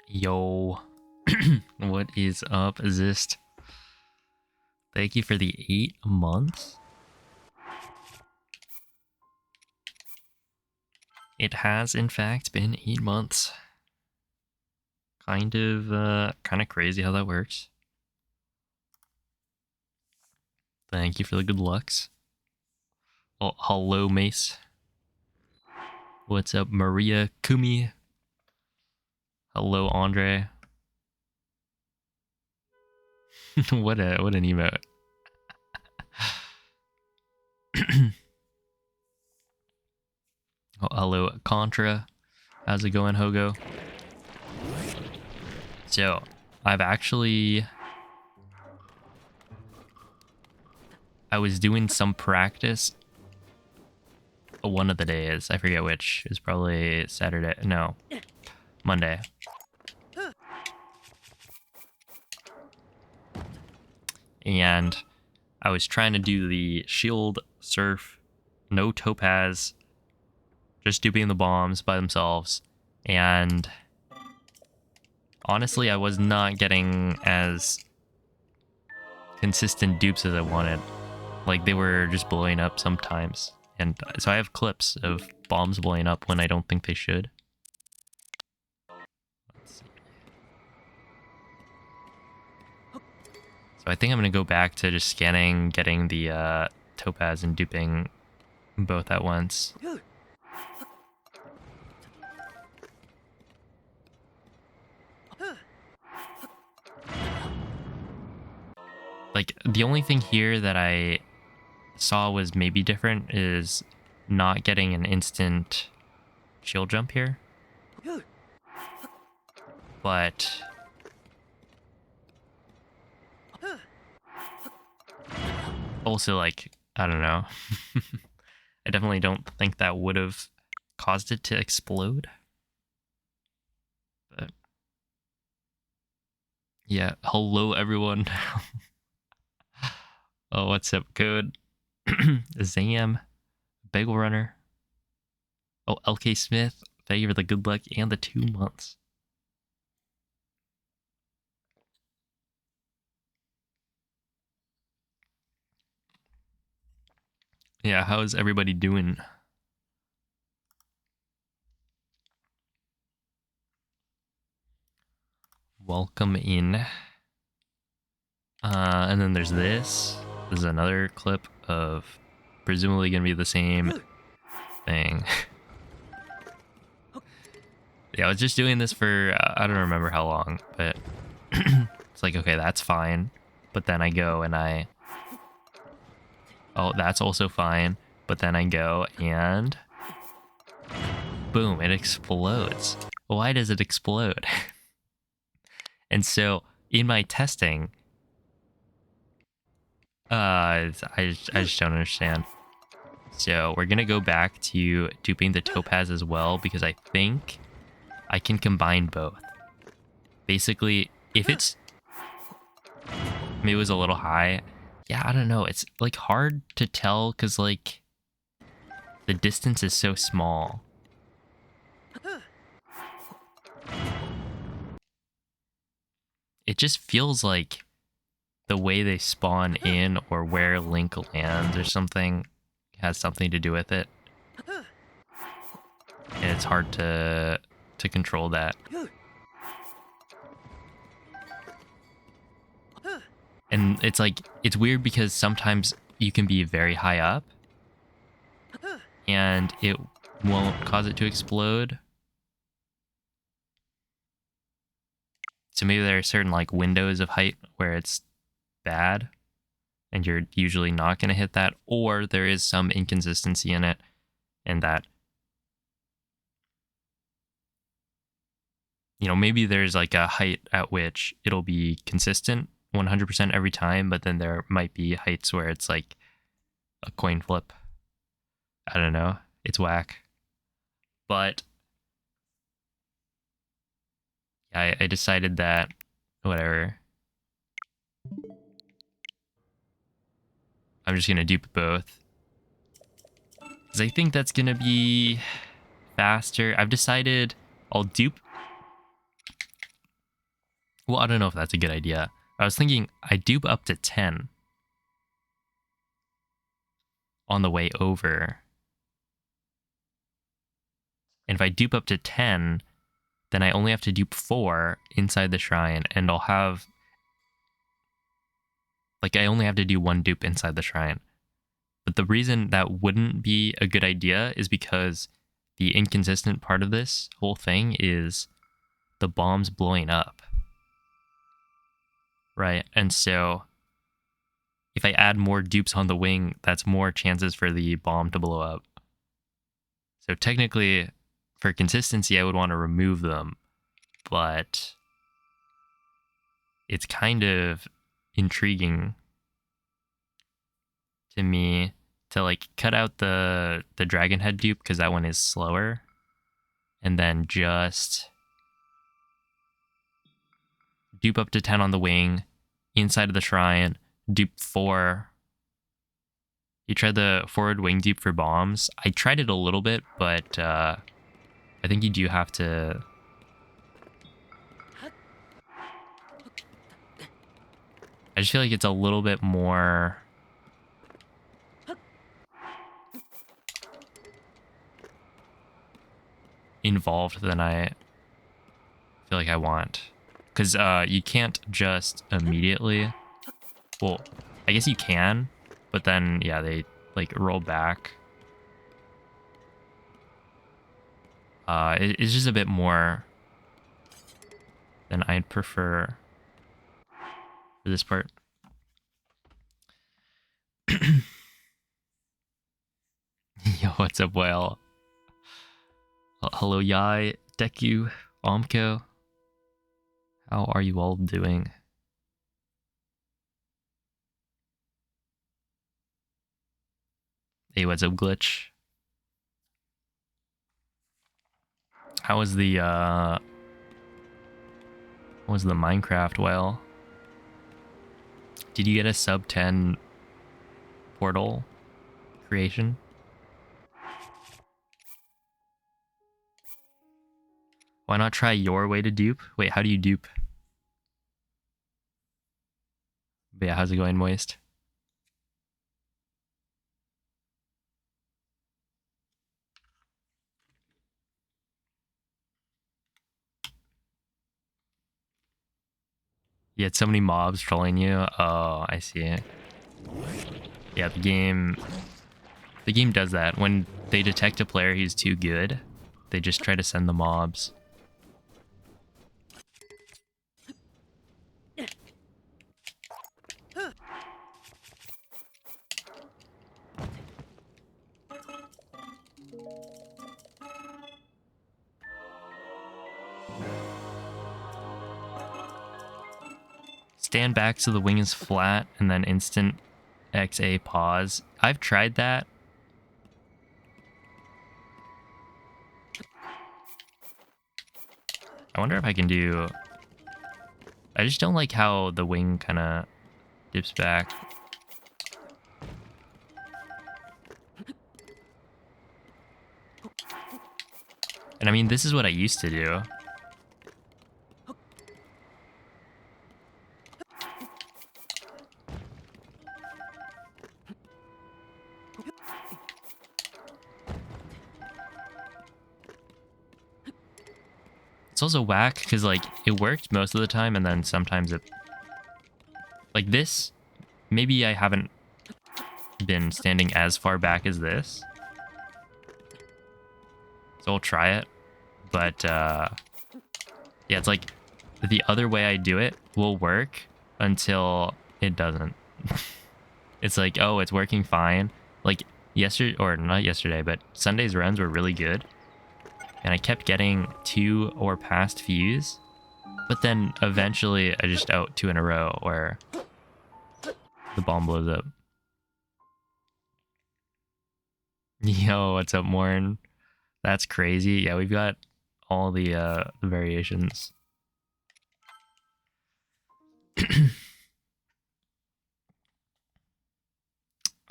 Yo, what is up, Zist? Thank you for the 8 months. It has, in fact, been 8 months. Kind of crazy how that works. Thank you for the good lucks. Oh, hello, Mace. What's up, Maria Kumi? Hello, Andre. what an emote. Oh, hello, Contra. How's it going, Hogo? So, I was doing some practice one of the days. I forget which. It was probably Saturday. No, Monday. And I was trying to do the shield surf, no topaz, just duping the bombs by themselves. And honestly, I was not getting as consistent dupes as I wanted. Like, they were just blowing up sometimes. And so I have clips of bombs blowing up when I don't think they should. Let's see. So I think I'm going to go back to just scanning, getting the topaz and duping both at once. Like, the only thing here that I saw was maybe different is not getting an instant shield jump here. But also, like, I don't know. I definitely don't think that would have caused it to explode. But yeah, hello everyone. Oh, what's up, Code? Zam, Bagel Runner. Oh, LK Smith, thank you for the good luck and the 2 months. Yeah, how's everybody doing? Welcome in. And then there's this. This is another clip of presumably going to be the same thing. Yeah, I was just doing this for, I don't remember how long, but it's like, okay, that's fine. But then I go and oh, that's also fine. But then I go and boom, it explodes. Why does it explode? And so in my testing, I just don't understand. So we're going to go back to duping the topaz as well, because I think I can combine both. Basically, if it's... maybe it was a little high. Yeah, I don't know. It's, like, hard to tell because, like, the distance is so small. It just feels like the way they spawn in or where Link lands or something has something to do with it. And it's hard to control that. And it's like, it's weird because sometimes you can be very high up and it won't cause it to explode. So maybe there are certain, like, windows of height where it's bad and you're usually not going to hit that, or there is some inconsistency in it, and that, you know, maybe there's like a height at which it'll be consistent 100% every time, but then there might be heights where it's like a coin flip. I don't know. It's whack. But I decided that whatever. I'm just going to dupe both. Because I think that's going to be faster. I've decided I'll dupe Well, I don't know if that's a good idea. I was thinking I dupe up to 10 on the way over. And if I dupe up to 10, then I only have to dupe 4 inside the shrine, and I'll have... Like, I only have to do 1 dupe inside the shrine. But the reason that wouldn't be a good idea is because the inconsistent part of this whole thing is the bombs blowing up. Right? And so if I add more dupes on the wing, that's more chances for the bomb to blow up. So technically, for consistency, I would want to remove them, but it's kind of intriguing to me to like cut out the dragon head dupe because that one is slower, and then just dupe up to 10 on the wing, inside of the shrine, dupe 4. You tried the forward wing dupe for bombs. I tried it a little bit, but I think you do have to... I just feel like it's a little bit more involved than I feel like I want. Because you can't just immediately... Well, I guess you can, but then, yeah, they like roll back. It's just a bit more than I'd prefer for this part. Yo, what's up, Whale? Hello, Yai, Deku, Omko. How are you all doing? Hey, what's up, Glitch? How was the Minecraft Whale? Did you get a sub 10 portal creation? Why not try your way to dupe? Wait, how do you dupe? But yeah, how's it going, Moist? You had so many mobs trolling you. Oh, I see. Yeah, the game does that. When they detect a player who's too good, they just try to send the mobs. Stand back so the wing is flat and then instant XA pause. I've tried that. I wonder if I can do... I just don't like how the wing kind of dips back. And I mean, this is what I used to do. It's also whack because, like, it worked most of the time, and then sometimes it... Like this, maybe I haven't been standing as far back as this. So I'll try it. But, yeah, it's like the other way I do it will work until it doesn't. It's like, oh, it's working fine. Like, yesterday, or not yesterday, but Sunday's runs were really good. And I kept getting 2 or past fuse. But then eventually I just out 2 in a row where the bomb blows up. Yo, what's up, Morn? That's crazy. Yeah, we've got all the variations.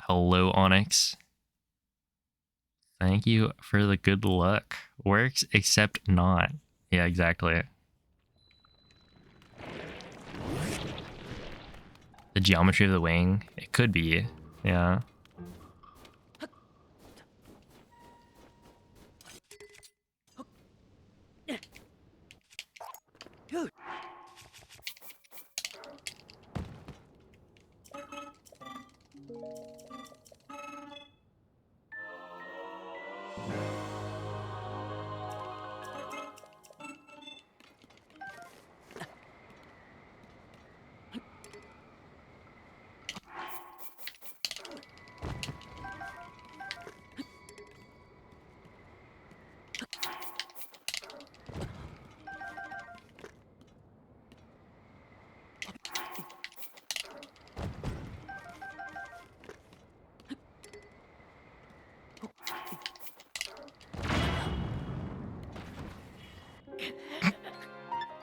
Hello, Onyx. Thank you for the good luck. Works except not. Yeah, exactly. The geometry of the wing? It could be. Yeah.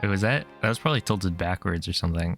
Wait, was that? That was probably tilted backwards or something.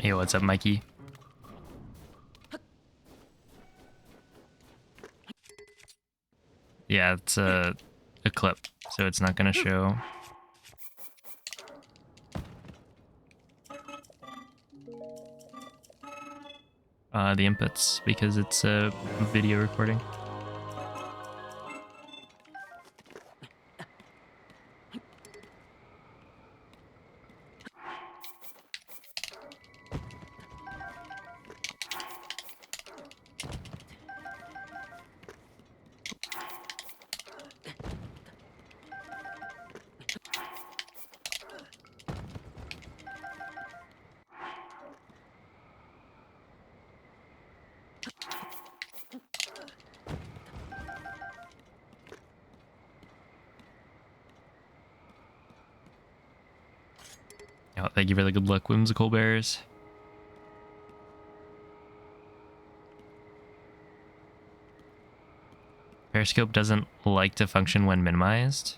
Hey, what's up, Mikey? Yeah, it's a clip, so it's not gonna show. The inputs because it's a video recording. Oh, thank you for the good luck, Whimsical Bears. Periscope doesn't like to function when minimized.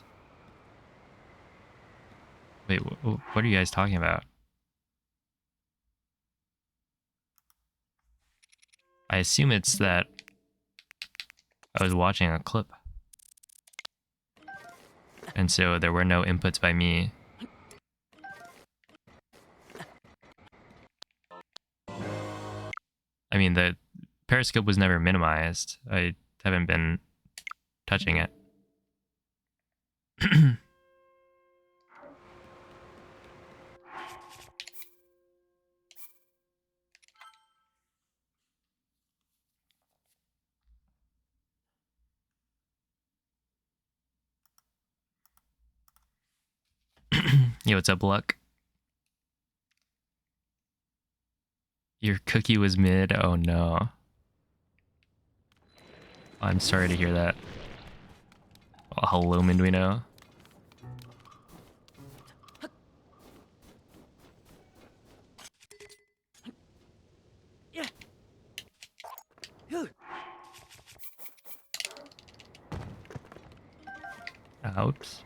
Wait, what are you guys talking about? I assume it's that I was watching a clip. And so there were no inputs by me. I mean, the Periscope was never minimized. I haven't been touching it. Yo, what's up, Luck? Your cookie was mid? Oh no. I'm sorry to hear that. Oh, hello, Minduino. Ouch.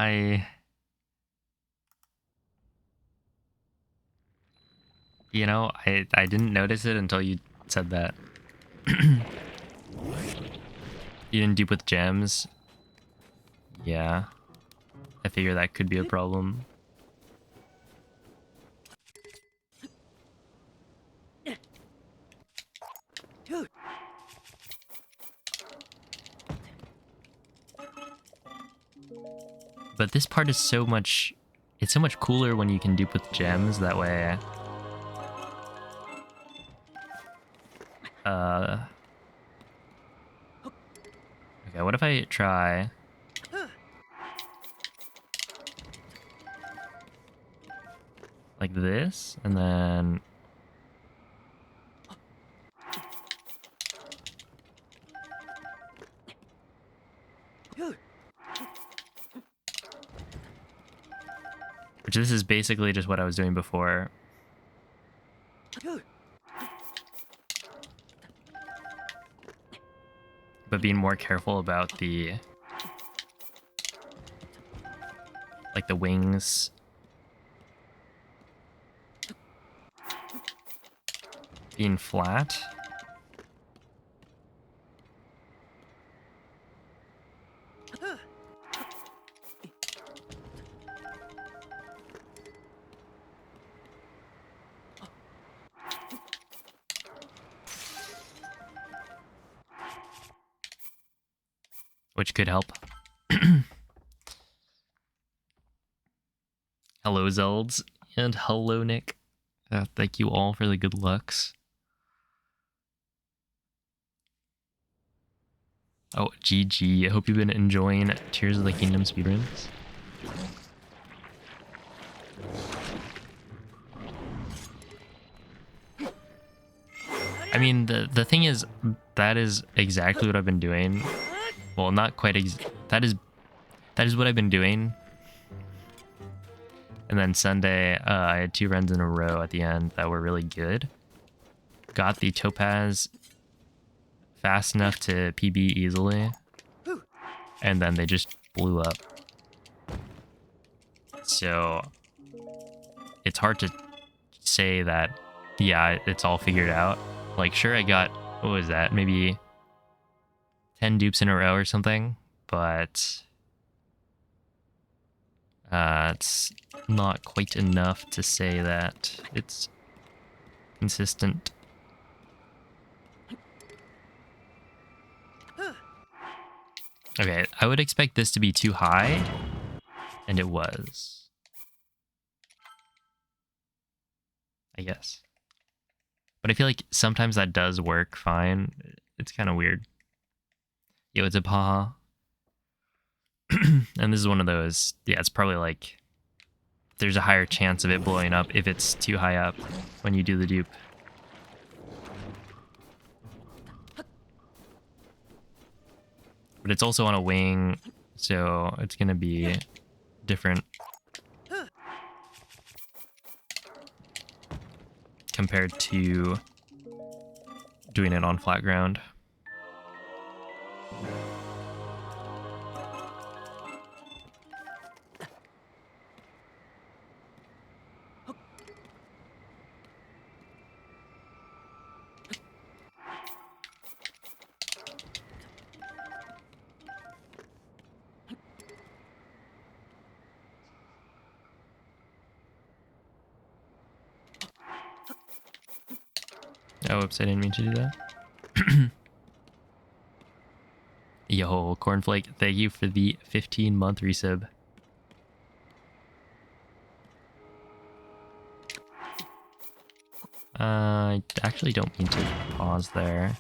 I I didn't notice it until you said that. You didn't dupe with gems. Yeah. I figure that could be a problem. But this part is so much... It's so much cooler when you can dupe with gems. That way... Okay, what if I try... like this, and then... Which this is basically just what I was doing before. But being more careful about the... like the wings. Being flat. Which could help. Hello, Zelds. And hello, Nick. Thank you all for the good looks. Oh, GG. I hope you've been enjoying Tears of the Kingdom speedruns. I mean, the thing is, that is exactly what I've been doing. Well, not quite that is what I've been doing. And then Sunday, I had 2 runs in a row at the end that were really good. Got the Topaz fast enough to PB easily. And then they just blew up. So it's hard to say that, yeah, it's all figured out. Like, sure, I got, what was that? Maybe 10 dupes in a row or something, but it's not quite enough to say that it's consistent. Okay, I would expect this to be too high, and it was. I guess. But I feel like sometimes that does work fine. It's kind of weird. Yo, it's a paha. And this is one of those, yeah, it's probably like, there's a higher chance of it blowing up if it's too high up when you do the dupe. But it's also on a wing, so it's going to be different compared to doing it on flat ground. Oh, oops, I didn't mean to do that. Yo, Cornflake, thank you for the 15-month resub. I actually don't mean to pause there.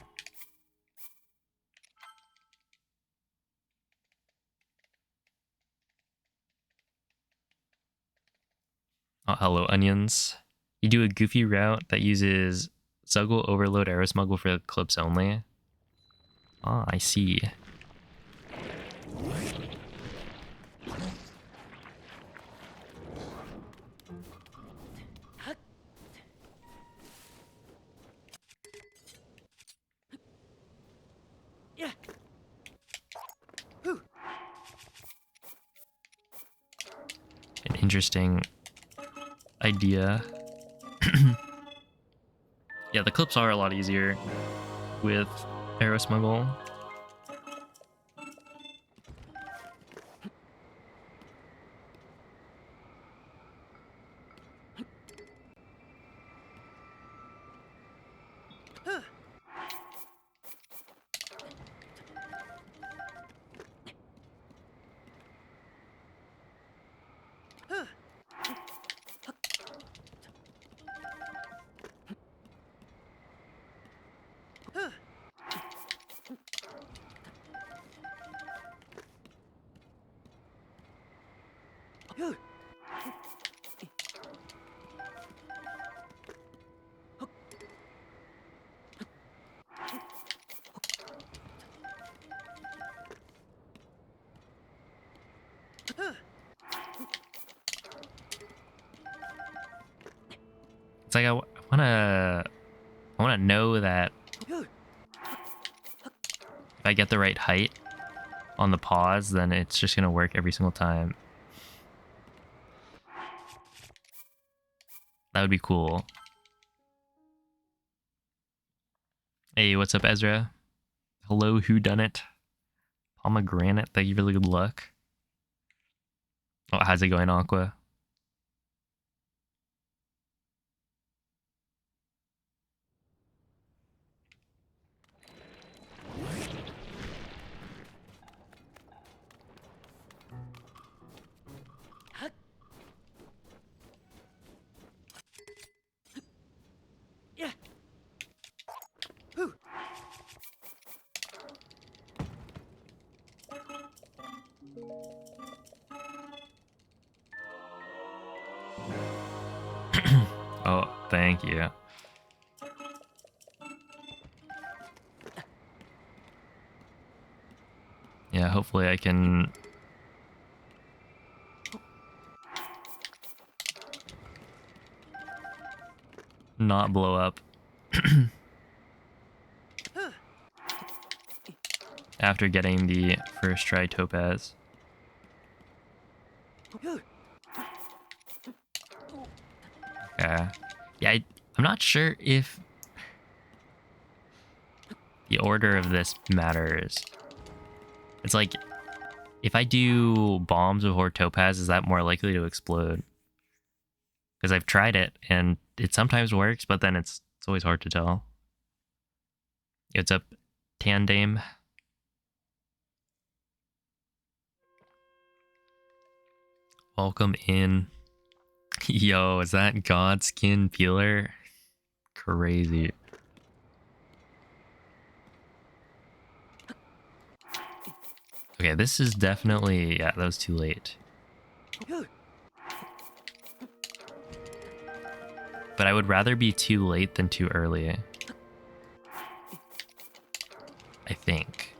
Oh, hello, onions. You do a goofy route that uses Zuggle, Overload, Arrow Smuggle for clips only. Ah, I see. An interesting idea. Yeah, the clips are a lot easier with Arrow Smuggle. It's like I wanna know that if I get the right height on the pause, then it's just gonna work every single time. That would be cool. Hey, what's up, Ezra? Hello, whodunit? Pomegranate, thank you for the good luck. Oh, how's it going, Aqua? Oh, thank you. Yeah, hopefully I can not blow up after getting the first try topaz. Okay. Yeah, I'm not sure if the order of this matters. It's like, if I do bombs before topaz, is that more likely to explode? Because I've tried it, and it sometimes works, but then it's always hard to tell. It's up, Tandame. Welcome in. Yo, is that Godskin Peeler? Crazy. Okay, this is definitely... Yeah, that was too late. But I would rather be too late than too early. I think.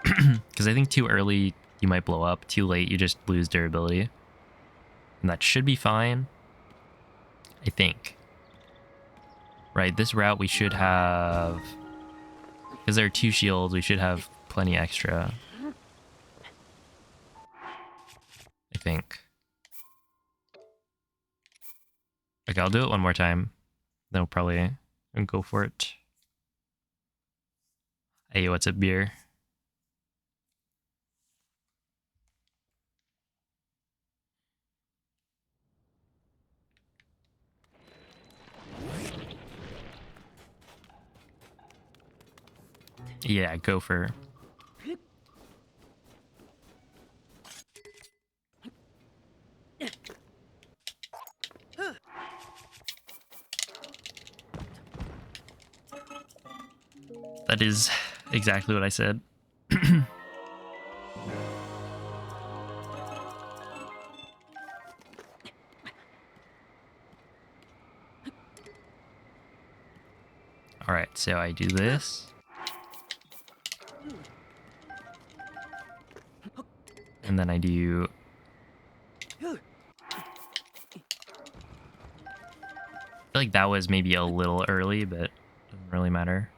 Because I think too early, you might blow up. Too late, you just lose durability. And that should be fine. I think. Right, this route we should have... Because there are 2 shields, we should have plenty extra. I think. Okay, I'll do it one more time. Then we'll probably go for it. Hey, what's up, beer? Yeah, gopher. That is exactly what I said. Alright, so I do this. And then I do... I feel like that was maybe a little early, but doesn't really matter.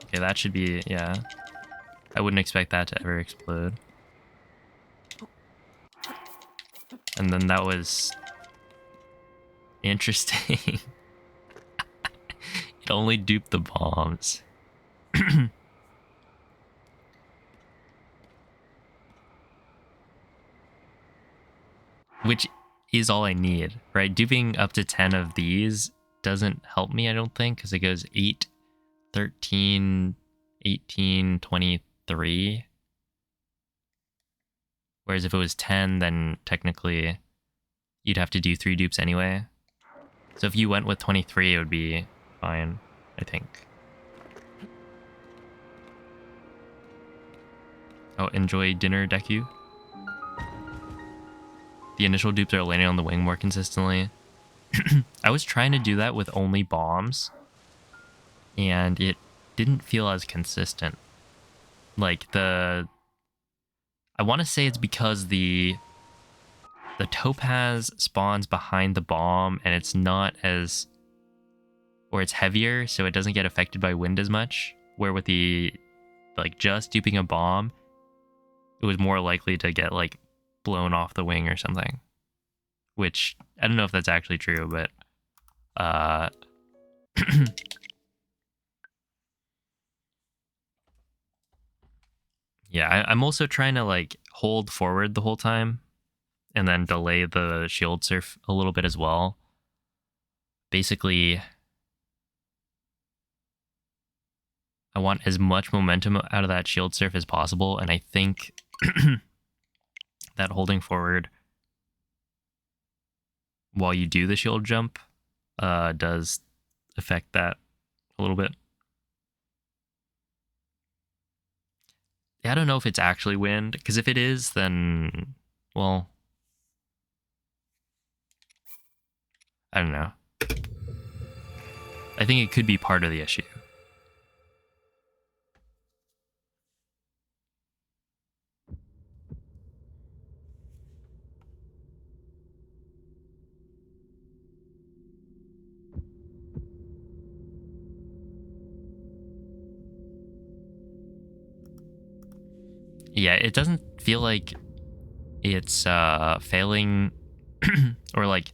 Okay, that should be... yeah. I wouldn't expect that to ever explode. And then that was... interesting. It only duped the bombs. Which is all I need, right? Duping up to 10 of these doesn't help me, I don't think, because it goes 8, 13, 18, 23. Whereas if it was 10, then technically you'd have to do 3 dupes anyway. So if you went with 23, it would be fine, I think. Oh, enjoy dinner, Deku. The initial dupes are landing on the wing more consistently. I was trying to do that with only bombs, and it didn't feel as consistent. Like I want to say it's because the topaz spawns behind the bomb, and it's not as, or it's heavier, so it doesn't get affected by wind as much. Where with the, like, just duping a bomb, it was more likely to get, like, blown off the wing or something. Which, I don't know if that's actually true, but yeah, I'm also trying to, like, hold forward the whole time and then delay the shield surf a little bit as well. Basically, I want as much momentum out of that shield surf as possible, and I think that holding forward while you do the shield jump does affect that a little bit. Yeah, I don't know if it's actually wind, because if it is, then, well, I don't know. I think it could be part of the issue. Yeah, it doesn't feel like it's failing, or like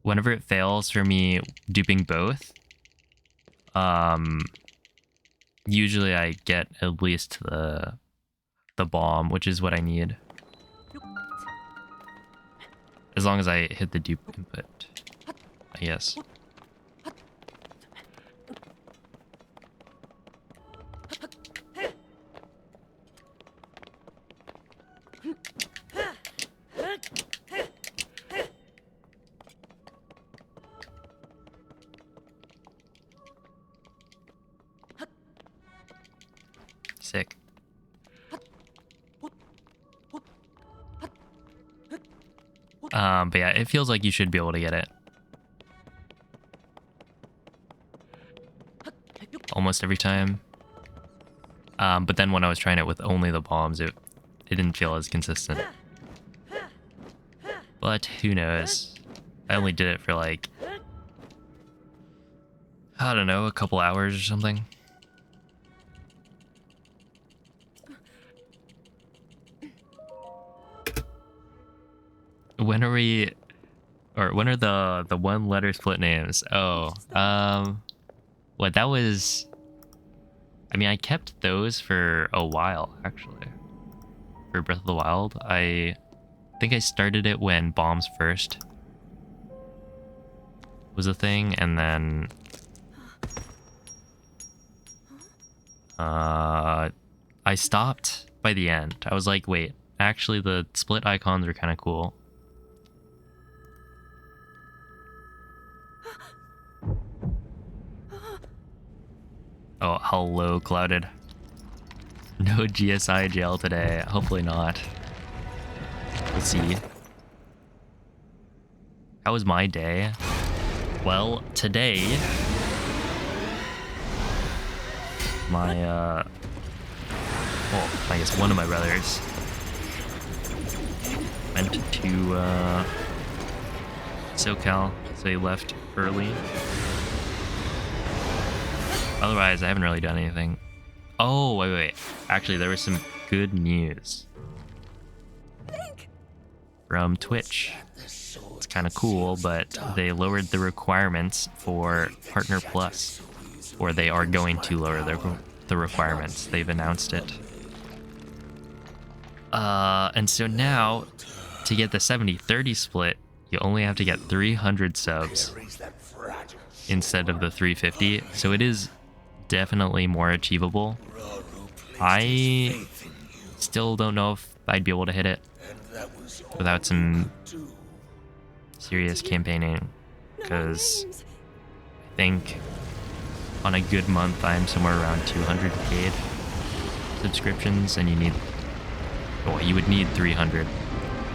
whenever it fails for me duping both, usually I get at least the bomb, which is what I need. As long as I hit the dupe input, I guess. Sick. But yeah, it feels like you should be able to get it. Almost every time. But then when I was trying it with only the bombs, it didn't feel as consistent. But who knows? I only did it for like, I don't know, a couple hours or something. When are we, or when are the one letter split names? Oh, what, that was, I mean, I kept those for a while, actually. For Breath of the Wild, I think I started it when Bombs First was a thing, and then I stopped by the end. I was like, wait, actually the split icons are kind of cool. Oh, hello, Clouded. No GSI jail today. Hopefully not. We'll see. How was my day? Well, today, my, well, I guess one of my brothers went to, SoCal, so he left early. Otherwise, I haven't really done anything. Oh, wait. Actually, there was some good news from Twitch. It's kind of cool, but they lowered the requirements for Partner Plus, or they are going to lower the requirements. They've announced it. And so now, to get the 70-30 split, you only have to get 300 subs instead of the 350. So it is definitely more achievable. I still don't know if I'd be able to hit it without some serious campaigning, because I think on a good month I'm somewhere around 200 paid subscriptions, and you would need 300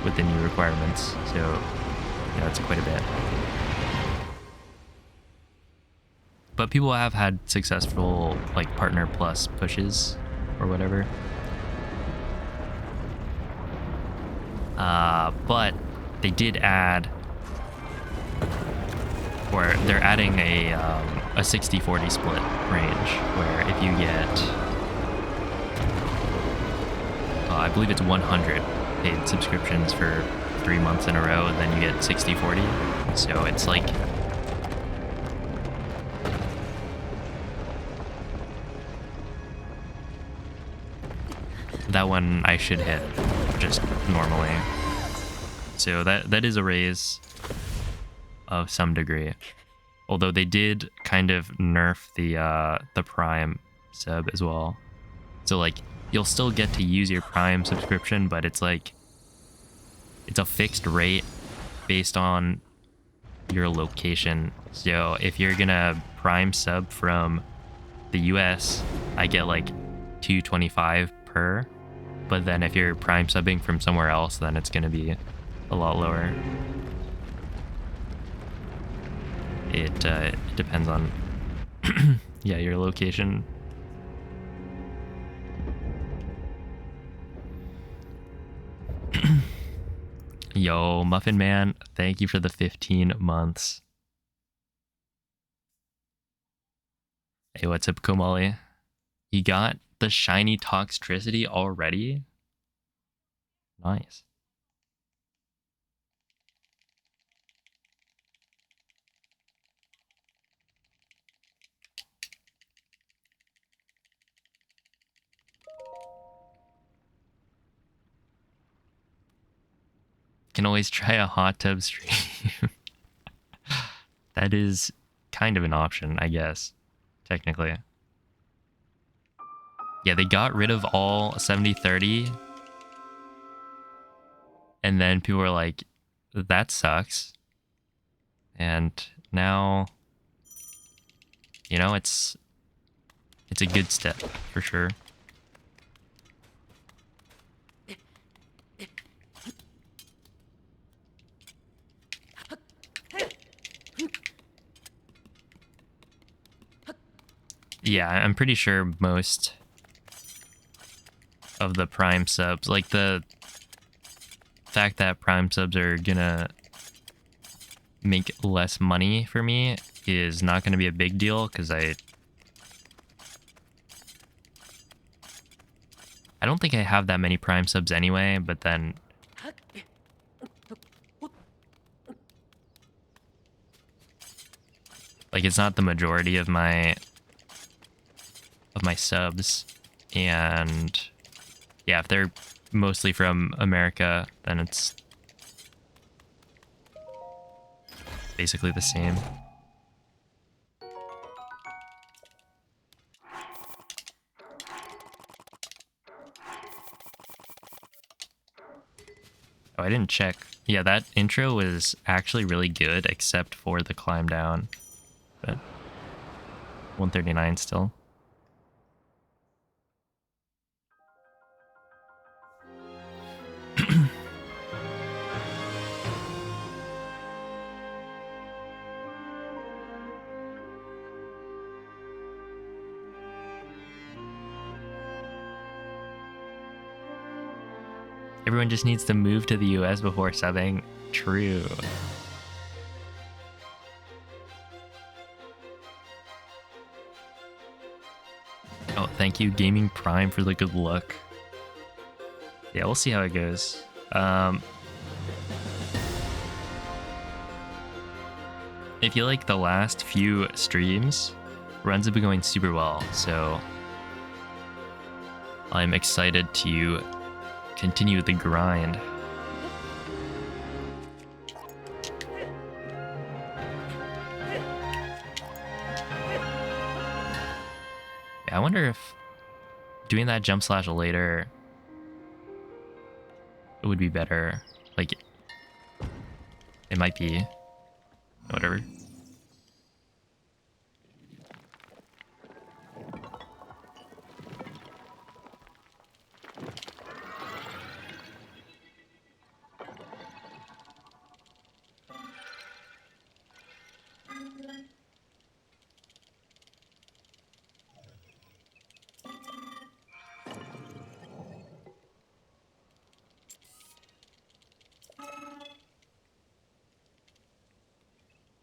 with the new requirements, so it's quite a bit. But people have had successful like Partner Plus pushes or whatever. But they did add, or they're adding a 60-40 split range, where if you get, I believe it's 100 paid subscriptions for 3 months in a row, and then you get 60-40. So it's like, that one I should hit just normally. So that is a raise of some degree. Although they did kind of nerf the Prime sub as well. So like, you'll still get to use your Prime subscription, but it's like, it's a fixed rate based on your location. So if you're gonna Prime sub from the US, I get like $2.25 per. But then if you're Prime subbing from somewhere else, then it's gonna be a lot lower. It depends on yeah, your location. Yo, Muffin Man, thank you for the 15 months. Hey, what's up, Komali? You got the shiny Toxtricity already? Nice. Can always try a hot tub stream. That is kind of an option, I guess, technically. Yeah, they got rid of all 70-30. And then people were like, that sucks. And now, it's a good step for sure. Yeah, I'm pretty sure most of the Prime subs, like the fact that Prime subs are gonna make less money for me is not gonna be a big deal, because I don't think I have that many Prime subs anyway, but then like, it's not the majority of my subs, and yeah, if they're mostly from America, then it's basically the same. Oh, I didn't check. Yeah, that intro was actually really good, except for the climb down. But 139 still. Everyone just needs to move to the US before subbing. True. Oh, thank you, Gaming Prime, for the good luck. Yeah, we'll see how it goes. I feel like the last few streams, runs have been going super well, so I'm excited to continue the grind. I wonder if doing that jump slash later would be better. Like, it might be. Whatever.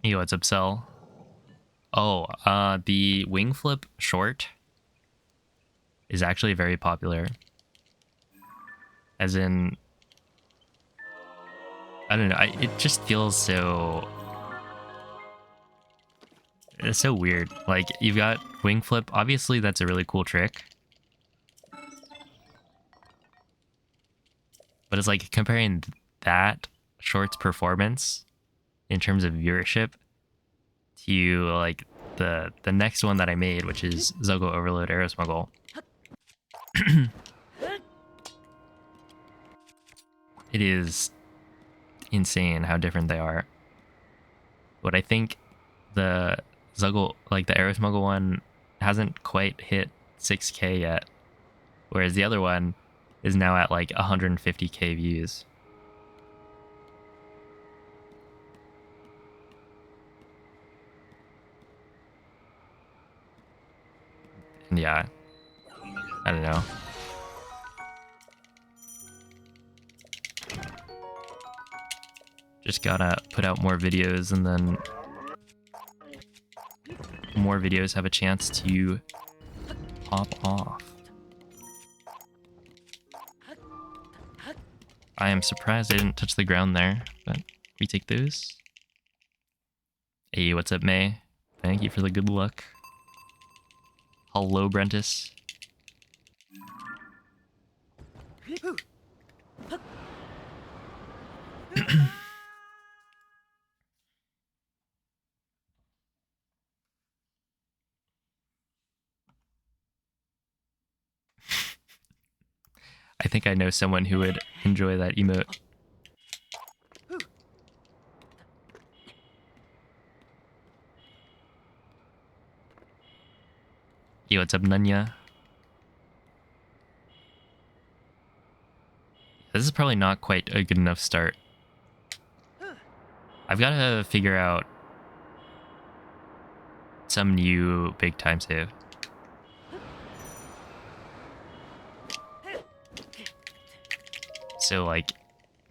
Hey, what's up, Cell? Oh, the wing flip short is actually very popular. As in, I don't know, it just feels so... It's so weird. Like, you've got wing flip, obviously that's a really cool trick. But it's like comparing that short's performance in terms of viewership to like the next one that I made, which is Zogo Overload Aerosmuggle. It is insane how different they are. But I think the Zuggle, like the Aerosmuggle one, hasn't quite hit 6K yet, whereas the other one is now at like 150K views. And yeah, I don't know. Just gotta put out more videos, and then more videos have a chance to pop off. I am surprised I didn't touch the ground there, but we take those. Hey, what's up, May? Thank you for the good luck. Hello, Brentus. I think I know someone who would enjoy that emote. Yo, what's up, Nunya? This is probably not quite a good enough start. I've got to figure out some new big time save. So, like,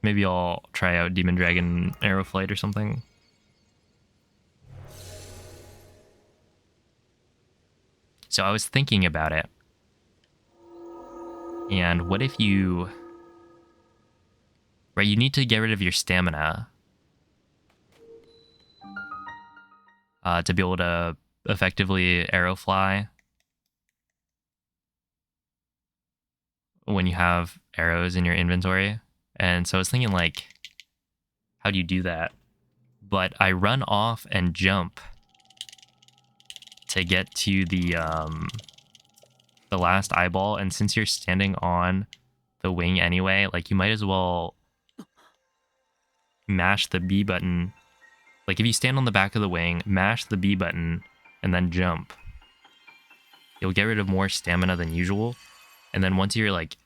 maybe I'll try out Demon Dragon Arrow Flight or something. So I was thinking about it. And what if you... Right, you need to get rid of your stamina to be able to effectively arrow fly when you have arrows in your inventory. And so I was thinking, like, how do you do that? But I run off and jump to get to the last eyeball, and since you're standing on the wing anyway, like, you might as well mash the B button. Like, if you stand on the back of the wing, mash the B button, and then jump, you'll get rid of more stamina than usual. And then once you're, like,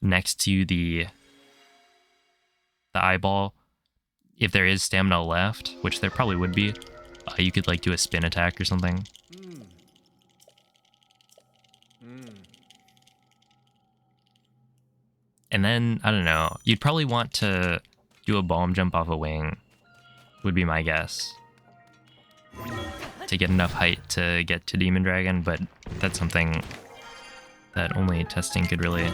next to the eyeball, if there is stamina left, which there probably would be, you could, like, do a spin attack or something. And then, I don't know, you'd probably want to do a bomb jump off a wing, would be my guess, to get enough height to get to Demon Dragon, but that's something that only testing could really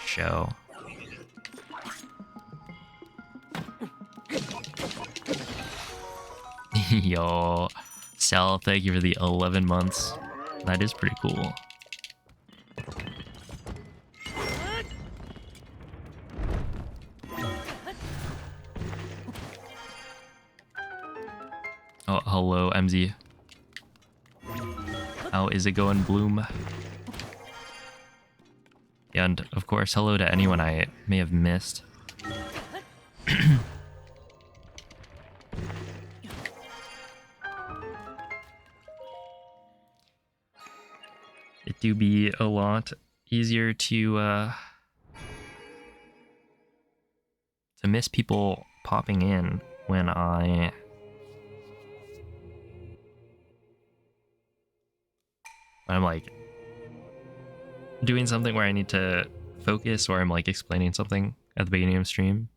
show. Yo, Sal, thank you for the 11 months. That is pretty cool. Oh, hello, MZ. How is it going, Bloom? And, of course, hello to anyone I may have missed. It do be a lot easier to miss people popping in when I'm like doing something where I need to focus, or I'm like explaining something at the beginning of stream.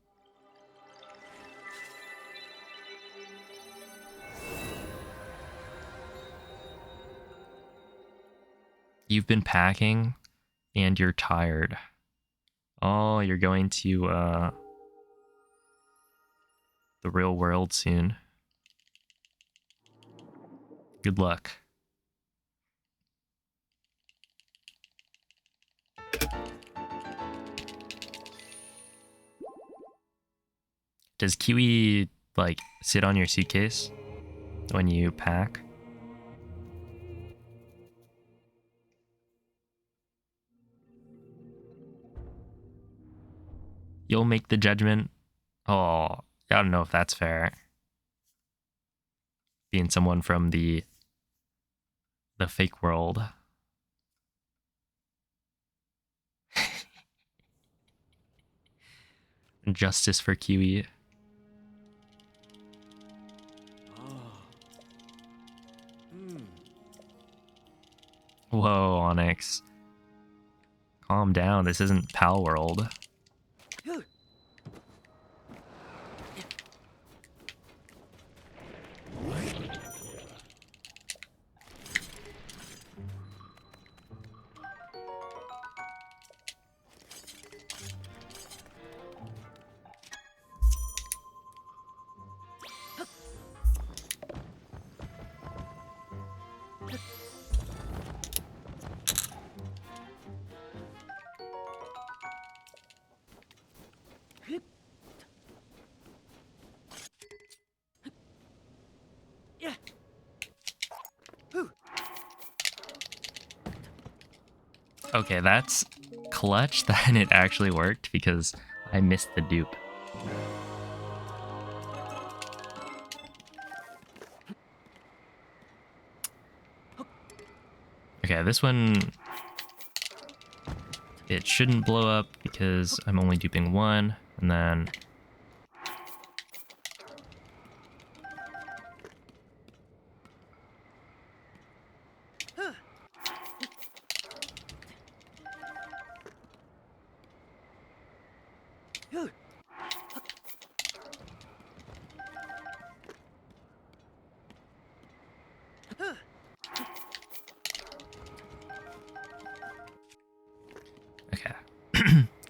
You've been packing and you're tired. Oh, you're going to the real world soon. Good luck. Does Kiwi like sit on your suitcase when you pack? You'll make the judgment. Oh, I don't know if that's fair. Being someone from the fake world. Justice for Kiwi. Whoa, Onyx. Calm down. This isn't Pal World. Okay, that's clutch that it actually worked because I missed the dupe. Okay, this one, it shouldn't blow up because I'm only duping one, and then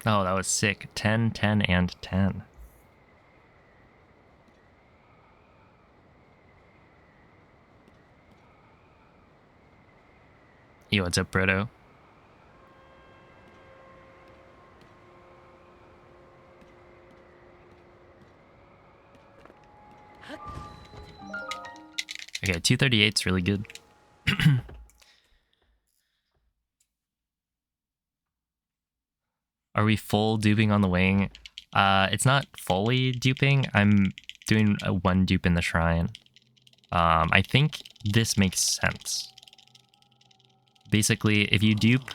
oh, that was sick. 10, 10, and 10. Yo, what's up, Proto? Okay, 238's really good. Are we full duping on the wing? It's not fully duping. I'm doing a one dupe in the shrine. I think this makes sense. Basically, if you dupe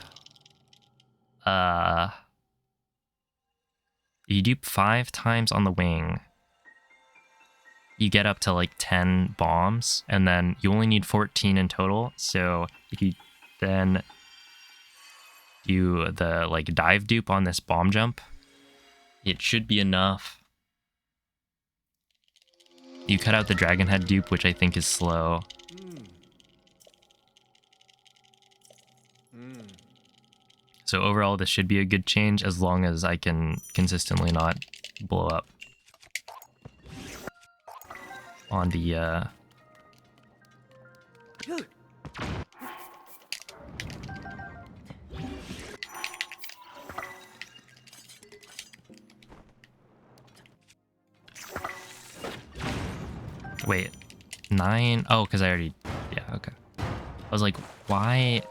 5 times on the wing, you get up to like 10 bombs, and then you only need 14 in total. So if you then do the like dive dupe on this bomb jump, it should be enough. You cut out the dragon head dupe, which I think is slow. So overall, this should be a good change as long as I can consistently not blow up on the wait, 9? Oh, because I already, yeah, okay. I was like, why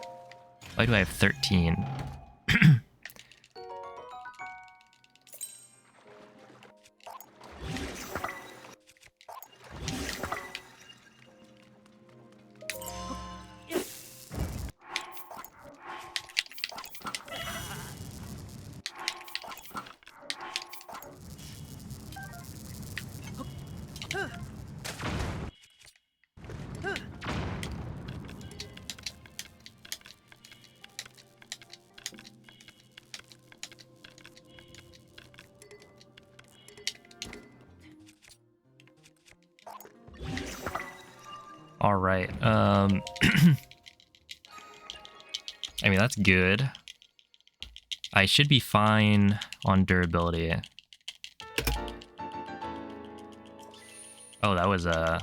do I have 13? All right. I mean, that's good. I should be fine on durability. Oh, that was a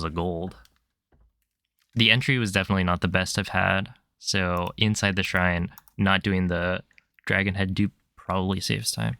gold. The entry was definitely not the best I've had. So inside the shrine, not doing the dragon head dupe probably saves time.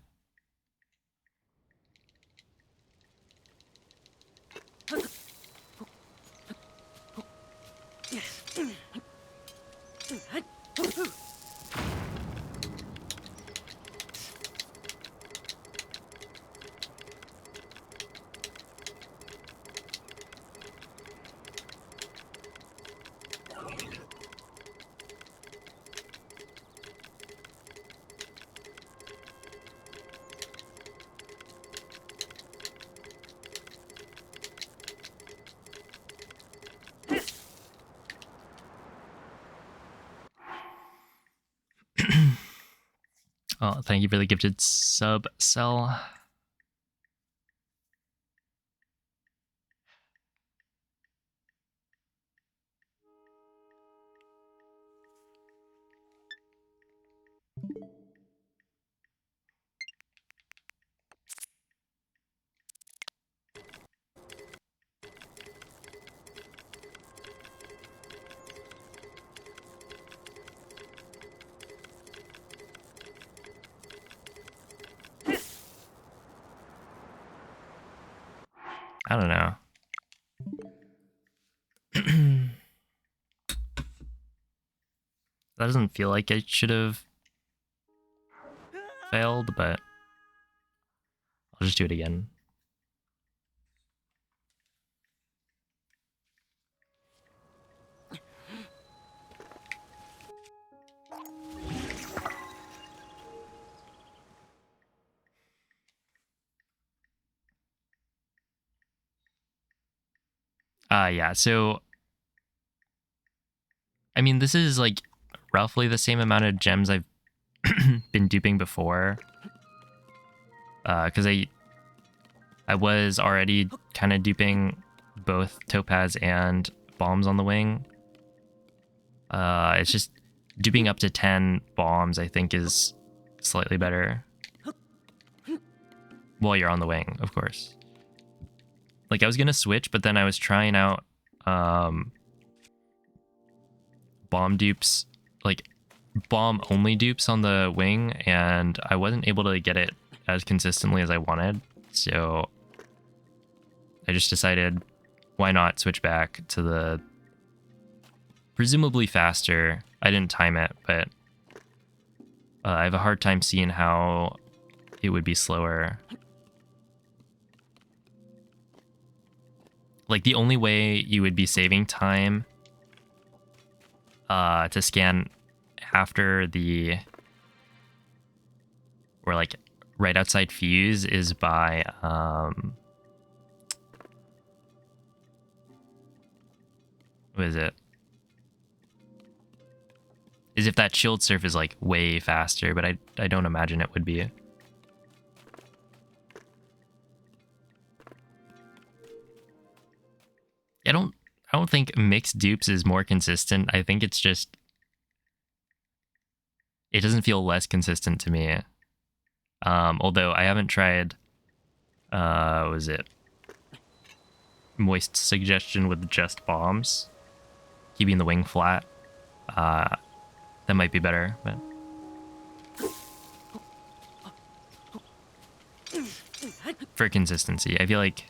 Oh, thank you for the gifted sub, Cell. I don't know. That doesn't feel like I should have failed, but I'll just do it again. Yeah, so I mean, this is like roughly the same amount of gems I've been duping before. Because I was already kind of duping both topaz and bombs on the wing. It's just duping up to 10 bombs, I think, is slightly better. While you're on the wing, of course. Like, I was gonna switch, but then I was trying out bomb dupes, like bomb only dupes on the wing, and I wasn't able to get it as consistently as I wanted. So I just decided, why not switch back to the presumably faster. I didn't time it, but I have a hard time seeing how it would be slower. Like, the only way you would be saving time to scan after the, or like right outside fuse, is by what is it? if that shield surf is like way faster, but I don't imagine it would be. I don't think mixed dupes is more consistent. I think it's just it doesn't feel less consistent to me. Although I haven't tried what was it? Moist suggestion with just bombs. Keeping the wing flat. That might be better, but for consistency, I feel like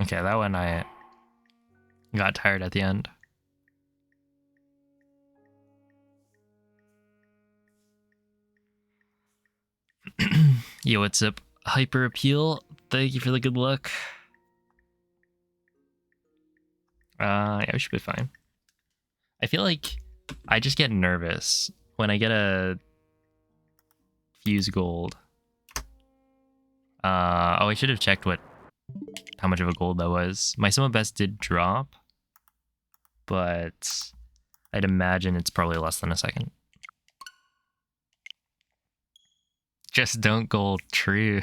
okay, that one I got tired at the end. Yo, what's up? Hyper Appeal, thank you for the good luck. Yeah, we should be fine. I feel like I just get nervous when I get a fuse gold. Oh, I should have checked how much of a gold that was. My Summa Best did drop, but I'd imagine it's probably less than a second. Just don't gold, true.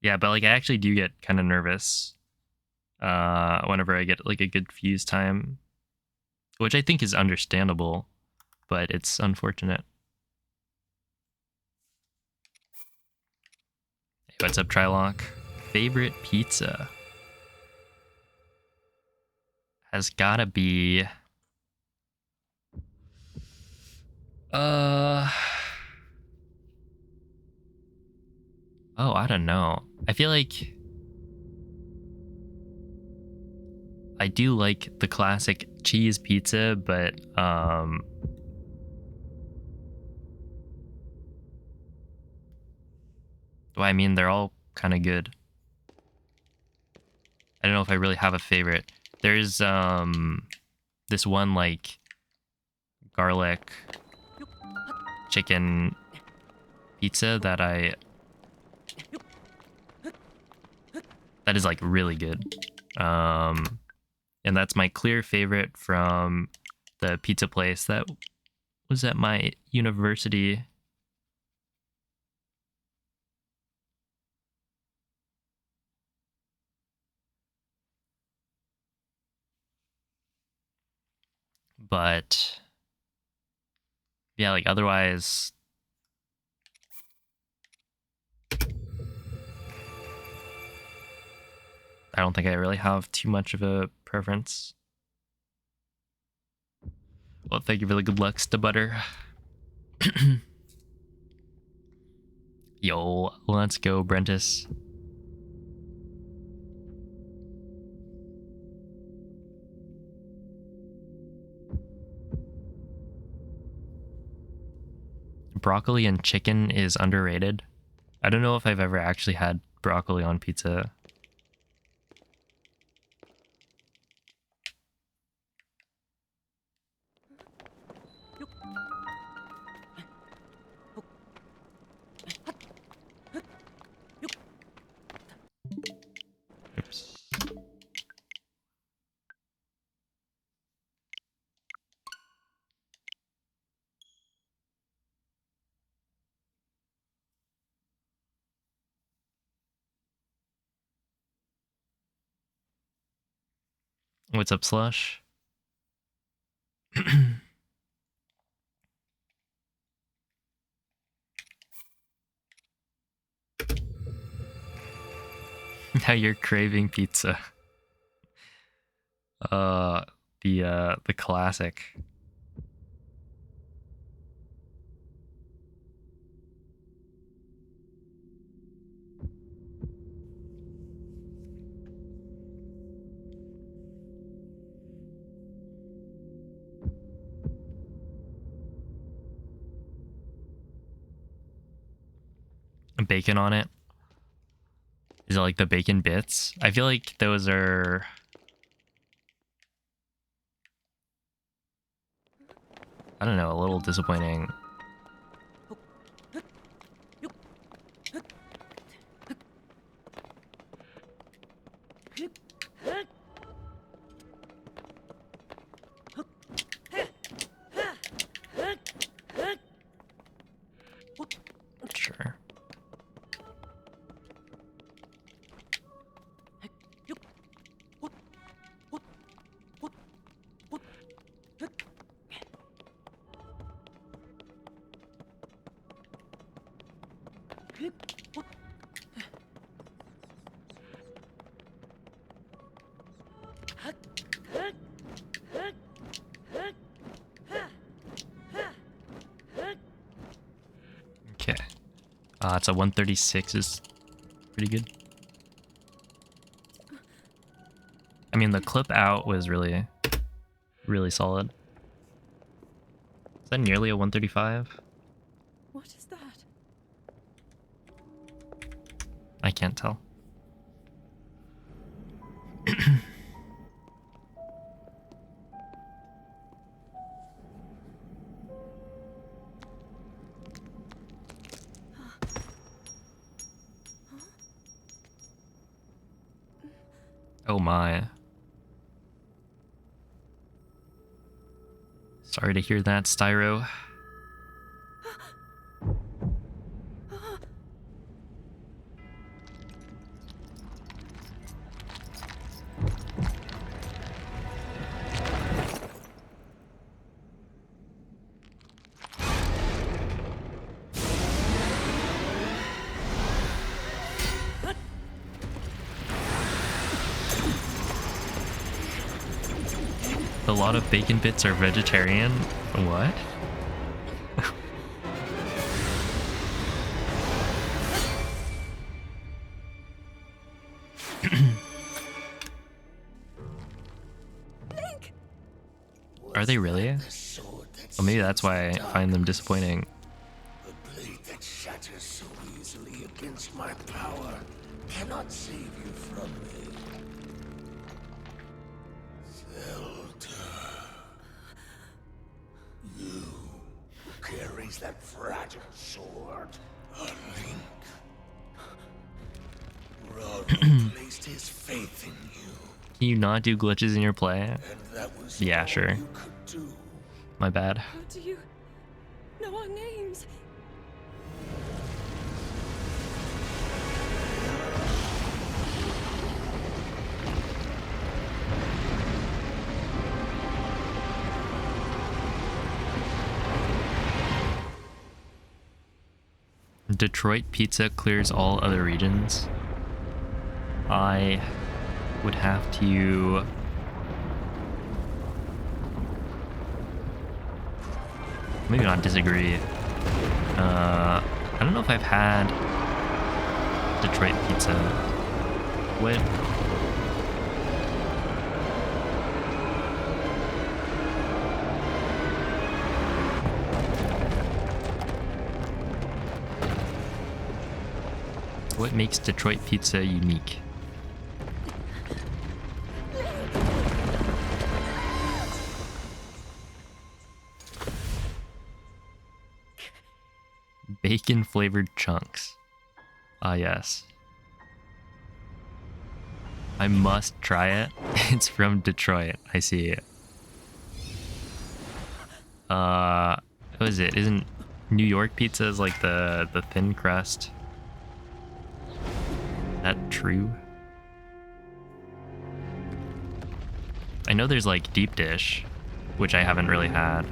Yeah, but like I actually do get kind of nervous whenever I get like a good fuse time, which I think is understandable, but it's unfortunate. Hey, what's up, Trilock? Favorite pizza has gotta be oh, I don't know. I feel like I do like the classic cheese pizza, but well, I mean, they're all kind of good. I don't know if I really have a favorite. There's this one like garlic chicken pizza that is like really good. And that's my clear favorite from the pizza place that was at my university. But yeah, like otherwise I don't think I really have too much of a preference. Well, thank you for the good luck, Stubutter. Yo, let's go, Brentus. Broccoli and chicken is underrated. I don't know if I've ever actually had broccoli on pizza. Oops. What's up, Slush? Now you're craving pizza. the classic. Bacon on it. Is it like the bacon bits? I feel like those are... I don't know, a little disappointing. Sure. Okay. It's a 136 is pretty good. I mean, the clip out was really, really solid. Is that nearly a 135? What is that? I can't tell. Oh my. Sorry to hear that, Styro. A lot of bacon bits are vegetarian. What? Are they really? Well, maybe that's why I find them disappointing. The blade that shatters so easily against my power cannot save you from me. Zelda. You who carries that fragile sword. A Link. Rod placed his faith in you. Can you not do glitches in your play? And that was Yeah, all sure. you could do. My bad. How do you know our names? Detroit pizza clears all other regions. I would have to... maybe not disagree. I don't know if I've had Detroit pizza. What? What makes Detroit pizza unique? Bacon flavored chunks. Ah, yes. I must try it. It's from Detroit. I see it. What is it? Isn't New York pizza is like the thin crust? Is that true? I know there's like deep dish, which I haven't really had.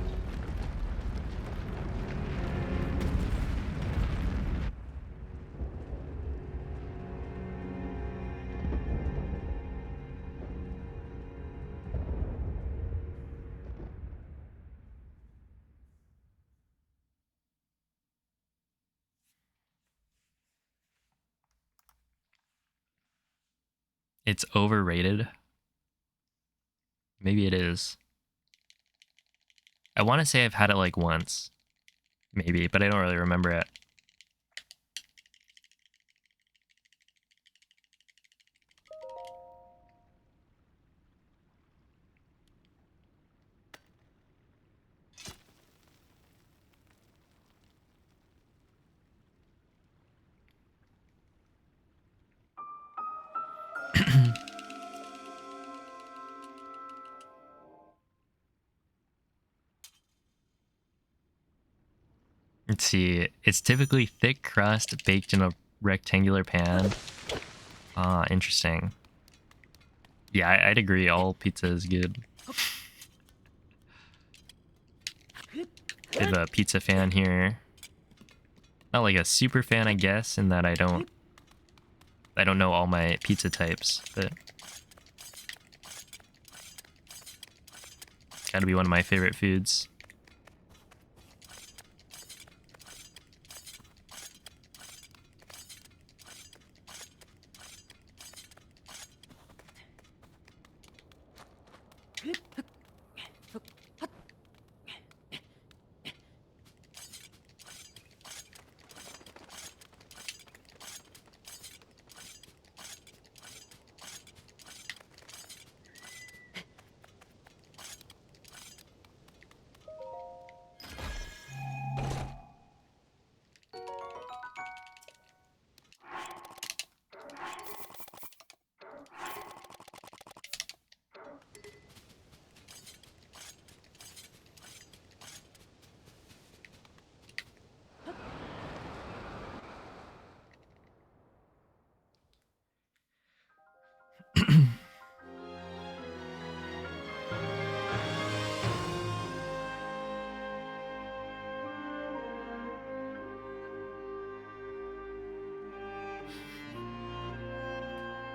It's overrated. Maybe it is. I want to say I've had it like once. Maybe, but I don't really remember it. Let's see. It's typically thick crust baked in a rectangular pan. Ah, interesting. Yeah, I'd agree. All pizza is good. Bit of a pizza fan here. Not like a super fan, I guess, in that I don't know all my pizza types, but it's gotta be one of my favorite foods.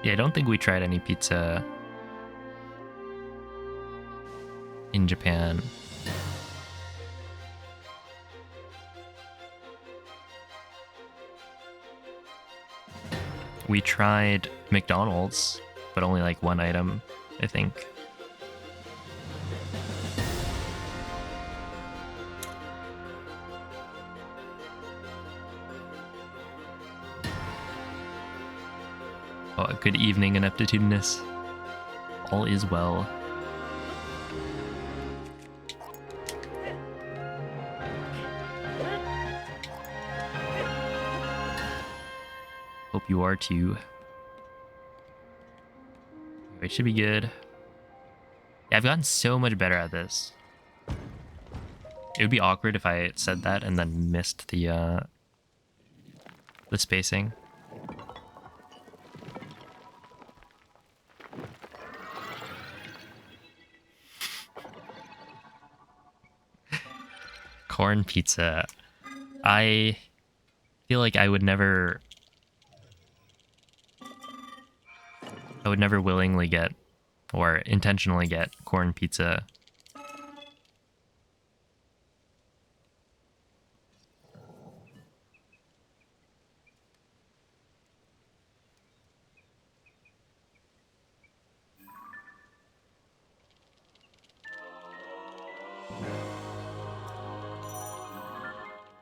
Yeah, I don't think we tried any pizza in Japan. We tried McDonald's, but only like one item, I think. Oh, good evening, Ineptitudinous. All is well. Hope you are too. It should be good. Yeah, I've gotten so much better at this. It would be awkward if I said that and then missed the spacing. Corn pizza. I feel like I would never willingly get or intentionally get corn pizza.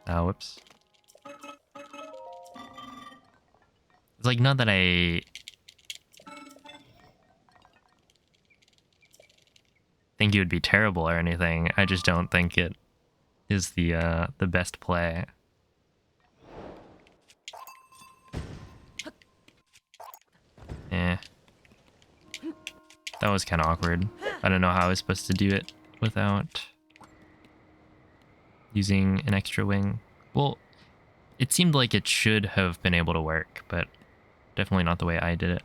Oh, whoops. It's like not that I think it would be terrible or anything. I just don't think it is the best play. Eh. That was kind of awkward. I don't know how I was supposed to do it without using an extra wing. Well, it seemed like it should have been able to work, but definitely not the way I did it.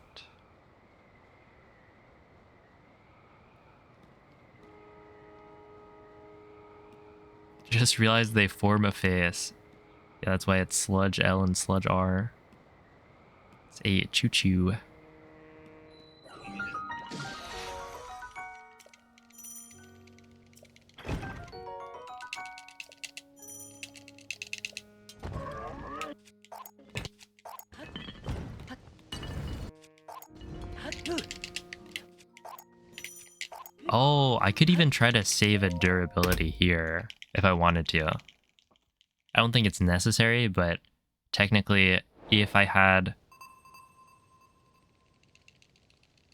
Just realized they form a face. Yeah, that's why it's Sludge L and Sludge R. It's a choo-choo. Oh, I could even try to save a durability here if I wanted to. I don't think it's necessary, but technically, if I had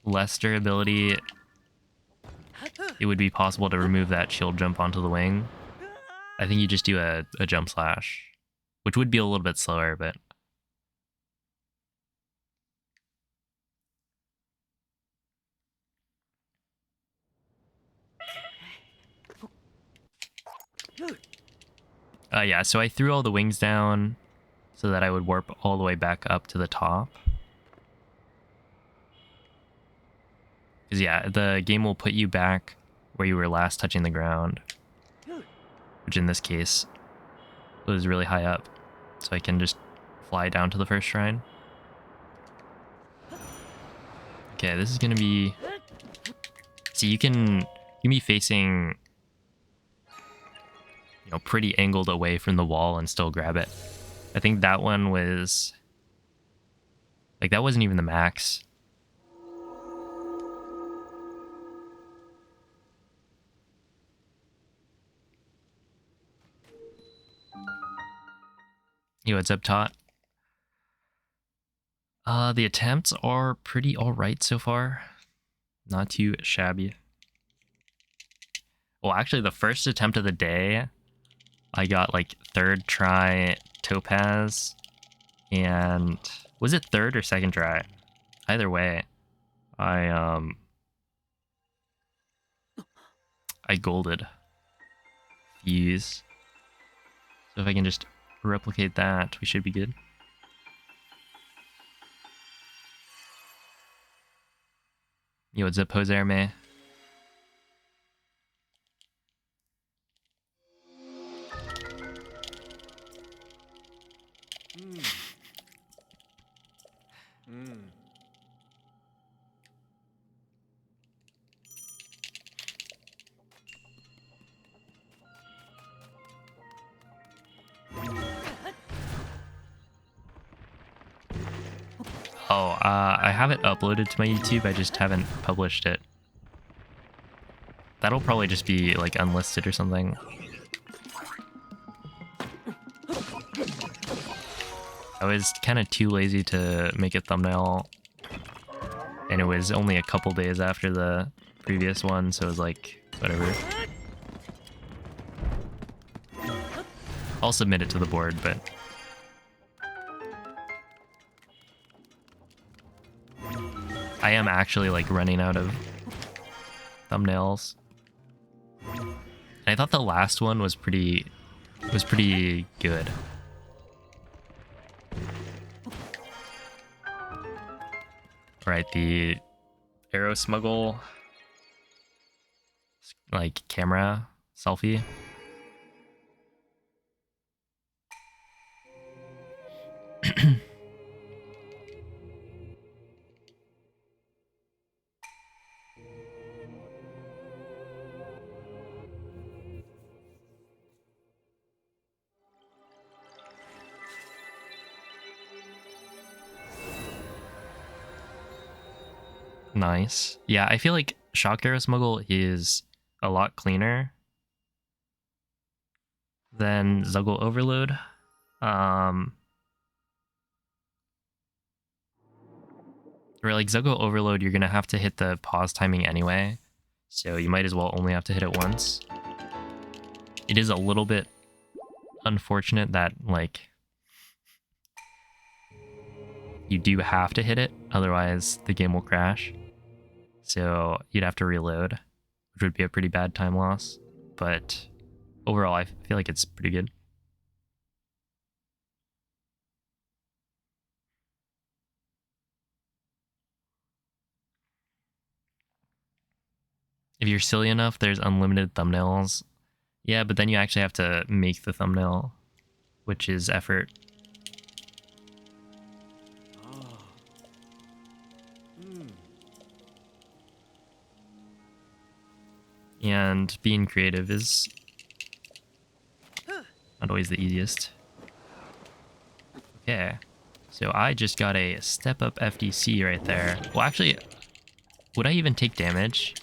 less durability, it would be possible to remove that shield jump onto the wing. I think you just do a jump slash, which would be a little bit slower, but... yeah, so I threw all the wings down so that I would warp all the way back up to the top. Because yeah, the game will put you back where you were last touching the ground. Which in this case was really high up. So I can just fly down to the first shrine. Okay, this is gonna be... See, you can be facing, you know, pretty angled away from the wall and still grab it. I think that one was... Like, that wasn't even the max. Yo, what's up, Tot? The attempts are pretty alright so far. Not too shabby. Well, actually, the first attempt of the day, I got, like, third try Topaz. And... Was it third or second try? Either way, I golded. Fuse. So if I can just replicate that, we should be good. Yo, what's up, Jose Arme? Oh, I have it uploaded to my YouTube, I just haven't published it. That'll probably just be, like, unlisted or something. I was kind of too lazy to make a thumbnail, and it was only a couple days after the previous one, so it was like, whatever. I'll submit it to the board, but... I am actually, like, running out of thumbnails. And I thought the last one was pretty good. Alright, the arrow smuggle, like, camera selfie. Nice. Yeah, I feel like Shock Arrow Smuggle is a lot cleaner than Zuggle Overload. Or like Zuggle Overload, you're gonna have to hit the pause timing anyway, so you might as well only have to hit it once. It is a little bit unfortunate that, like, you do have to hit it, otherwise the game will crash. So you'd have to reload, which would be a pretty bad time loss. But overall, I feel like it's pretty good. If you're silly enough, there's unlimited thumbnails. Yeah, but then you actually have to make the thumbnail, which is effort. And being creative is not always the easiest. Okay, so I just got a step up FDC right there. Well, actually, Would I even take damage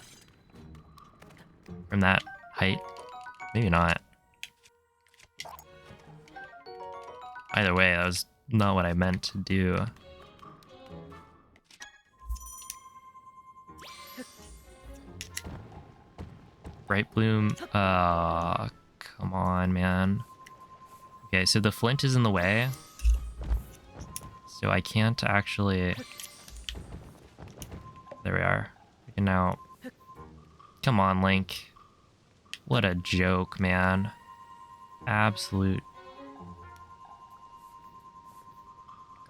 from that height? Maybe not. Either way, that was not what I meant to do. Bright Bloom. Come on, man. Okay, so the flint is in the way. So I can't actually... There we are. I can now... Come on, Link. What a joke, man. Absolute...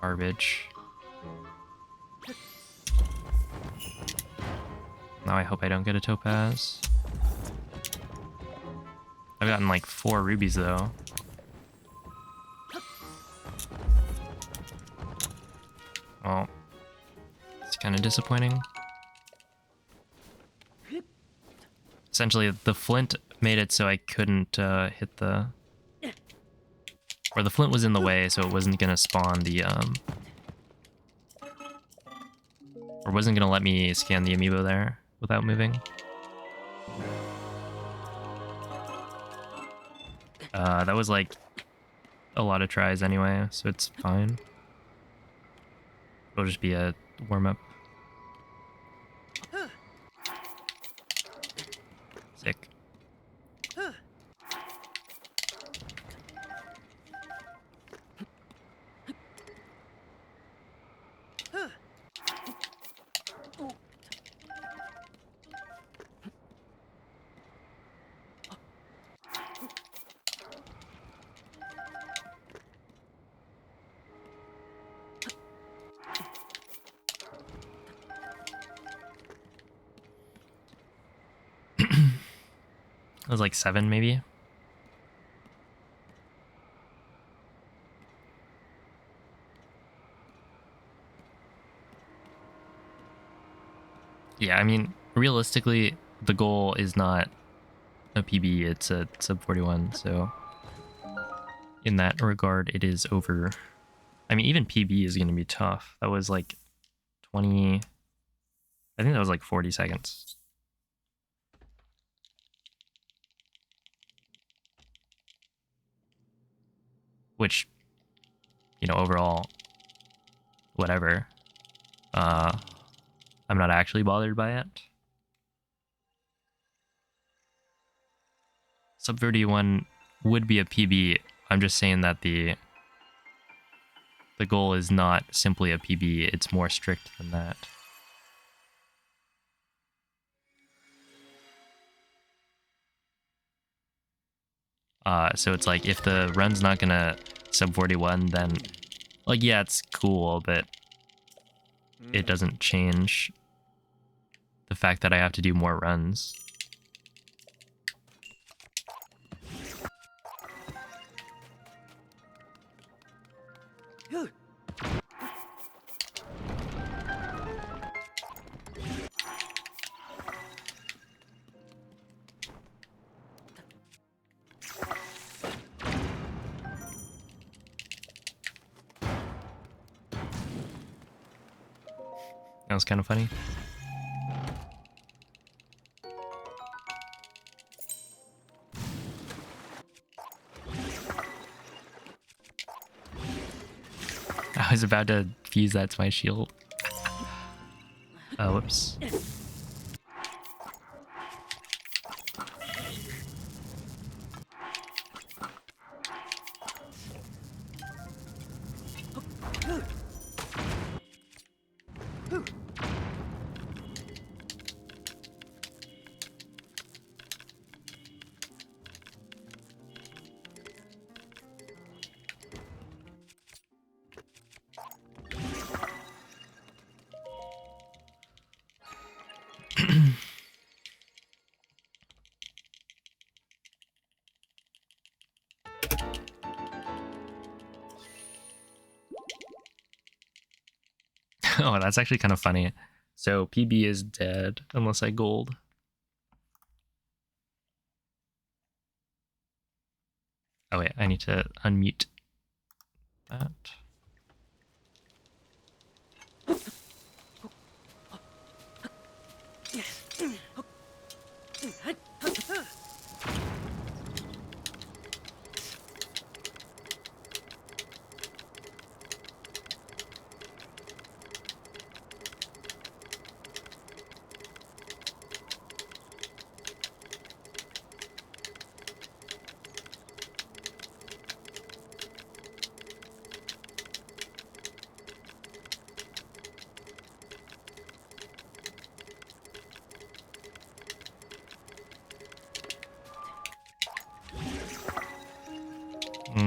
garbage. Now I hope I don't get a topaz. I've gotten like 4 rubies though. Well, it's kind of disappointing. Essentially, the flint made it so I couldn't hit the... Or the flint was in the way, so it wasn't gonna spawn the, Or wasn't gonna let me scan the amiibo there without moving. That was like a lot of tries anyway, so it's fine. It'll just be a warm-up. Sick. It was like 7 maybe. Yeah, I mean, realistically, the goal is not a PB, it's a sub 41, so in that regard, it is over. I mean, even PB is going to be tough. That was like 20... I think that was like 40 seconds. Which, you know, overall, whatever. I'm not actually bothered by it. Sub 31 would be a PB. I'm just saying that the goal is not simply a PB, it's more strict than that. So it's like, if the run's not gonna sub 41, then, like, yeah, it's cool, but it doesn't change the fact that I have to do more runs. That was kind of funny. I was about to fuse that to my shield. Oh, whoops. Oh, that's actually kind of funny. So PB is dead unless I gold. Oh wait, I need to unmute that.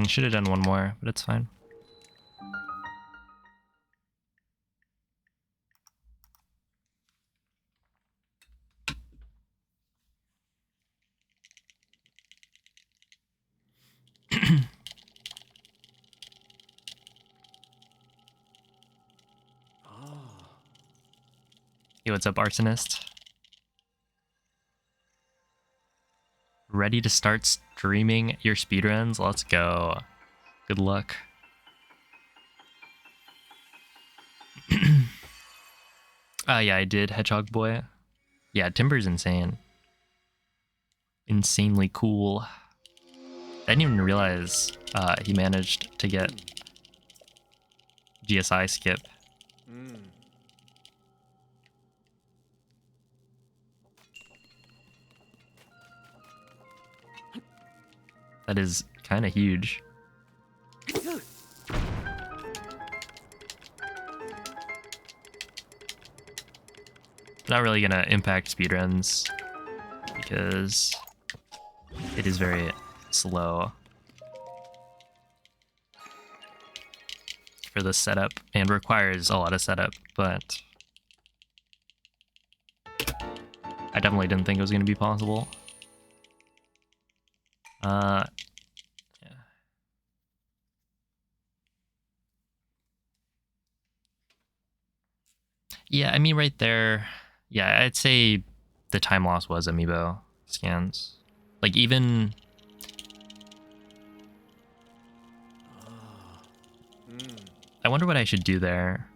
Should have done one more, but it's fine. Hey, what's up, arsonist? Ready to start streaming your speedruns? Let's go. Good luck. Yeah, I did, Hedgehog Boy. Yeah, Timber's insane. Insanely cool. I didn't even realize he managed to get GSI skip. That is kind of huge. Not really gonna impact speedruns because it is very slow for the setup and requires a lot of setup, but I definitely didn't think it was gonna be possible. Yeah. Yeah, I mean right there, yeah, I'd say the time loss was amiibo scans. Like even I wonder what I should do there.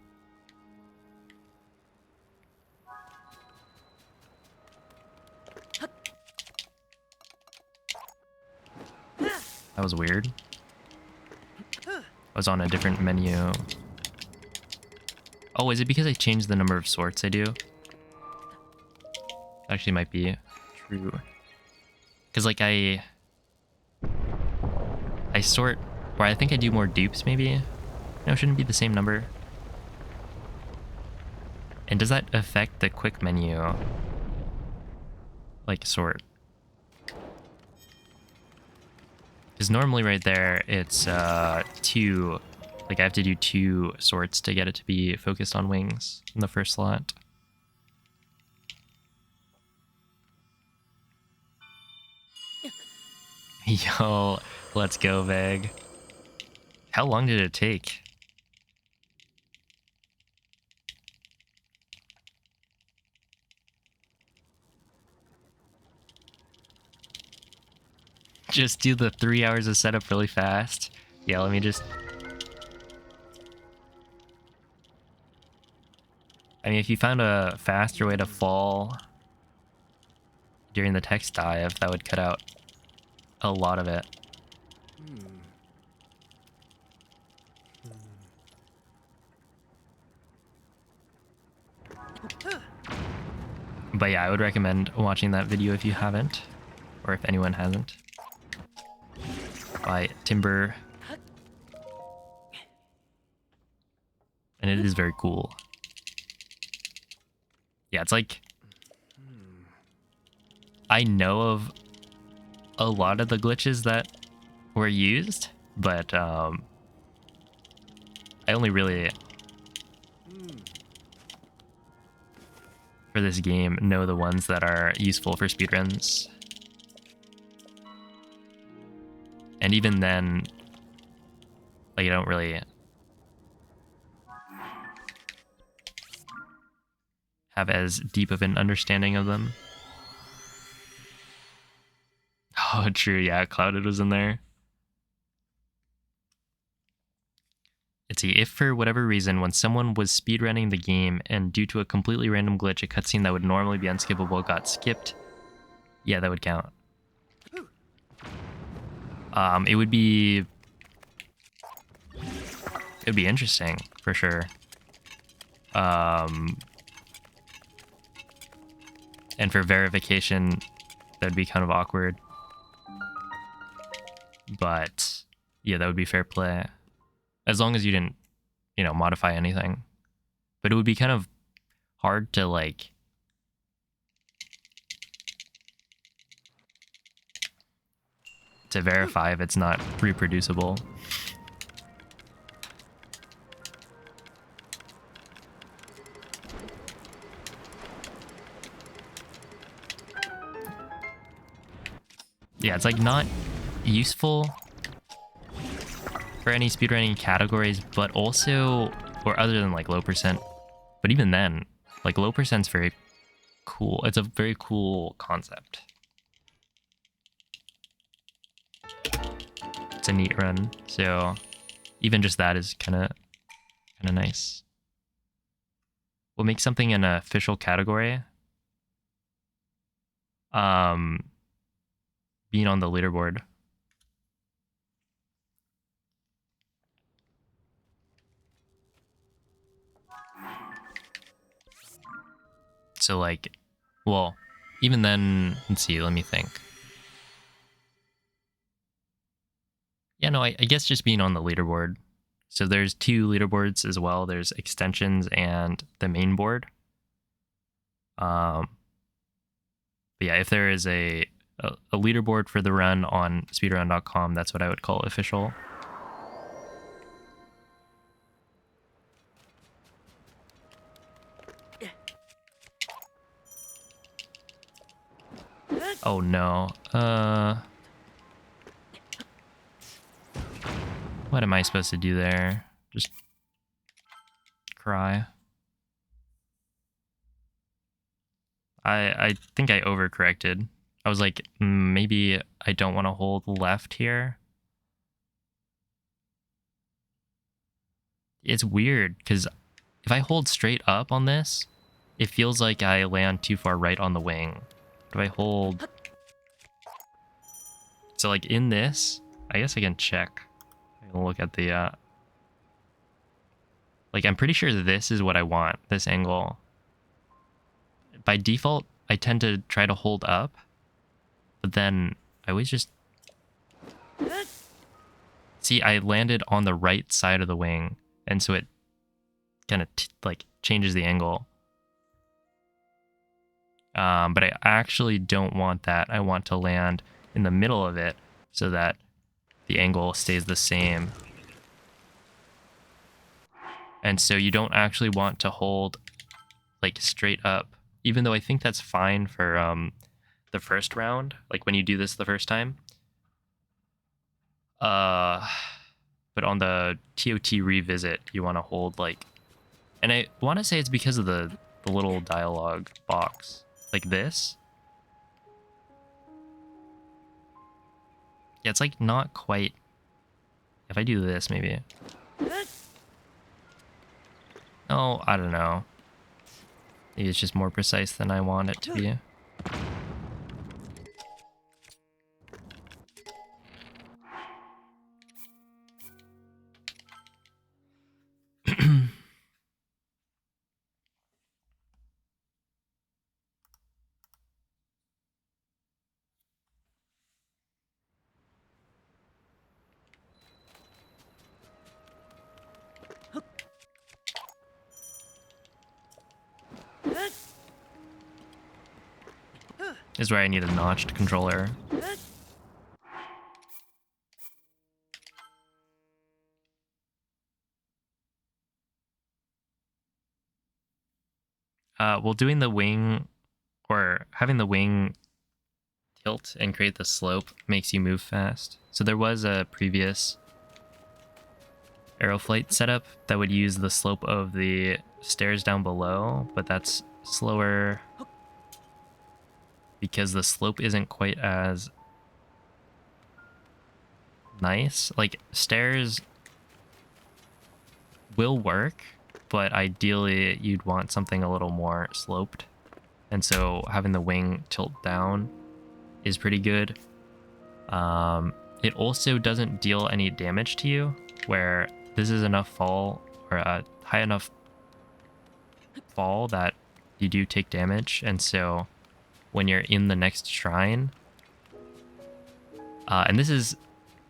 That was weird. I was on a different menu. Oh, is it because I changed the number of sorts I do? Actually might be true. Because like I sort, or I think I do more dupes maybe? No, it shouldn't be the same number. And does that affect the quick menu? Like sort? Because normally right there it's 2, like I have to do 2 sorts to get it to be focused on wings in the first slot. Yo, let's go, Veg. How long did it take? Just do the 3 hours of setup really fast. Yeah, let me just... I mean, if you found a faster way to fall during the text dive, that would cut out a lot of it. But yeah, I would recommend watching that video if you haven't, or if anyone hasn't. By Timber. And it is very cool. Yeah, it's like... I know of a lot of the glitches that were used, but I only really... for this game, know the ones that are useful for speedruns. And even then, like, I don't really have as deep of an understanding of them. Oh, true, yeah, Clouded was in there. Let's see, if for whatever reason, when someone was speedrunning the game and due to a completely random glitch, a cutscene that would normally be unskippable got skipped, yeah, that would count. It'd be interesting for sure. And for verification, that'd be kind of awkward. But yeah, that would be fair play. As long as you didn't, you know, modify anything. But it would be kind of hard to like to verify if it's not reproducible. Yeah, it's like not useful for any speedrunning categories, but also, or other than like low percent, but even then, like low percent's very cool. It's a very cool concept. It's a neat run, so even just that is kind of nice. We'll make something an official category. Being on the leaderboard. So like, well, even then, let's see, let me think. Yeah, no, I guess just being on the leaderboard. So there's 2 leaderboards as well. There's extensions and the main board. But yeah, if there is a leaderboard for the run on speedrun.com, that's what I would call official. Oh no. What am I supposed to do there? Just cry. I think I overcorrected. I was like, maybe I don't want to hold left here. It's weird because if I hold straight up on this, it feels like I land too far right on the wing. If I hold... So like in this, I guess I can check. I can look at the... Like I'm pretty sure this is what I want, this angle. By default, I tend to try to hold up, but then I always just... See, I landed on the right side of the wing, and so it kind of like changes the angle. But I actually don't want that. I want to land in the middle of it so that the angle stays the same. And so you don't actually want to hold like straight up, even though I think that's fine for the first round, like when you do this the first time. But on the TOT revisit, you want to hold like, and I want to say it's because of the little dialogue box, like this. Yeah, it's like not quite. If I do this, maybe. Oh, I don't know. Maybe it's just more precise than I want it to be. This is where I need a notched controller. Well, doing the wing, or having the wing tilt and create the slope makes you move fast. So there was a previous Aeroflight setup that would use the slope of the stairs down below, but that's slower because the slope isn't quite as nice. Like stairs, will work, but ideally you'd want something a little more sloped. And so having the wing tilt down is pretty good. It also doesn't deal any damage to you, where this is enough fall, or a high enough fall that you do take damage. And so when you're in the next shrine, and this is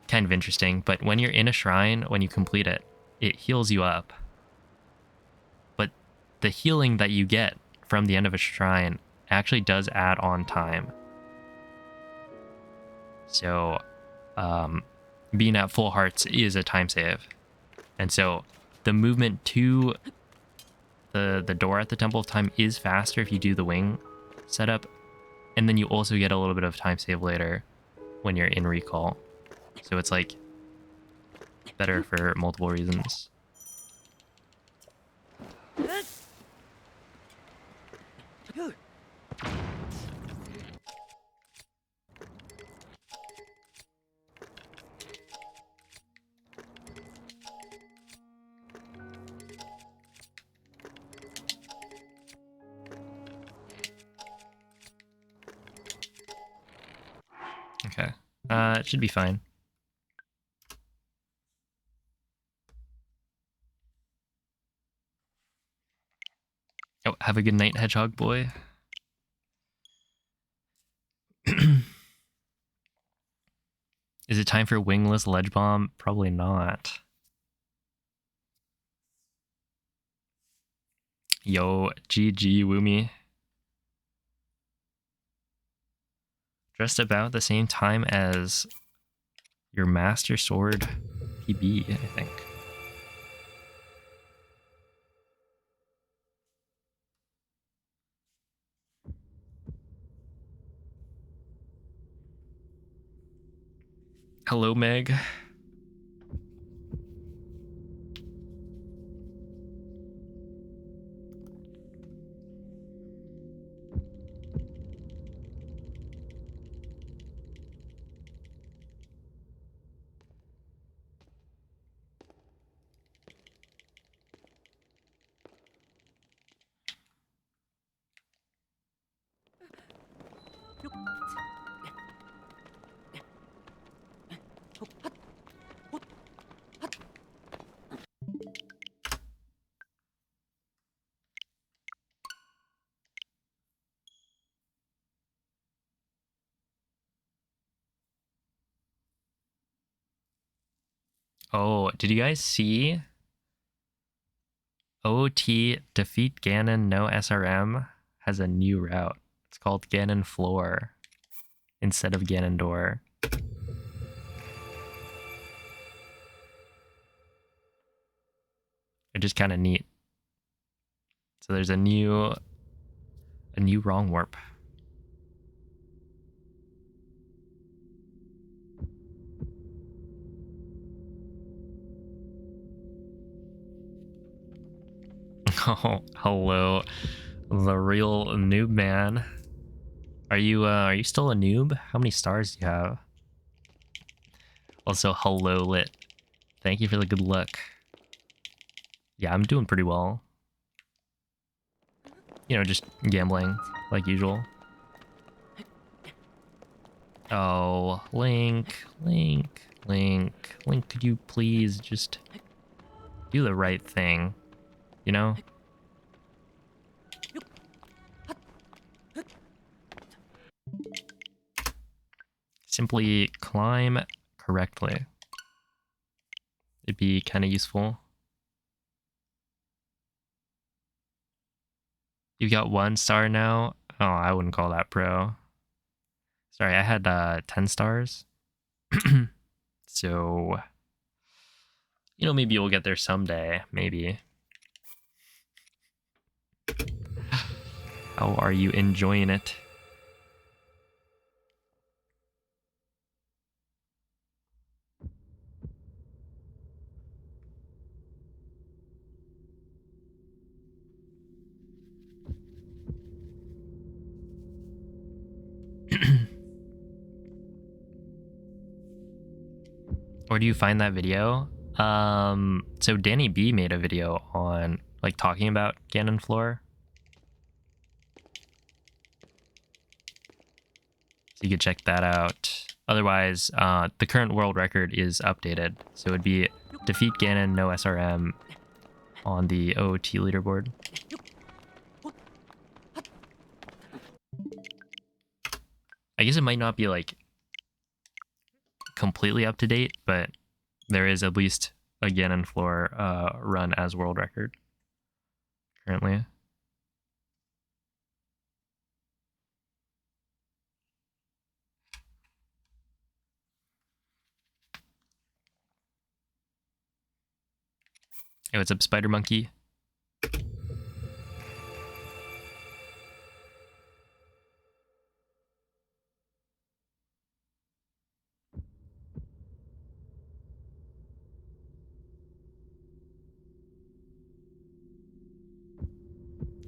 kind of interesting, but when you're in a shrine, when you complete it, it heals you up. But the healing that you get from the end of a shrine actually does add on time. So being at full hearts is a time save. And so the movement to the door at the Temple of Time is faster if you do the wing setup. And then you also get a little bit of time save later when you're in recall. So it's like better for multiple reasons. Okay. It should be fine. Oh, have a good night, Hedgehog boy. Is it time for wingless ledge bomb? Probably not. Yo, GG Woomy. Just about the same time as your Master Sword PB, I think. Hello, Meg. Oh, did you guys see? OT defeat Ganon no SRM has a new route. It's called Ganon Floor instead of Ganondorf. Which is kind of neat. So there's a new wrong warp. Oh, hello, the real noob man. Are you still a noob? How many stars do you have? Also, hello, Lit. Thank you for the good luck. Yeah, I'm doing pretty well. You know, just gambling like usual. Oh, Link, could you please just do the right thing? You know? Simply climb correctly. It'd be kind of useful. You've got 1 star now? Oh, I wouldn't call that pro. Sorry, I had 10 stars. So, you know, maybe you'll get there someday. Maybe. How are you enjoying it? Where do you find that video? So Danny B made a video on like talking about Ganon Floor. So you could check that out. Otherwise, the current world record is updated. So it would be defeat Ganon, no SRM on the OOT leaderboard. I guess it might not be like completely up to date, but there is at least a Ganon Floor run as world record currently. Hey, what's up, Spider Monkey?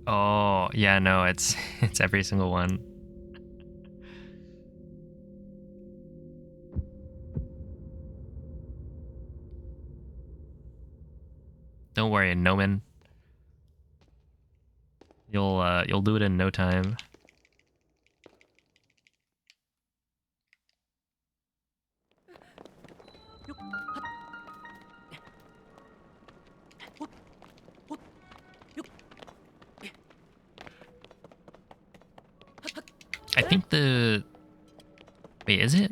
Oh, yeah, no, it's it's every single one. Don't worry, Noman. You'll do it in no time. I think the... Wait, is it?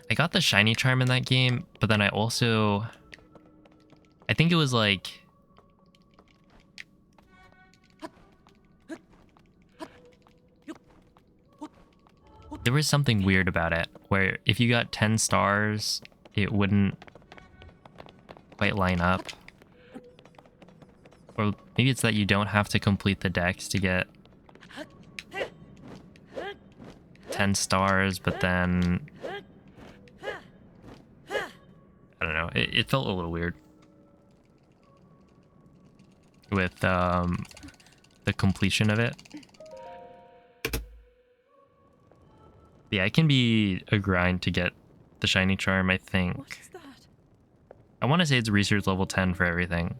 I got the shiny charm in that game, but then I also... I think it was like... There was something weird about it, where if you got 10 stars, it wouldn't quite line up. Or maybe it's that you don't have to complete the dex to get 10 stars, but then... I don't know, it felt a little weird. With the completion of it. Yeah, it can be a grind to get the shiny charm, I think. What is that? I want to say it's research level 10 for everything.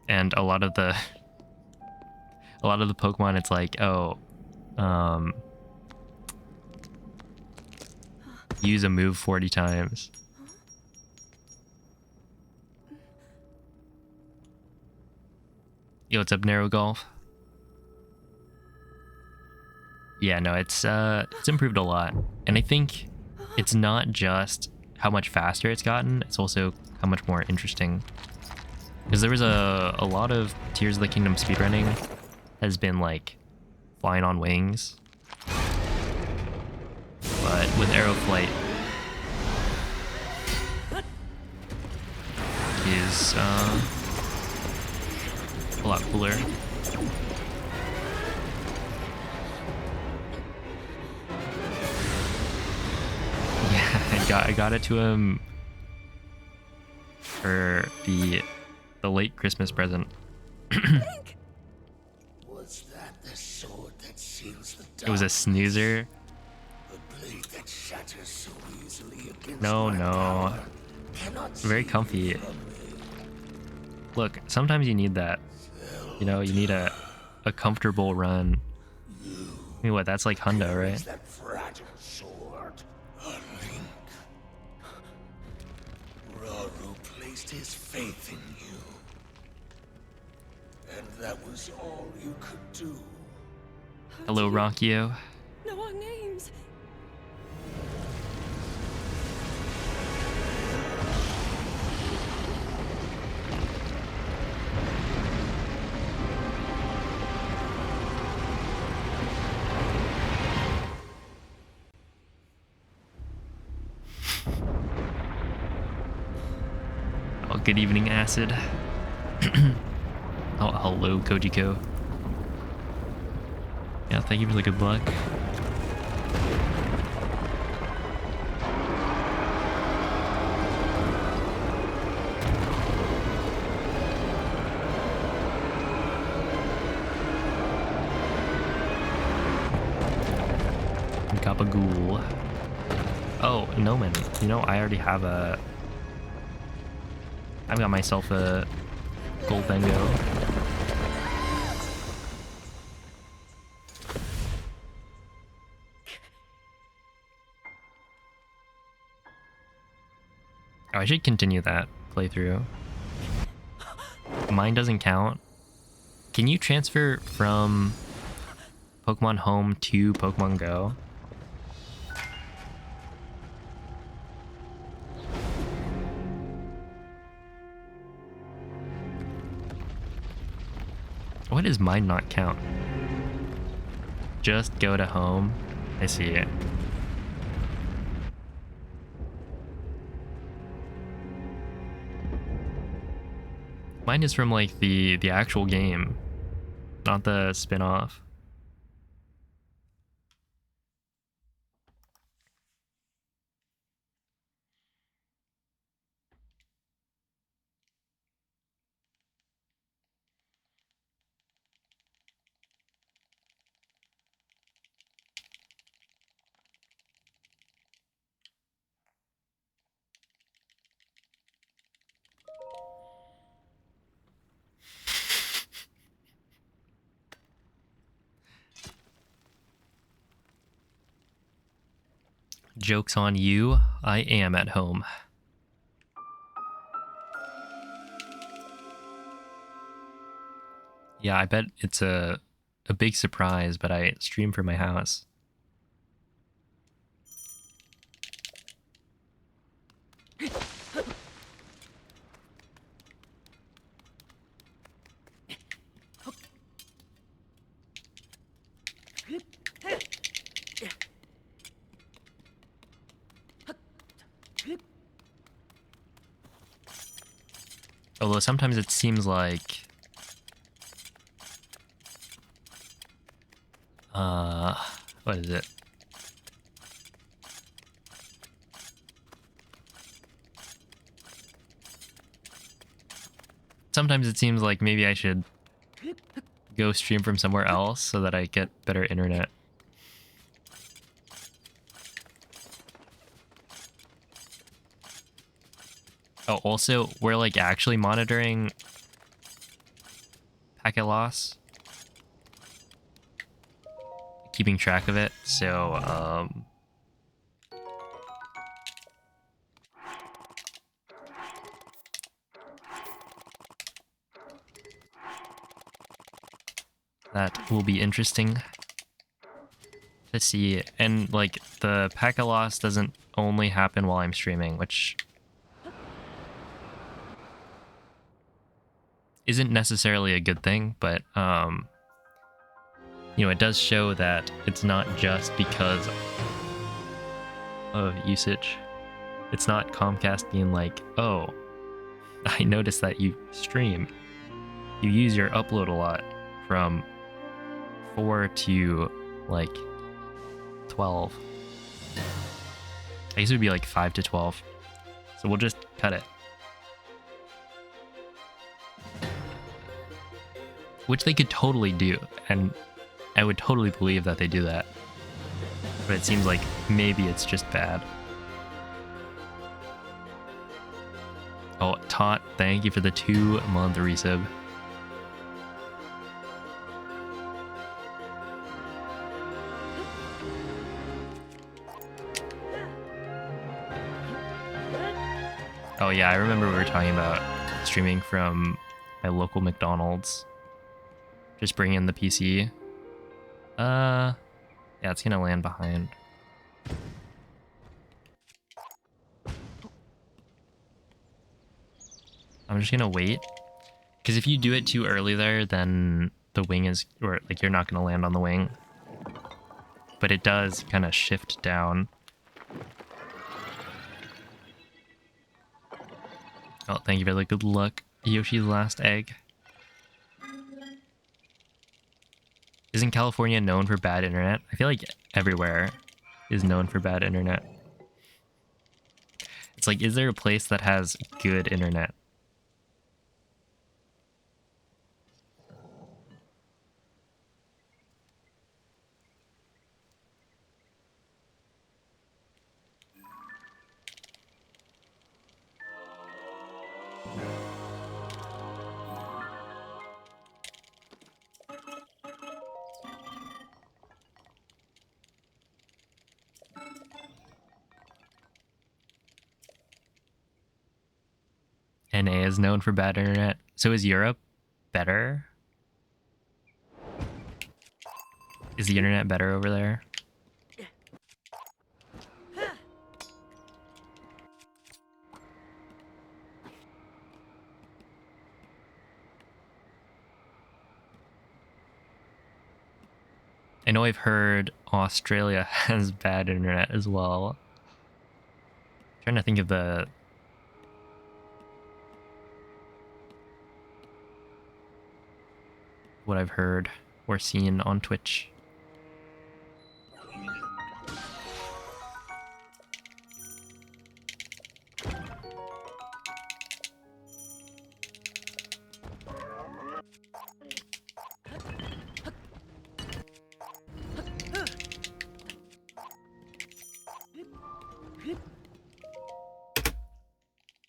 And a lot of the Pokemon, it's like, oh, use a move 40 times. Yo, what's up, Narrow Golf? Yeah, no, it's improved a lot. And I think it's not just how much faster it's gotten, it's also how much more interesting. Because there was a lot of Tears of the Kingdom speedrunning has been like flying on wings. But with Aeroflight is a lot cooler. Yeah, I got it to him for the late Christmas present. Was that the sword that seals the dark? It was a snoozer. The blade that shatters so easily against No, my no. power cannot Very save comfy. you from me. Look, sometimes you need that. You know, you need a comfortable run. I mean, what? That's like hundo, right? Is that fragile sword? A link. Rauru placed his faith in you. And that was all you could do. Hello, Rockio. Know our names. Oh, good evening, Acid. Oh, hello, Kojiko. Yeah, thank you for the good luck. Gabagool. Oh, Noman. You know, I already have a... I've got myself a Goldengo. Oh, I should continue that playthrough. Mine doesn't count. Can you transfer from Pokemon Home to Pokemon Go? Why does mine not count? Just go to home. I see it. Mine is from like the actual game, not the spin-off. Joke's on you, I am at home. Yeah, I bet it's a big surprise, but I stream from my house. Although sometimes it seems like what is it? Sometimes it seems like maybe I should go stream from somewhere else so that I get better internet. Oh, also, we're like actually monitoring packet loss, keeping track of it. So, that will be interesting to see. And like the packet loss doesn't only happen while I'm streaming, which isn't necessarily a good thing, but you know, it does show that it's not just because of usage. It's not Comcast being like, oh, I noticed that you stream. You use your upload a lot from 4 to like 12. I guess it would be like 5 to 12. So we'll just cut it. Which they could totally do, and I would totally believe that they do that. But it seems like maybe it's just bad. Oh, Tot, thank you for the 2-month resub. Oh yeah, I remember we were talking about streaming from my local McDonald's. Just bring in the PC. Yeah, it's gonna land behind. I'm just gonna wait. Because if you do it too early there, then the wing is, or like you're not gonna land on the wing. But it does kind of shift down. Oh, thank you for the good luck. Yoshi's last egg. Isn't California known for bad internet? I feel like everywhere is known for bad internet. It's like, is there a place that has good internet? NA is known for bad internet. So is Europe better? Is the internet better over there? I know I've heard Australia has bad internet as well. Trying to think of what I've heard or seen on Twitch.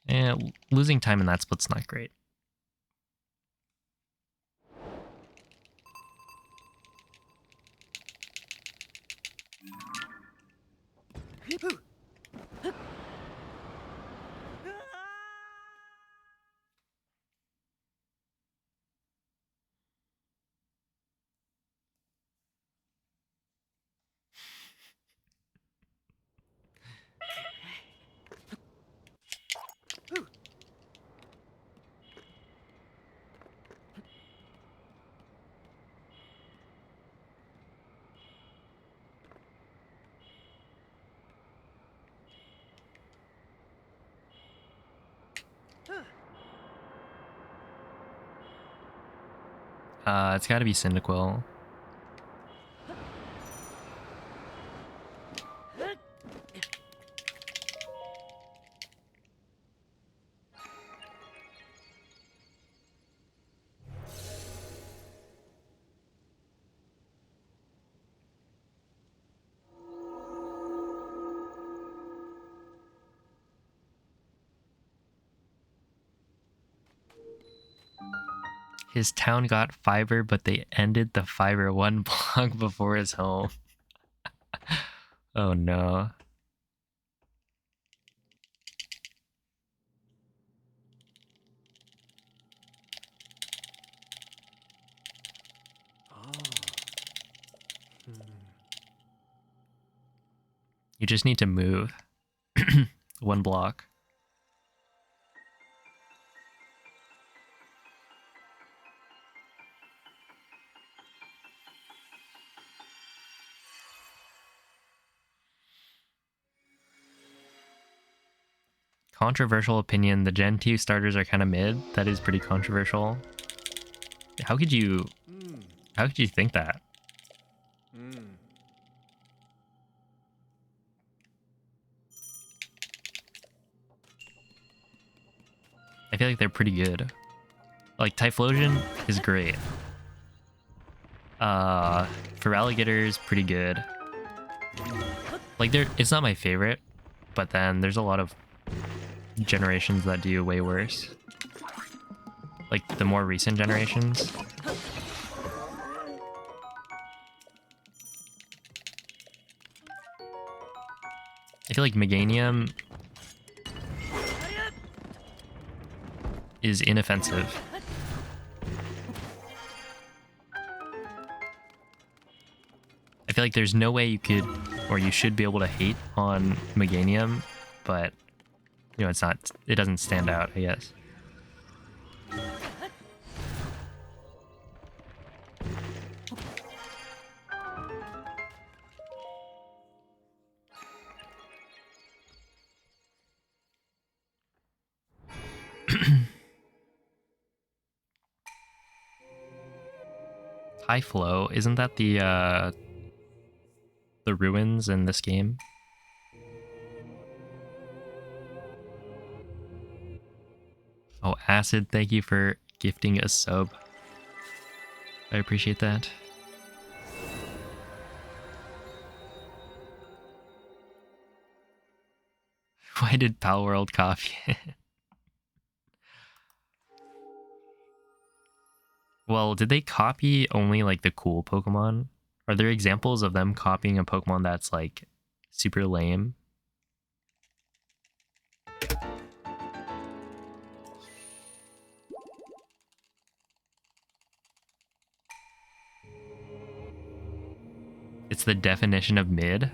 Yeah, losing time in that split's not great. It's gotta be Cyndaquil. His town got fiber, but they ended the fiber one block before his home. Oh no. You just need to move one block. Controversial opinion, the Gen 2 starters are kind of mid. That is pretty controversial. How could you think that? I feel like they're pretty good. Like Typhlosion is great. Feraligatr pretty good. Like it's not my favorite, but then there's a lot of generations that do way worse. Like the more recent generations. I feel like Meganium is inoffensive. I feel like there's no way you could or you should be able to hate on Meganium, but you know, it doesn't stand out, I guess. Typhlo, isn't that the ruins in this game? Oh, Acid, thank you for gifting a sub. I appreciate that. Why did Pal World copy it? Well, did they copy only like the cool Pokemon? Are there examples of them copying a Pokemon that's like super lame? It's the definition of mid?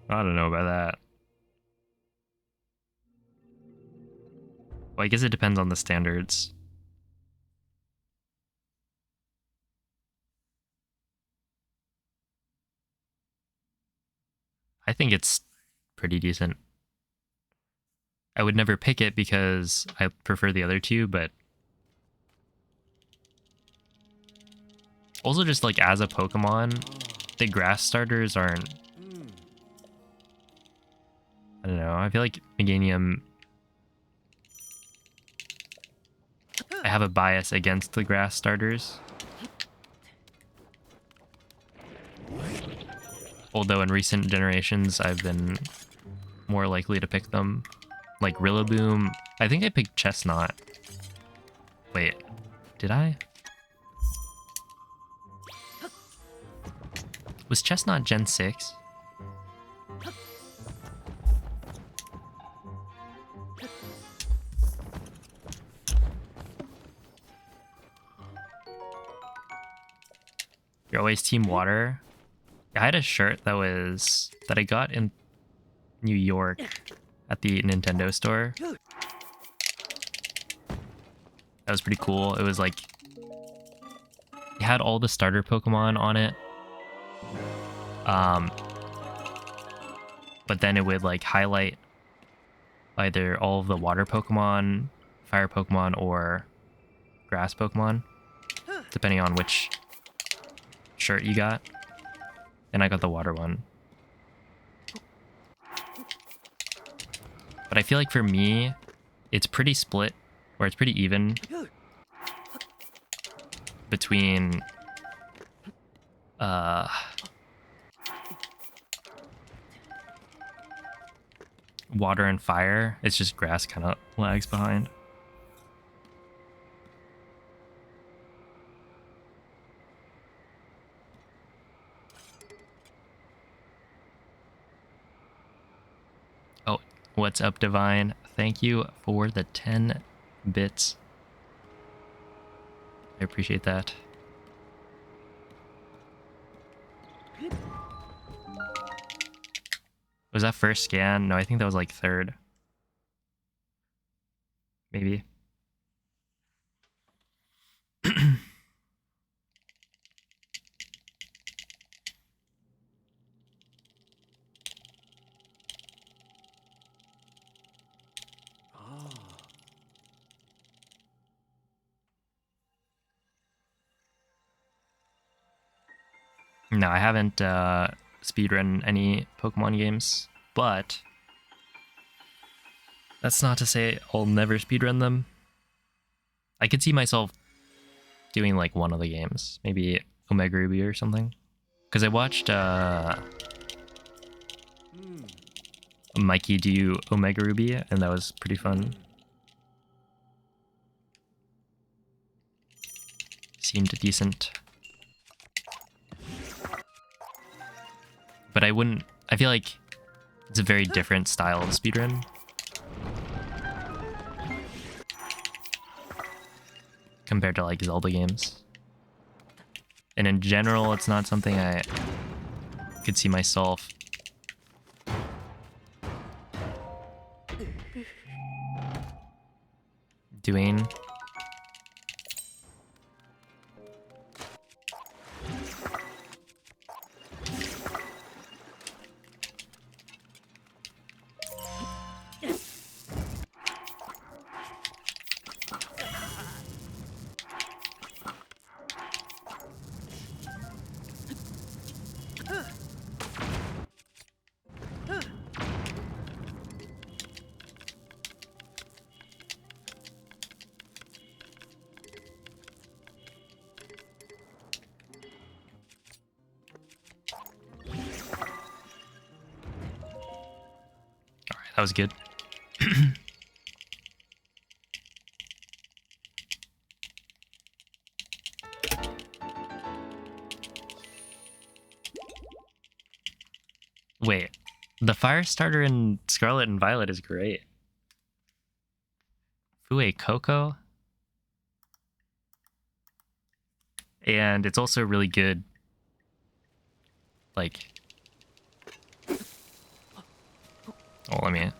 I don't know about that. Well, I guess it depends on the standards. I think it's pretty decent. I would never pick it because I prefer the other two, but also just like as a Pokemon, the grass starters aren't. I don't know. I feel like Meganium. I have a bias against the grass starters. Although in recent generations, I've been more likely to pick them. Like Rillaboom. I think I picked Chestnut. Wait, did I? Was Chestnut Gen 6? You're always Team Water. I had a shirt that I got in New York at the Nintendo store. That was pretty cool. It was like it had all the starter Pokemon on it. But then it would like highlight either all of the water Pokemon, fire Pokemon, or grass Pokemon, depending on which shirt you got. And I got the water one. But I feel like for me, it's pretty split, or it's pretty even between water and fire. It's just grass kind of lags behind. Oh, what's up, Divine? Thank you for the 10 bits. I appreciate that. Was that first scan? No, I think that was like third. Maybe. No, I haven't speedrun any Pokemon games, but that's not to say I'll never speedrun them. I could see myself doing like one of the games, maybe Omega Ruby or something. Because I watched Mikey do Omega Ruby, and that was pretty fun. Seemed decent. But I feel like it's a very different style of speedrun. Compared to like Zelda games. And in general, it's not something I could see myself doing. That was good. Wait, the fire starter in Scarlet and Violet is great. Fue Coco. And it's also really good, like, Oh, let me.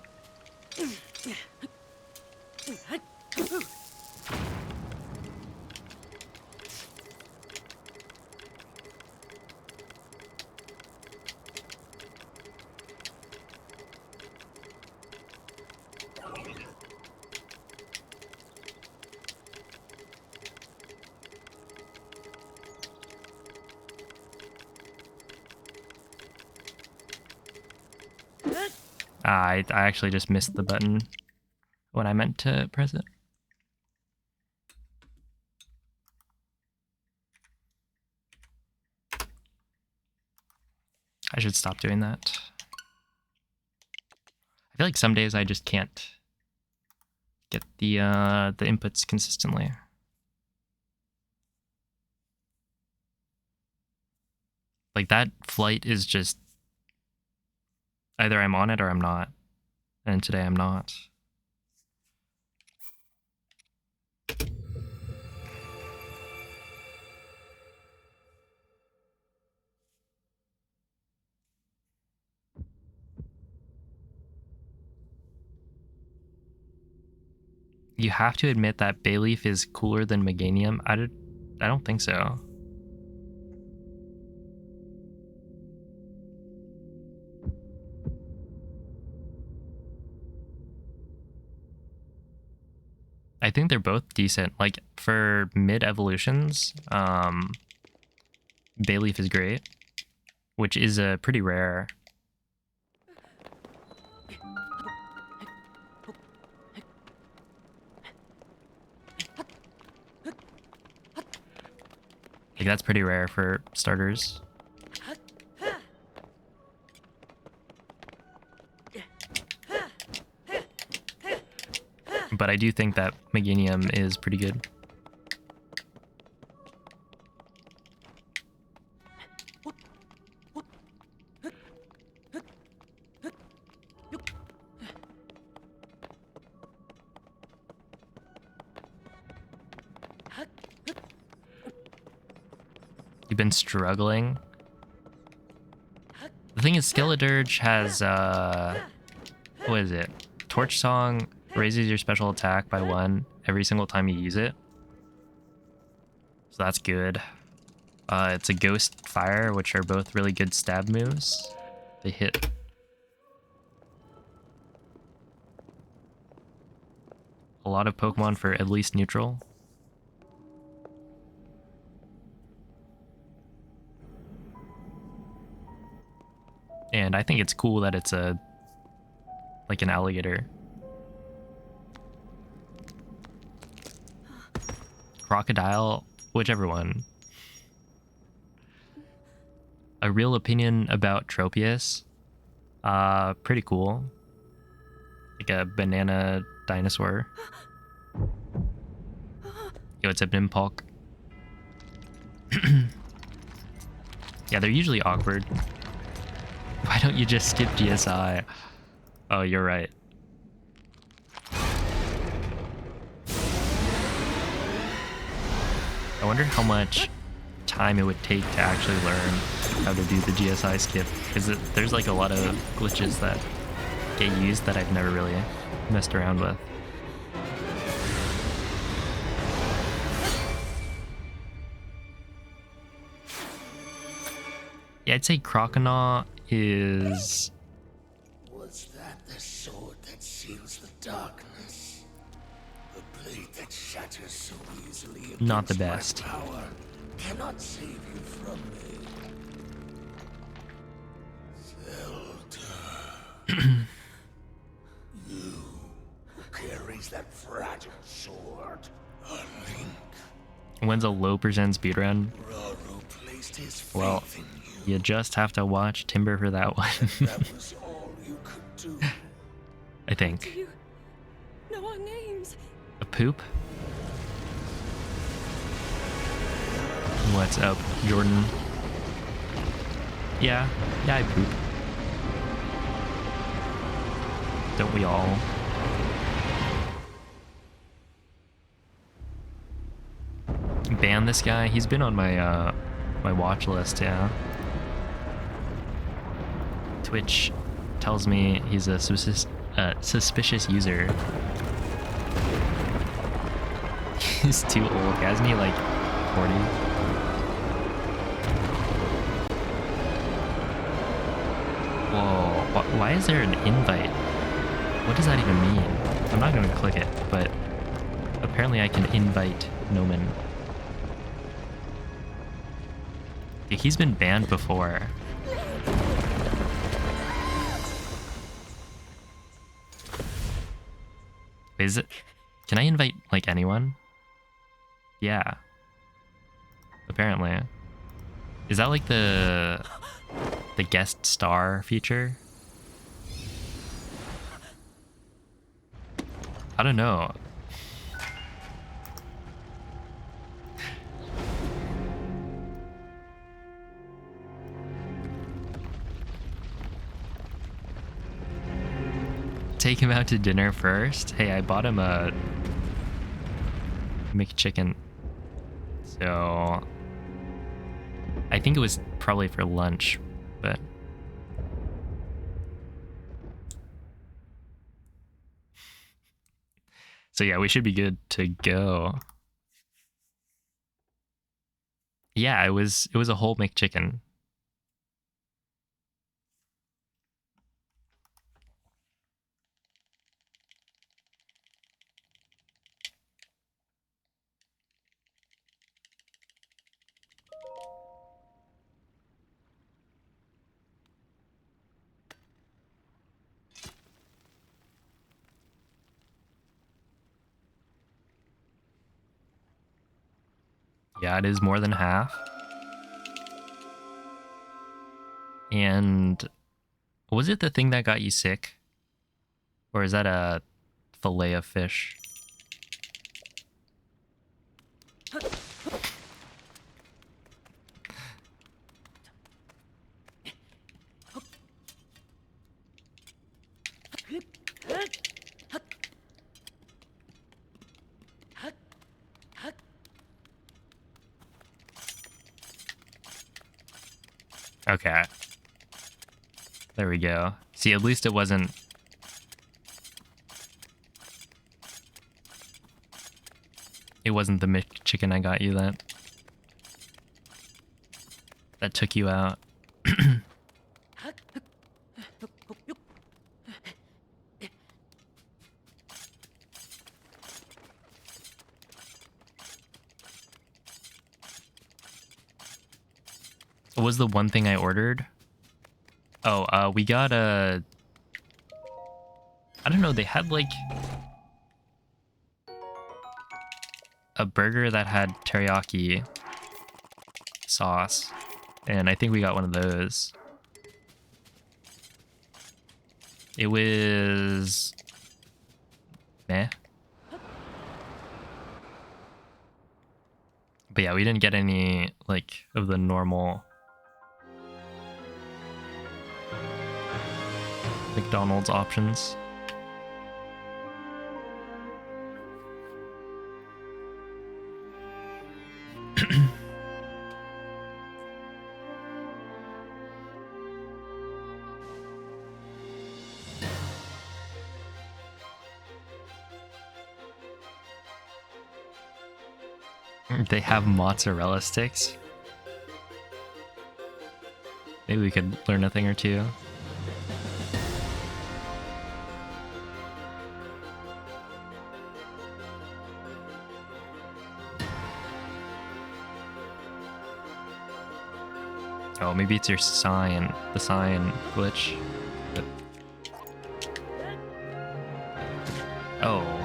I actually just missed the button when I meant to press it. I should stop doing that. I feel like some days I just can't get the inputs consistently. Like that flight is just either I'm on it or I'm not. And today I'm not. You have to admit that Bayleaf is cooler than Meganium. I don't think so. I think they're both decent. Like for mid evolutions, Bayleaf is great, which is a pretty rare. Like that's pretty rare for starters. But I do think that Meganium is pretty good. You've been struggling. The thing is, Skeledirge has what is it? Torch Song raises your special attack by 1 every single time you use it. So that's good. It's a Ghost Fire, which are both really good stab moves. They hit. A lot of Pokemon for at least neutral. And I think it's cool that it's like an alligator. Crocodile, whichever one. A real opinion about Tropius. Pretty cool. Like a banana dinosaur. Yo, it's a Nimpulk. Yeah, they're usually awkward. Why don't you just skip GSI? Oh, you're right. I wonder how much time it would take to actually learn how to do the GSI skip, because there's like a lot of glitches that get used that I've never really messed around with. Yeah, I'd say Croconaw is... Was that the sword that seals the darkness? The blade that shatters so easily against Not the best. my power cannot save you from me. Zelda. You who carries that fragile sword. A link. When's a low percent speedrun? Rauru placed his faith Well, in you. you just have to watch Timber for that one. That was all you could do. I Do think. you know our names? A poop? What's up, Jordan? Yeah, I poop. Don't we all? Ban this guy? He's been on my my watch list, yeah. Twitch tells me he's a suspicious user. He's too old. He has me like 40. Whoa, why is there an invite? What does that even mean? I'm not gonna click it, but apparently I can invite Noman. Yeah, he's been banned before. Is it? Can I invite like anyone? Yeah. Apparently. Is that like the guest star feature? I don't know. Take him out to dinner first? Hey, I bought him a McChicken. So I think it was probably for lunch, but so yeah, we should be good to go. Yeah, it was a whole McChicken. Yeah, it is more than half. And was it the thing that got you sick? Or is that a fillet of fish? Okay. There we go. See, at least it wasn't... It wasn't the McChicken I got you that took you out. What was the one thing I ordered? Oh, we got a... I don't know, they had like... a burger that had teriyaki sauce. And I think we got one of those. It was... meh. But yeah, we didn't get any, like, of the normal... McDonald's options. They have mozzarella sticks. Maybe we could learn a thing or two. Oh, maybe it's your sign, the sign glitch. But... oh.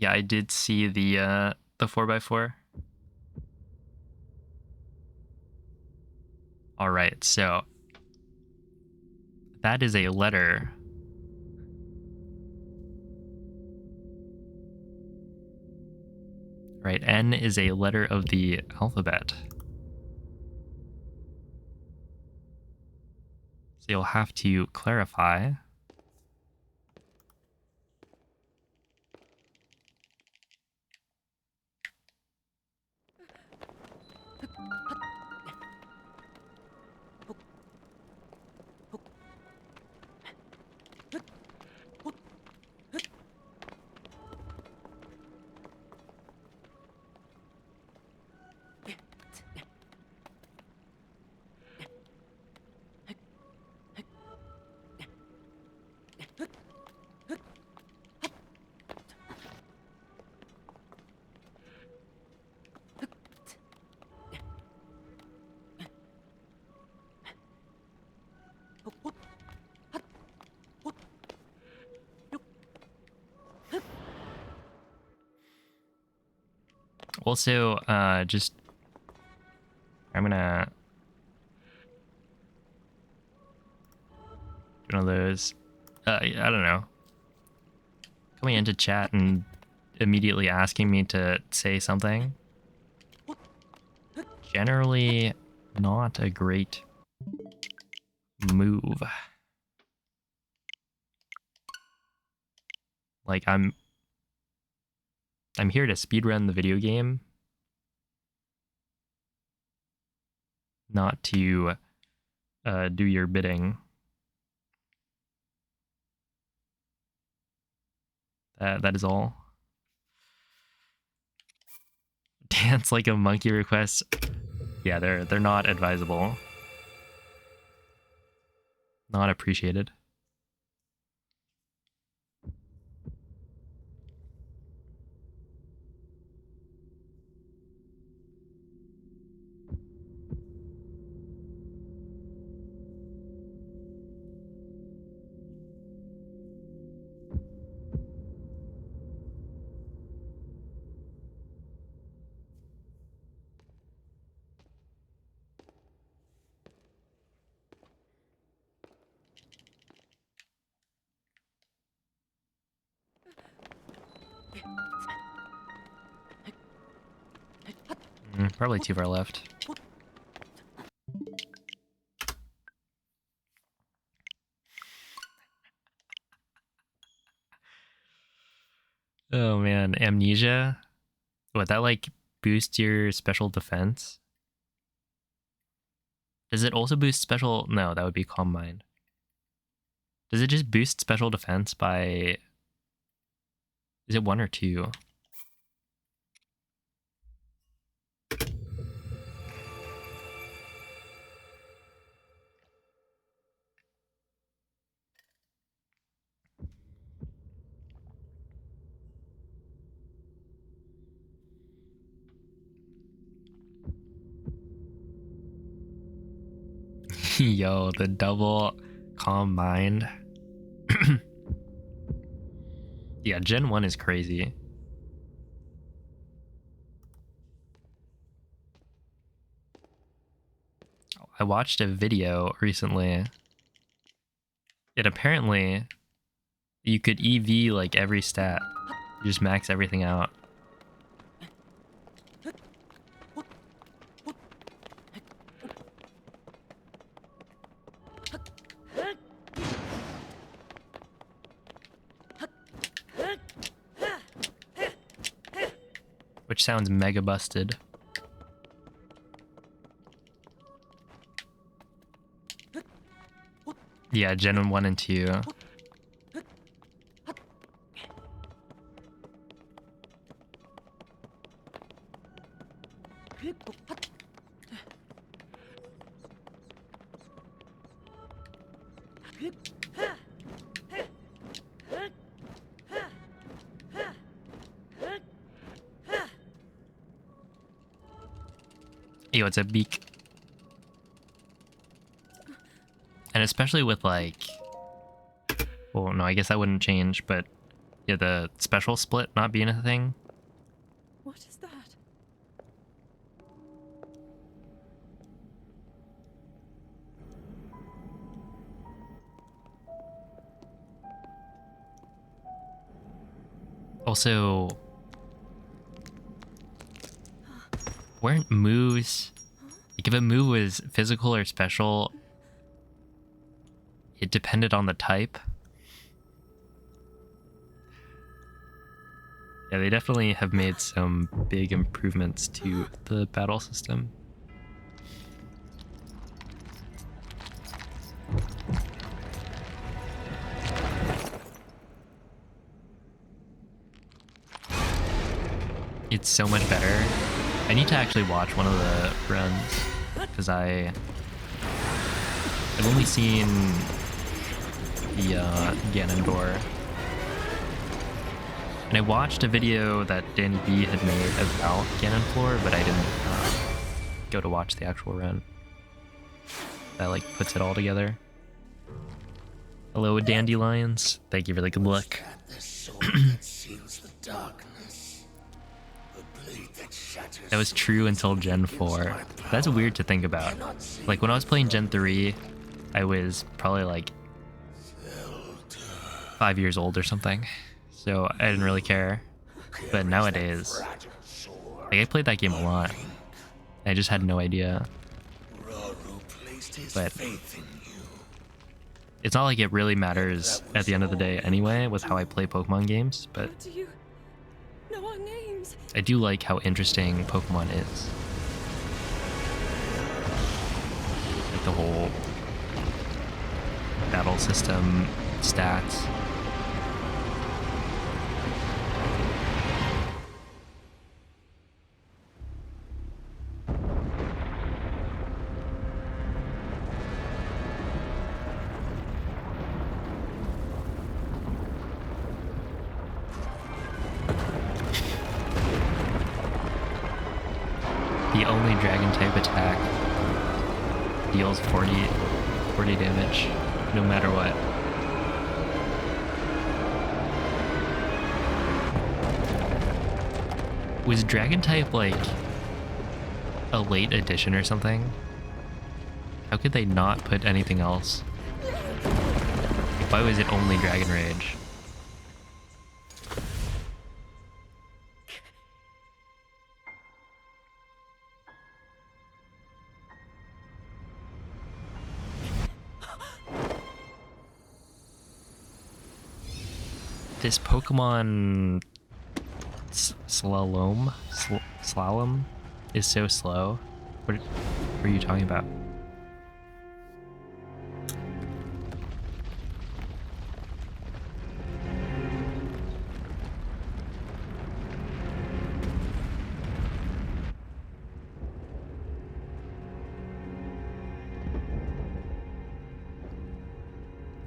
Yeah, I did see the 4x4. All right, so that is a letter. Right, N is a letter of the alphabet. So you'll have to clarify. Also, just I'm gonna do one of those. I don't know. Coming into chat and immediately asking me to say something. Generally, not a great move. Like I'm here to speedrun the video game, not to do your bidding. That is all. Dance like a monkey request. Yeah, they're not advisable. Not appreciated. Probably too far left. Oh man, amnesia? What, that like boost your special defense? Does it also boost special? No, that would be calm mind. Does it just boost special defense by... Is it 1 or 2? Yo, the double calm mind. Yeah, Gen 1 is crazy. I watched a video recently. It apparently you could EV like every stat. You just max everything out. Which sounds mega busted. Yeah, Gen 1 and 2. Yo, it's a beak. And especially with like... Well, no, I guess that wouldn't change, but Yeah, the special split not being a thing. What is that? Also, weren't moves... Like, if a move was physical or special, it depended on the type. Yeah, they definitely have made some big improvements to the battle system. It's so much better. I need to actually watch one of the runs because I've only seen the Ganondorf. And I watched a video that Danny B had made about Ganondorf, but I didn't go to watch the actual run. That like puts it all together. Hello, Dandelions. Thank you for the good luck. The sword that seals the darkness. The blade that shatters. That was true until Gen 4. That's weird to think about. Like when I was playing Gen 3, I was probably like 5 years old or something. So I didn't really care. But nowadays, like I played that game a lot. I just had no idea. But it's not like it really matters at the end of the day anyway with how I play Pokemon games, but How do you know our names? I do like how interesting Pokemon is. Like the whole battle system, stats. The only dragon type attack deals 40 damage, no matter what. Was dragon type like a late addition or something? How could they not put anything else? Why was it only Dragon Rage? This Pokemon Slalom is so slow. What are you talking about?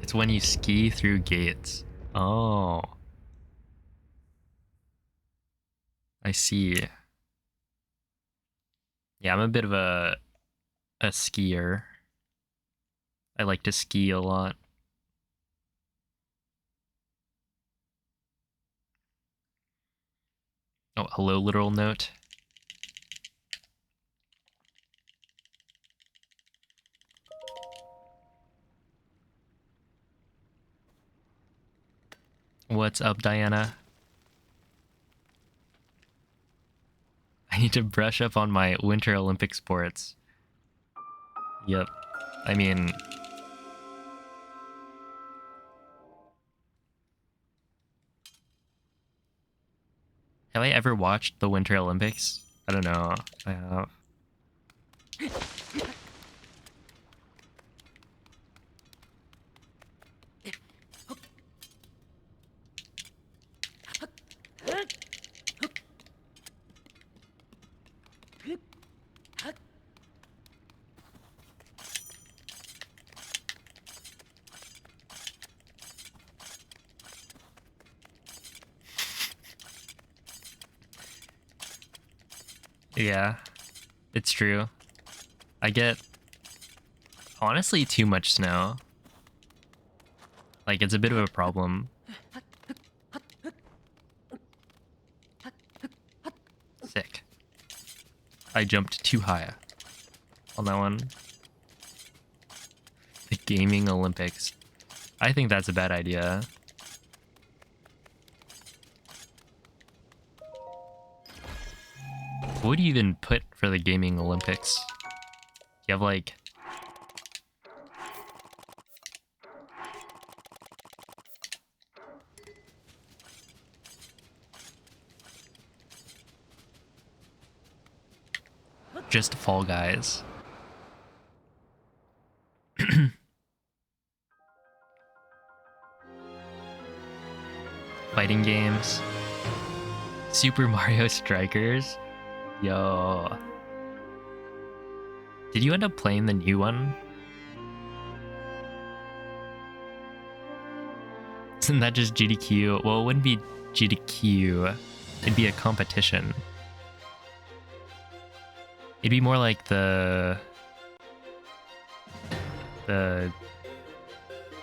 It's when you ski through gates. Oh. I see. Yeah, I'm a bit of a skier. I like to ski a lot. Oh, hello, literal note. What's up, Diana? I need to brush up on my Winter Olympic sports. Yep. I mean... have I ever watched the Winter Olympics? I don't know. I have. Yeah, it's true. I get, honestly, too much snow. Like, it's a bit of a problem. I jumped too high on that one. The Gaming Olympics. I think that's a bad idea. What do you even put for the Gaming Olympics? You have like... just Fall Guys. Fighting games. Super Mario Strikers. Yo. Did you end up playing the new one? Isn't that just GDQ? Well, it wouldn't be GDQ. It'd be a competition. It'd be more like the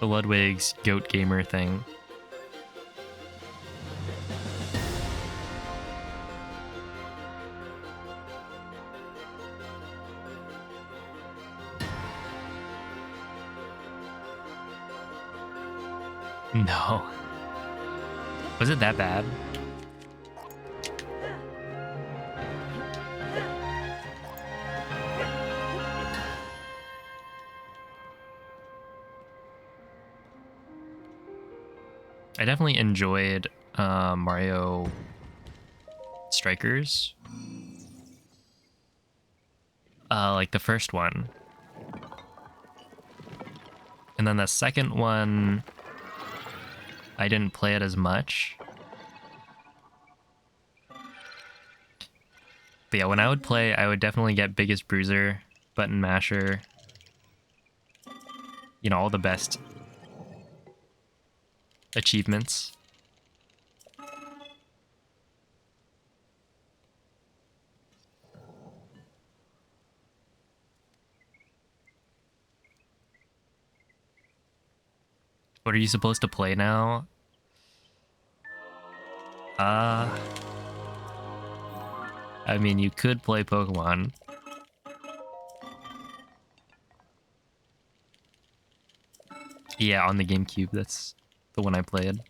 Ludwig's Goat Gamer thing. No. Was it that bad? I definitely enjoyed Mario Strikers. Like the first one. And then the second one, I didn't play it as much. But yeah, when I would play, I would definitely get Biggest Bruiser, Button Masher. You know, all the best achievements. What are you supposed to play now? I mean, you could play Pokemon. Yeah, on the GameCube, that's the one I played.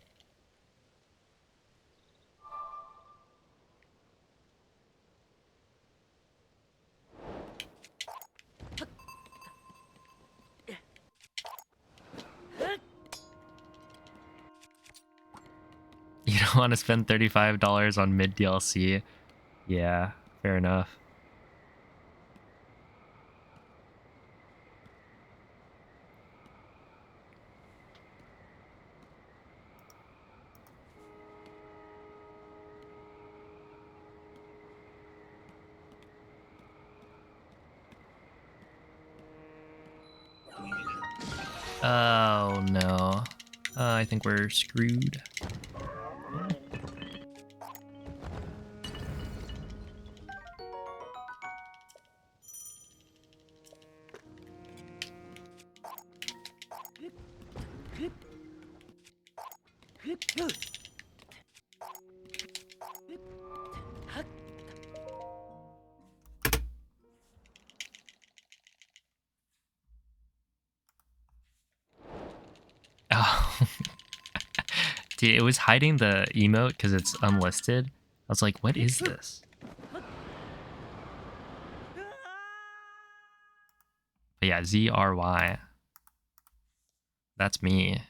You don't want to spend $35 on mid DLC? Yeah, fair enough. Oh no. I think we're screwed. Oh. Dude, it was hiding the emote because it's unlisted. I was like, what is this? But yeah, ZRY. That's me.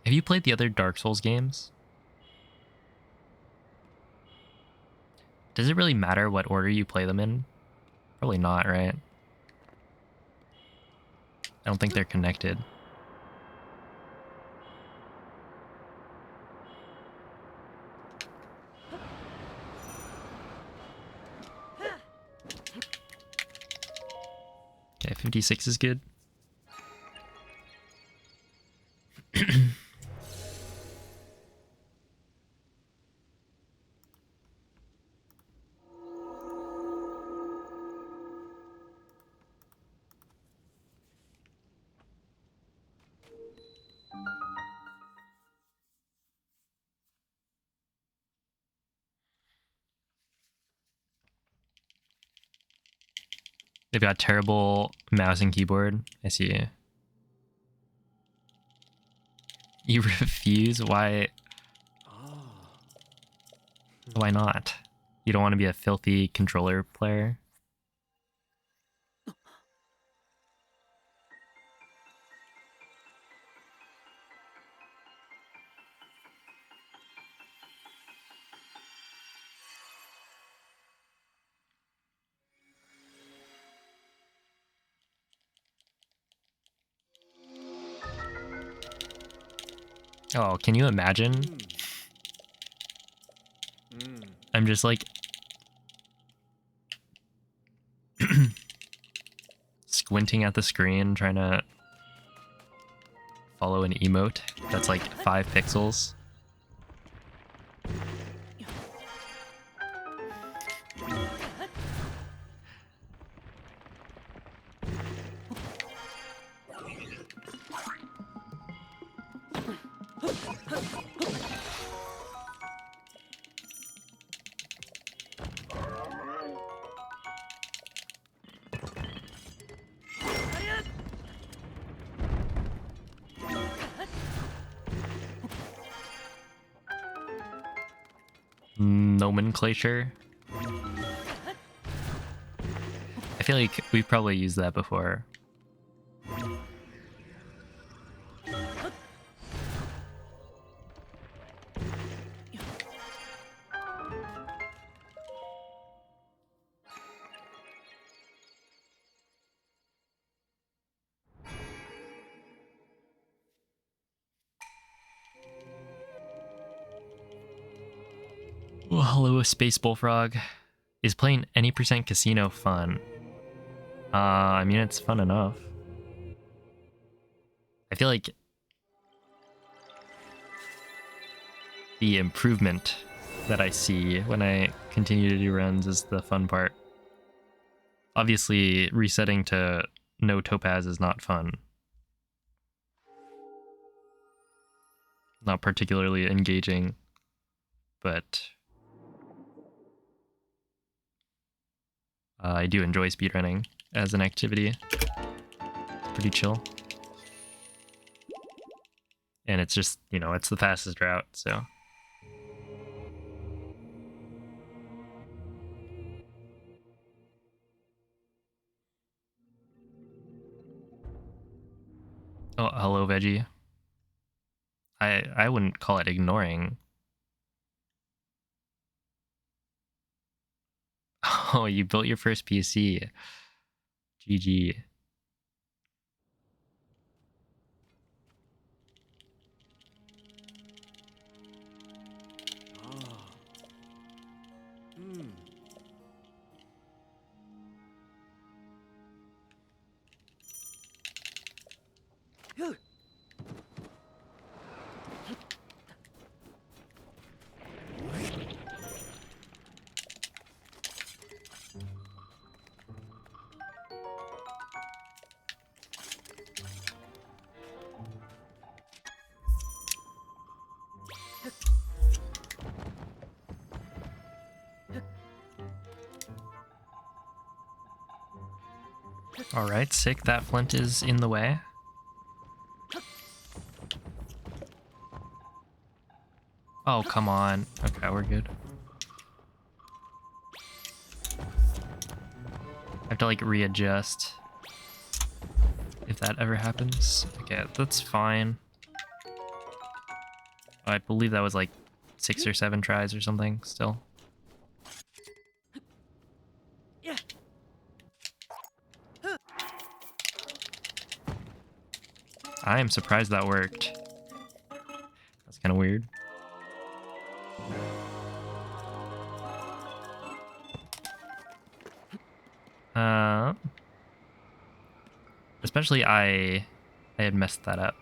Have you played the other Dark Souls games? Does it really matter what order you play them in? Probably not, right? I don't think they're connected. Okay, 56 is good. They've got terrible mouse and keyboard. I see. You refuse? Why? Why not? You don't want to be a filthy controller player? Oh, can you imagine? I'm just like squinting at the screen trying to follow an emote that's like 5 pixels. Nomenclature. I feel like we've probably used that before. Oh, hello, Space Bullfrog. Is playing any percent casino fun? I mean, it's fun enough. I feel like the improvement that I see when I continue to do runs is the fun part. Obviously, resetting to no topaz is not fun. Not particularly engaging, but I do enjoy speedrunning as an activity. It's pretty chill. And it's just, you know, it's the fastest route, so. Oh, hello, Veggie. I wouldn't call it ignoring. Oh, you built your first PC. GG. Alright, sick. That flint is in the way. Oh, come on. Okay, we're good. I have to like readjust if that ever happens. Okay, that's fine. I believe that was like 6 or 7 tries or something still. I am surprised that worked. That's kind of weird. Especially I had messed that up.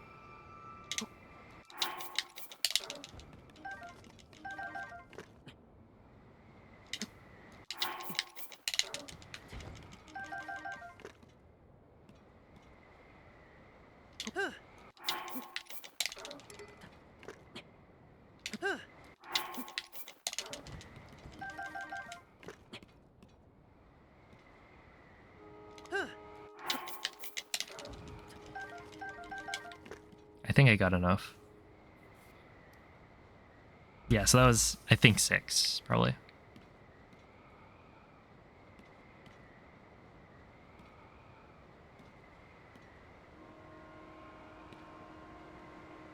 think I got enough. Yeah, so that was, I think, 6, probably.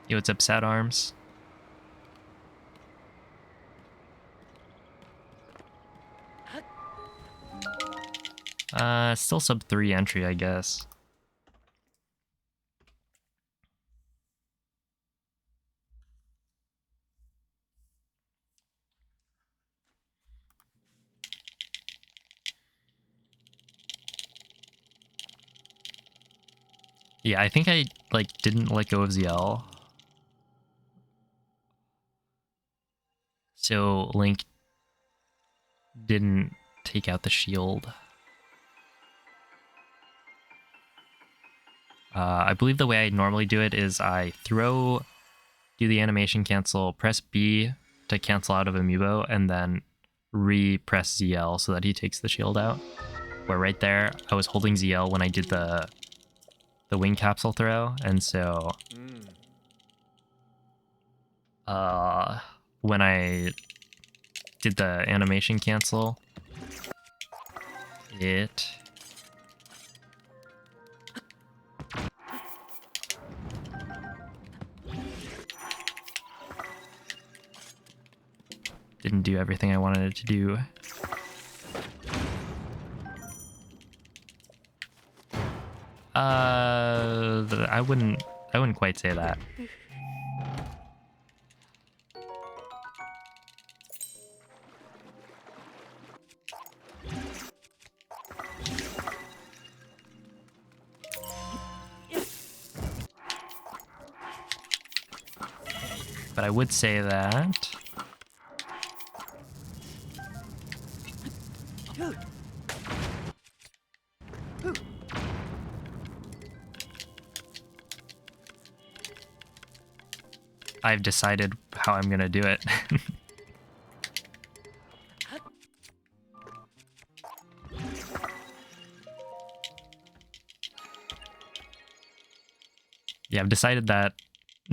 Yo, what's up, Sad Arms? Still sub 3 entry, I guess. Yeah, I think I, like, didn't let go of ZL. So Link didn't take out the shield. I believe the way I normally do it is I do the animation cancel, press B to cancel out of Amiibo, and then re-press ZL so that he takes the shield out. Where right there, I was holding ZL when I did the wing capsule throw, and so when I did the animation cancel, it didn't do everything I wanted it to do. I wouldn't quite say that. But I would say that I've decided how I'm gonna do it. Yeah, I've decided that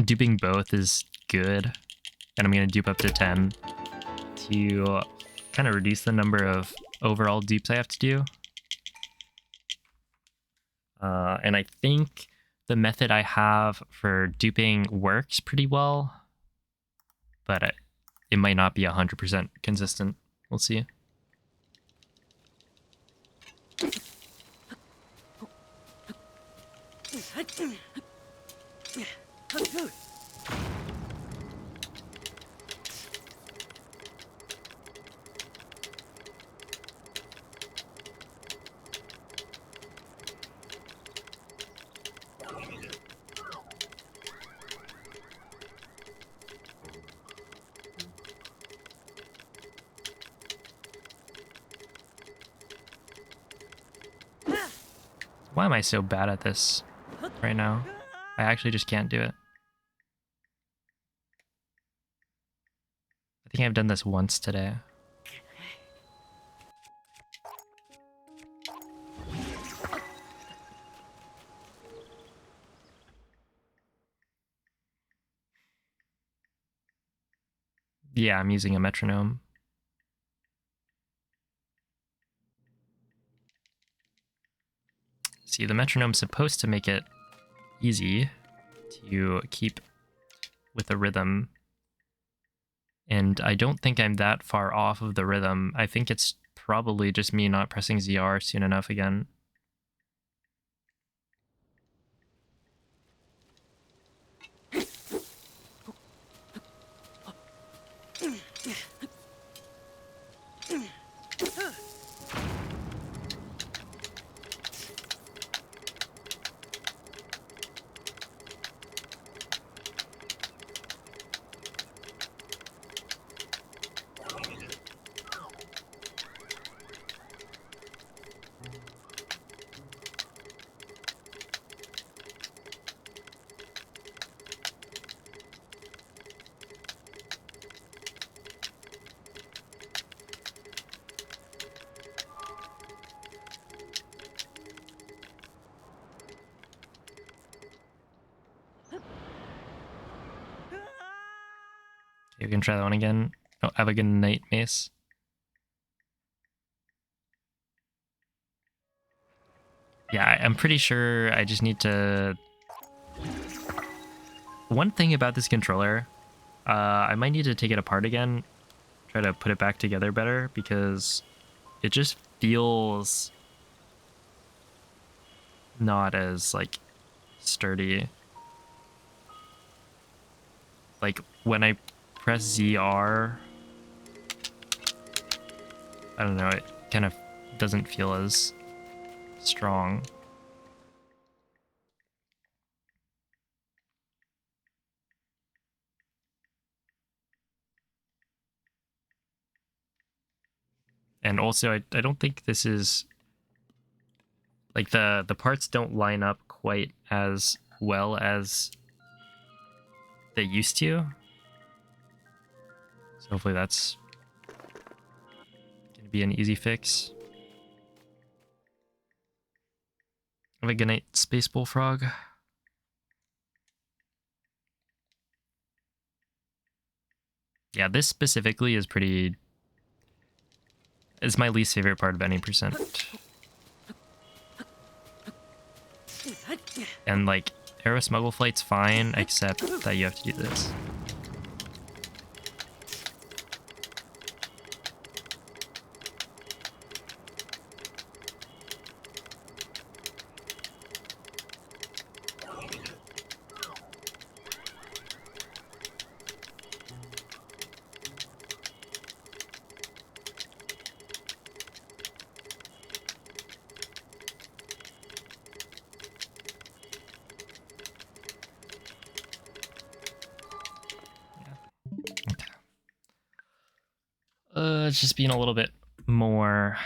duping both is good, and I'm gonna dupe up to 10 to kind of reduce the number of overall dupes I have to do. And I think the method I have for duping works pretty well, but it might not be 100% consistent. We'll see. Why am I so bad at this right now? I actually just can't do it. I think I've done this once today. Yeah, I'm using a metronome. See, the metronome's supposed to make it easy to keep with the rhythm. And I don't think I'm that far off of the rhythm. I think it's probably just me not pressing ZR soon enough again. Okay, we can try that one again. Oh, have a good night, Mace. Yeah, I'm pretty sure I just need to... One thing about this controller, I might need to take it apart again, try to put it back together better, because it just feels not as, like, sturdy. Like, when I press ZR, I don't know, it kind of doesn't feel as strong. And also, I don't think this is... Like, the parts don't line up quite as well as they used to. So hopefully that's going to be an easy fix. Have a good night, Space Bullfrog. Yeah, this specifically is pretty... It's my least favorite part of any percent. And, like, Aero Smuggle Flight's fine, except that you have to do this. It's just being a little bit more...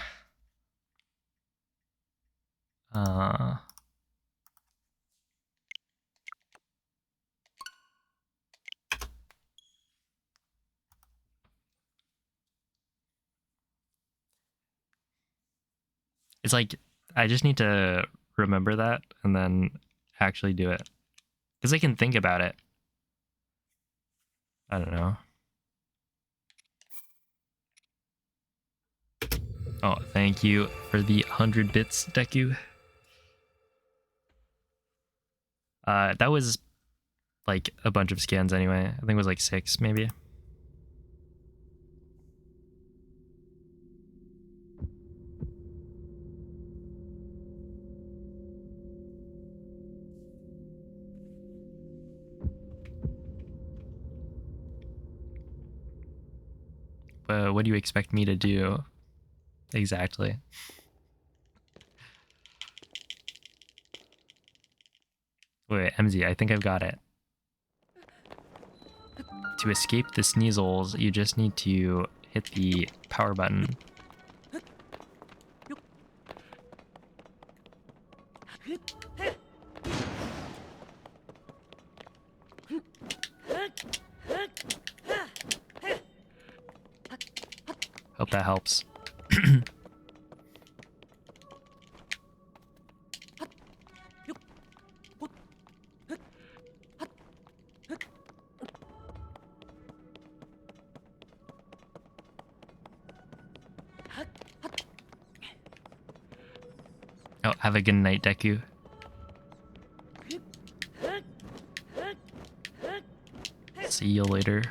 It's like, I just need to remember that and then actually do it. Because I can think about it. I don't know. Oh, thank you for the 100 bits, Deku. That was like a bunch of scans anyway. I think it was like 6 maybe. But what do you expect me to do? Exactly. Wait, MZ, I think I've got it. To escape the Sneasels, you just need to hit the power button. Hope that helps. Oh, have a good night, Deku. See you later.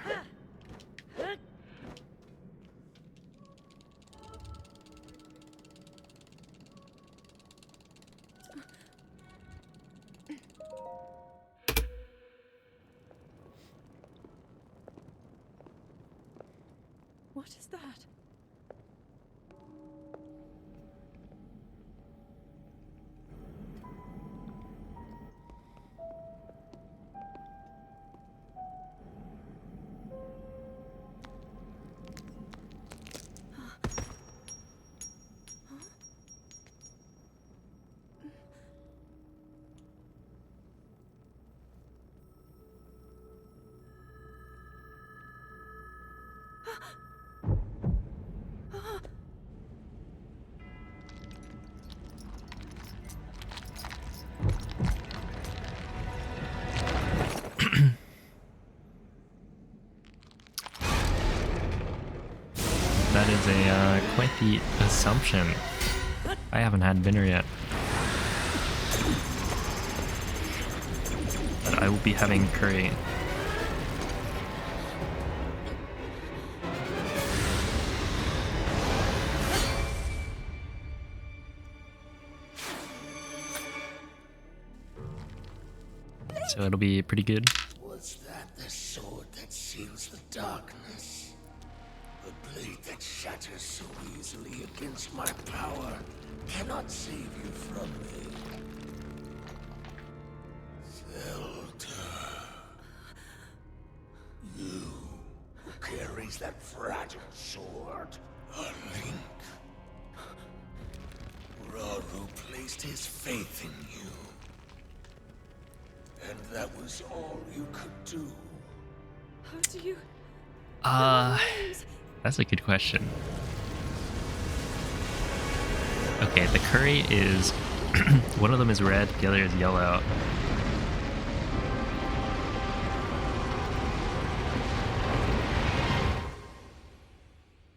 What is that? that is a quite the assumption. I haven't had dinner yet. But I will be having curry. So it'll be pretty good. Was that the sword that seals the darkness? The blade that shatters so easily against my power cannot save you from me. Zelda. You who carries that fragile sword. A link. Rauru placed his faith in you. And that was all you could do. How do you... That's a good question. Okay, the curry is one of them is red, the other is yellow.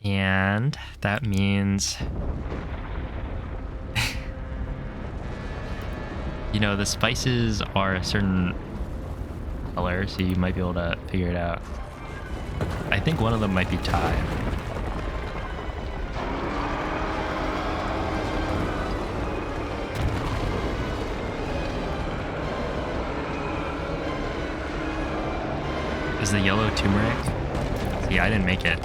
And that means you know, the spices are a certain color, so you might be able to figure it out. I think one of them might be Thai. Is the yellow turmeric? See, I didn't make it.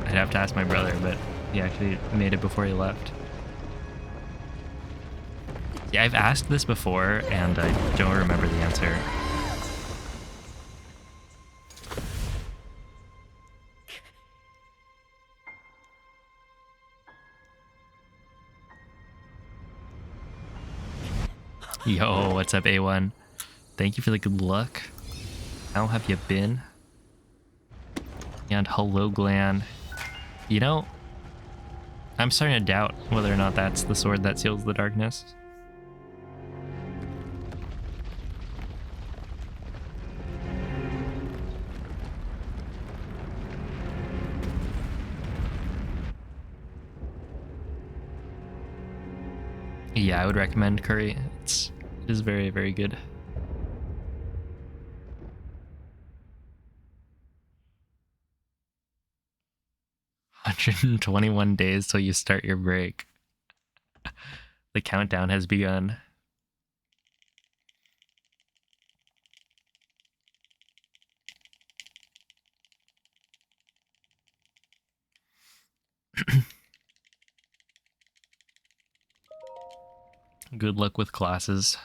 I'd have to ask my brother, but he actually made it before he left. Yeah, I've asked this before, and I don't remember the answer. Yo, what's up, A1? Thank you for the good luck. How have you been? And hello, Glan. You know, I'm starting to doubt whether or not that's the sword that seals the darkness. Yeah, I would recommend curry. It is very, very good. 121 days till you start your break. The countdown has begun. Good luck with classes.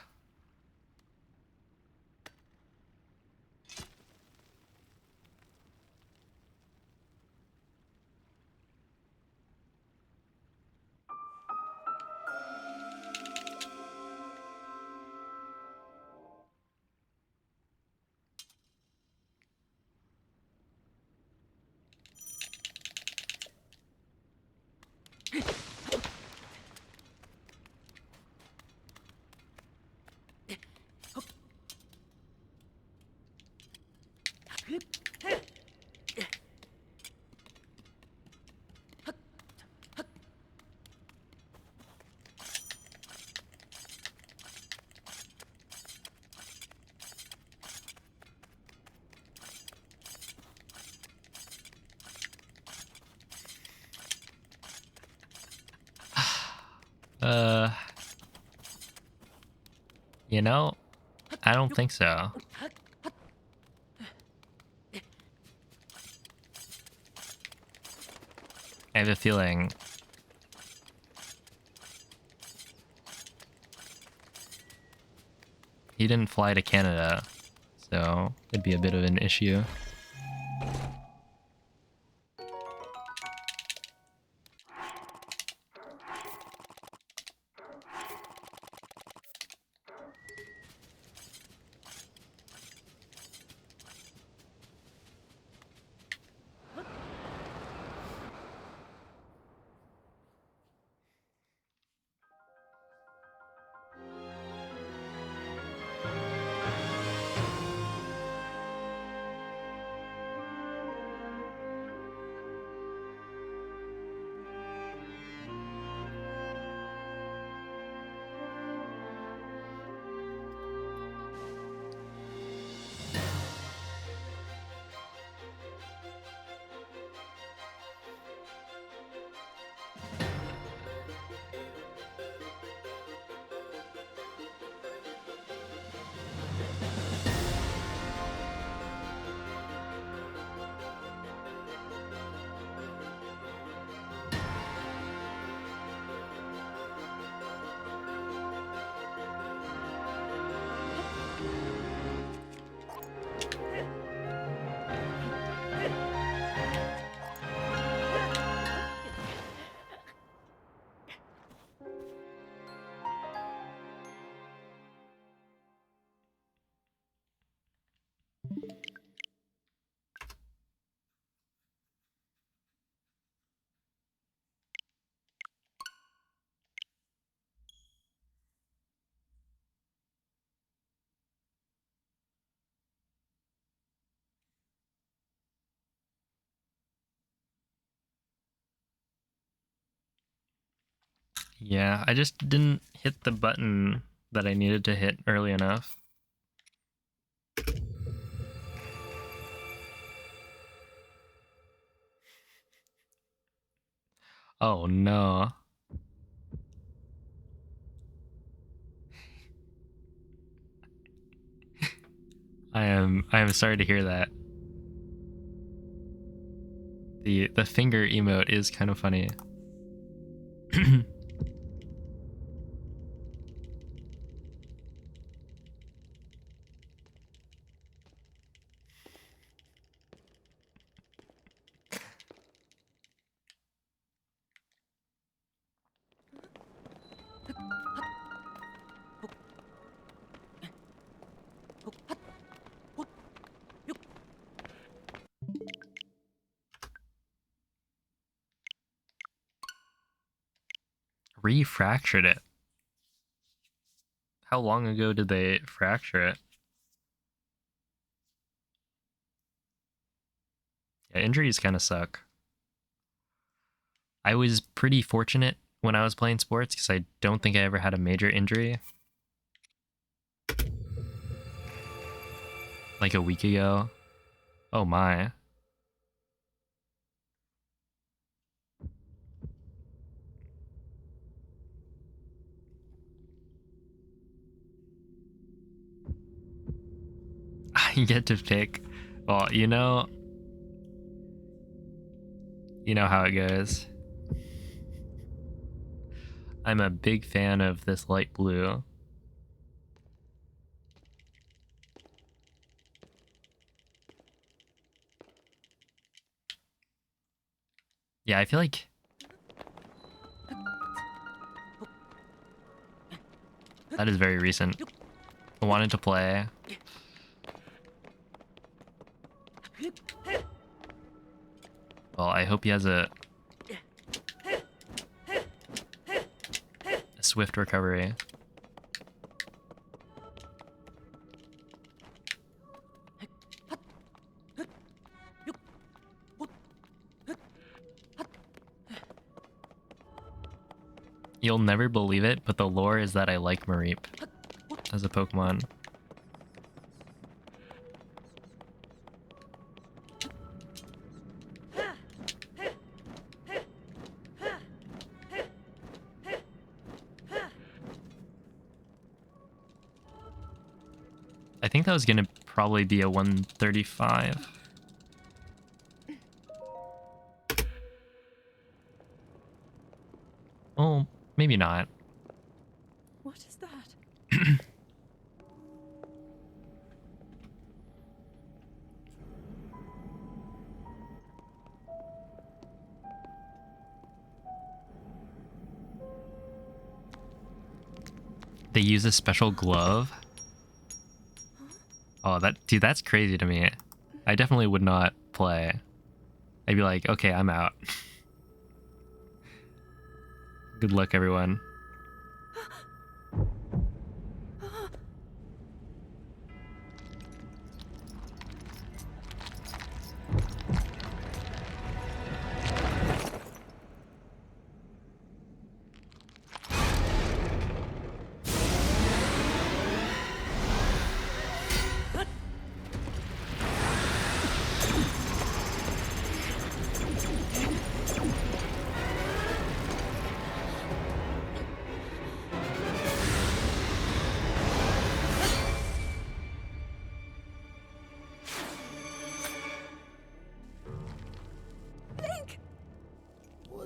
You know, I don't think so. I have a feeling he didn't fly to Canada, so it'd be a bit of an issue. Yeah, I just didn't hit the button that I needed to hit early enough. Oh no. I am sorry to hear that. The finger emote is kind of funny. Refractured it. How long ago did they fracture it? Yeah, injuries kind of suck. I was pretty fortunate when I was playing sports because I don't think I ever had a major injury. Like a week ago. Oh my. I get to pick. Well, you know how it goes. I'm a big fan of this light blue. Yeah, I feel like that is very recent. I wanted to play. Well, I hope he has a swift recovery. You'll never believe it, but the lore is that I like Mareep as a Pokemon. I think that was gonna probably be a 135. Oh, maybe not. What is that? They use a special glove. Oh, dude, that's crazy to me. I definitely would not play. I'd be like, okay, I'm out. Good luck, everyone.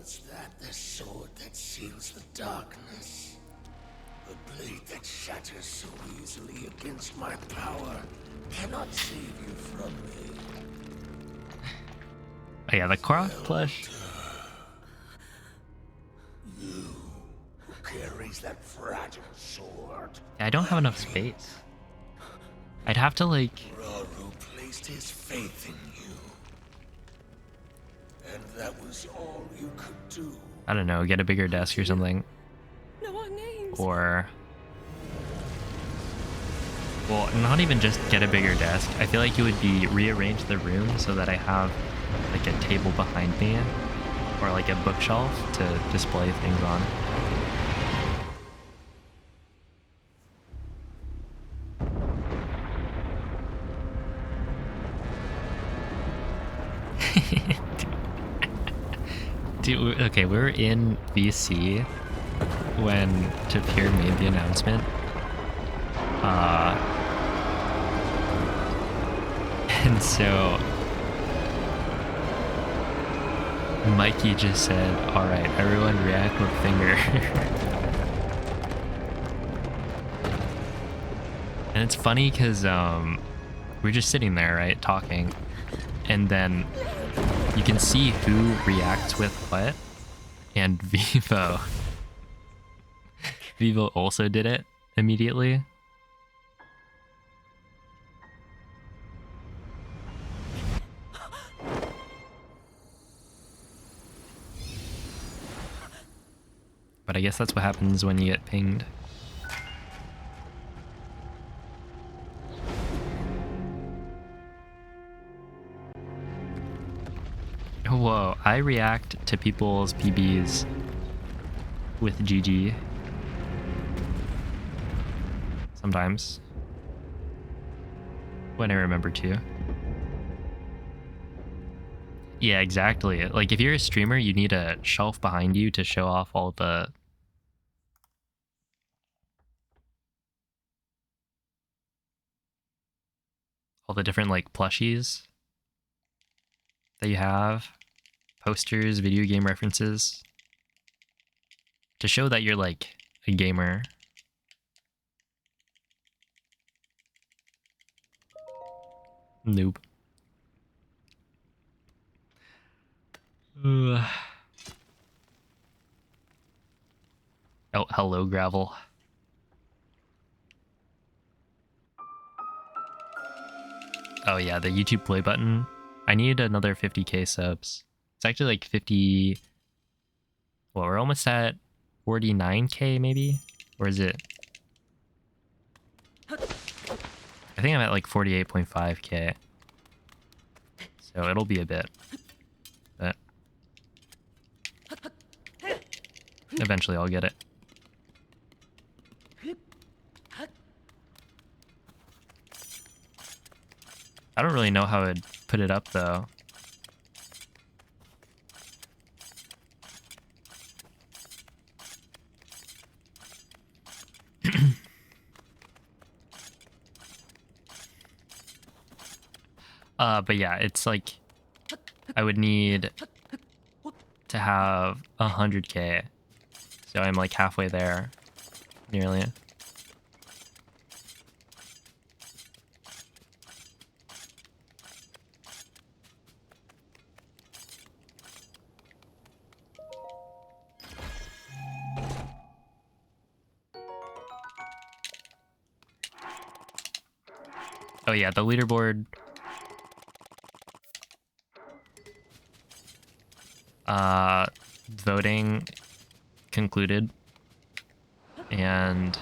Was that the sword that seals the darkness? A blade that shatters so easily against my power cannot save you from me. Oh yeah, the Korok plush. You who carries that fragile sword. Yeah, I don't have enough space. I'd have to like... Rauru placed his faith in you. And that was all you could do. I don't know, get a bigger desk or something. No, our names. Or... Well, not even just get a bigger desk. I feel like it would be rearrange the room so that I have like a table behind me or like a bookshelf to display things on. Dude, okay, we were in VC when Tapir made the announcement. And so Mikey just said, "All right, everyone react with finger." And it's funny because we're just sitting there, right, talking, and then you can see who reacts with what, and Vivo also did it immediately. But I guess that's what happens when you get pinged. Whoa, I react to people's PBs with GG. Sometimes. When I remember to. Yeah, exactly. Like, if you're a streamer, you need a shelf behind you to show off all the different, like, plushies that you have. Posters, video game references. To show that you're, like, a gamer. Noob. Ugh. Oh, hello, Gravel. Oh yeah, the YouTube play button. I need another 50k subs. It's actually like 50... Well, we're almost at 49k maybe? Or is it... I think I'm at like 48.5k. So it'll be a bit. But eventually I'll get it. I don't really know how I'd put it up though. But yeah, it's like I would need to have 100k. So I'm like halfway there, nearly. Oh yeah, the leaderboard. Voting concluded, and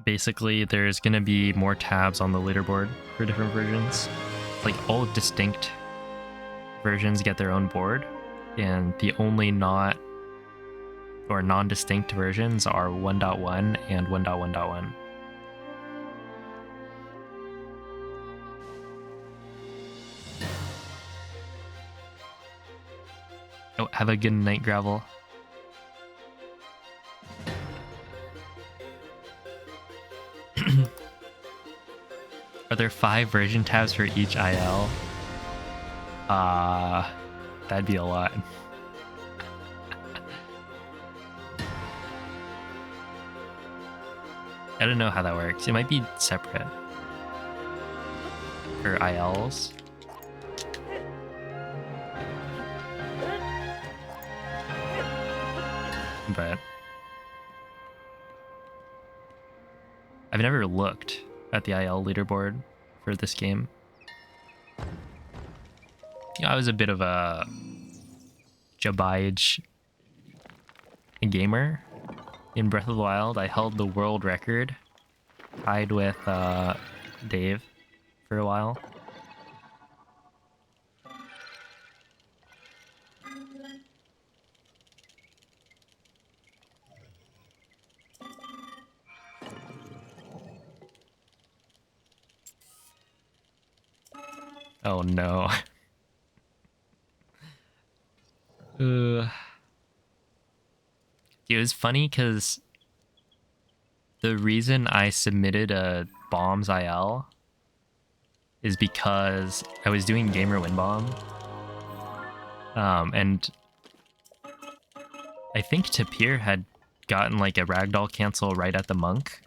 basically there's gonna be more tabs on the leaderboard for different versions. Like all distinct versions get their own board, and the only non-distinct versions are 1.1 and 1.1.1. Oh, have a good night, Gravel. Are there 5 version tabs for each IL? That'd be a lot. I don't know how that works. It might be separate for ILs. But I've never looked at the IL leaderboard for this game. You know, I was a bit of a Jabaij gamer in Breath of the Wild. I held the world record, tied with Dave for a while. Oh no. It was funny because the reason I submitted a bombs IL is because I was doing Gamer Win Bomb. And I think Tapir had gotten like a ragdoll cancel right at the monk.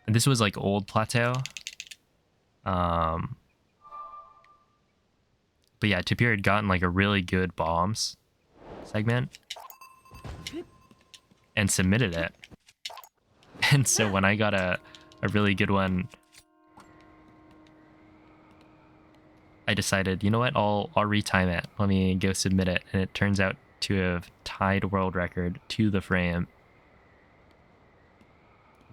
And this was like old plateau. But yeah, Tapir had gotten like a really good bombs segment and submitted it. And so when I got a really good one, I decided, you know what, I'll retime it. Let me go submit it. And it turns out to have tied world record to the frame.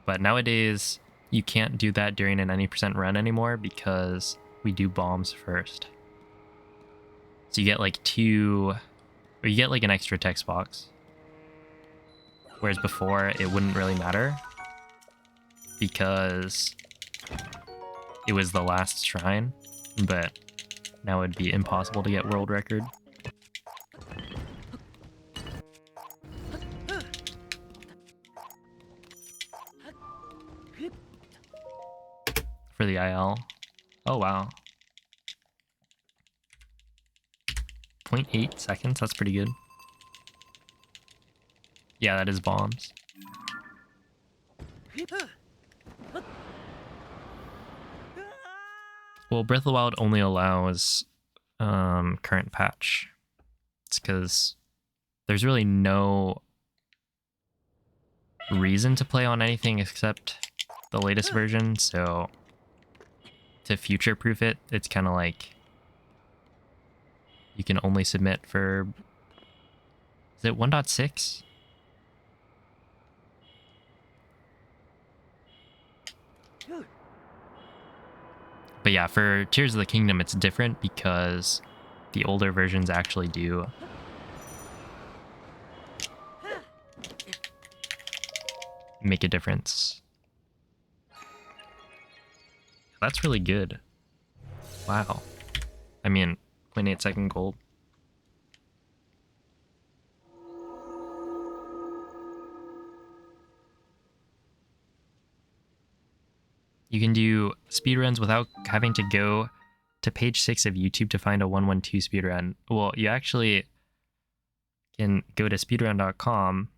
But nowadays, you can't do that during an 90% run anymore because we do bombs first. So you get like or you get like an extra text box. Whereas before, it wouldn't really matter because it was the last shrine, but now it'd be impossible to get world record. For the IL. Oh wow. 0.8 seconds, that's pretty good. Yeah, that is bombs. Well, Breath of the Wild only allows current patch. It's because there's really no reason to play on anything except the latest version, so to future-proof it, it's kind of like you can only submit for... Is it 1.6? But yeah, for Tears of the Kingdom, it's different because the older versions actually do make a difference. That's really good. Wow. I mean, 0.8 second gold. You can do speedruns without having to go to page 6 of YouTube to find a 112 speedrun. Well, you actually can go to speedrun.com,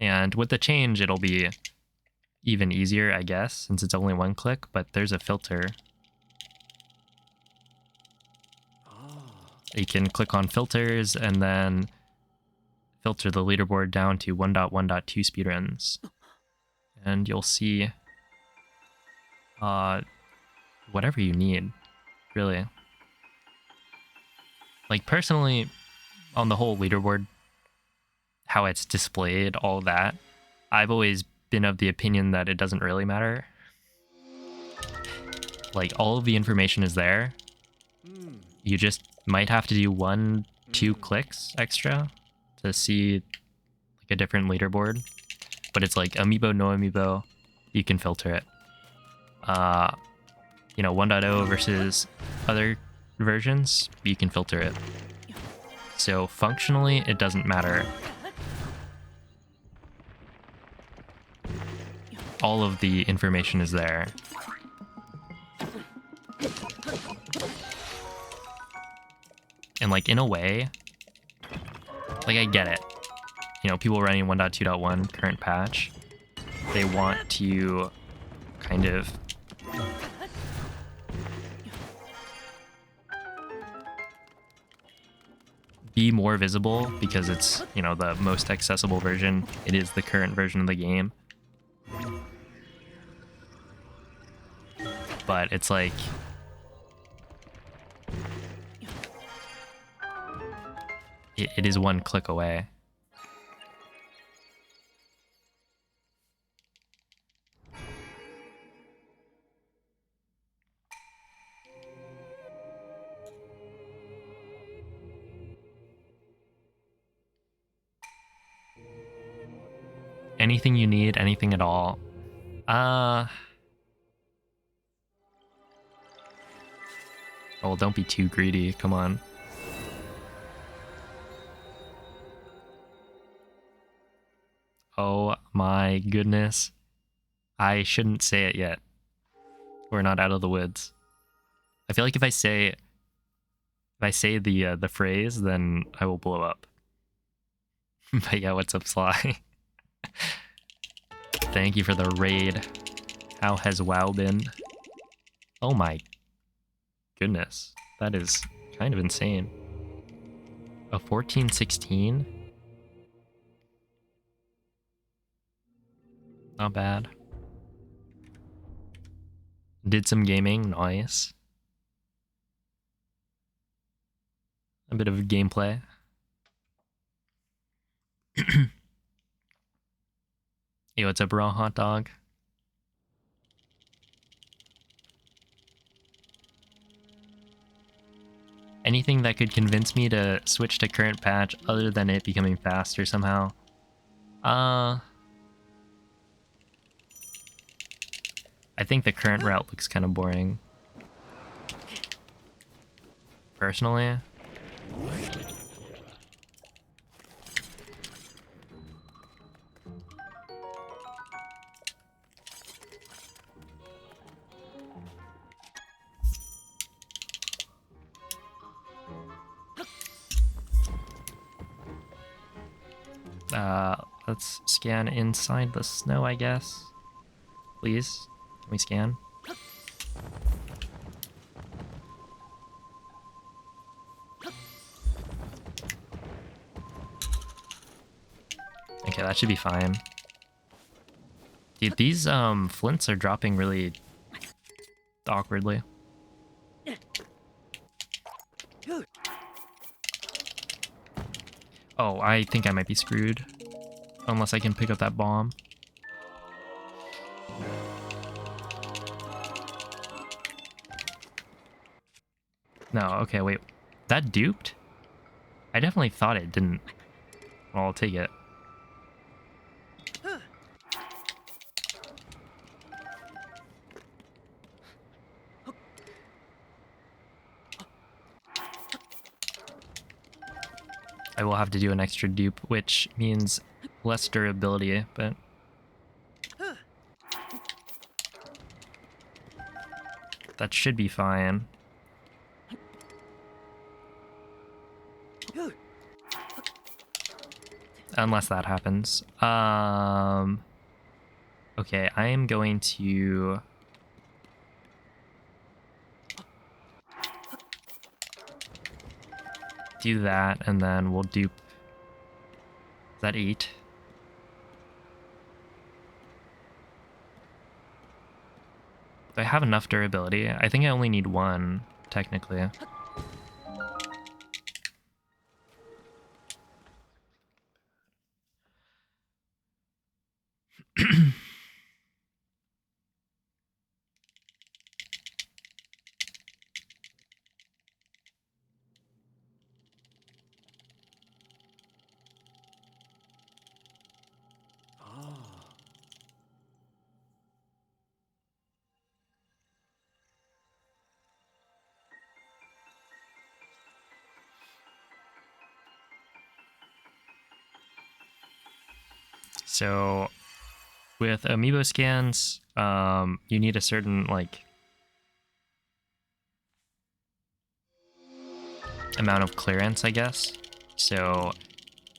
and with the change, it'll be even easier, I guess, since it's only one click, but there's a filter. You can click on filters and then filter the leaderboard down to 1.1.2 speedruns. And you'll see whatever you need, really. Like, personally, on the whole leaderboard, how it's displayed, all that, I've always been of the opinion that it doesn't really matter. Like, all of the information is there. You just might have to do 1-2 clicks extra to see like a different leaderboard. But it's like amiibo, no amiibo, you can filter it. You know, 1.0 versus other versions, you can filter it. So functionally, it doesn't matter. All of the information is there. And like, in a way, like, I get it. You know, people running 1.2.1 current patch, they want to kind of be more visible because it's, you know, the most accessible version. It is the current version of the game. But it's like, it is one click away. Anything you need, anything at all. Oh, don't be too greedy. Come on. Oh my goodness. I shouldn't say it yet. We're not out of the woods. I feel like if I say the phrase, then I will blow up. But yeah, what's up, Sly? Thank you for the raid. How has WoW been? Oh my goodness. That is kind of insane. A 1416? Not bad. Did some gaming, nice. A bit of gameplay. Hey, what's up, raw hot dog? Anything that could convince me to switch to current patch other than it becoming faster somehow? I think the current route looks kind of boring. Personally. Let's scan inside the snow, I guess. Please, can we scan? Okay, that should be fine. Dude, these flints are dropping really awkwardly. Oh, I think I might be screwed. Unless I can pick up that bomb. No, okay, wait. That duped? I definitely thought it didn't. Well, I'll take it. I will have to do an extra dupe, which means less durability, but... that should be fine. Unless that happens. Okay, I am going to... do that, and then we'll dupe... is that 8? Do I have enough durability? I think I only need 1, technically. So with amiibo scans, you need a certain like amount of clearance, I guess. So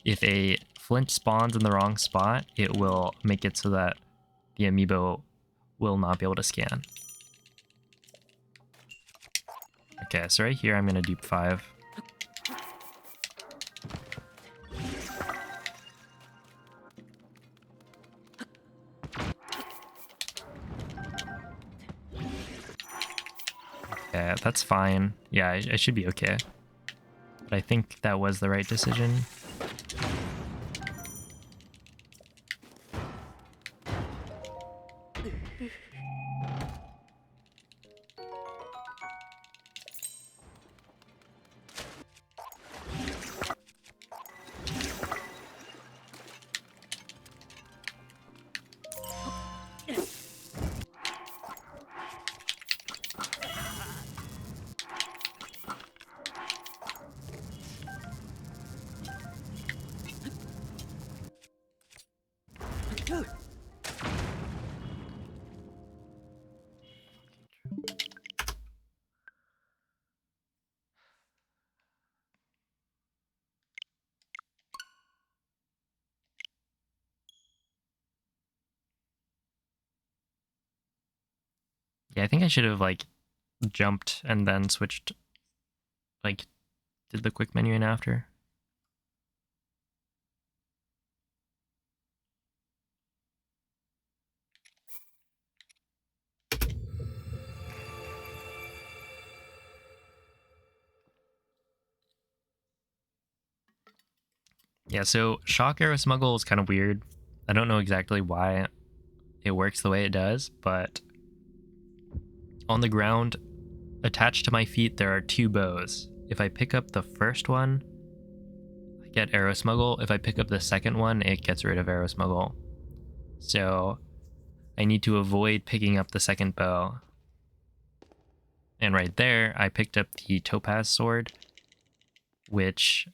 if a flint spawns in the wrong spot, it will make it so that the amiibo will not be able to scan. Okay, so right here I'm gonna dupe 5. Okay, that's fine. Yeah, I should be okay. But I think that was the right decision. Yeah, I think I should have like jumped and then switched, like did the quick menu in after. Yeah, so shock arrow smuggle is kind of weird. I don't know exactly why it works the way it does, but on the ground, attached to my feet, there are 2 bows. If I pick up the first one, I get arrow smuggle. If I pick up the second one, it gets rid of arrow smuggle. So I need to avoid picking up the second bow. And right there, I picked up the topaz sword, which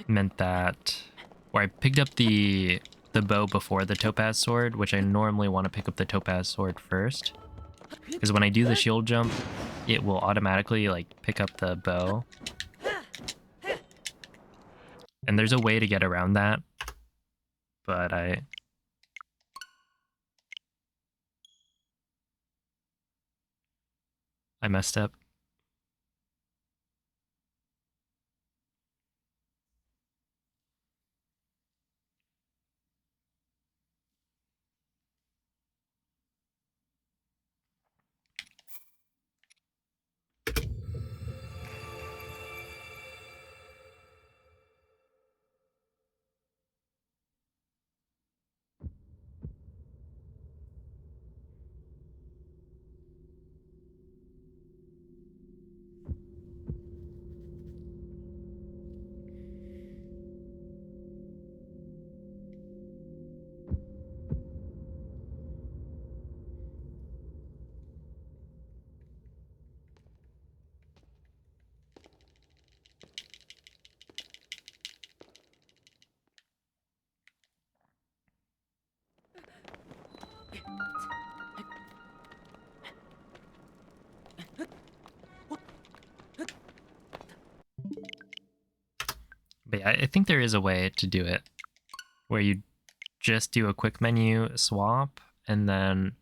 meant that, or I picked up the bow before the topaz sword, which I normally want to pick up the topaz sword first, because when I do the shield jump, it will automatically like pick up the bow. And there's a way to get around that, but I messed up. But yeah, I think there is a way to do it where you just do a quick menu swap and then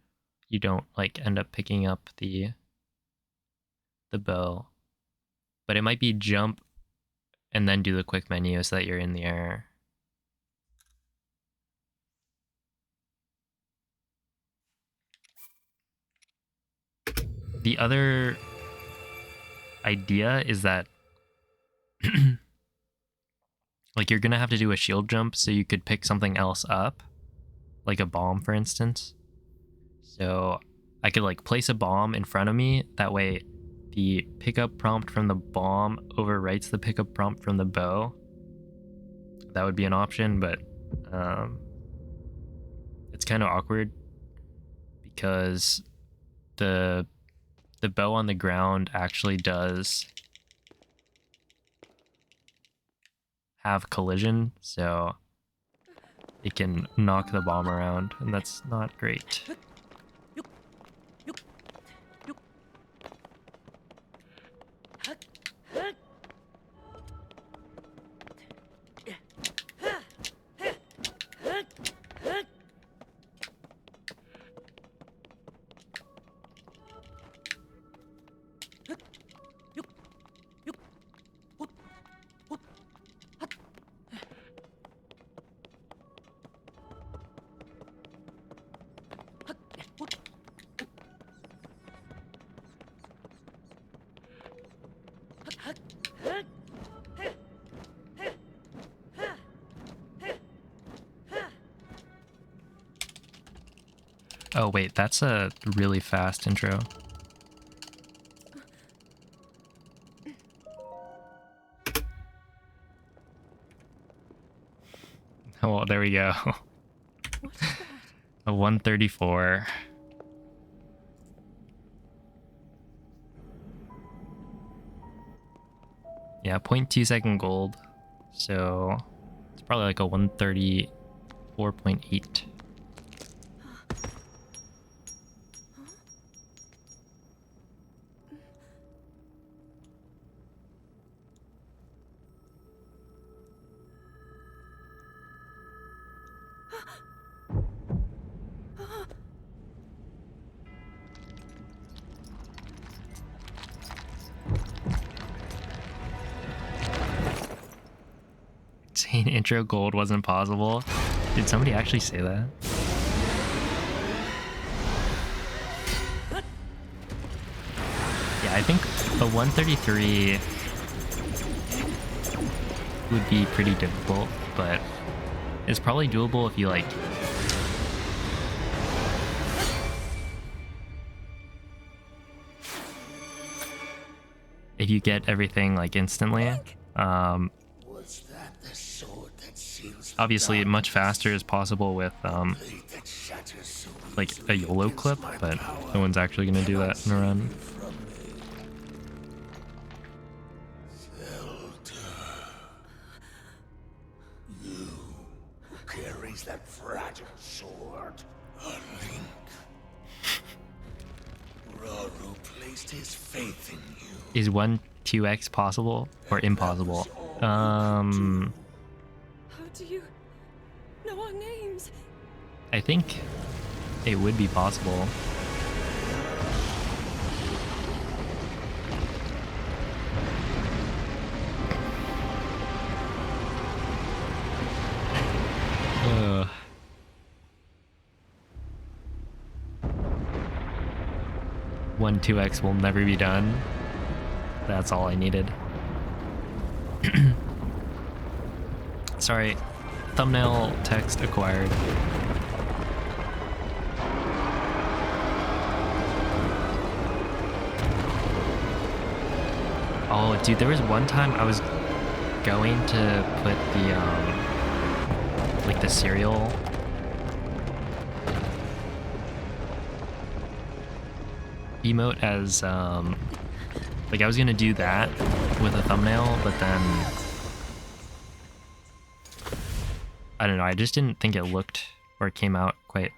you don't like end up picking up the bow. But it might be jump and then do the quick menu so that you're in the air. The other idea is that like you're gonna have to do a shield jump, so you could pick something else up, like a bomb, for instance. So I could like place a bomb in front of me. That way, the pickup prompt from the bomb overwrites the pickup prompt from the bow. That would be an option, but it's kind of awkward because the bow on the ground actually does have collision, so it can knock the bomb around, and that's not great. Oh wait, that's a really fast intro. Oh, there we go. What is that? A 134. Yeah, 0.2 second gold. So it's probably like a 134.8. saying intro gold wasn't possible. Did somebody actually say that? Yeah, I think a 133 would be pretty difficult, but it's probably doable if you like if you get everything like instantly. Was that the sword that seals the Obviously darkness? much faster is possible with Blade that shatters so like a easily YOLO against clip, my but power no one's actually gonna do cannot that in a run. save you from me. Zelda. You who carries that fragile sword. A link. Rauru placed his faith in you. Is 1-2x possible or impossible? How do you know our names? I think it would be possible. Uh. 1-2x will never be done. That's all I needed. Sorry, thumbnail text acquired. Oh, dude, there was one time I was going to put the like the cereal emote as like I was gonna do that with a thumbnail, but then I don't know, I just didn't think it looked or it came out quite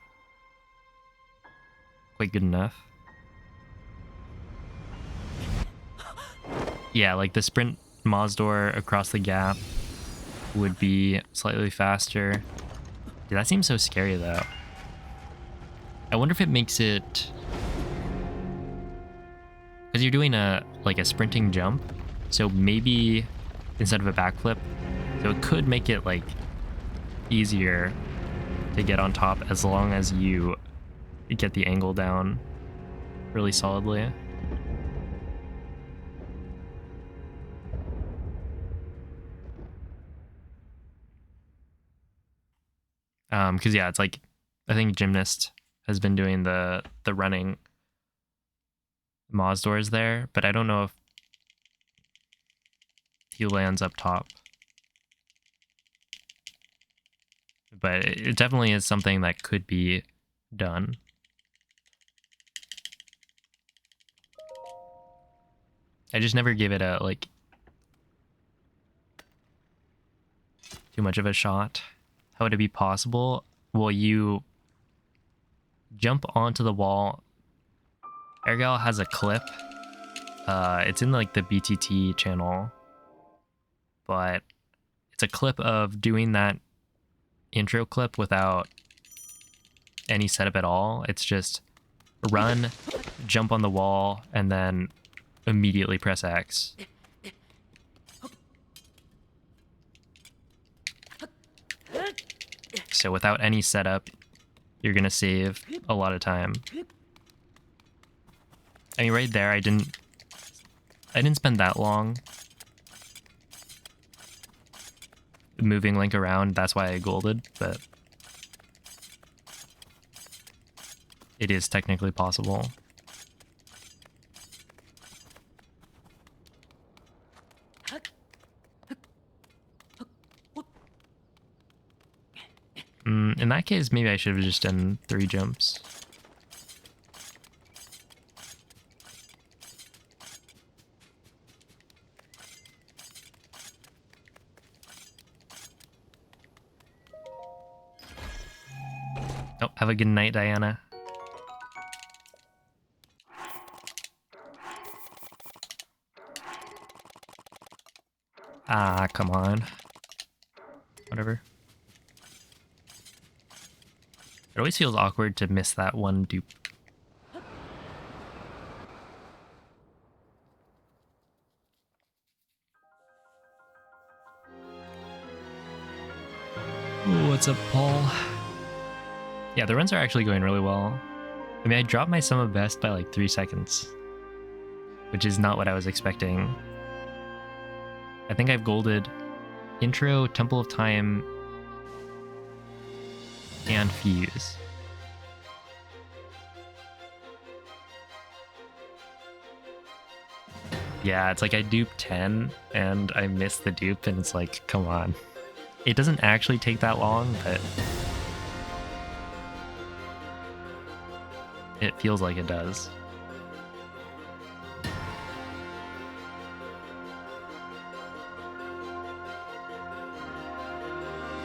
good enough. Yeah, like the sprint Mazdur across the gap would be slightly faster. Dude, that seems so scary though. I wonder if it makes it, because you're doing a sprinting jump, so maybe instead of a backflip, so it could make it like easier to get on top as long as you get the angle down really solidly. Because yeah, it's like I think Gymnast has been doing the running Mazdors there, but I don't know if he lands up top. But it definitely is something that could be done. I just never give it a like too much of a shot. How would it be possible? Well, you jump onto the wall. Ergal has a clip. It's in like the BTT channel, but it's a clip of doing that intro clip without any setup at all. It's just run, jump on the wall, and then immediately press X. So without any setup, you're gonna save a lot of time. I mean, right there, I didn't spend that long moving Link around. That's why I golded, but it is technically possible. In that case, maybe I should have just done 3 jumps. Oh, have a good night, Diana. Ah, come on. Whatever. It always feels awkward to miss that one dupe. What's up, Paul? Yeah, the runs are actually going really well. I mean, I dropped my sum of best by like 3 seconds, which is not what I was expecting. I think I've golded intro, Temple of Time, and Fuse. Yeah, it's like I duped 10 and I missed the dupe, and it's like, come on. It doesn't actually take that long, but it feels like it does.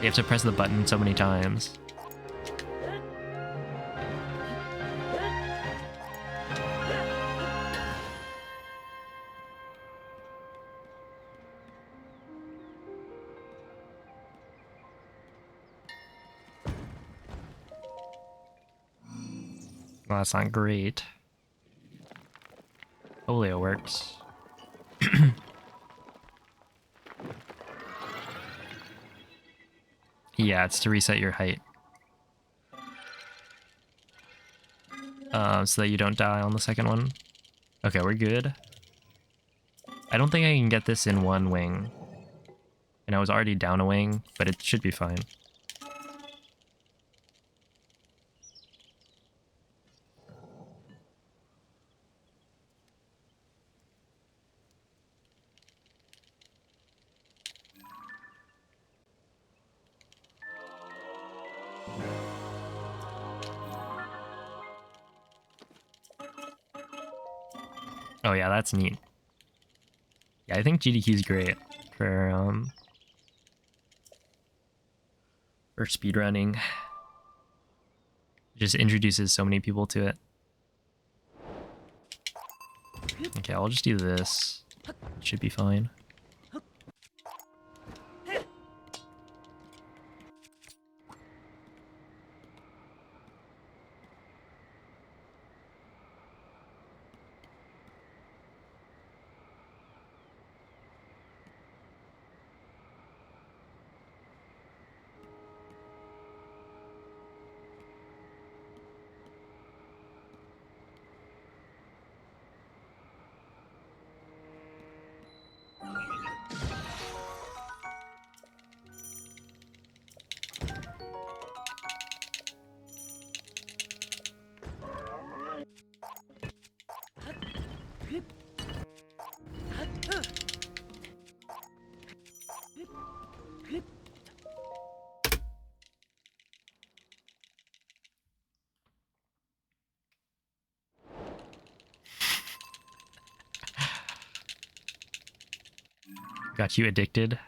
You have to press the button so many times. Well, that's not great. Hopefully it works. Yeah, it's to reset your height. So that you don't die on the second one. Okay, we're good. I don't think I can get this in one wing. And I was already down a wing, but it should be fine. Oh yeah, that's neat. Yeah, I think GDQ is great for speedrunning. It just introduces so many people to it. Okay, I'll just do this. Should be fine. Got you addicted.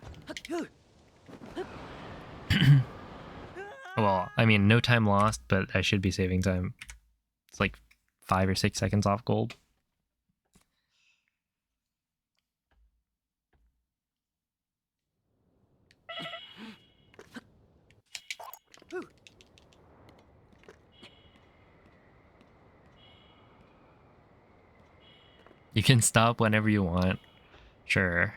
Well, I mean, no time lost, but I should be saving time. It's like 5 or 6 seconds off gold. You can stop whenever you want. Sure.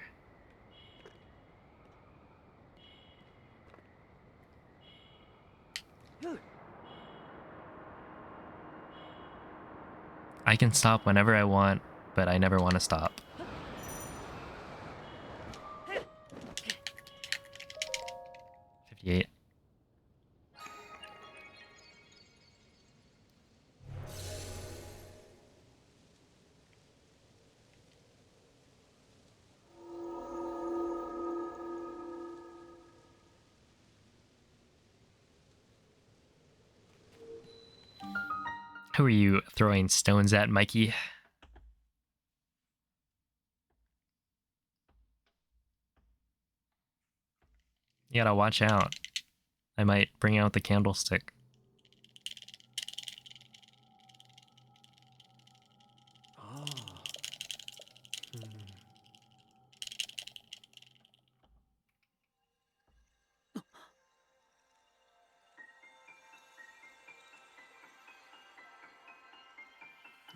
I can stop whenever I want, but I never want to stop. $58. Who are you throwing stones at, Mikey? You gotta watch out. I might bring out the candlestick.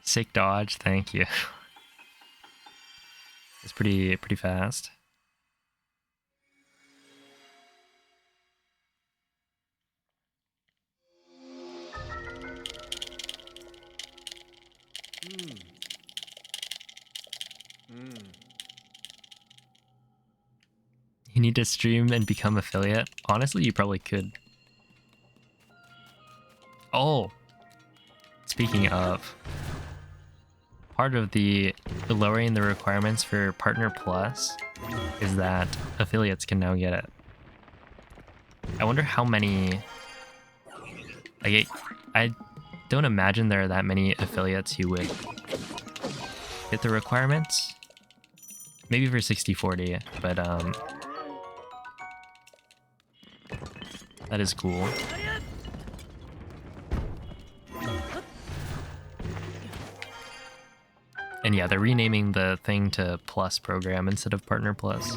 Sick dodge, thank you. It's pretty fast. You need to stream and become affiliate. Honestly, you probably could. Oh, speaking of, part of the lowering the requirements for Partner Plus is that affiliates can now get it. I wonder how many. I don't imagine there are that many affiliates who would hit the requirements. Maybe for 60/40, but that is cool. And yeah, they're renaming the thing to Plus Program instead of Partner Plus.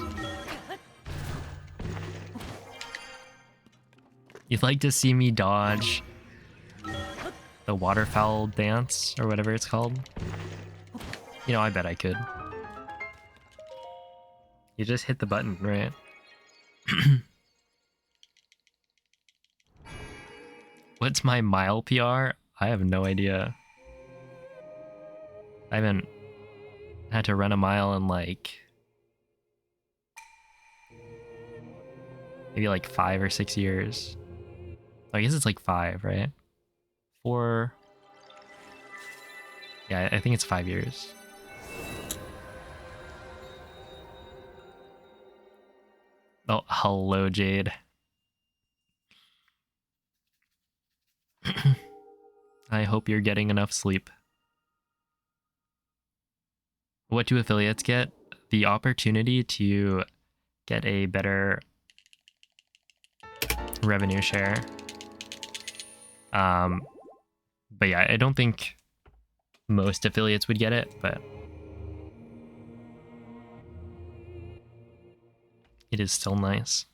You'd like to see me dodge the waterfowl dance or whatever it's called? You know, I bet I could. You just hit the button, right? What's my mile PR? I have no idea. I haven't had to run a mile in like maybe like 5 or 6 years. I guess it's like 5, right? 4. Yeah, I think it's 5 years. Oh, hello, Jade. I hope you're getting enough sleep. What do affiliates get? The opportunity to get a better revenue share. But yeah, I don't think most affiliates would get it, but it is still nice.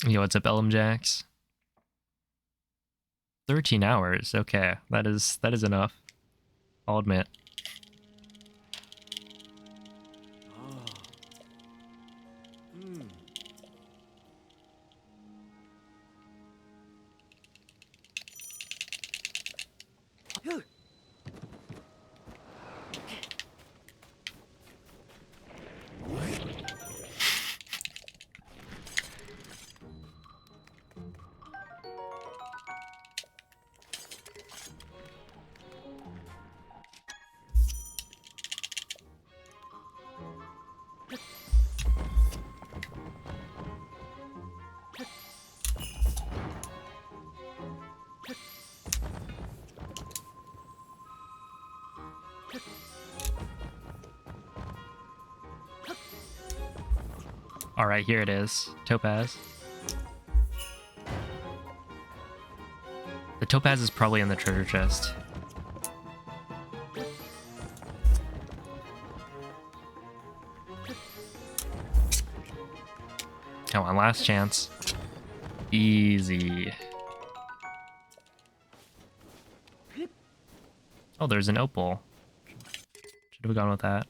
Yo, what's up, Elm Jacks? 13 hours. Okay, that is enough. I'll admit. All right, here it is. Topaz. The topaz is probably in the treasure chest. Come on, last chance. Easy. Oh, there's an opal. Should have gone with that.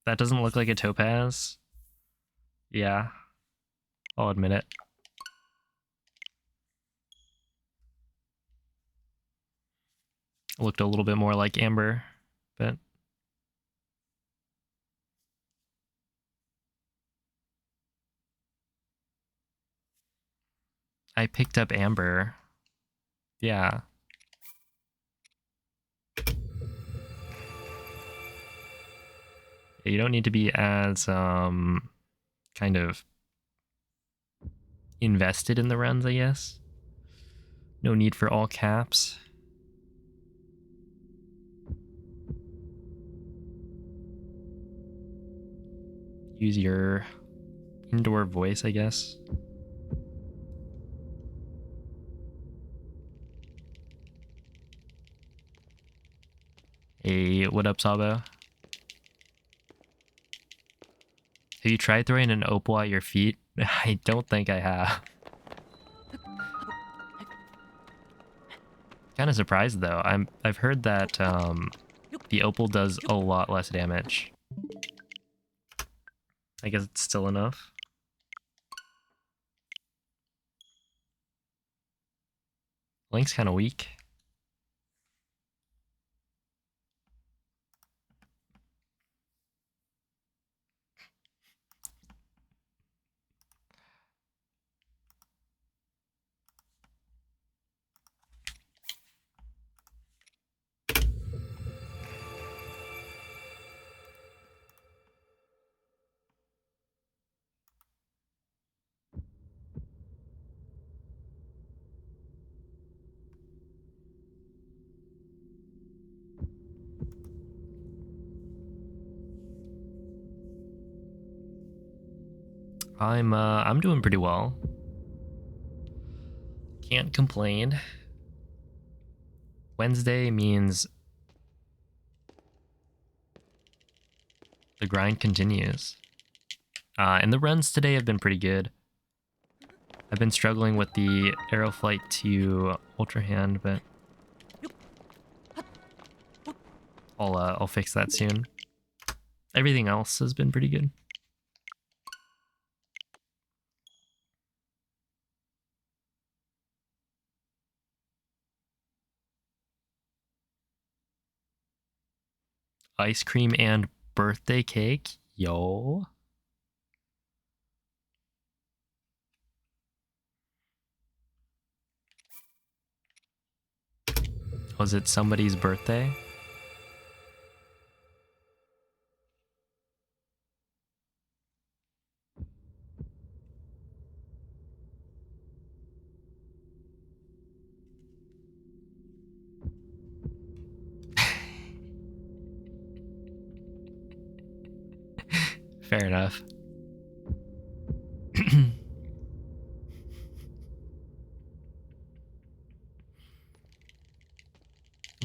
That doesn't look like a topaz. Yeah, I'll admit it. Looked a little bit more like amber, but I picked up amber. Yeah. You don't need to be as kind of invested in the runs, I guess. No need for all caps. Use your indoor voice, I guess. Hey, what up, Sabo? Have you tried throwing an opal at your feet? I don't think I have. Kind of surprised though. I've heard that the opal does a lot less damage. I guess it's still enough. Link's kind of weak. I'm doing pretty well. Can't complain. Wednesday means the grind continues. And the runs today have been pretty good. I've been struggling with the arrow flight to Ultra Hand, but I'll fix that soon. Everything else has been pretty good. Ice cream and birthday cake, yo. Was it somebody's birthday? Fair enough.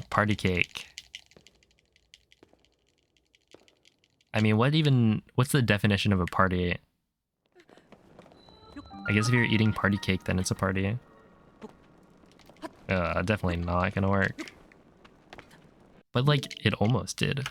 Party cake. I mean, what's the definition of a party? I guess if you're eating party cake, then it's a party. Definitely not gonna work. But like, it almost did.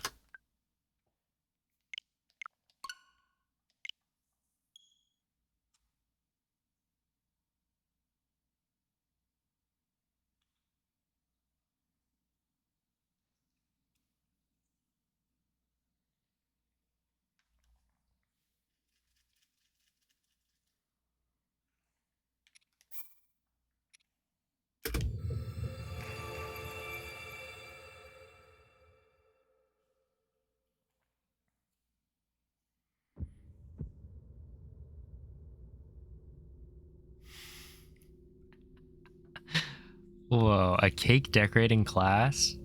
Whoa, a cake decorating class?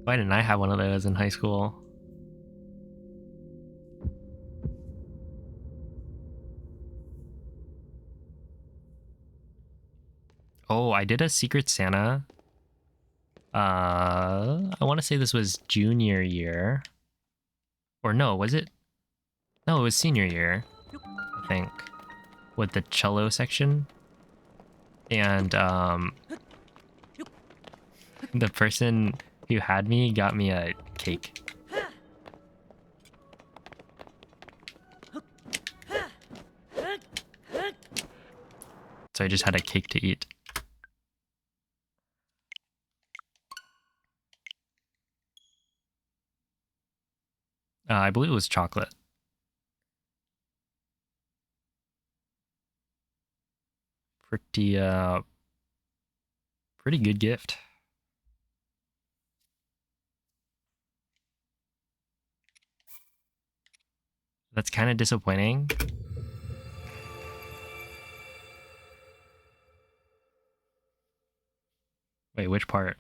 Why didn't I have one of those in high school? Oh, I did a Secret Santa. I want to say this was junior year. Or no, was it? No, it was senior year, I think. With the cello section. And the person who had me got me a cake. So I just had a cake to eat. I believe it was chocolate. Pretty good gift. That's kind of disappointing. Wait, which part?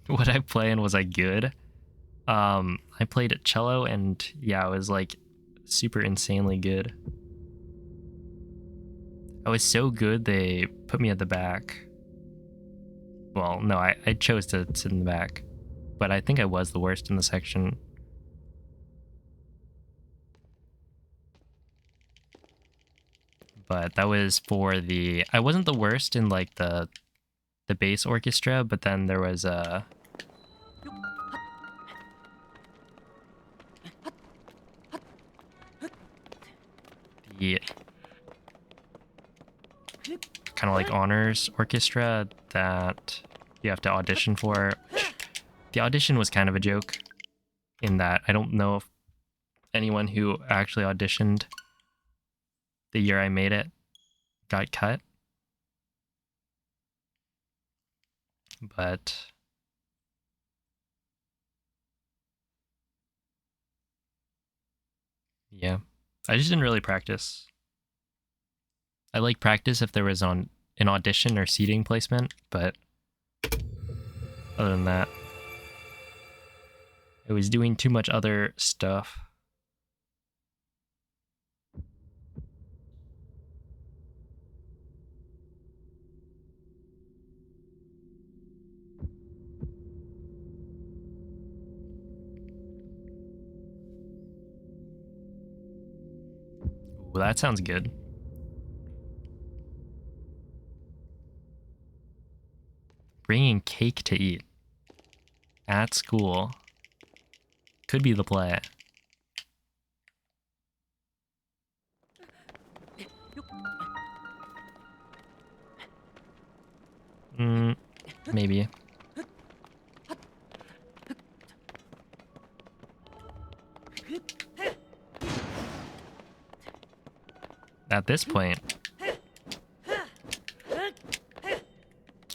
What I play and was I good? I played at cello and yeah, it was like super insanely good. I was so good they put me at the back. Well, no, I chose to sit in the back, but I think I was the worst in the section. but that was for the. I wasn't the worst in like the bass orchestra, but then there was the kind of like honors orchestra that you have to audition for. The audition was kind of a joke in that I don't know if anyone who actually auditioned the year I made it got cut. But yeah, I just didn't really practice. I like practice if there was an audition or seating placement, but other than that, I was doing too much other stuff. Well, that sounds good. Bringing cake to eat at school could be the play. Maybe. At this point, I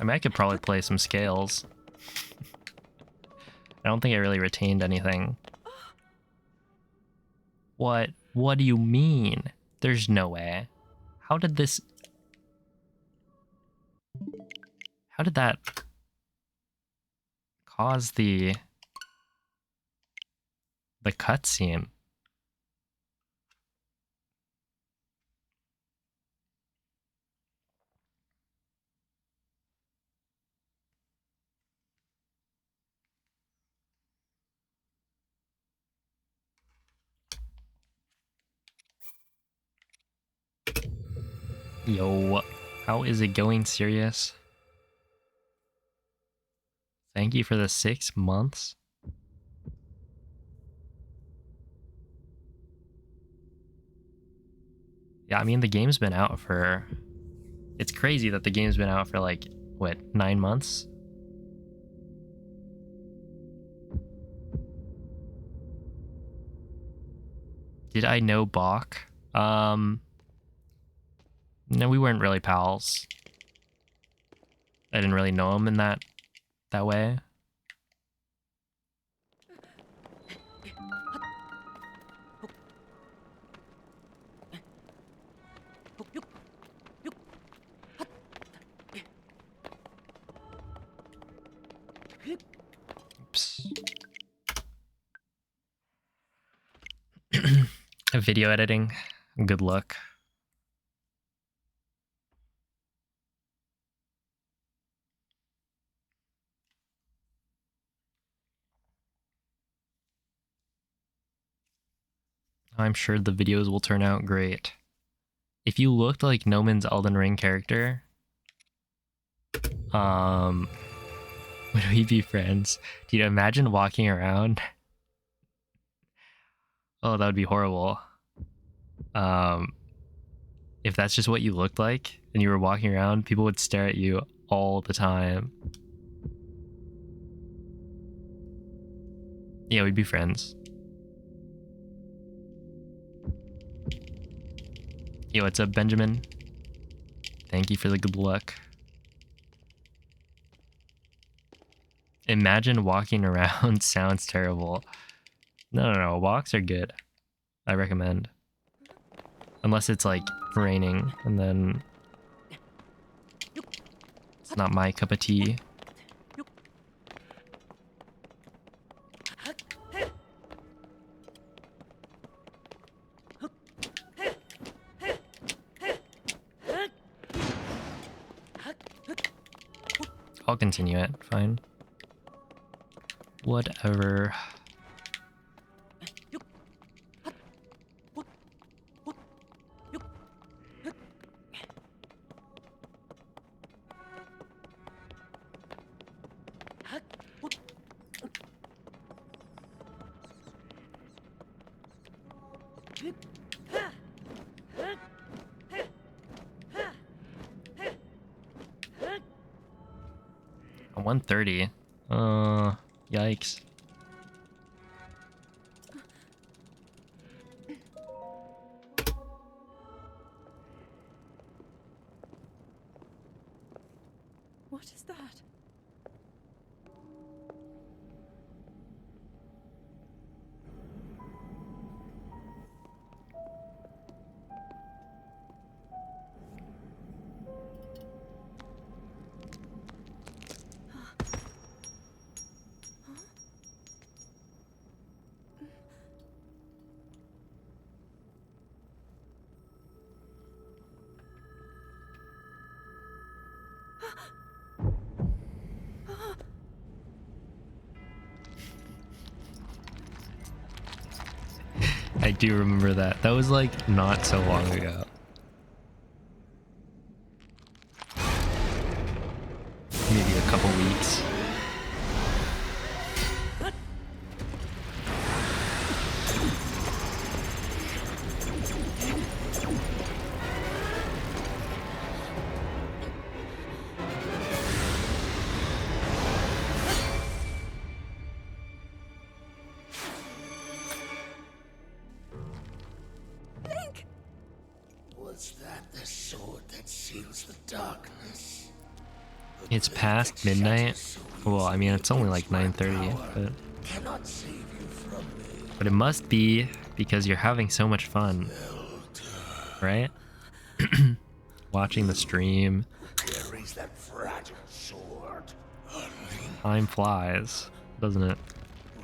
mean, I could probably play some scales. I don't think I really retained anything. What? What do you mean? There's no way. How did this... How did that cause the cutscene? Yo, how is it going, Sirius? Thank you for the 6 months. Yeah, I mean, the game's been out for... It's crazy that the game's been out for like, what, 9 months? Did I know Bach? No, we weren't really pals. I didn't really know him in that way. Oops. Video editing, good luck. I'm sure the videos will turn out great. If you looked like Noman's Elden Ring character, would we be friends? Dude, imagine walking around. Oh, that would be horrible. If that's just what you looked like and you were walking around, people would stare at you all the time. Yeah, we'd be friends. Yo, what's up, Benjamin? Thank you for the good luck. Imagine walking around sounds terrible. No, walks are good. I recommend. Unless it's like raining, and then it's not my cup of tea. I'll continue it, fine. Whatever. A 130. Yikes. What is that? I do remember that. That was like not so long ago. Maybe a couple weeks. Link! Was that the sword that seals the darkness? It's past midnight. Well, I mean, it's only like 9:30, Cannot save you from me. but it must be because you're having so much fun, right? Watching the stream. Carries that fragile sword. Time flies, doesn't it?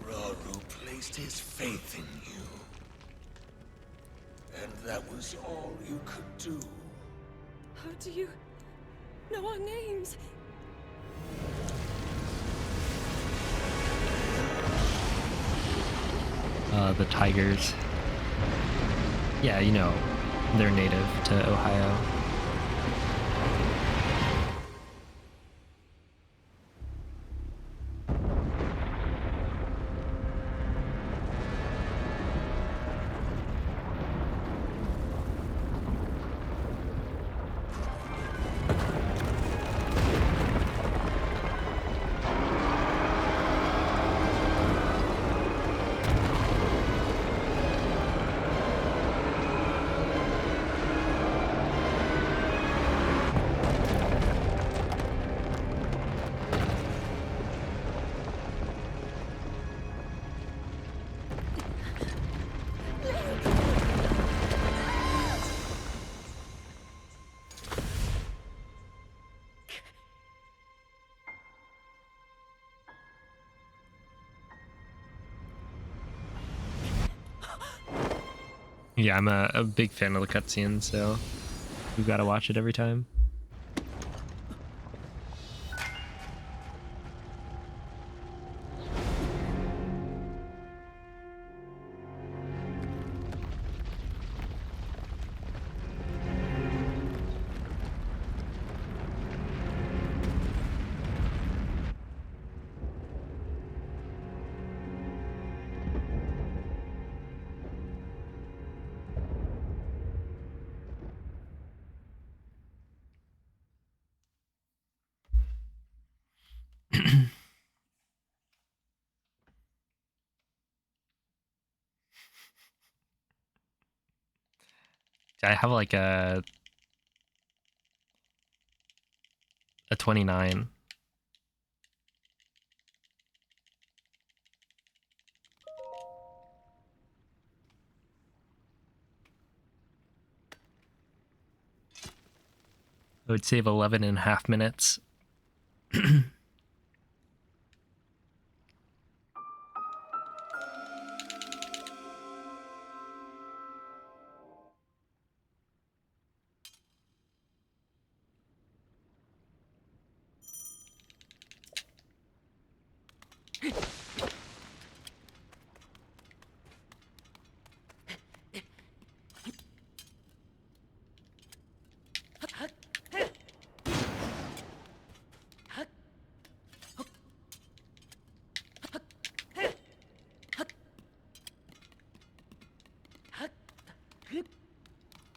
Rauru placed his faith in you. And that was all you could do. How do you know our names? The Tigers. Yeah, you know, they're native to Ohio. Yeah, I'm a big fan of the cutscene, so we've got to watch it every time. I have like a 29. I would save 11.5 minutes.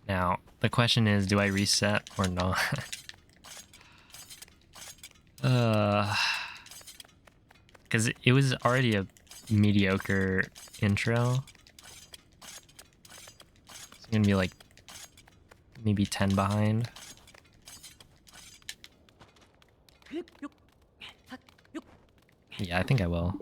Now, the question is, do I reset or not? Because it was already a mediocre intro. It's gonna be like maybe 10 behind. Yeah, I think I will.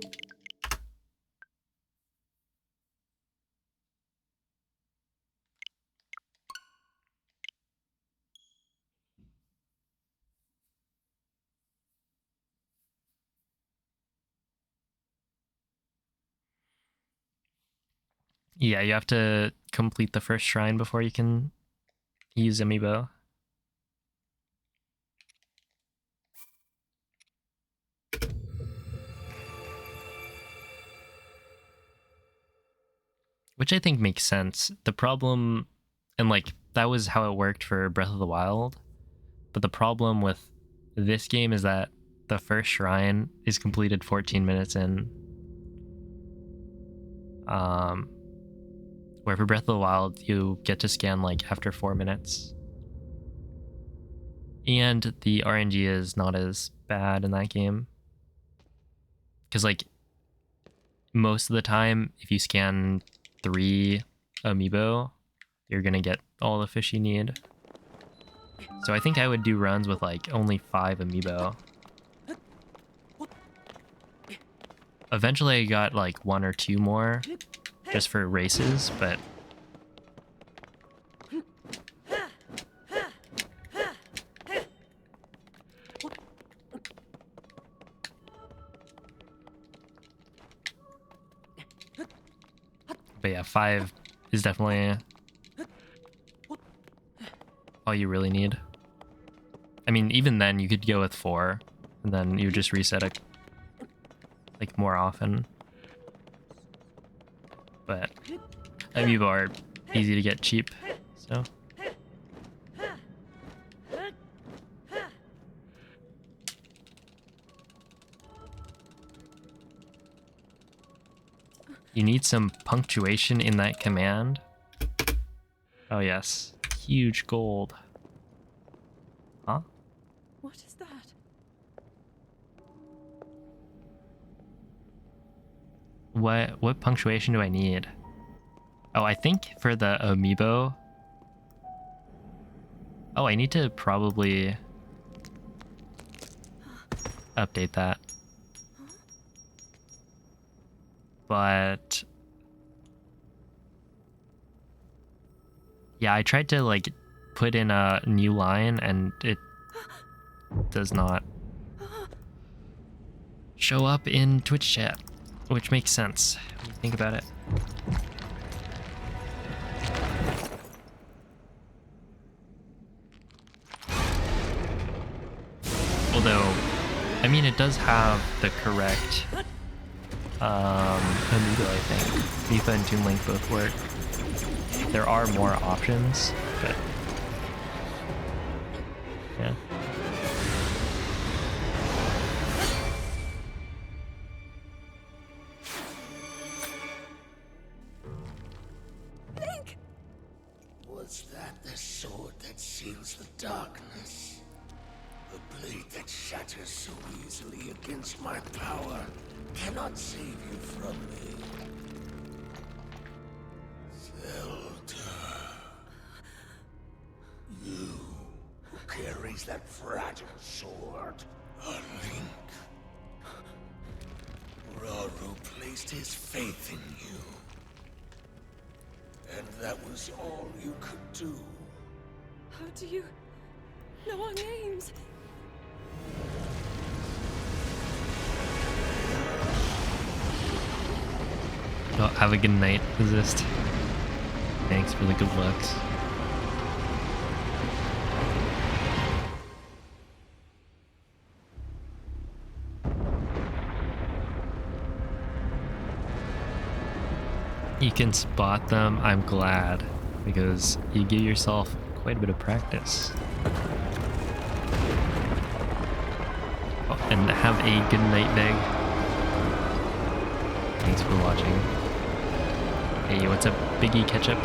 Yeah, you have to complete the first shrine before you can use Amiibo. Which I think makes sense. The problem, and like, that was how it worked for Breath of the Wild. But the problem with this game is that the first shrine is completed 14 minutes in. Where for Breath of the Wild, you get to scan like after 4 minutes. And the RNG is not as bad in that game. Because like, most of the time, if you scan 3 Amiibo, you're gonna get all the fish you need. So I think I would do runs with like only 5 Amiibo. Eventually I got like 1 or 2 more just for races, but yeah, 5 is definitely all you really need. I mean, even then you could go with 4 and then you just reset it like more often. But Amiibo are easy to get cheap, so. You need some punctuation in that command. Oh yes, huge gold. Huh? What is that? What punctuation do I need? Oh, I think for the Amiibo. Oh, I need to probably update that. But yeah, I tried to like put in a new line and it does not show up in Twitch chat, which makes sense when you think about it. Although, I mean, it does have the correct Amiibo, I think. Mifa and Toon Link both work. There are more options, but yeah. Link! Was that the sword that seals the darkness? The blade that shatters so easily against my power cannot save you from me. Zelda. You who carries that fragile sword. A Link. Rauru placed his faith in you. And that was all you could do. How do you know our names? Oh, have a good night, Resist. Thanks for the good looks. You can spot them, I'm glad, because you give yourself quite a bit of practice. Oh, and have a good night, Meg. Thanks for watching. Hey, what's up, Biggie Ketchup?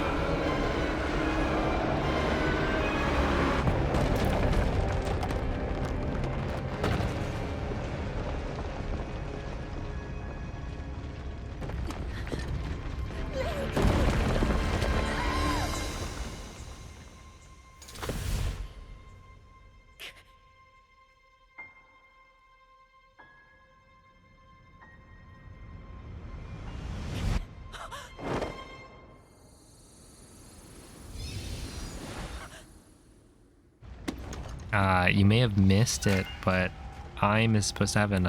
You may have missed it, but I'm is supposed to have an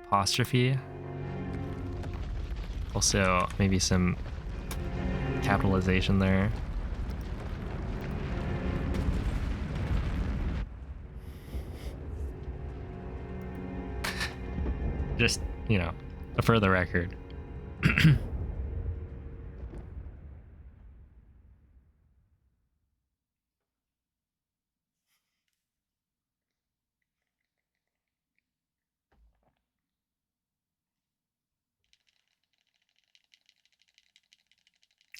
apostrophe. Also, maybe some capitalization there. Just, you know, for the record.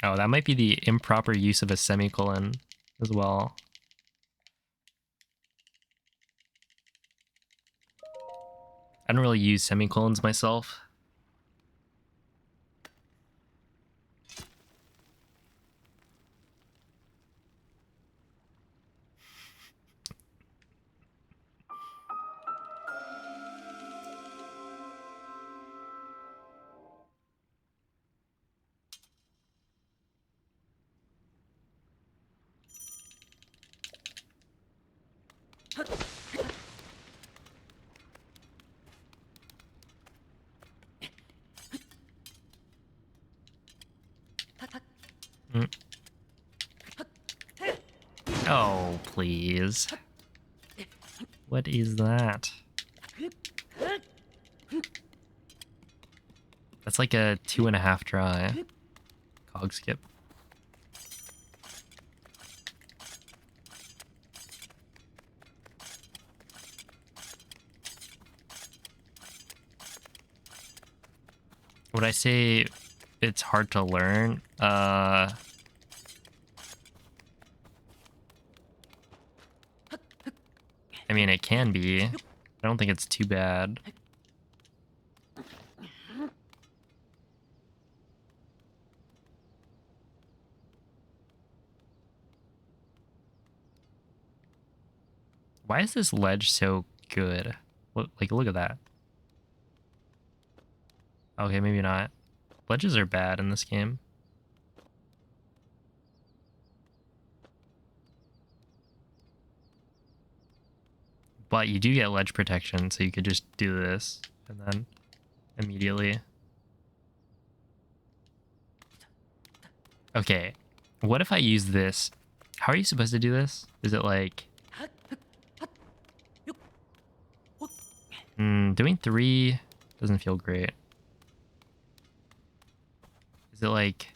Oh, that might be the improper use of a semicolon as well. I don't really use semicolons myself. Mm. Oh, please. What is that? That's like a 2.5 try. Cog skip. Would I say it's hard to learn? I mean, it can be. I don't think it's too bad. Why is this ledge so good? Look at that. Okay, maybe not. Ledges are bad in this game. But you do get ledge protection, so you could just do this and then immediately. Okay, what if I use this? How are you supposed to do this? Is it like... doing 3 doesn't feel great. Is it like...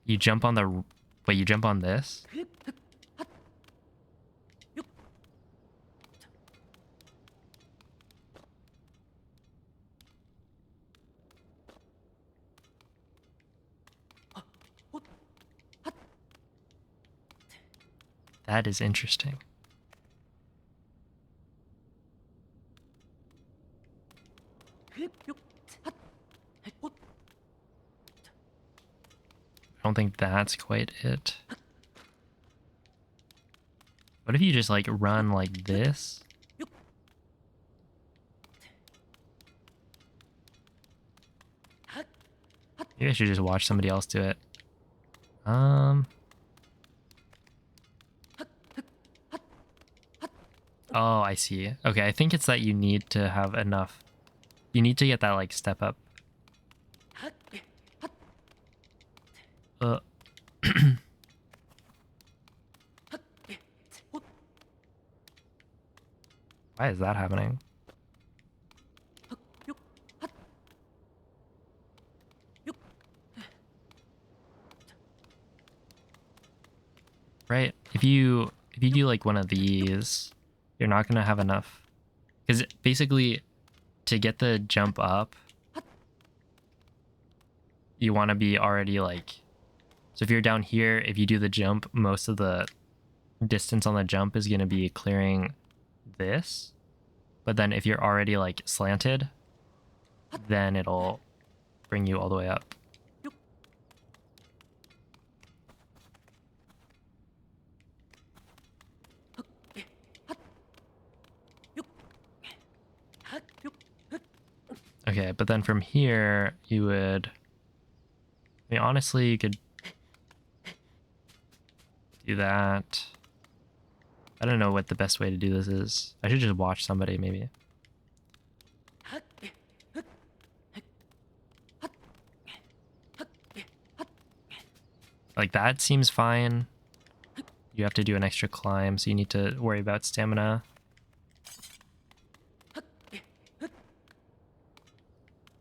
You jump on the... Wait, you jump on this? That is interesting. I don't think that's quite it. What if you just like run like this? Maybe I should just watch somebody else do it. Oh, I see. Okay, I think it's that you need to have enough. You need to get that like step up. Why is that happening? Right? If you do like one of these, you're not gonna have enough. Because basically, to get the jump up, you want to be already like... So if you're down here, if you do the jump, most of the distance on the jump is gonna be clearing this. But then if you're already like slanted, then it'll bring you all the way up. Okay, but then from here, you would... I mean, honestly, you could do that. I don't know what the best way to do this is. I should just watch somebody, maybe. Like, that seems fine. You have to do an extra climb, so you need to worry about stamina.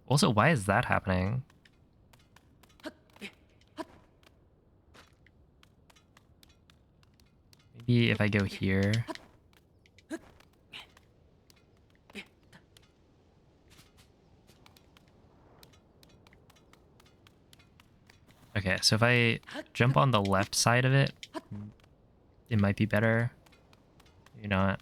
Also, why is that happening? Maybe if I go here. Okay, so if I jump on the left side of it, it might be better. Maybe not.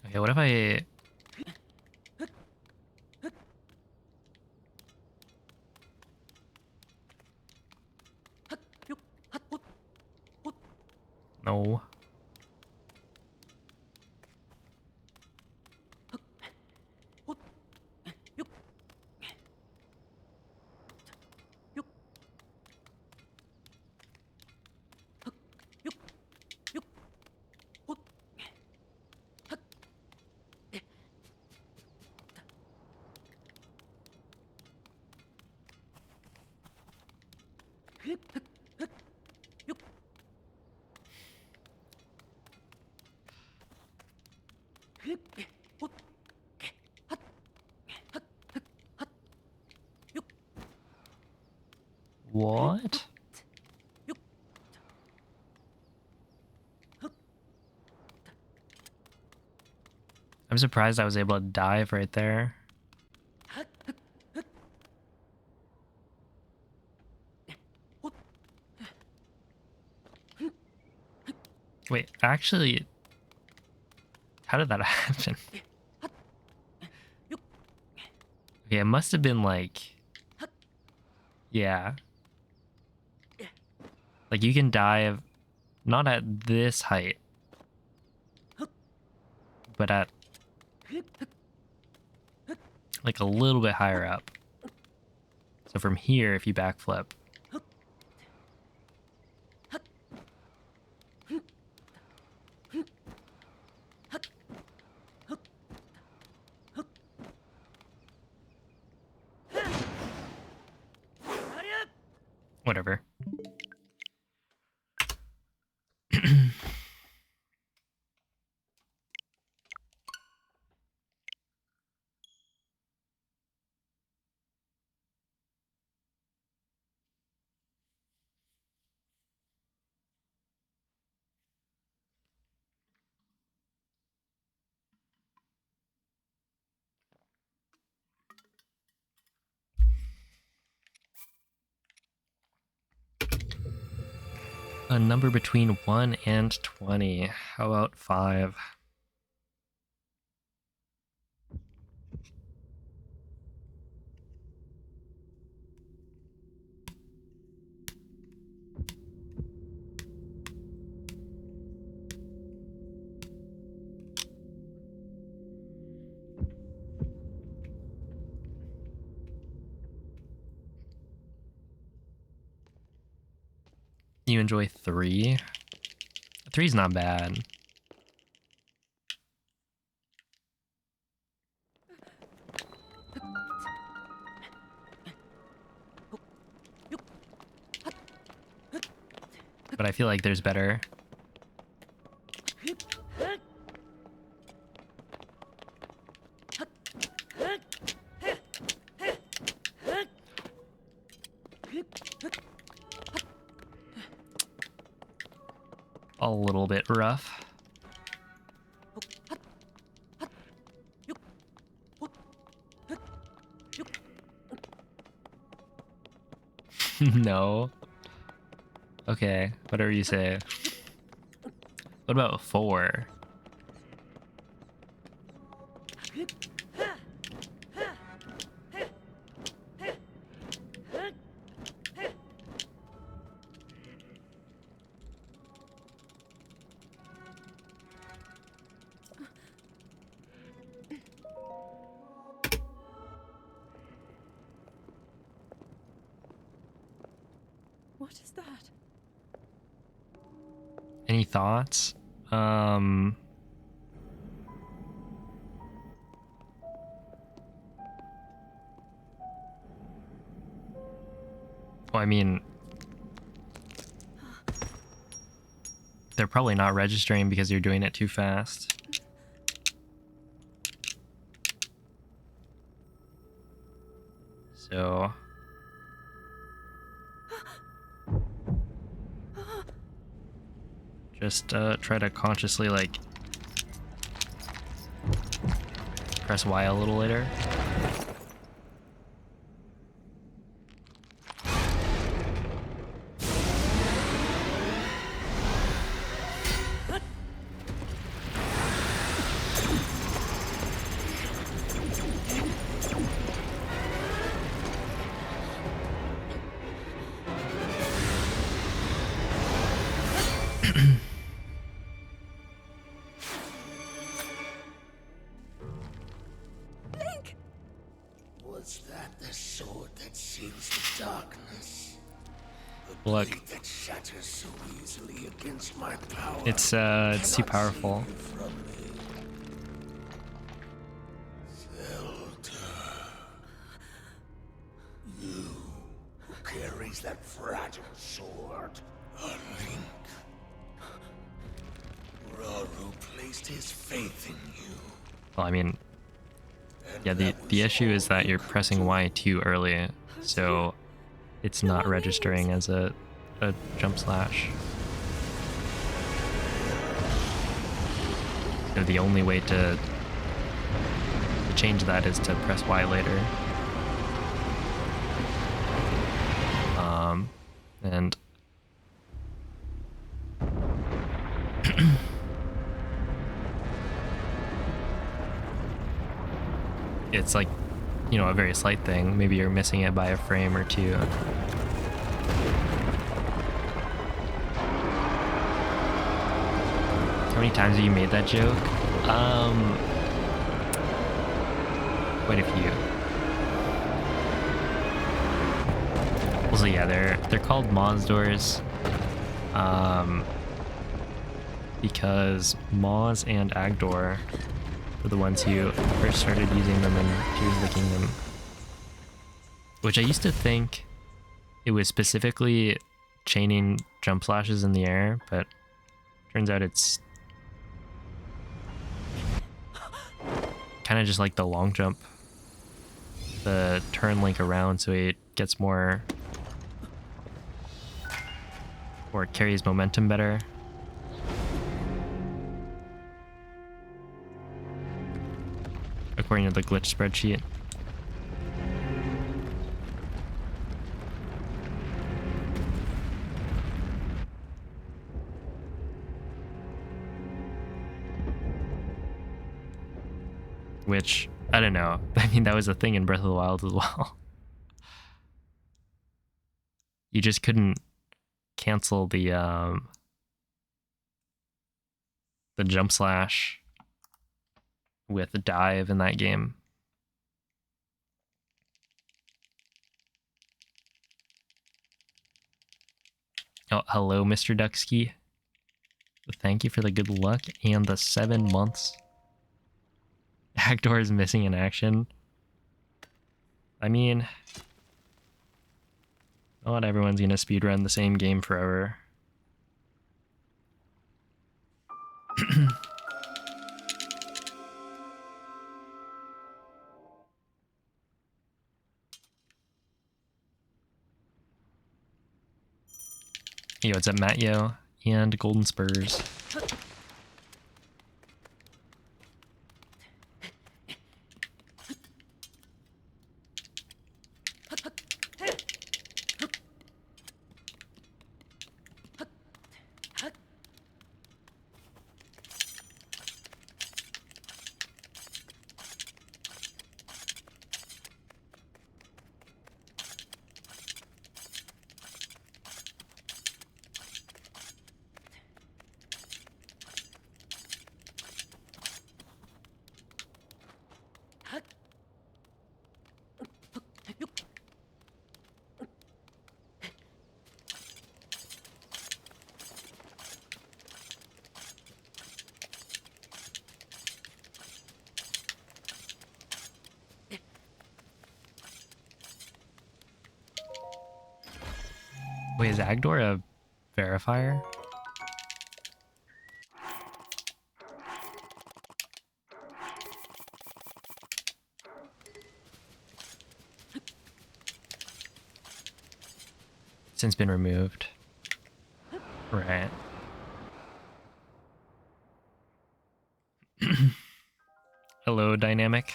Okay, what if I... No. What? I'm surprised I was able to dive right there. Wait, actually, how did that happen? Okay, it must have been like... Yeah. Like, you can dive not at this height, but at like a little bit higher up. So from here, if you backflip, whatever. A number between 1 and 20. How about 5? You enjoy 3? 3's not bad. But I feel like there's better. a little bit rough. No. Okay, whatever you say. What about 4? What is that? Any thoughts? Well, I mean, they're probably not registering because you're doing it too fast. So just try to consciously like press Y a little later. Link! Was that the sword that seals the darkness? The Look. blade that shatters so easily against my power. It's too cannot powerful. save you from me. Zelda. You who carries that fragile sword. A Link. Rauru placed his faith in you. Well, I mean, And yeah, the that the was issue is all that you you're could pressing do. Y too early, so it's not No, registering as a jump slash. So the only way to change that is to press Y later. And it's like, you know, a very slight thing. Maybe you're missing it by a frame or two. How many times have you made that joke? Quite a few. Also, yeah, they're called Moz doors, because Moz and Agdor were the ones who first started using them in Tears of the Kingdom. Which I used to think it was specifically chaining jump slashes in the air, but turns out it's kind of just like the long jump. The turn Link around so it gets more, or carries momentum better. According to the glitch spreadsheet. Which, I don't know. I mean, that was a thing in Breath of the Wild as well. You just couldn't cancel the jump slash with a dive in that game. Oh, hello, Mr. Ducksky. Thank you for the good luck and the 7 months. Agdor is missing in action. I mean, not everyone's gonna speedrun the same game forever. Yo, what's up, Matt? Yo, And golden spurs. Wait, is Agdor a verifier? Since been removed. Right. Hello, Dynamic.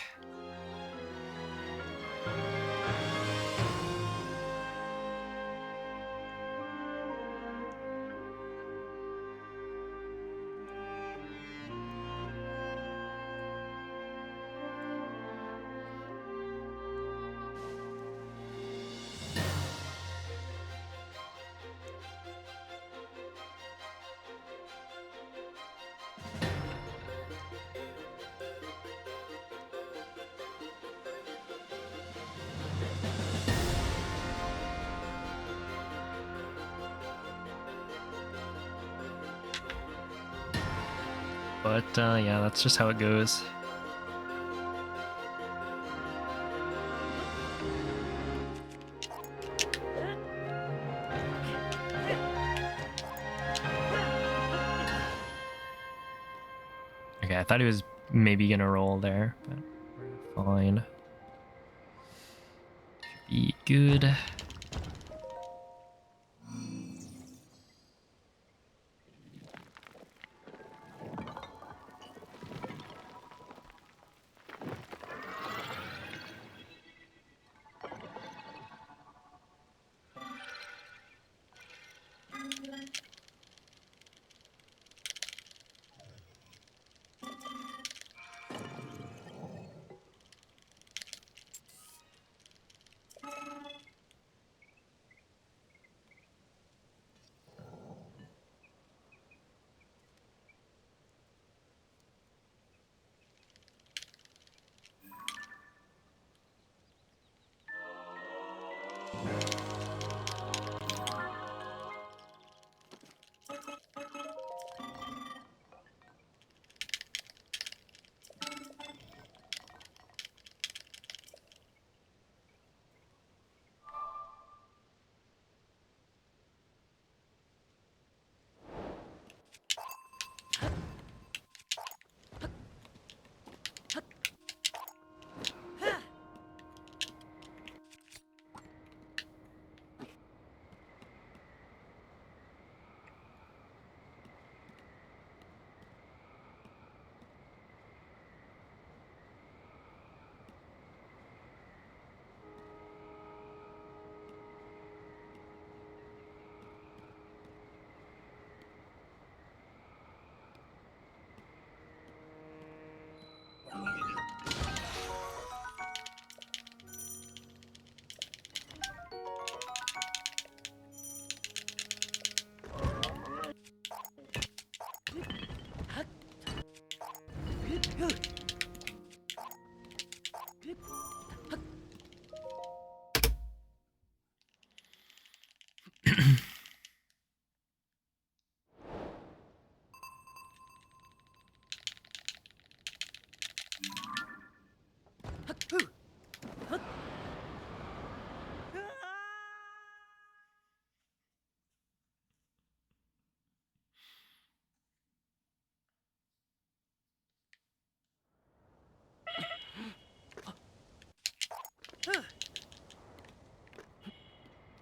But yeah, that's just how it goes. Okay, I thought he was maybe gonna roll there, but we're fine. Be good.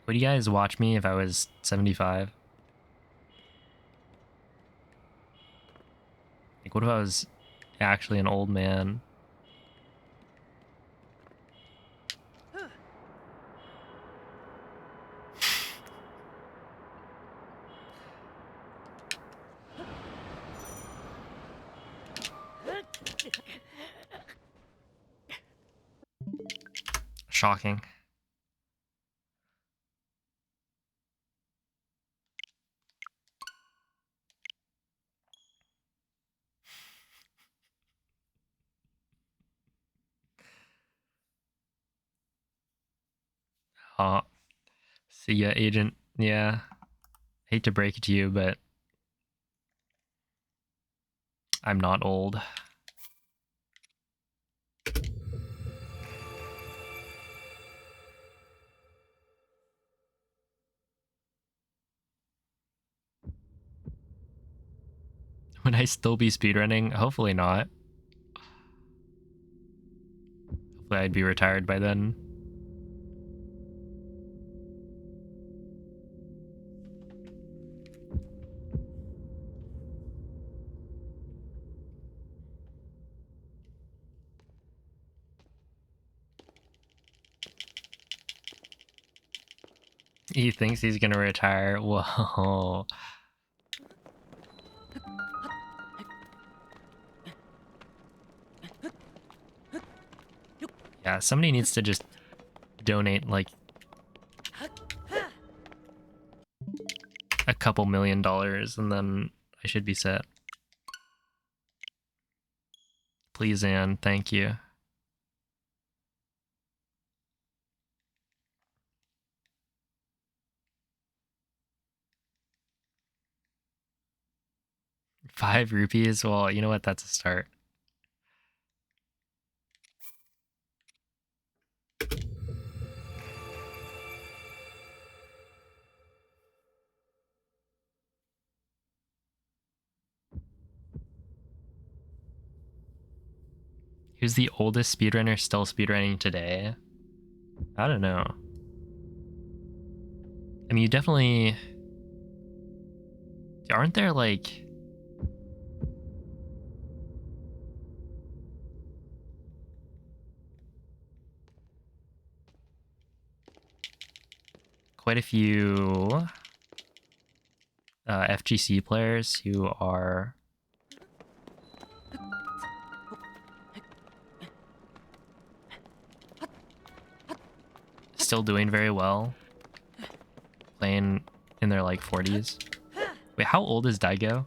Would you guys watch me if I was 75? Like, what if I was actually an old man? Shocking. Oh, see ya, agent. Yeah. Hate to break it to you, but I'm not old. Would I still be speedrunning? Hopefully not. Hopefully I'd be retired by then. He thinks he's gonna retire. Whoa. Yeah, somebody needs to just donate like a couple $1,000,000 and then I should be set. Please, Anne, thank you. ₹5? Well, you know what? That's a start. Who's the oldest speedrunner still speedrunning today? I don't know. I mean, you definitely... Aren't there, like... quite a few FGC players who are still doing very well, playing in their like 40s. Wait, how old is Daigo?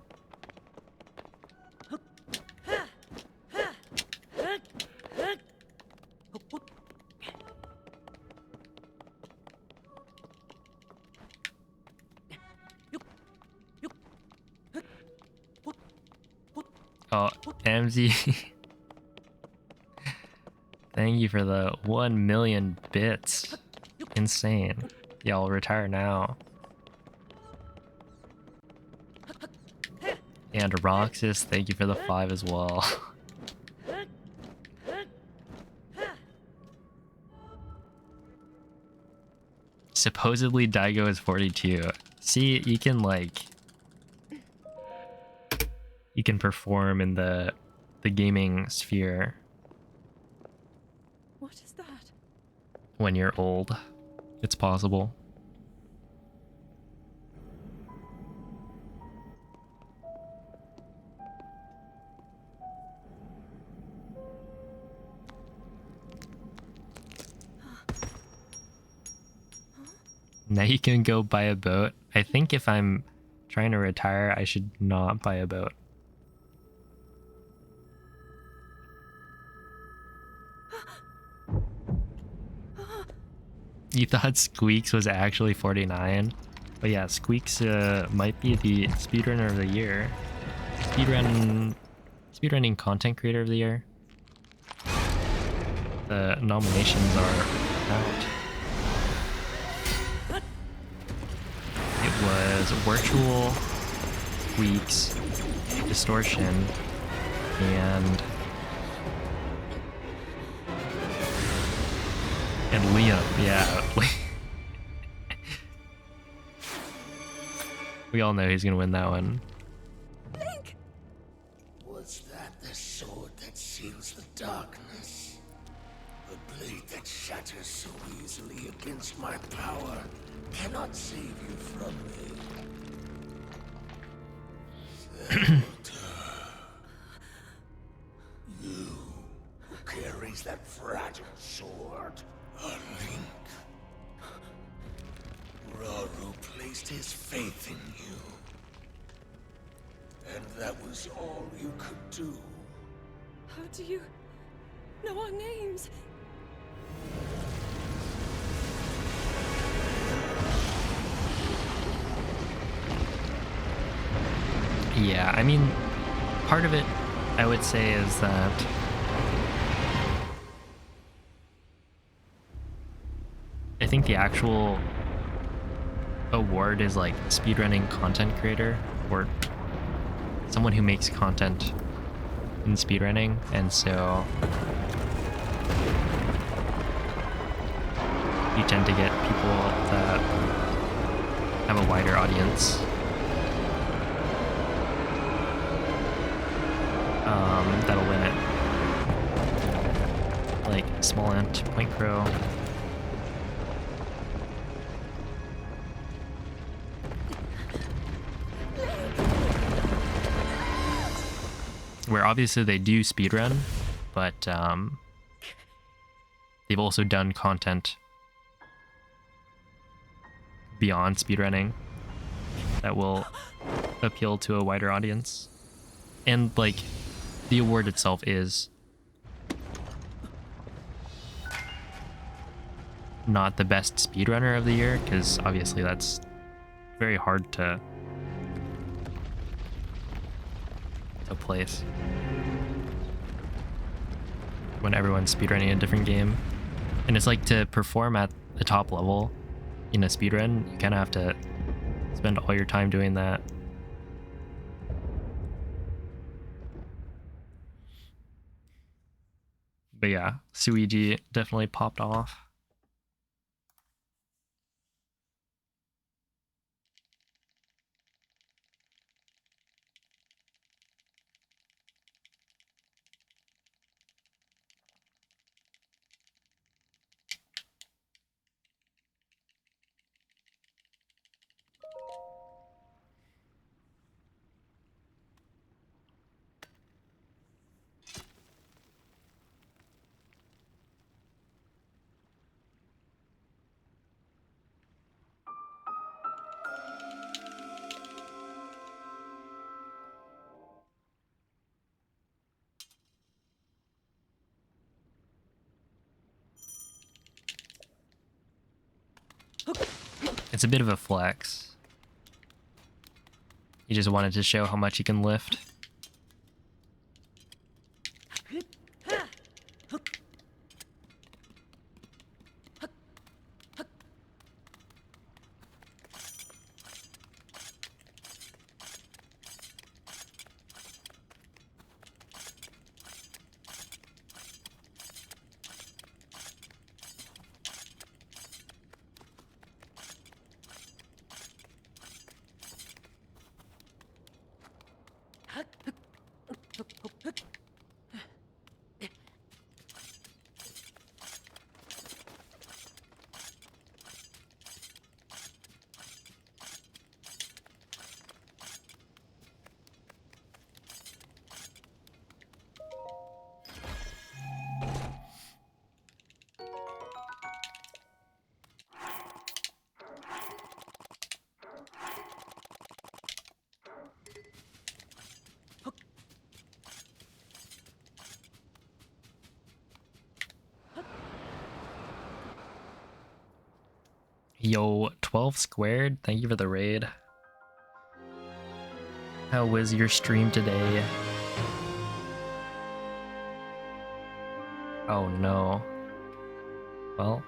Oh, MZ. Thank you for the 1,000,000 bits. Insane. Yeah, I'll retire now. And Roxas, thank you for the 5 as well. Supposedly Daigo is 42. See, you can like... you can perform in the gaming sphere. What is that? When you're old. It's possible. Now you can go buy a boat. I think if I'm trying to retire, I should not buy a boat. You thought Squeaks was actually 49? But yeah, Squeaks might be the speedrunner of the year. Speedrunning content creator of the year. The nominations are out. It was Virtual, Squeaks, Distortion, and Liam, yeah. We all know he's gonna win that one. Link! Was seals the darkness. A blade that shatters so easily against my power cannot save you from me. You who carries that fragile sword, a link. Rauru placed his faith in you. And that was all you could do. How do you know our names? Yeah, I mean, part of it, I would say, is that I think the actual award is like speedrunning content creator or someone who makes content in speedrunning, and so you tend to get people that have a wider audience. That'll win it. Like Small Ant, Point Crow. Where obviously they do speedrun, but they've also done content beyond speedrunning that will appeal to a wider audience. And like the award itself is not the best speedrunner of the year, because obviously that's very hard to place when everyone's speedrunning a different game. And it's like, to perform at the top level in a speedrun, you kind of have to spend all your time doing that. But yeah, Suiji definitely popped off. It's a bit of a flex. He just wanted to show how much he can lift. Yo, 12 squared, thank you for the raid. How was your stream today? Oh no. Well.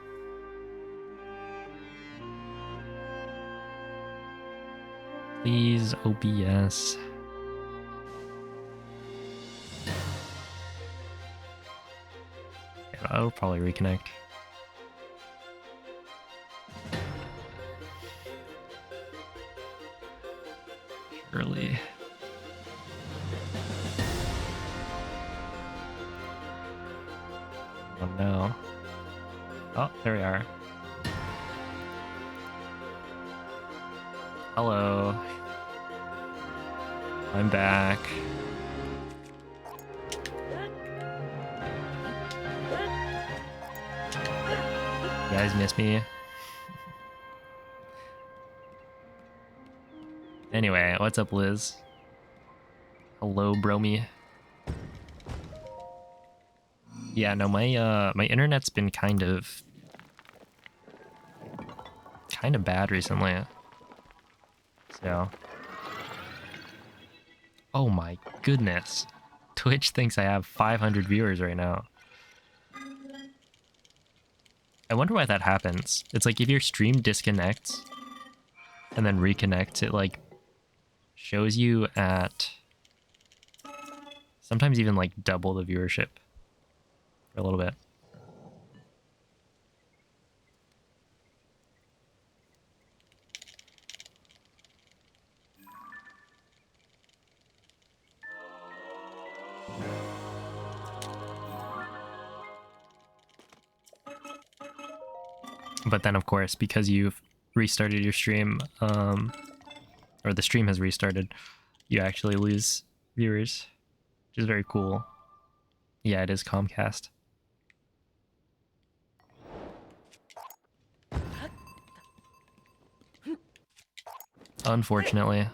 Please, OBS. Yeah, I'll probably reconnect. Early. no. Oh, there we are. Hello. I'm back. You guys miss me? Anyway, what's up, Liz? Hello, Bromy. Yeah, no, my internet's been kind of bad recently. So, oh my goodness. Twitch thinks I have 500 viewers right now. I wonder why that happens. It's like if your stream disconnects and then reconnects, it like shows you at sometimes even like double the viewership for a little bit. But then, of course, because you've restarted your stream, or the stream has restarted, you actually lose viewers, which is very cool. Yeah, it is Comcast. Unfortunately.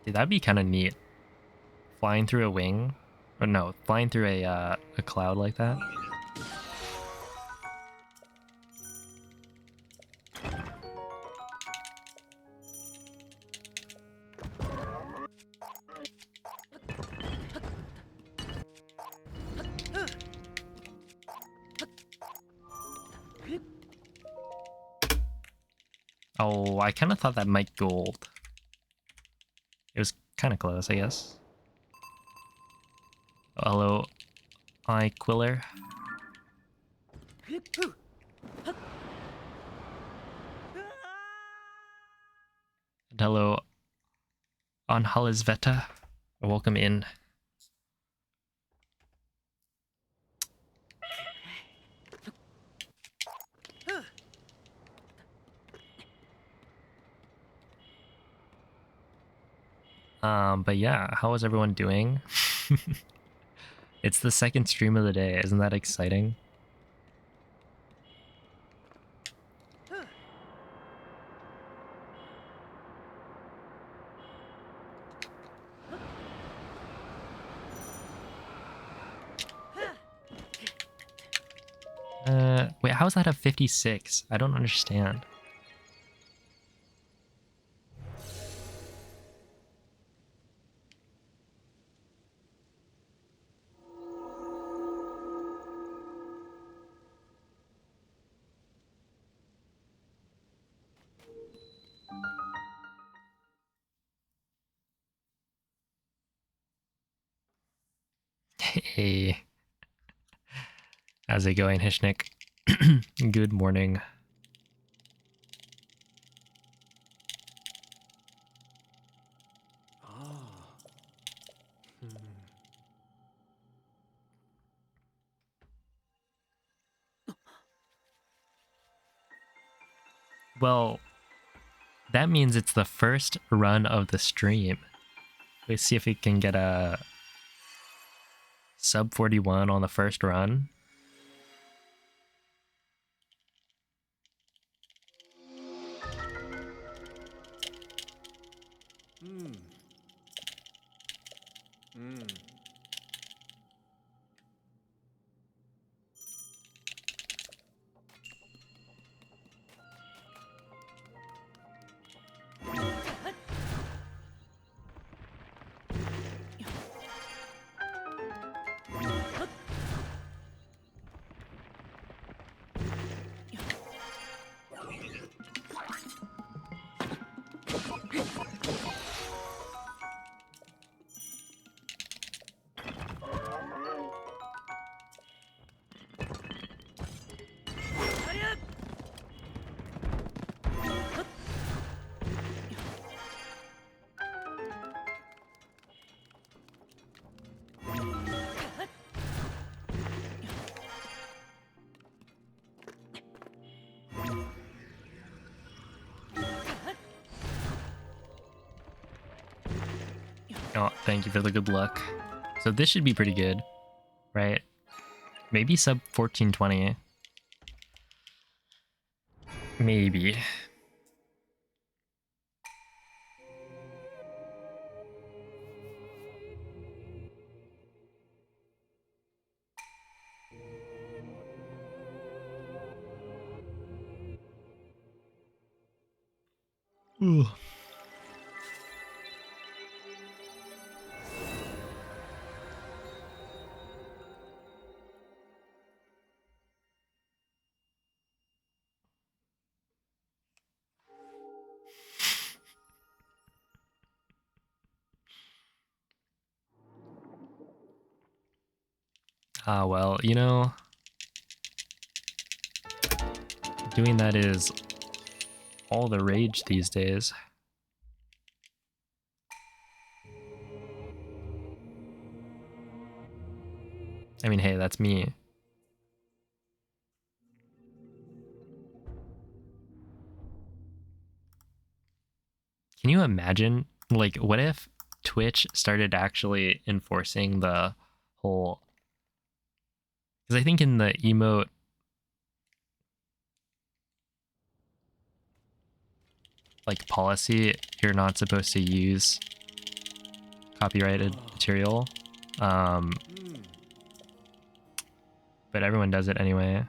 Dude, that'd be kind of neat. Flying through a wing, or no, flying through a cloud like that. Oh, I kind of thought that might gold. It was kind of close, I guess. Oh, hello, iQuiller. And hello, Anhalisveta. Welcome in. But yeah, how is everyone doing? It's the second stream of the day. Isn't that exciting? Wait, how's that a 56? I don't understand. Hey, how's it going, Hishnik? Good morning. Well, that means it's the first run of the stream. Let's see if we can get a sub 41 on the first run. Oh, thank you for the good luck. So this should be pretty good, right? Maybe sub 1420. Maybe. Ooh. Ah, well, you know, doing that is all the rage these days. I mean, hey, that's me. Can you imagine, like, what if Twitch started actually enforcing the whole... Because I think in the emote, like, policy, you're not supposed to use copyrighted material. But everyone does it anyway.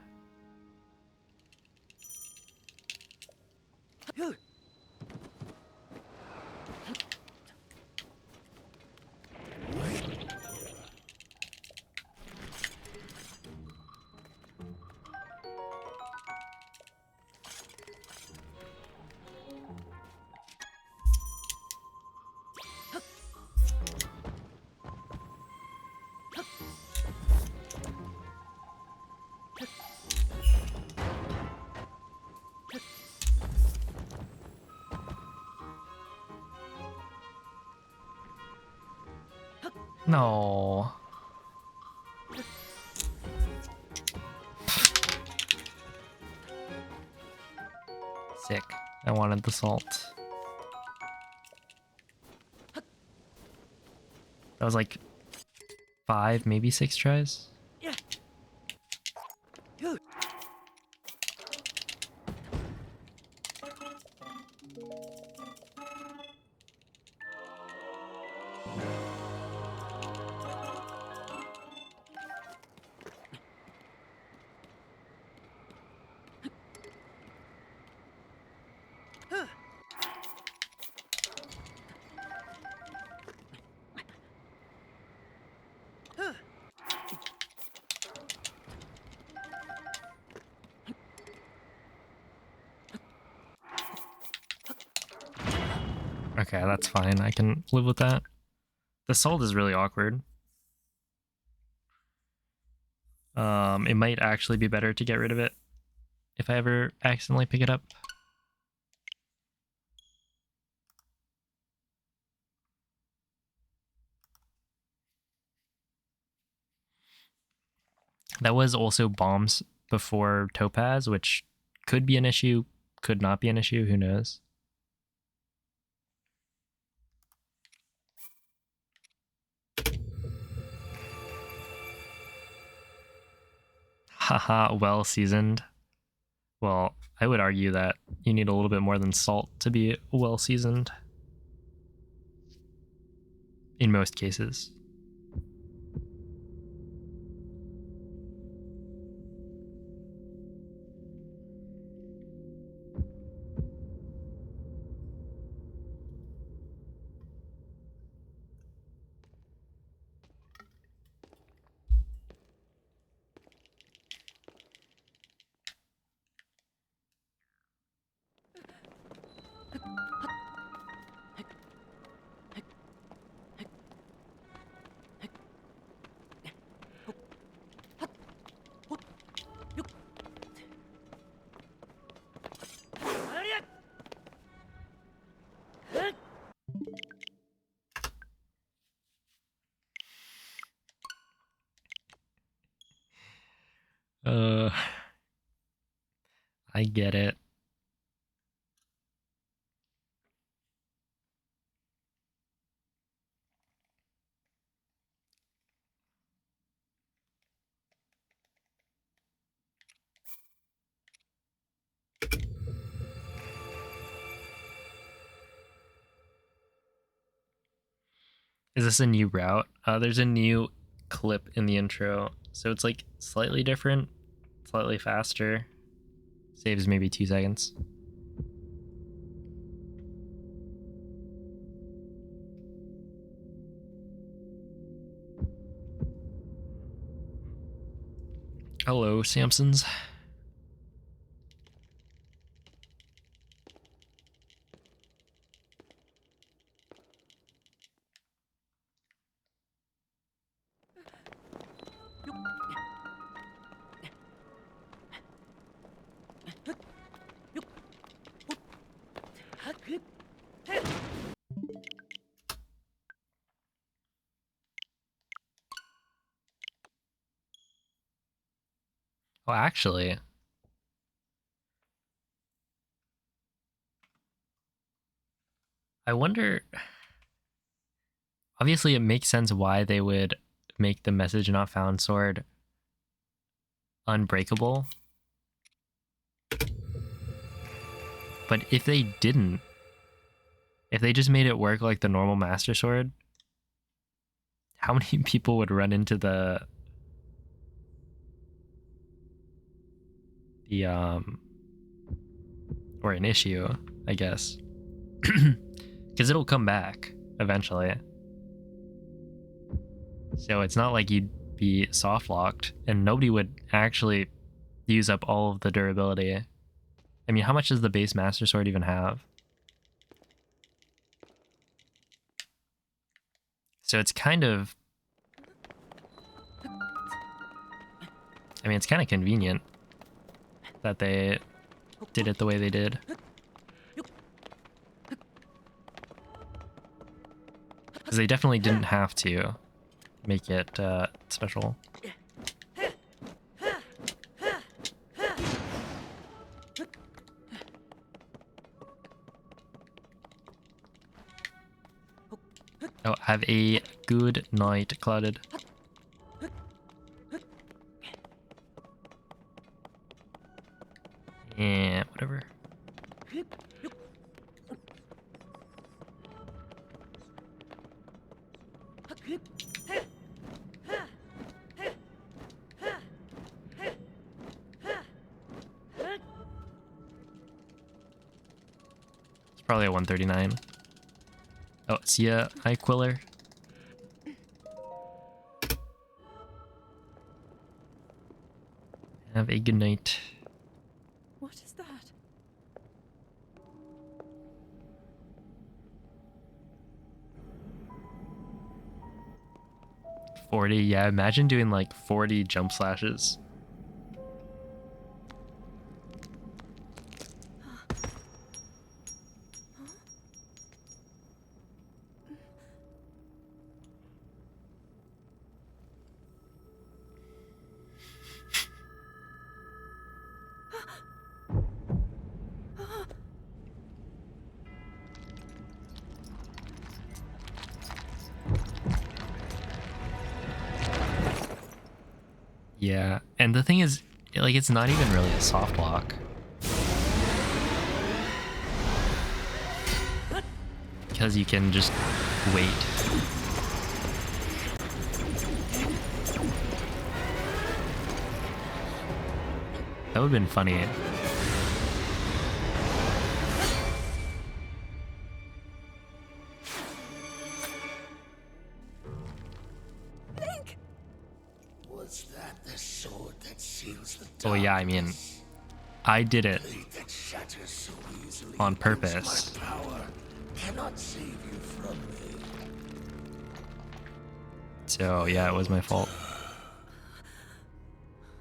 No. Sick. I wanted the salt. That was like 5, maybe 6 tries. Okay, that's fine. I can live with that. The salt is really awkward. It might actually be better to get rid of it if I ever accidentally pick it up. That was also bombs before Topaz, which could be an issue, could not be an issue, who knows? Haha, well seasoned. Well, I would argue that you need a little bit more than salt to be well seasoned. In most cases. I get it. Is this a new route? There's a new clip in the intro, so it's like slightly different, slightly faster. Saves maybe 2 seconds. Hello, Samsons. Oh, actually, I wonder. Obviously, it makes sense why they would make the message not found sword unbreakable. But if they didn't, if they just made it work like the normal Master Sword, how many people would run into the or an issue, I guess. Because it'll come back eventually. So it's not like you'd be soft locked and nobody would actually use up all of the durability. I mean, how much does the base Master Sword even have? So it's kind of... I mean, it's kind of convenient that they did it the way they did. Because they definitely didn't have to make it special. Oh, have a good night, Clouded. Yeah, whatever. It's probably a 139. Oh, see ya, hi Quiller. Have a good night. What is that? $40, yeah, imagine doing like 40 jump slashes. Yeah, and the thing is, like, it's not even really a soft lock. Because you can just wait. That would have been funny. Was that the sword that seals the Oh yeah, I mean, I did it that shatters so easily on against purpose. my power cannot save you from me. So yeah, it was my fault.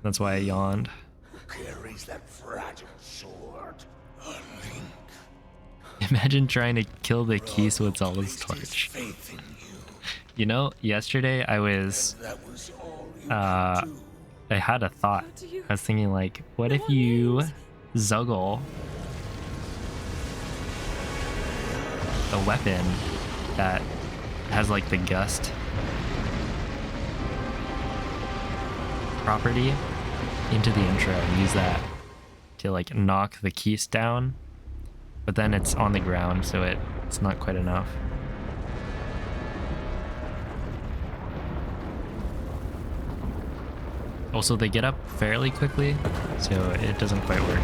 That's why I yawned. Who carries that fragile sword? A link. Imagine trying to kill the Keys with Zelda's torch. Faith in you. You know, yesterday I was, That was all you I had a thought. How do you- I was thinking like, what No if one you knows. Zuggle a weapon that has like the gust property into the intro and use that to like knock the keys down, but then it's on the ground, so it's not quite enough. Also, they get up fairly quickly, so it doesn't quite work.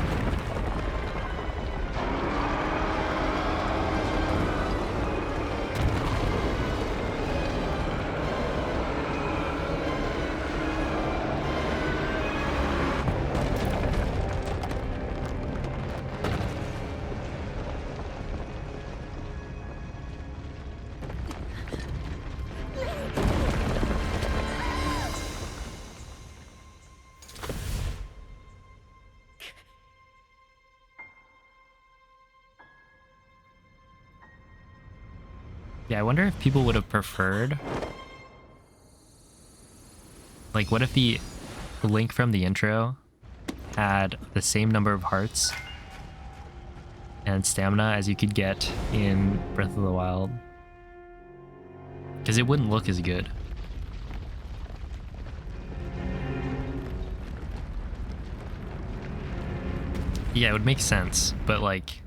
Yeah, I wonder if people would have preferred... Like, what if the Link from the intro had the same number of hearts and stamina as you could get in Breath of the Wild? Because it wouldn't look as good. Yeah, it would make sense, but like...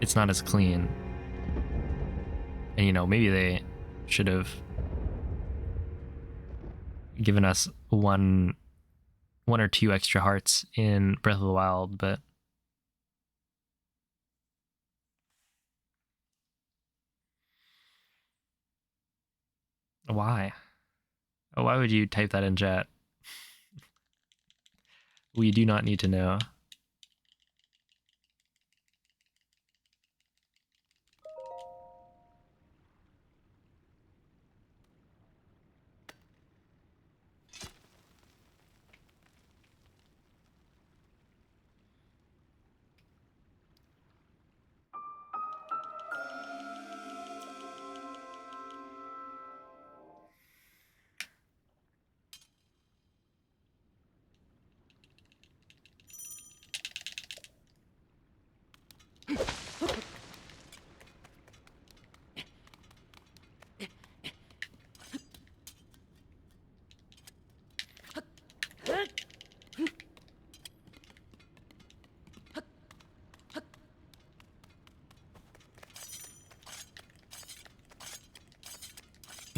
It's not as clean. And, you know, maybe they should have given us one or two extra hearts in Breath of the Wild, but why? Oh, why would you type that in chat? We do not need to know.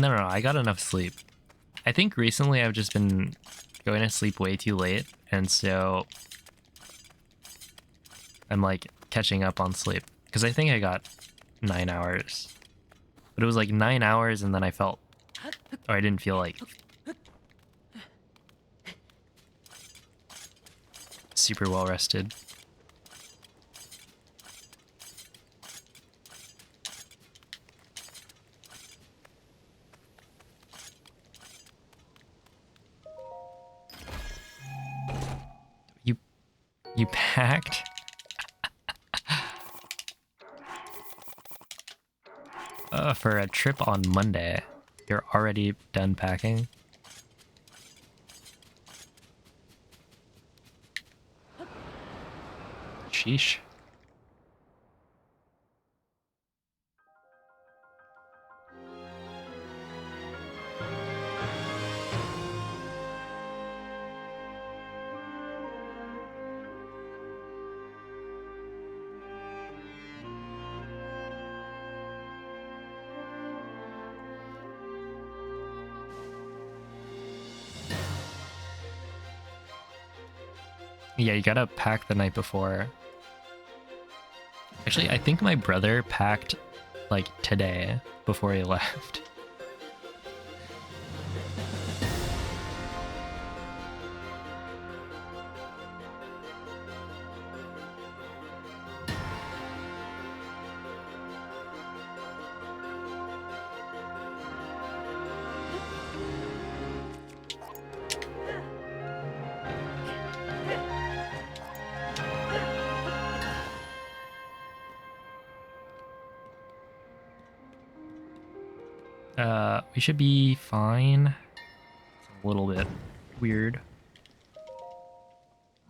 No, I got enough sleep. I think recently I've just been going to sleep way too late, and so I'm like catching up on sleep. Because I think I got 9 hours. But it was like 9 hours and then I felt... Or I didn't feel like... super well rested. You packed? For a trip on Monday. You're already done packing? Sheesh. Yeah, you gotta pack the night before. Actually, I think my brother packed like today before he left. We should be fine. It's a little bit weird.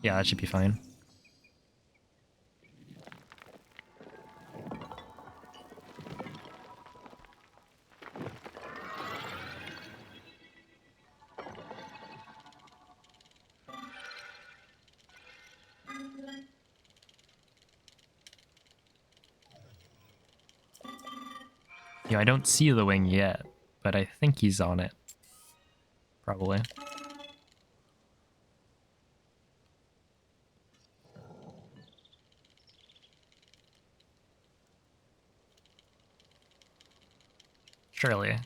Yeah, that should be fine. Yeah, I don't see the wing yet, but I think he's on it. Probably. Surely.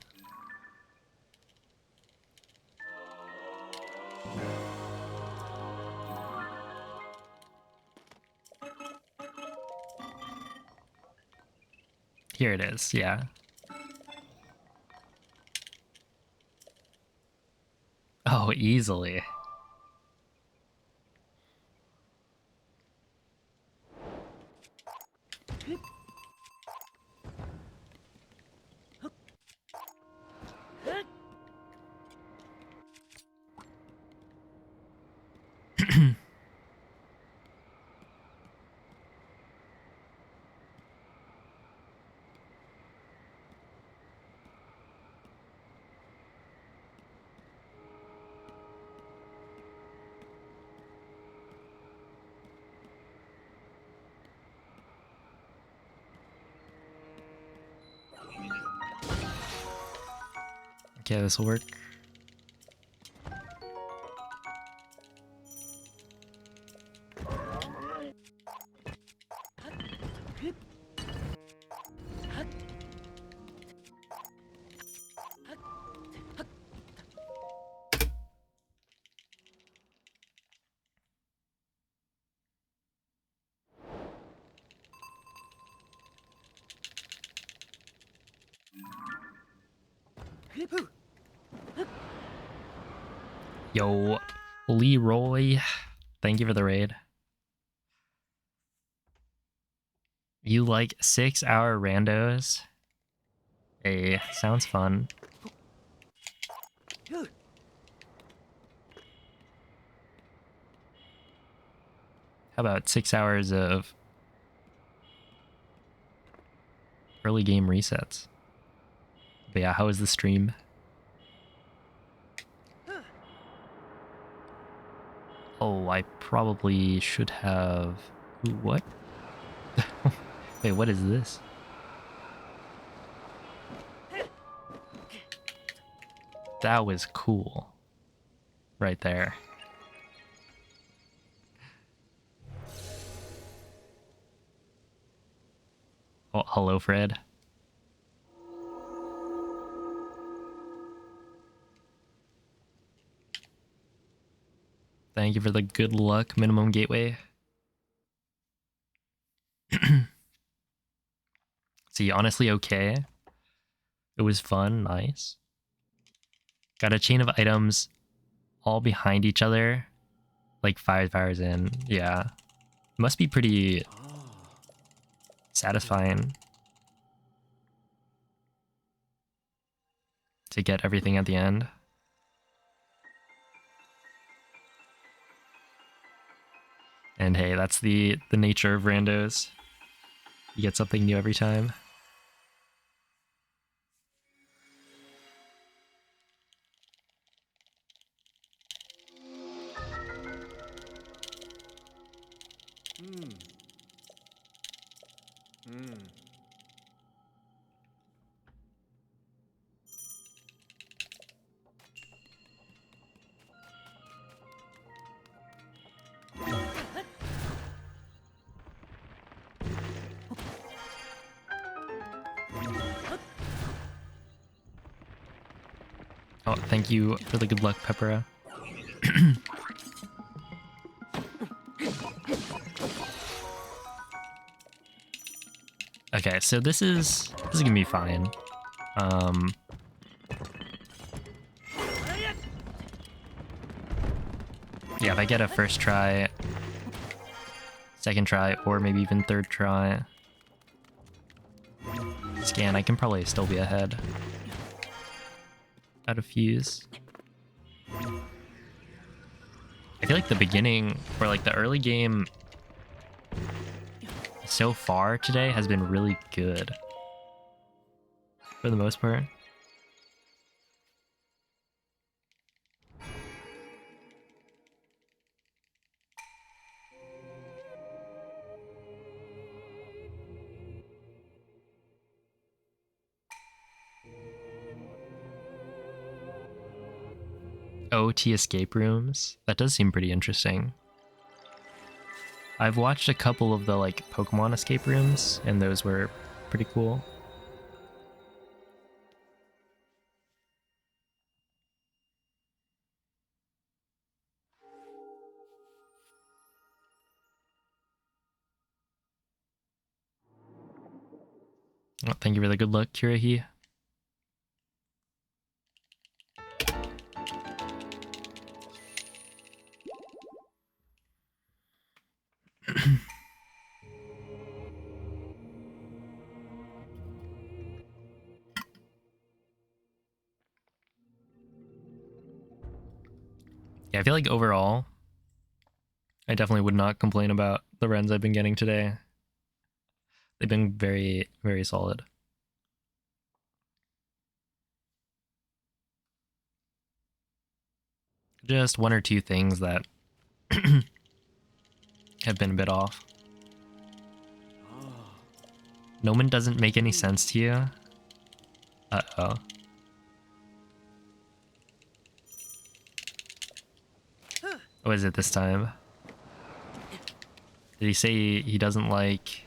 Here it is, yeah. Oh, easily. Okay, this will work. Yo, Leroy, thank you for the raid. You like 6-hour randos? Hey, sounds fun. How about 6 hours of early game resets? But yeah, how was the stream? Oh, I probably should have... Ooh, what? Wait, what is this? That was cool. Right there. Oh, hello, Fred. Thank you for the good luck minimum gateway. See, honestly, okay. It was fun, nice. Got a chain of items all behind each other, like 5 hours in. Yeah. Must be pretty satisfying to get everything at the end. And hey, that's the nature of randos. You get something new every time. Oh, thank you for the good luck, Peppera. Okay, so this is gonna be fine. Yeah, if I get a first try, second try, or maybe even third try scan, I can probably still be ahead. Out of fuse. I feel like the beginning, or like the early game so far today has been really good. For the most part. OT escape rooms? That does seem pretty interesting. I've watched a couple of the like Pokemon escape rooms, and those were pretty cool. Oh, thank you for the good luck, Kirahi. Yeah, I feel like overall, I definitely would not complain about the runs I've been getting today. They've been very, very solid. Just one or two things that have been a bit off. Noman doesn't make any sense to you? Uh-oh. What is it this time? Did he say he doesn't like...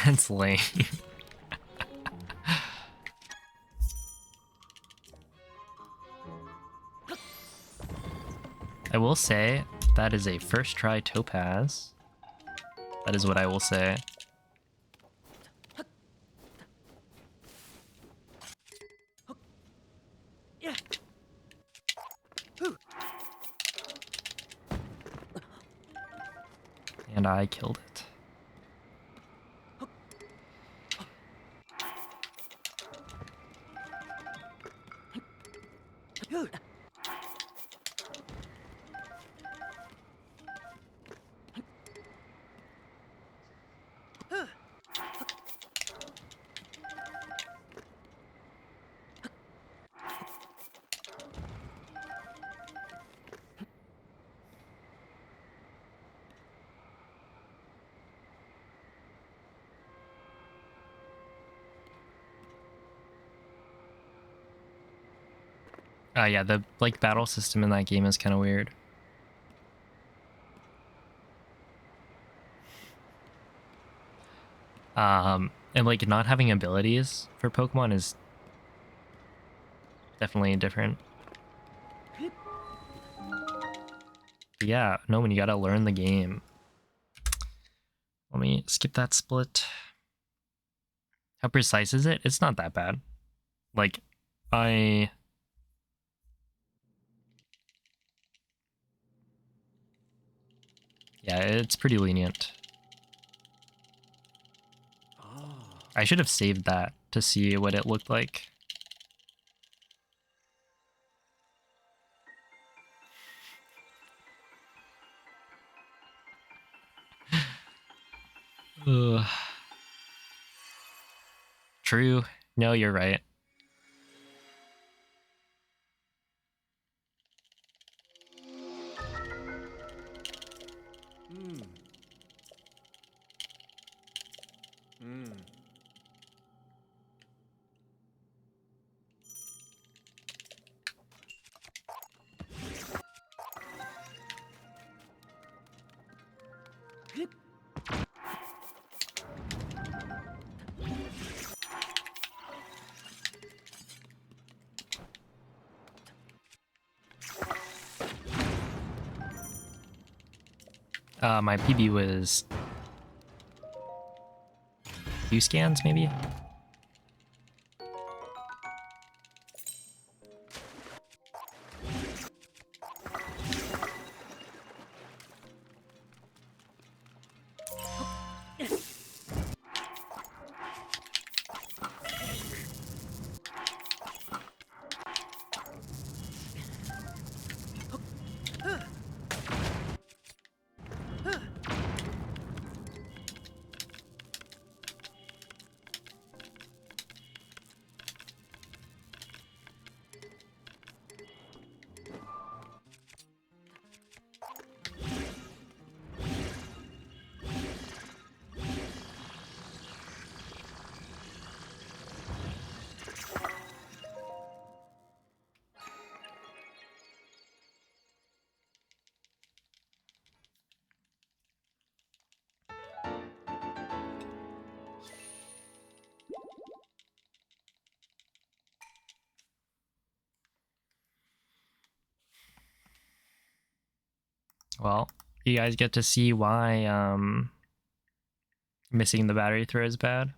That's lame. I will say that is a first try topaz. That is what I will say. And I killed it. Yeah, the like battle system in that game is kind of weird. And like not having abilities for Pokemon is definitely different. But yeah, no, when you gotta learn the game. Let me skip that split. How precise is it? It's not that bad. Like, yeah, it's pretty lenient. I should have saved that to see what it looked like. Ugh. True. No, you're right. My PB was 2 scans, maybe? Well, you guys get to see why missing the battery throw is bad.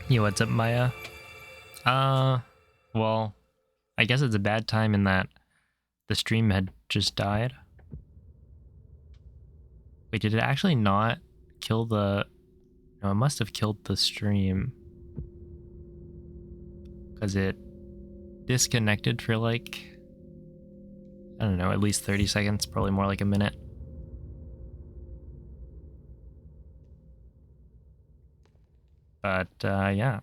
Yo, what's up, Maya? Well, I guess it's a bad time in that the stream had just died. Wait, did it actually not kill the... No, it must have killed the stream. Because it disconnected for like... I don't know, at least 30 seconds, probably more like a minute. But, yeah.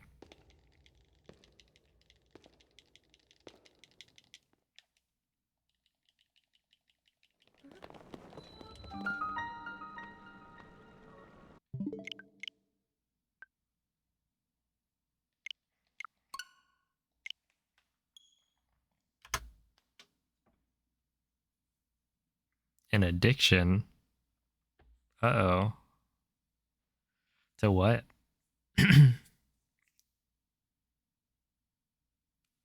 An addiction? Uh-oh. To what?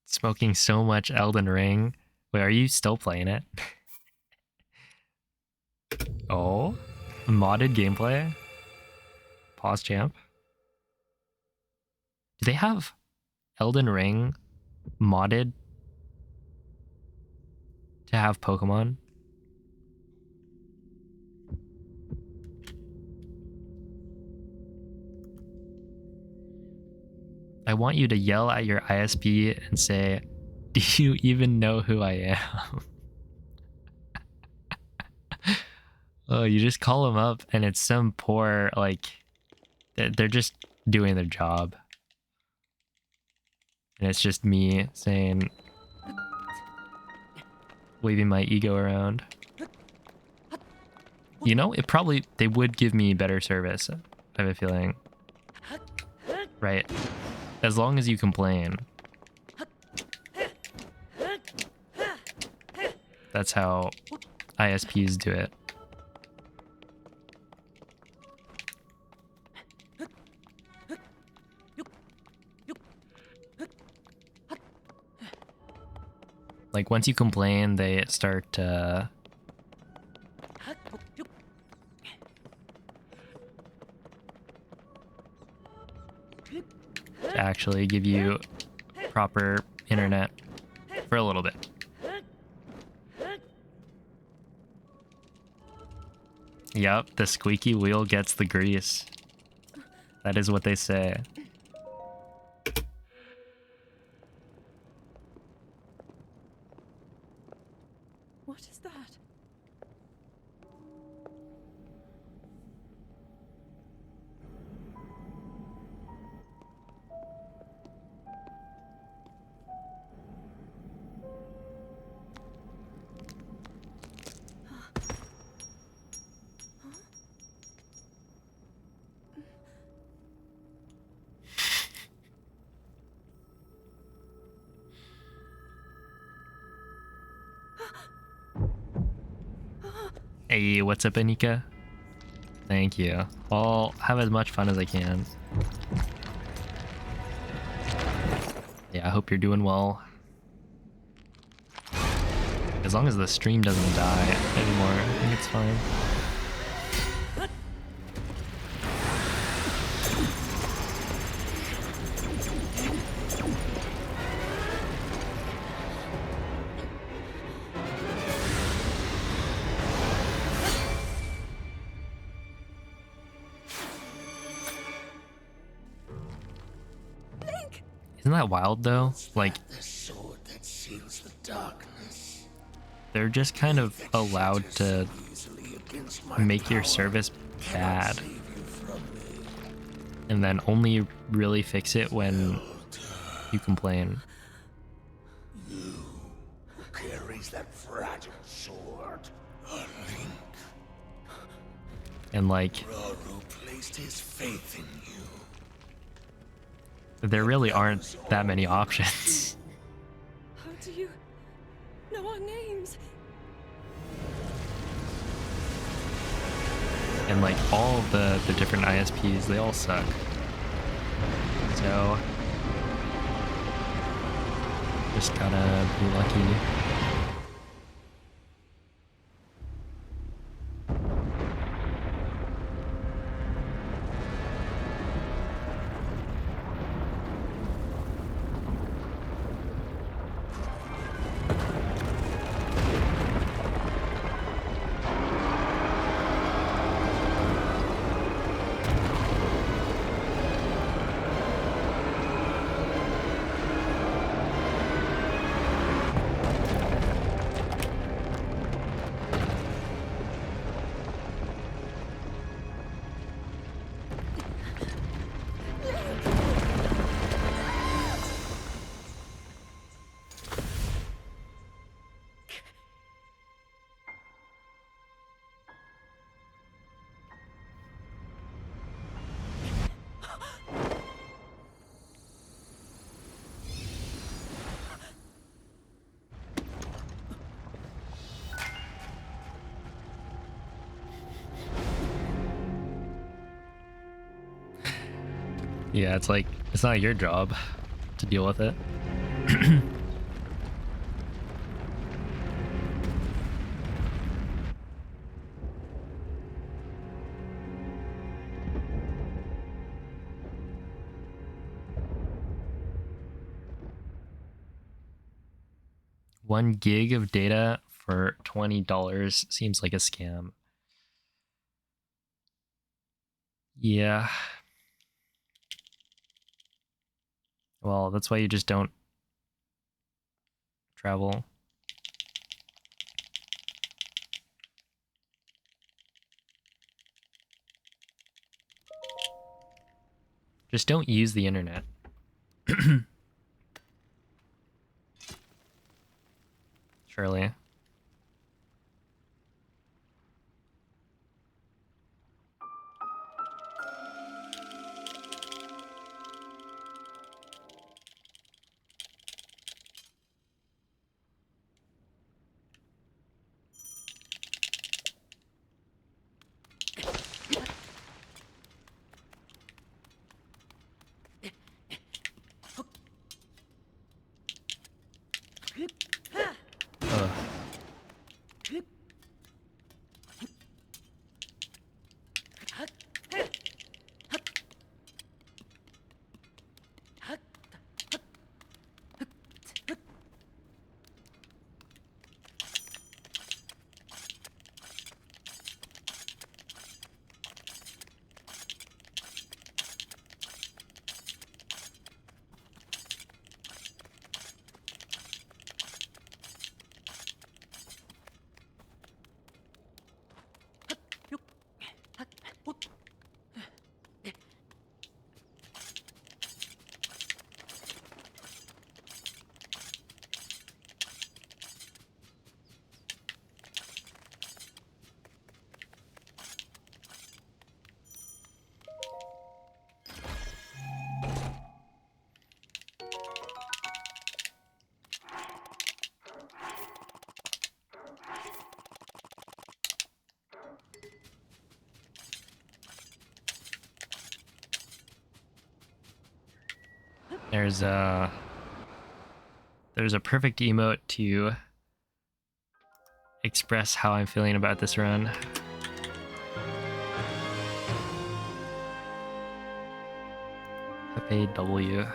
Smoking so much Elden Ring. Wait, are you still playing it? Oh? Modded gameplay? Pause champ? Do they have Elden Ring modded to have Pokemon? I want you to yell at your ISP and say, "Do you even know who I am?" Oh, you just call them up and it's some poor, like, they're just doing their job. And it's just me saying, waving my ego around. You know, they would give me better service, I have a feeling. Right? As long as you complain. That's how ISPs do it. Like, once you complain, they start to actually give you proper internet for a little bit. Yep, the squeaky wheel gets the grease. That is what they say. What is that? Hey, what's up, Anika? Thank you. I'll have as much fun as I can. Yeah, I hope you're doing well. As long as the stream doesn't die anymore, I think it's fine. Isn't that wild though? Like, The sword that seals the darkness. they're just kind of allowed to Easily against my make your power. service Cannot bad, save you from me. and then only really fix it when you complain. Who carries that fragile sword? A link. And like, Rauru placed his faith in you. there really aren't that many options. How do you know our names? And like all the different ISPs, they all suck. So just gotta be lucky. Yeah, it's like, it's not your job to deal with it. One gig of data for $20 seems like a scam. Yeah. Well, that's why you just don't travel. Just don't use the internet. Surely. Ugh. There's a perfect emote to express how I'm feeling about this run. Pepe W.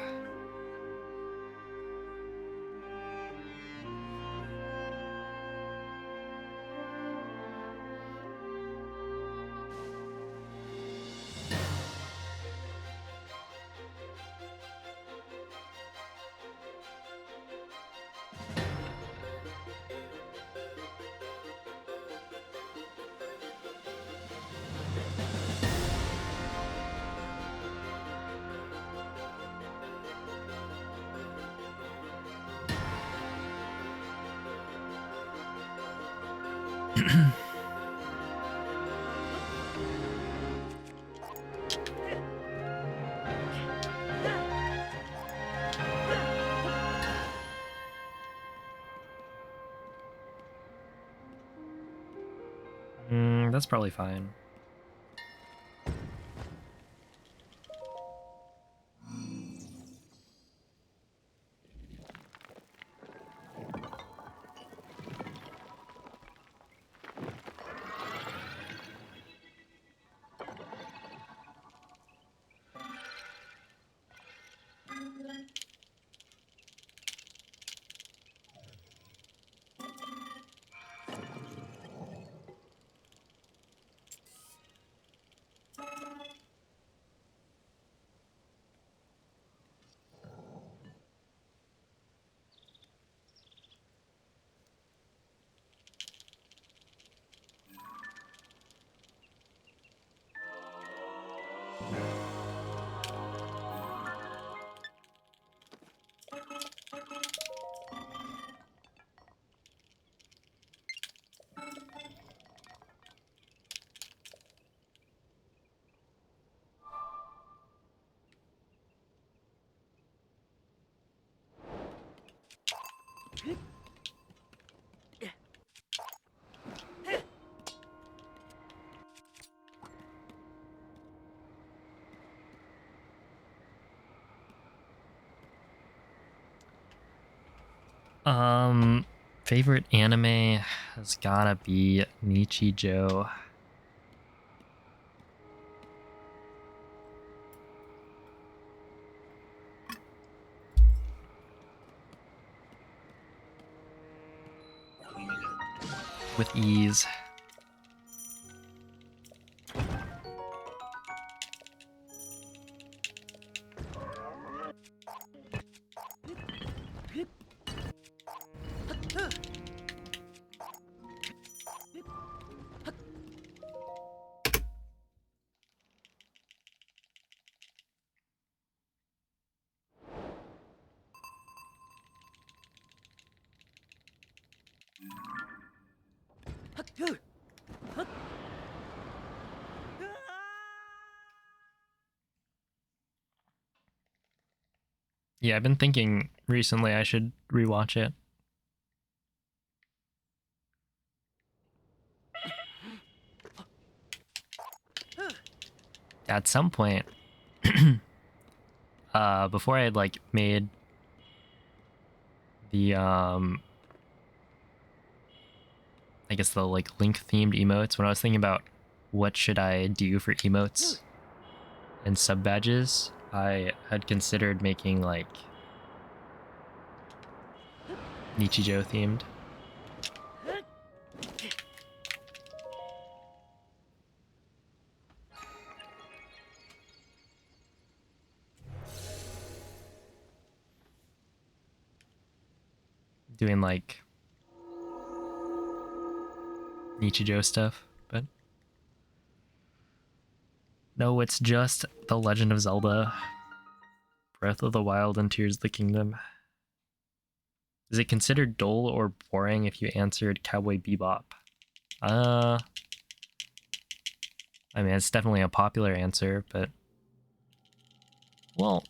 That's probably fine. Favorite anime has gotta be Nichijou. With ease. Yeah, I've been thinking recently I should rewatch it. At some point, before I had like made the I guess the like Link themed emotes, when I was thinking about what should I do for emotes and sub badges, I had considered making like Nichijou themed. Doing like Nichijou stuff, but no, it's just The Legend of Zelda Breath of the Wild and Tears of the Kingdom. Is it considered dull or boring if you answered Cowboy Bebop? I mean, it's definitely a popular answer, but well,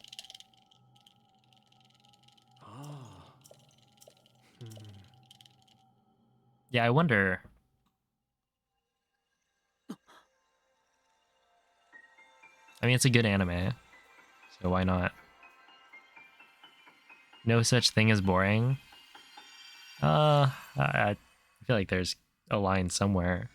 yeah, I wonder. I mean, it's a good anime, so why not? No such thing as boring. I feel like there's a line somewhere.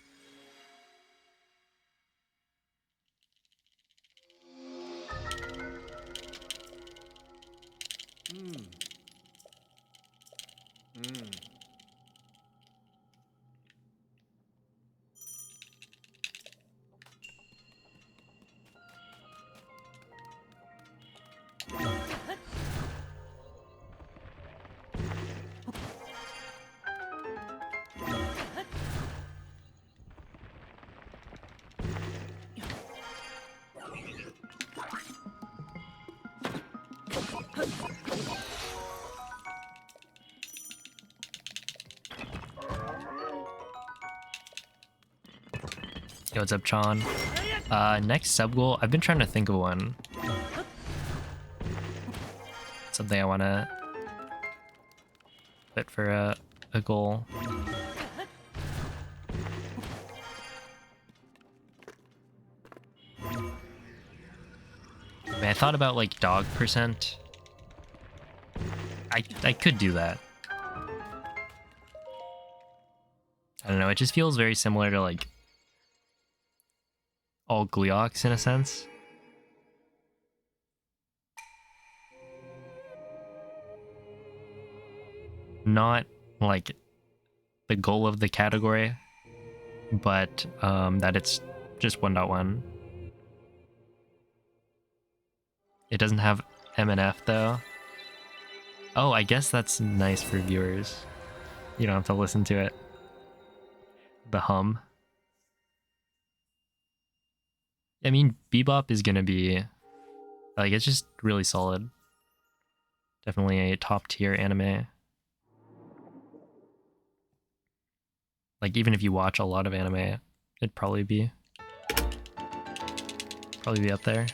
Yo, what's up, Chon? Next sub goal, I've been trying to think of one. Something I want to put for a goal. I mean, I thought about like dog percent. I could do that. I don't know, it just feels very similar to like all Gleox in a sense. Not like the goal of the category, but that it's just 1.1. It doesn't have MNF though. Oh, I guess that's nice for viewers. You don't have to listen to it. The hum. I mean, Bebop is gonna be like, it's just really solid. Definitely a top tier anime. Like, even if you watch a lot of anime, it'd probably be up there.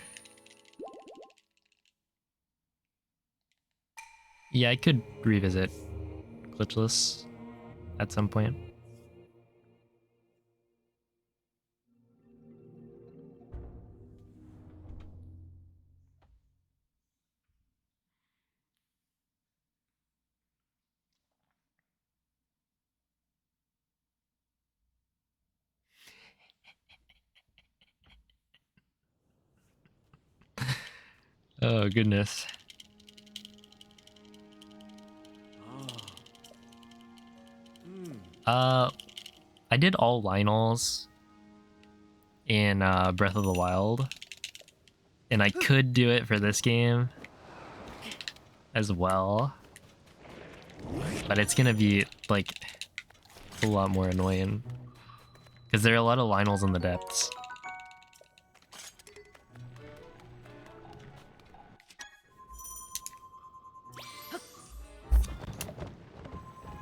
Yeah, I could revisit Glitchless at some point. Oh, goodness. I did all Lynels in Breath of the Wild, and I could do it for this game as well, but it's gonna be like a lot more annoying because there are a lot of Lynels in the depths.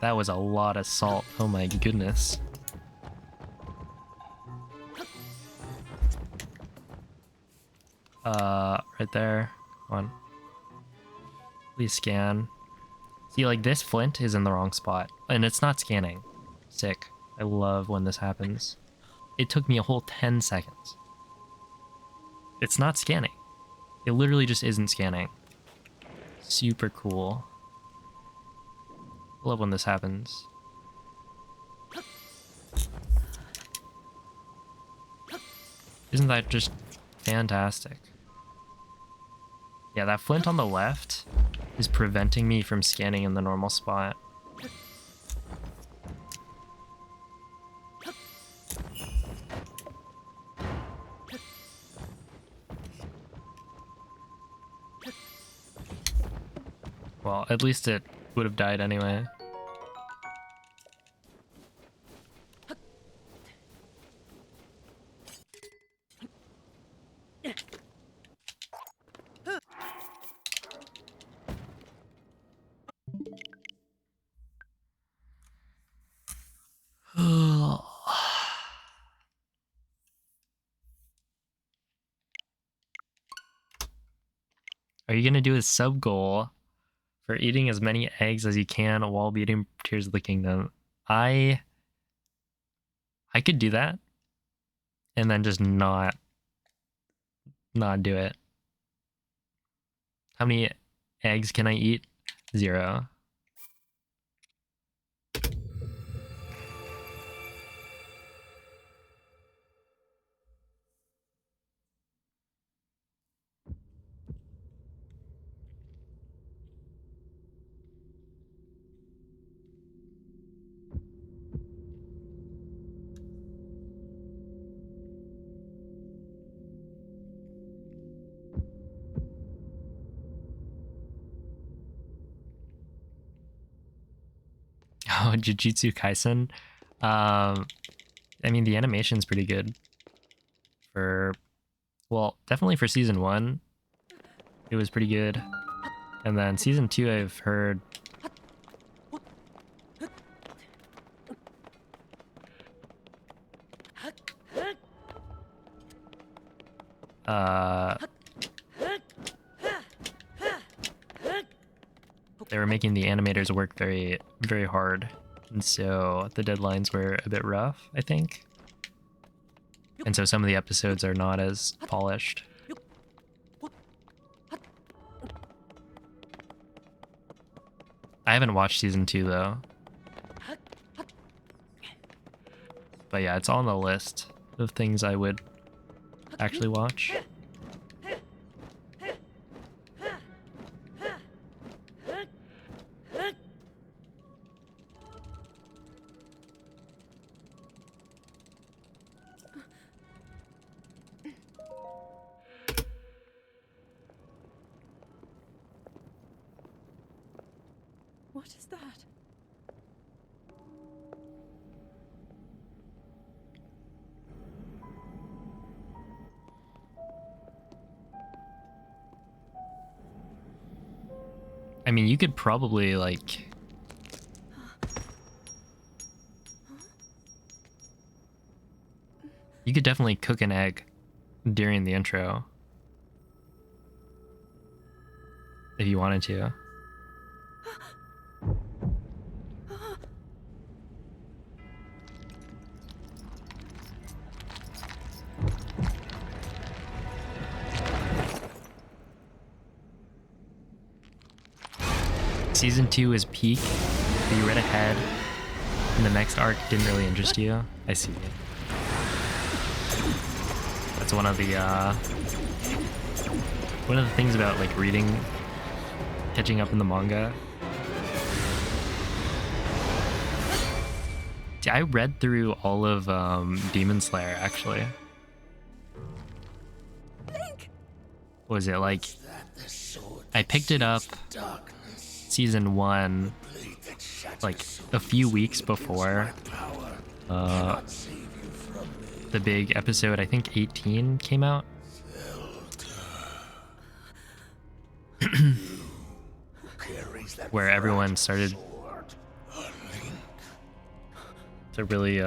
That was a lot of salt. Oh my goodness. Right there. Come on. Please scan. See, like, this flint is in the wrong spot, and it's not scanning. Sick. I love when this happens. It took me a whole 10 seconds. It's not scanning. It literally just isn't scanning. Super cool. I love when this happens. Isn't that just fantastic? Yeah, that flint on the left is preventing me from scanning in the normal spot. Well, at least it would have died anyway. Are you gonna do a sub goal for eating as many eggs as you can while beating Tears of the Kingdom? I could do that and then just not do it. How many eggs can I eat? 0. Oh, Jujutsu Kaisen. I mean, the animation's pretty good. Well, definitely for season 1, it was pretty good. And then season 2, I've heard... they were making the animators work very, very hard. And so the deadlines were a bit rough, I think. And so some of the episodes are not as polished. I haven't watched season 2 though. But yeah, it's on the list of things I would actually watch. What is that? I mean, you could probably, like... You could definitely cook an egg during the intro. If you wanted to. Season 2 is peak, but you read ahead, and the next arc didn't really interest you. I see. That's one of the things about like reading, catching up in the manga. See, I read through all of Demon Slayer actually. What was it like? I picked it up season 1 like a few weeks before the big episode, I think 18 came out. Where everyone started to really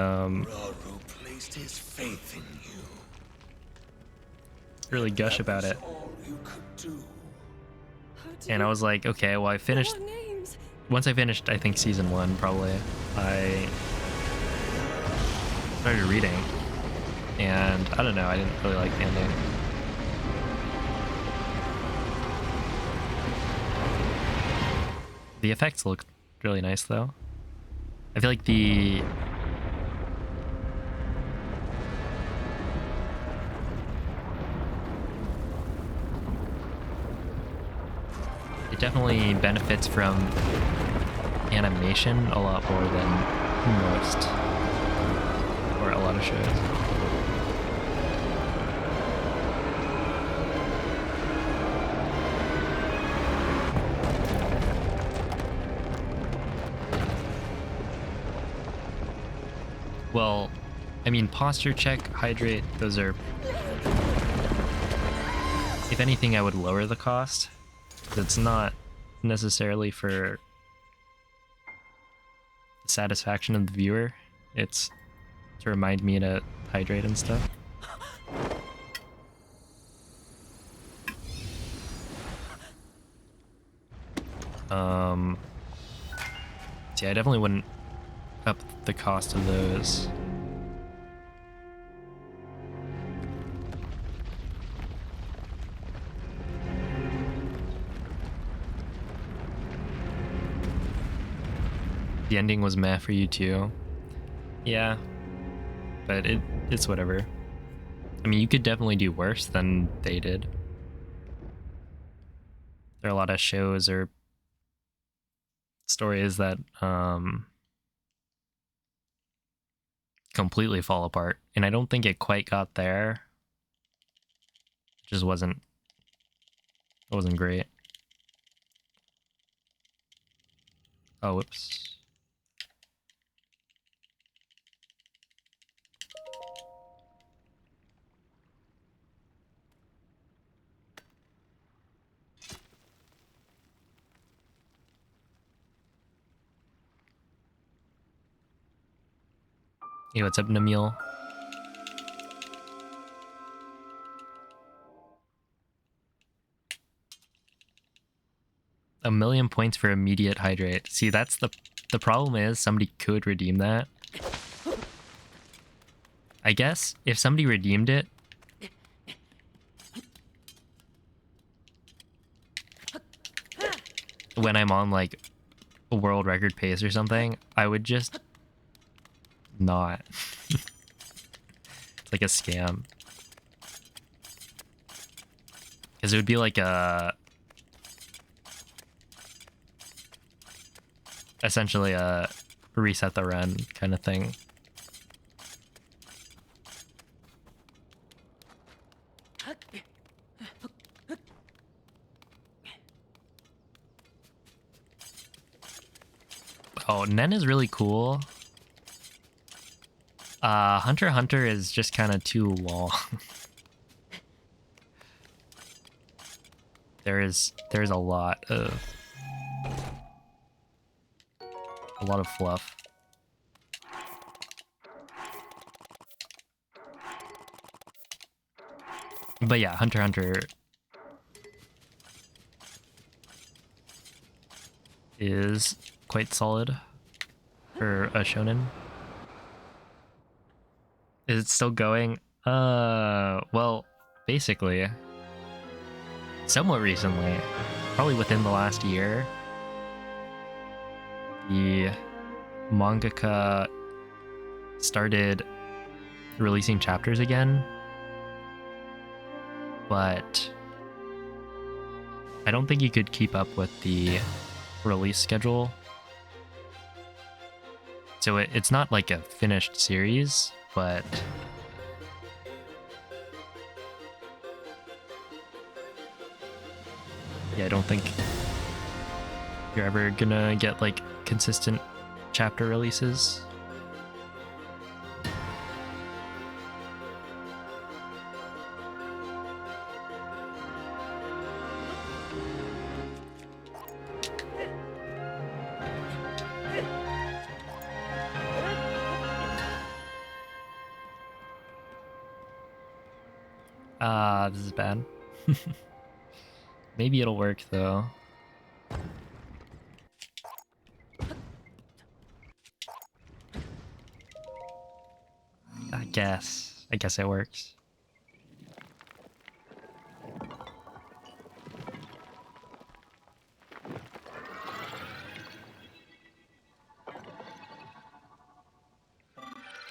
really gush about it. All you could do. How do And I you was like, okay, well, I finished. know our names? Once I finished, I think season 1, probably, I started reading. And I don't know, I didn't really like the ending. The effects look really nice, though. I feel like it definitely benefits from animation a lot more than most, or a lot of shows. Well, I mean, posture check, hydrate, those are... If anything, I would lower the cost. It's not necessarily for the satisfaction of the viewer. It's to remind me to hydrate and stuff. See, I definitely wouldn't up the cost of those. The ending was meh for you too. Yeah, but it's whatever. I mean, you could definitely do worse than they did. There are a lot of shows or stories that completely fall apart, and I don't think it quite got there. It just wasn't great. Oh, whoops. Hey, what's up, Namil? A million points for immediate hydrate. See, that's the problem is somebody could redeem that. I guess if somebody redeemed it, when I'm on like a world record pace or something, I would just not. It's like a scam. Because it would be like essentially a reset the run kind of thing. Oh, Nen is really cool. Hunter x Hunter is just kind of too long. There's a lot of fluff. But yeah, Hunter x Hunter is quite solid for a shonen. Is it still going? Well, basically, somewhat recently, probably within the last year, the mangaka started releasing chapters again, but I don't think you could keep up with the release schedule. So it's not like a finished series, but yeah, I don't think you're ever gonna get like consistent chapter releases. Ah, this is bad. Maybe it'll work though. I guess. I guess it works.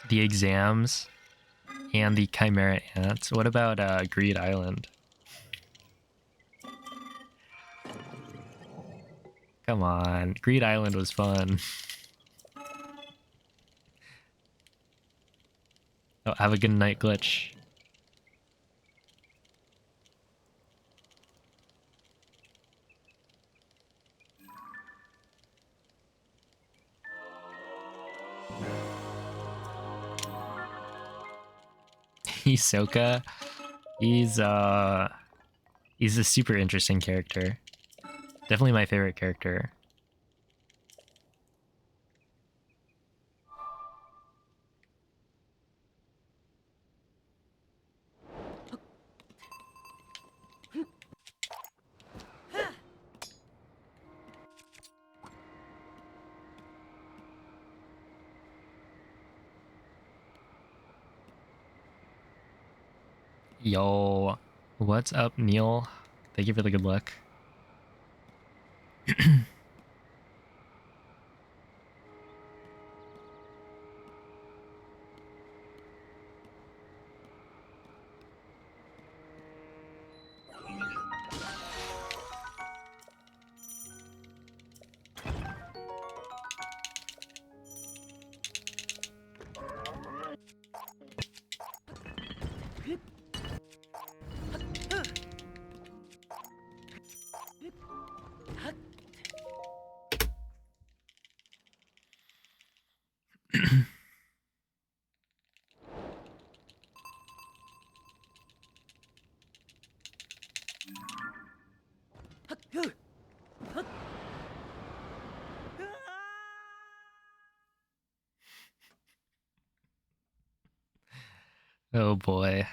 The exams and the Chimera Ants. What about Greed Island? Come on, Greed Island was fun. Oh, have a good night, Glitch. Hisoka, he's a super interesting character. Definitely my favorite character. Yo, what's up, Neil? Thank you for the good luck. Oh boy.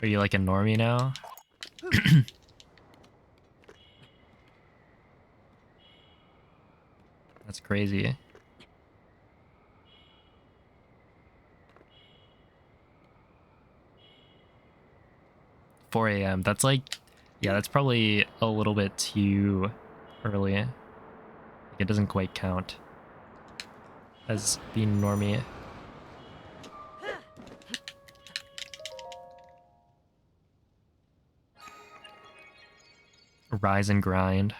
Are you like a normie now? That's crazy. 4 a.m. That's like, yeah, that's probably a little bit too early. Like, it doesn't quite count as being normie. Rise and grind.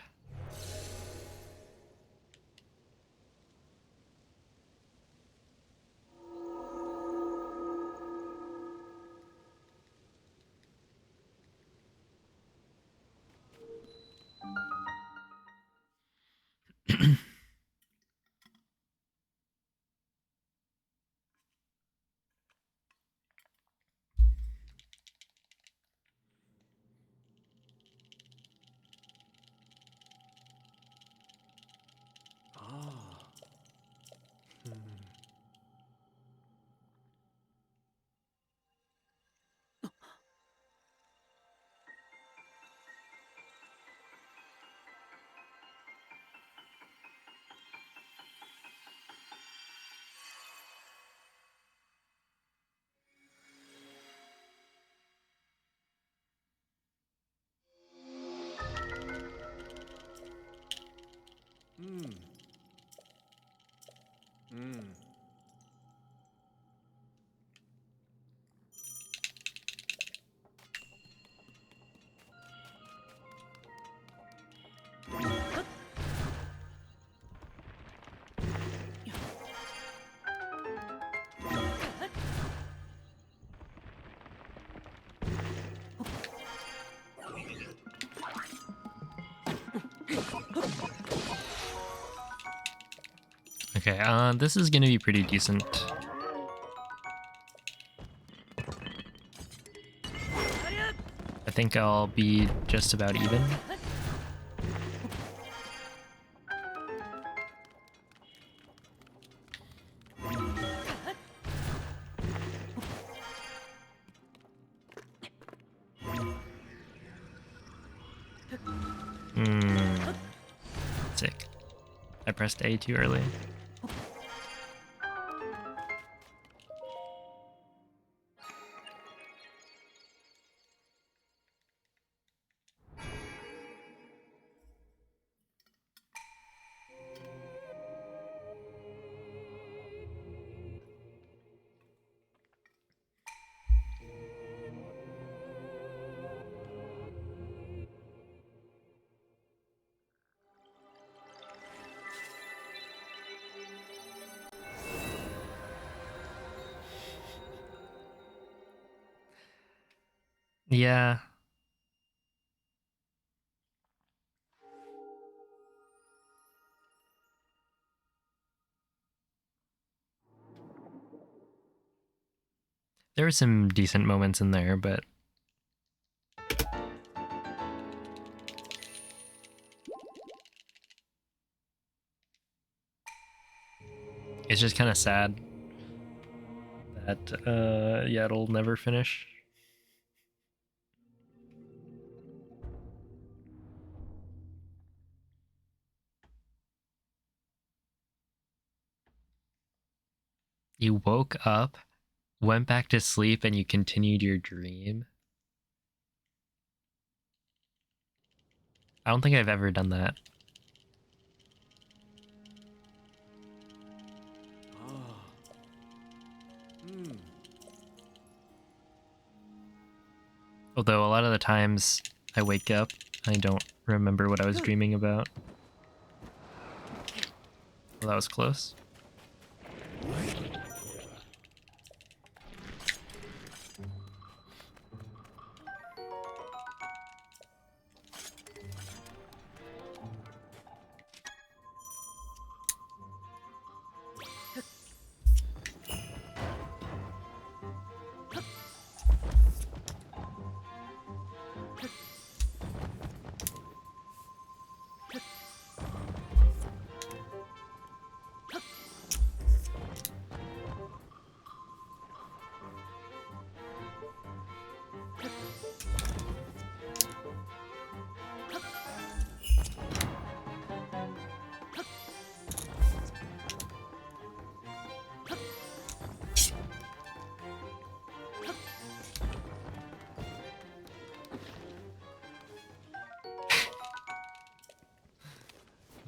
Okay, this is gonna be pretty decent. I think I'll be just about even. Sick. I pressed A too early. Yeah. There were some decent moments in there, but it's just kind of sad that yeah, it'll never finish. You woke up, went back to sleep, and you continued your dream. I don't think I've ever done that. Although a lot of the times I wake up, I don't remember what I was dreaming about. Well, that was close.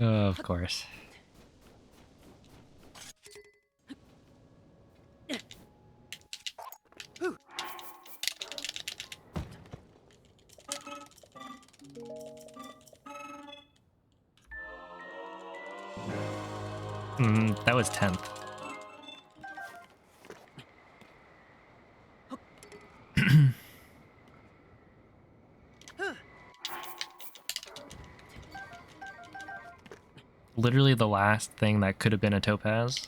Of course. That was 10th. Literally the last thing that could have been a topaz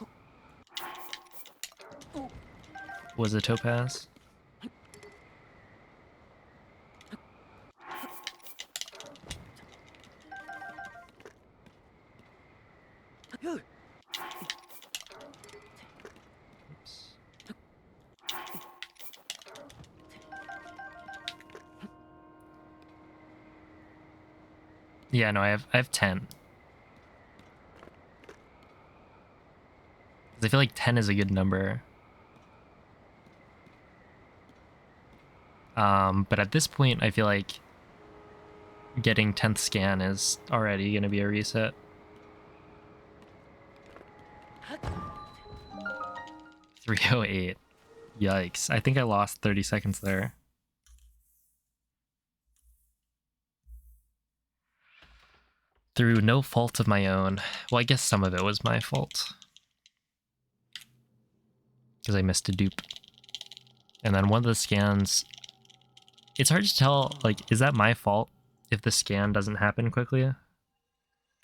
was a topaz. Oops. Yeah, no, I have 10. I feel like 10 is a good number. But at this point, I feel like getting 10th scan is already going to be a reset. 308. Yikes. I think I lost 30 seconds there. Through no fault of my own. Well, I guess some of it was my fault. Because I missed a dupe. And then one of the scans... It's hard to tell, like, is that my fault if the scan doesn't happen quickly?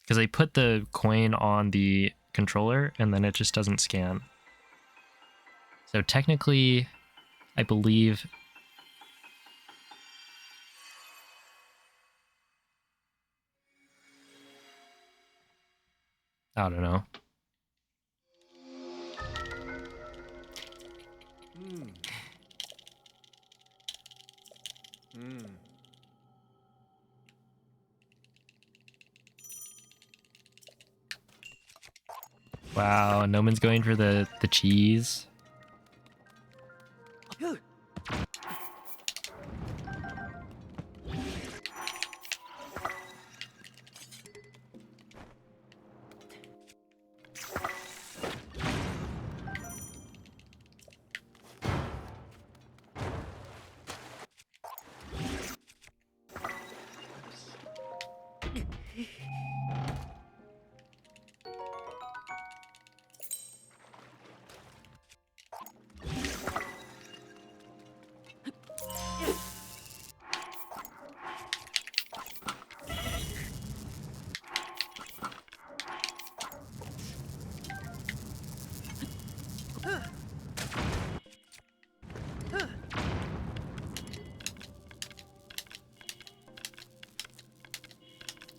Because I put the coin on the controller and then it just doesn't scan. So technically, I believe... I don't know. Wow, Noman's going for the cheese.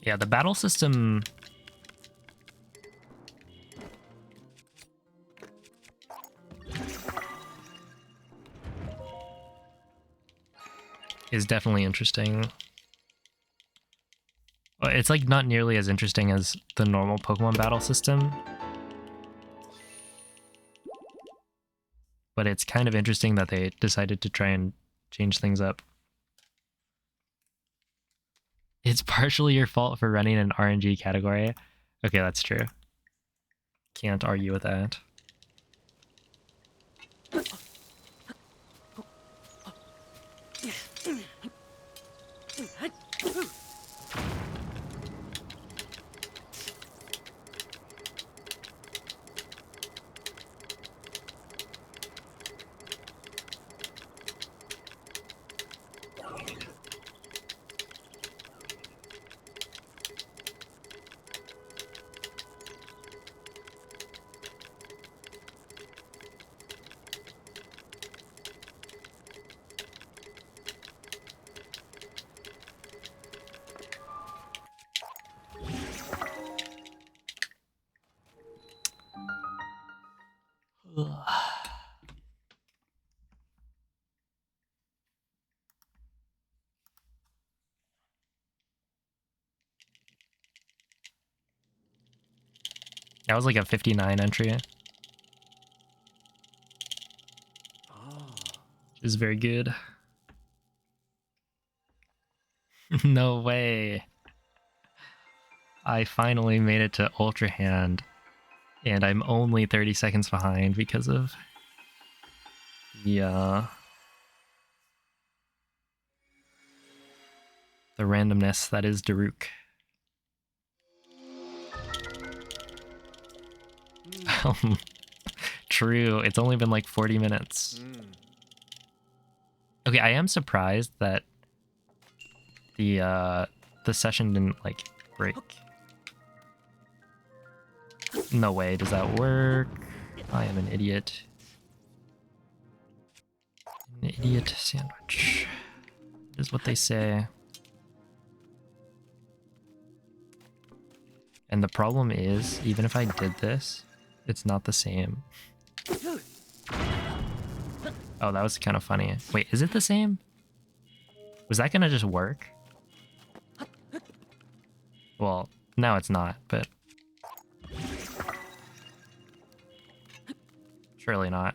Yeah, the battle system is definitely interesting. Well, it's like not nearly as interesting as the normal Pokemon battle system, but it's kind of interesting that they decided to try and change things up. It's partially your fault for running an RNG category. Okay, that's true. Can't argue with that. That was like a 59 entry. Is very good. No way. I finally made it to Ultra Hand, and I'm only 30 seconds behind because of the randomness that is Daruk. True, it's only been like 40 minutes. Okay, I am surprised that the session didn't like break. No way, does that work? I am an idiot. An idiot sandwich is what they say. And the problem is, even if I did this, it's not the same. Oh, that was kind of funny. Wait, is it the same? Was that gonna just work? Well, now it's not, but... surely not.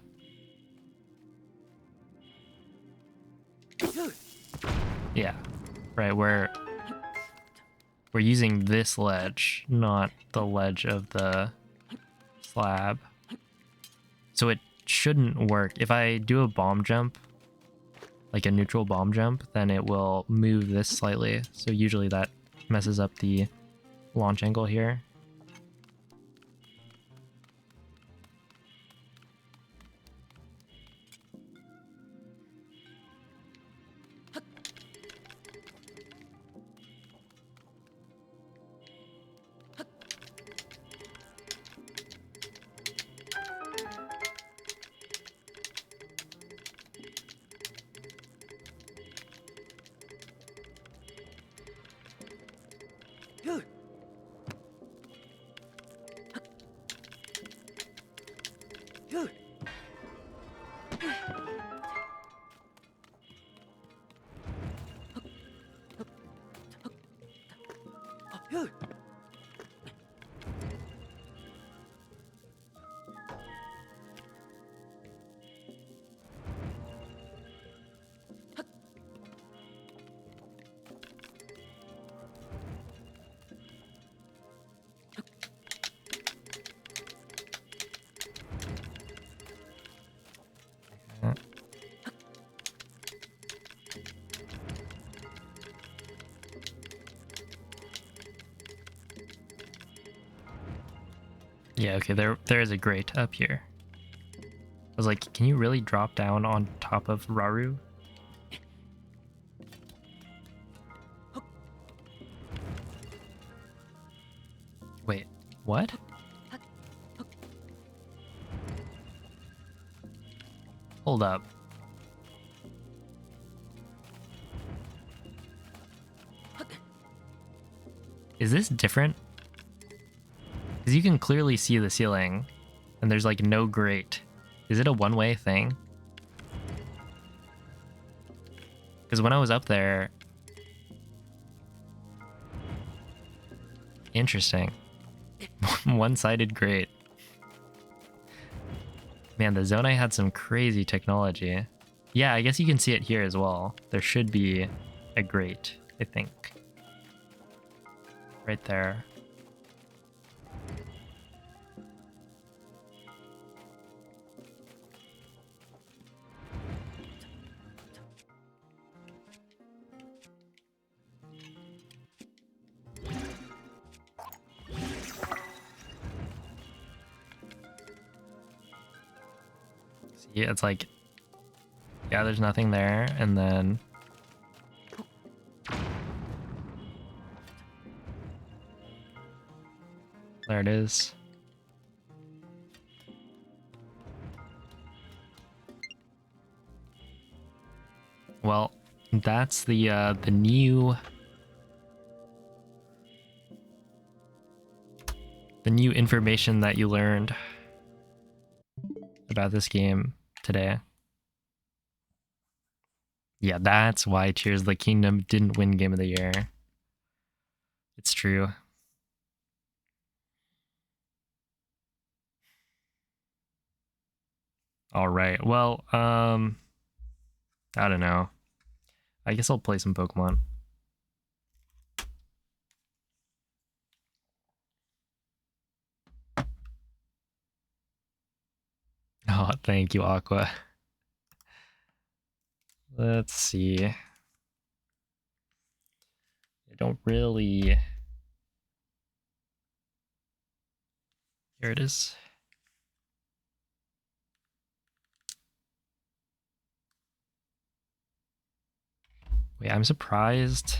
Yeah, right, we're using this ledge, not the ledge of the slab. So it shouldn't work. If I do a bomb jump, like a neutral bomb jump, then it will move this slightly. So usually that messes up the launch angle here. Yeah, okay, there is a grate up here. I was like, can you really drop down on top of Raru? Wait, what? Hold up. Is this different? Because you can clearly see the ceiling, and there's like no grate. Is it a one-way thing? Because when I was up there... Interesting. One-sided grate. Man, the Zonai had some crazy technology. Yeah, I guess you can see it here as well. There should be a grate, I think. Right there. See, it's like, yeah, there's nothing there, and then there it is. Well, that's the new information that you learned about this game today. Yeah, that's why Tears of the Kingdom didn't win Game of the Year. It's true. All right. Well, I don't know. I guess I'll play some Pokemon. Oh, thank you, Aqua. Let's see. I don't really... Here it is. Wait, I'm surprised.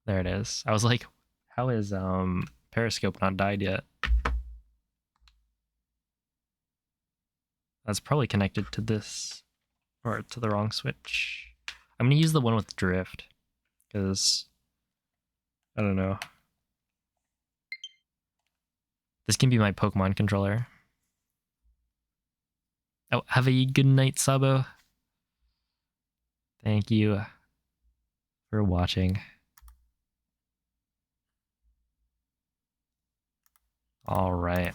There it is. I was like, how is Periscope not died yet? That's probably connected to this, or to the wrong switch. I'm gonna use the one with drift, because I don't know. This can be my Pokemon controller. Oh, have a good night, Sabo. Thank you for watching. All right.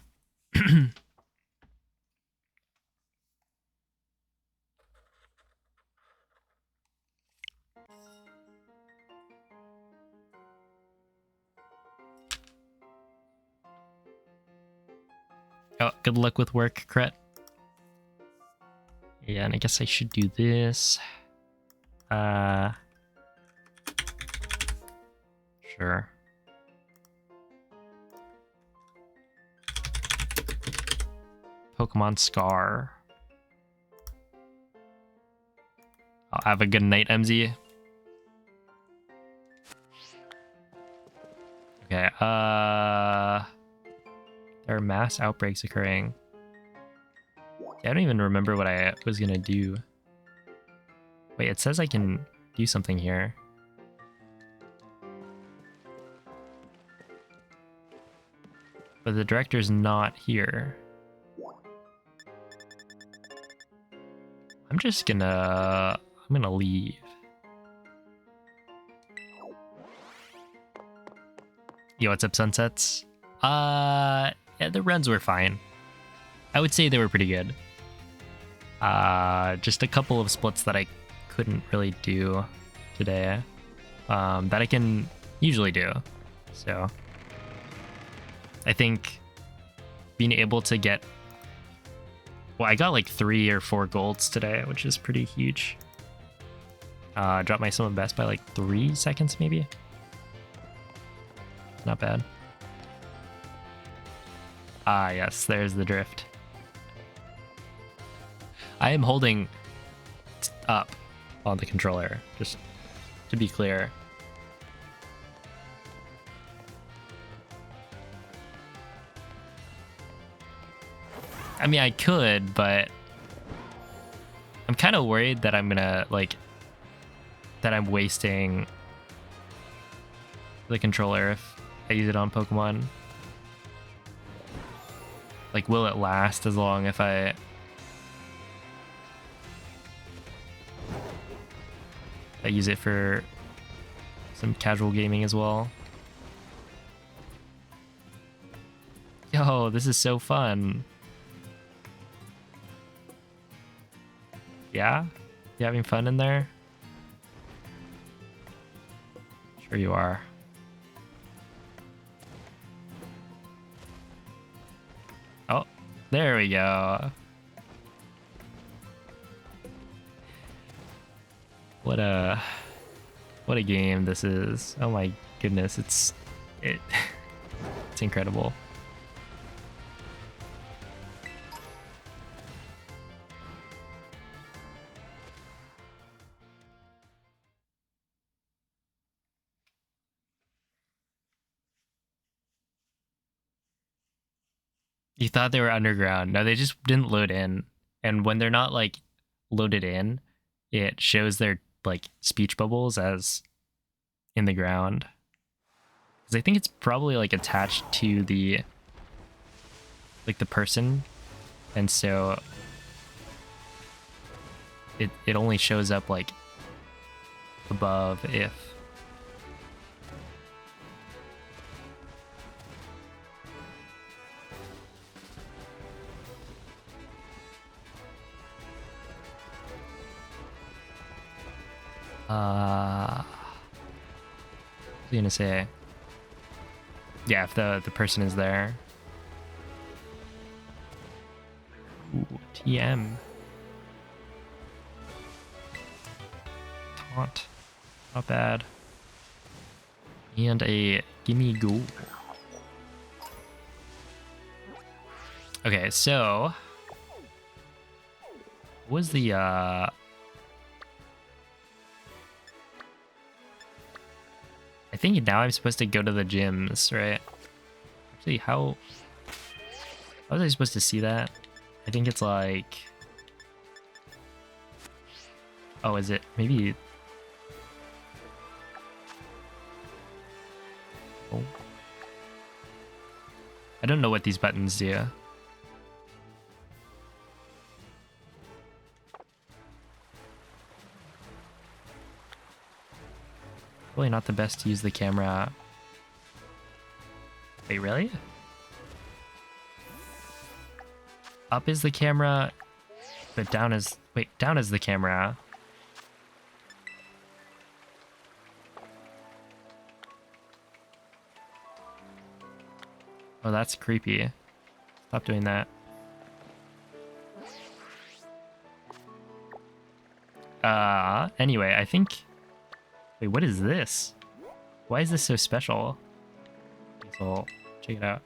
Oh, good luck with work, Kret. Yeah, and I guess I should do this. Sure. Pokemon Scar. I'll have a good night, MZ. Okay, there are mass outbreaks occurring. I don't even remember what I was gonna do. Wait, it says I can do something here. But the director's not here. I'm gonna leave. Yo, what's up, Sunsets? Yeah, the runs were fine. I would say they were pretty good. Just a couple of splits that I couldn't really do today, that I can usually do. So I think being able to get, well, I got like 3 or 4 golds today, which is pretty huge. Dropped my summon best by like 3 seconds, maybe. Not bad. Ah, yes, there's the drift. I am holding up on the controller, just to be clear. I mean, I could, but I'm kind of worried that I'm gonna, like, that I'm wasting the controller if I use it on Pokemon. Like, will it last as long if I use it for some casual gaming as well? Yo, this is so fun. Yeah? You having fun in there? Sure you are. Oh, there we go. What a game this is. Oh my goodness, it's incredible. You thought they were underground. No, they just didn't load in. And when they're not like loaded in, it shows their like speech bubbles as in the ground. Because I think it's probably like attached to the person, and so it only shows up like above if what was I gonna say? Yeah, if the person is there. Ooh, TM. Taunt. Not bad. And a gimme go. Okay, so what was the I think now I'm supposed to go to the gyms, right? Actually, how was I supposed to see that? I think it's like, oh, is it maybe? Oh, I don't know what these buttons do. Probably not the best to use the camera. Wait, really? Up is the camera, but down is... Wait, down is the camera. Oh, that's creepy. Stop doing that. Anyway, I think... Wait, what is this? Why is this so special? So, check it out.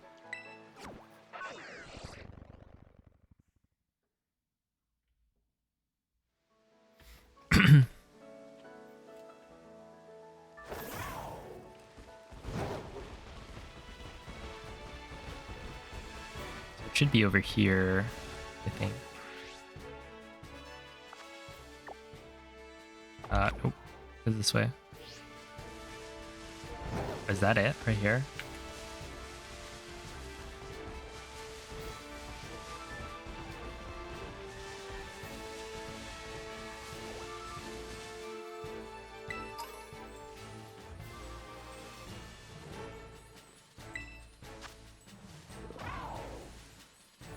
It should be over here, I think. Nope. Goes this way. Is that it right here?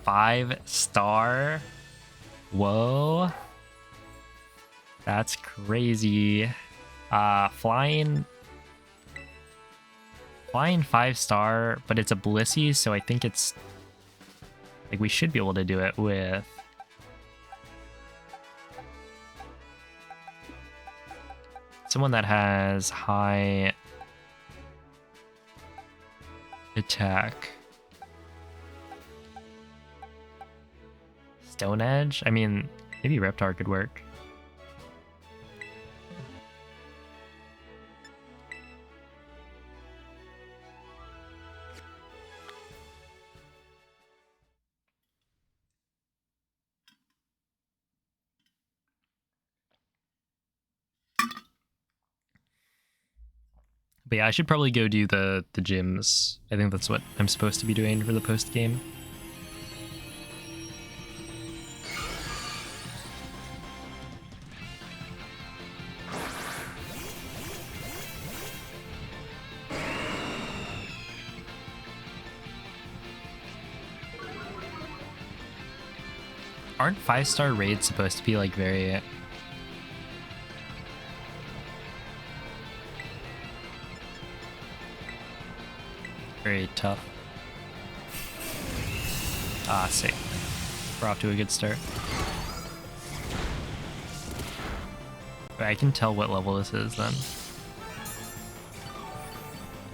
Five-star? Whoa. That's crazy. Flying 5-star, but it's a Blissey, so I think it's like we should be able to do it with someone that has high attack. Stone Edge? I mean, maybe Reptar could work. But yeah, I should probably go do the gyms. I think that's what I'm supposed to be doing for the post game. Aren't 5-star raids supposed to be like very tough? Ah, sick. We're off to a good start. But I can tell what level this is then.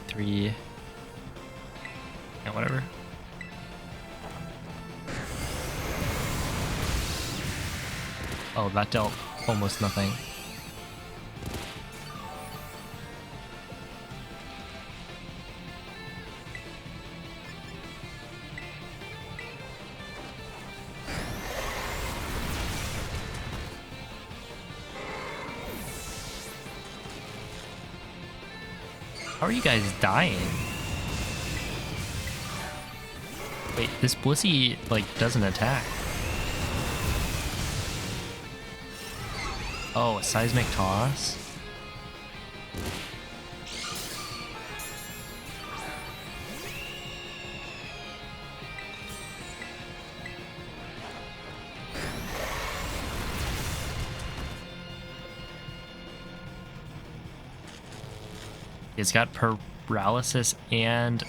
3. Yeah, whatever. Oh, that dealt almost nothing. How are you guys dying? Wait, this Blissey, like, doesn't attack. Oh, a seismic toss? It's got paralysis and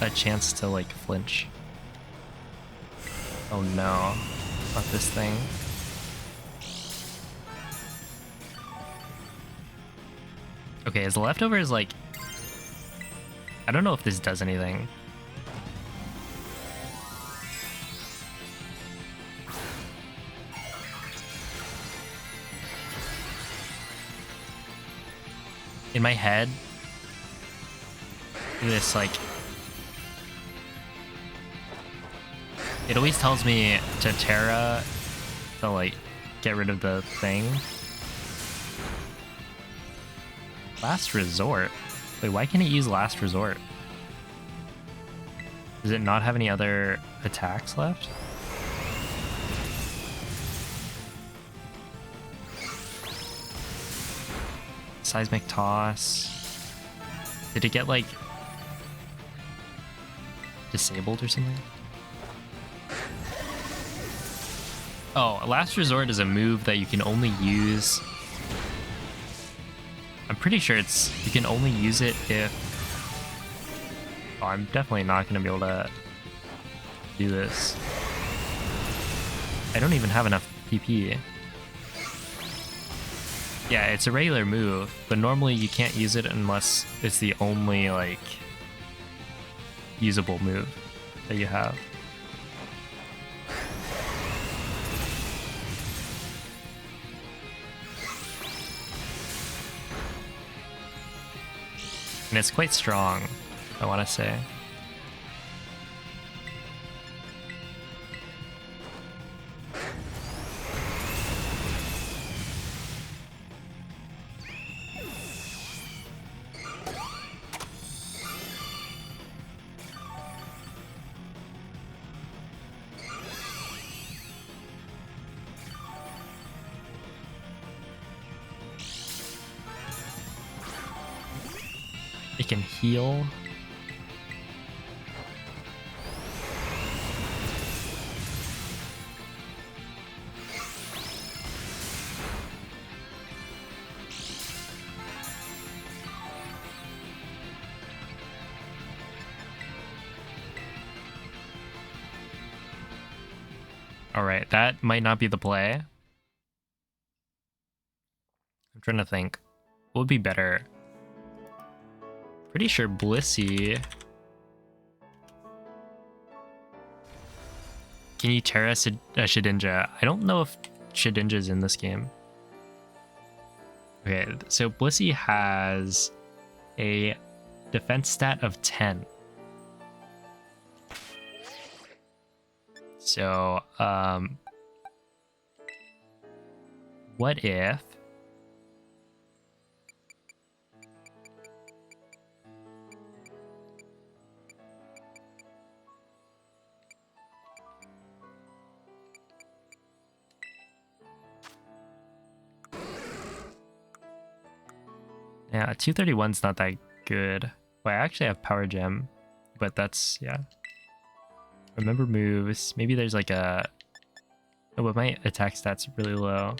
a chance to, like, flinch. Oh no, not this thing. Okay, his leftover is like... I don't know if this does anything. In my head, this, like... It always tells me to Terra to, like, get rid of the thing. Last Resort? Wait, why can't it use Last Resort? Does it not have any other attacks left? Seismic Toss. Did it get, like, disabled or something? Oh, Last Resort is a move that you can only use... I'm pretty sure you can only use it if... Oh, I'm definitely not going to be able to do this. I don't even have enough PP. Yeah, it's a regular move, but normally you can't use it unless it's the only, like, usable move that you have. And it's quite strong, I want to say. It can heal. All right, that might not be the play. I'm trying to think. What would be better? Pretty sure Blissey. Can you Terra Shedinja? I don't know if Shedinja's in this game. Okay, so Blissey has a defense stat of 10. So, what if yeah, 231's not that good. Well, I actually have Power Gem, but that's, yeah. Remember moves. Maybe there's like a... Oh, but my attack stat's really low.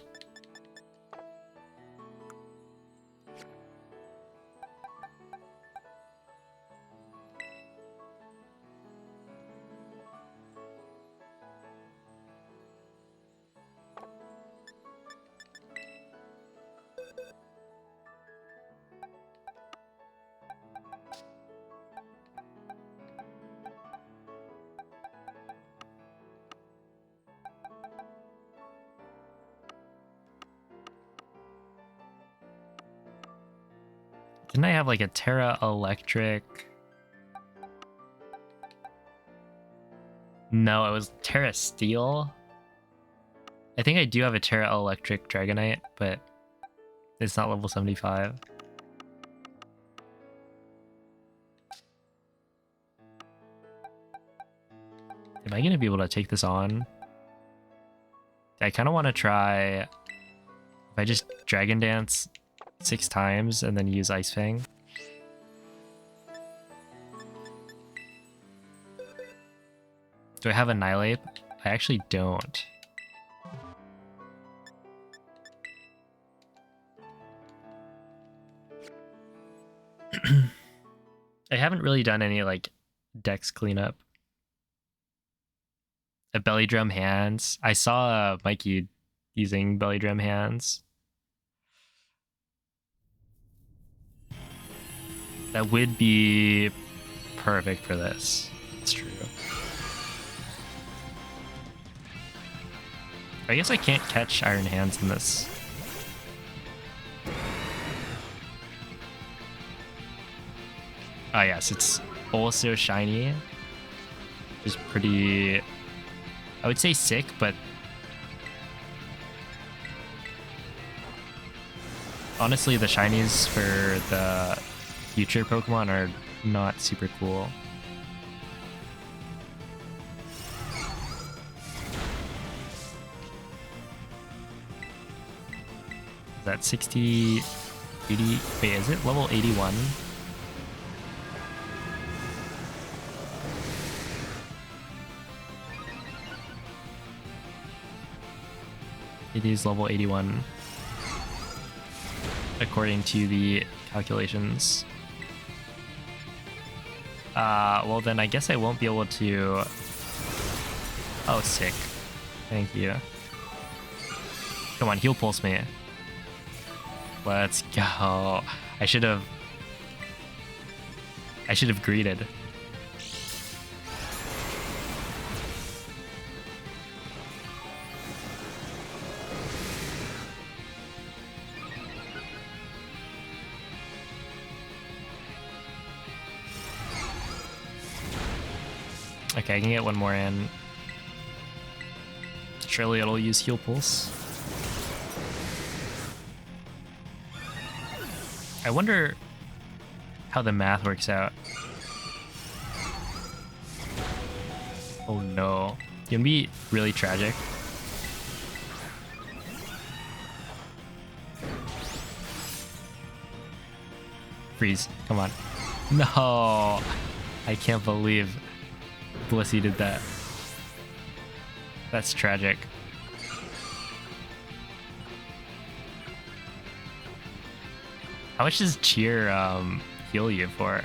Didn't I have like a Terra Electric? No, it was Terra Steel. I think I do have a Terra Electric Dragonite, but it's not level 75. Am I going to be able to take this on? I kind of want to try if I just Dragon Dance 6 times and then use Ice Fang. Do I have Annihilate? I actually don't. I haven't really done any like Dex cleanup. A Belly Drum Hands. I saw Mikey using Belly Drum Hands. That would be perfect for this. It's true. I guess I can't catch Iron Hands in this. Ah, yes, it's also shiny. Which is pretty... I would say sick, but... honestly, the shinies for the future Pokemon are not super cool. Is that 60... 80... Wait, is it level 81? It is level 81 according to the calculations. Well then I guess I won't be able to... Oh, sick. Thank you. Come on, heal pulse me. Let's go. I should have greeted. Okay, I can get one more in. Surely it'll use heal pulse. I wonder how the math works out. Oh no. It's gonna be really tragic. Freeze. Come on. No. I can't believe Blissey did that. That's tragic. How much does cheer heal you for?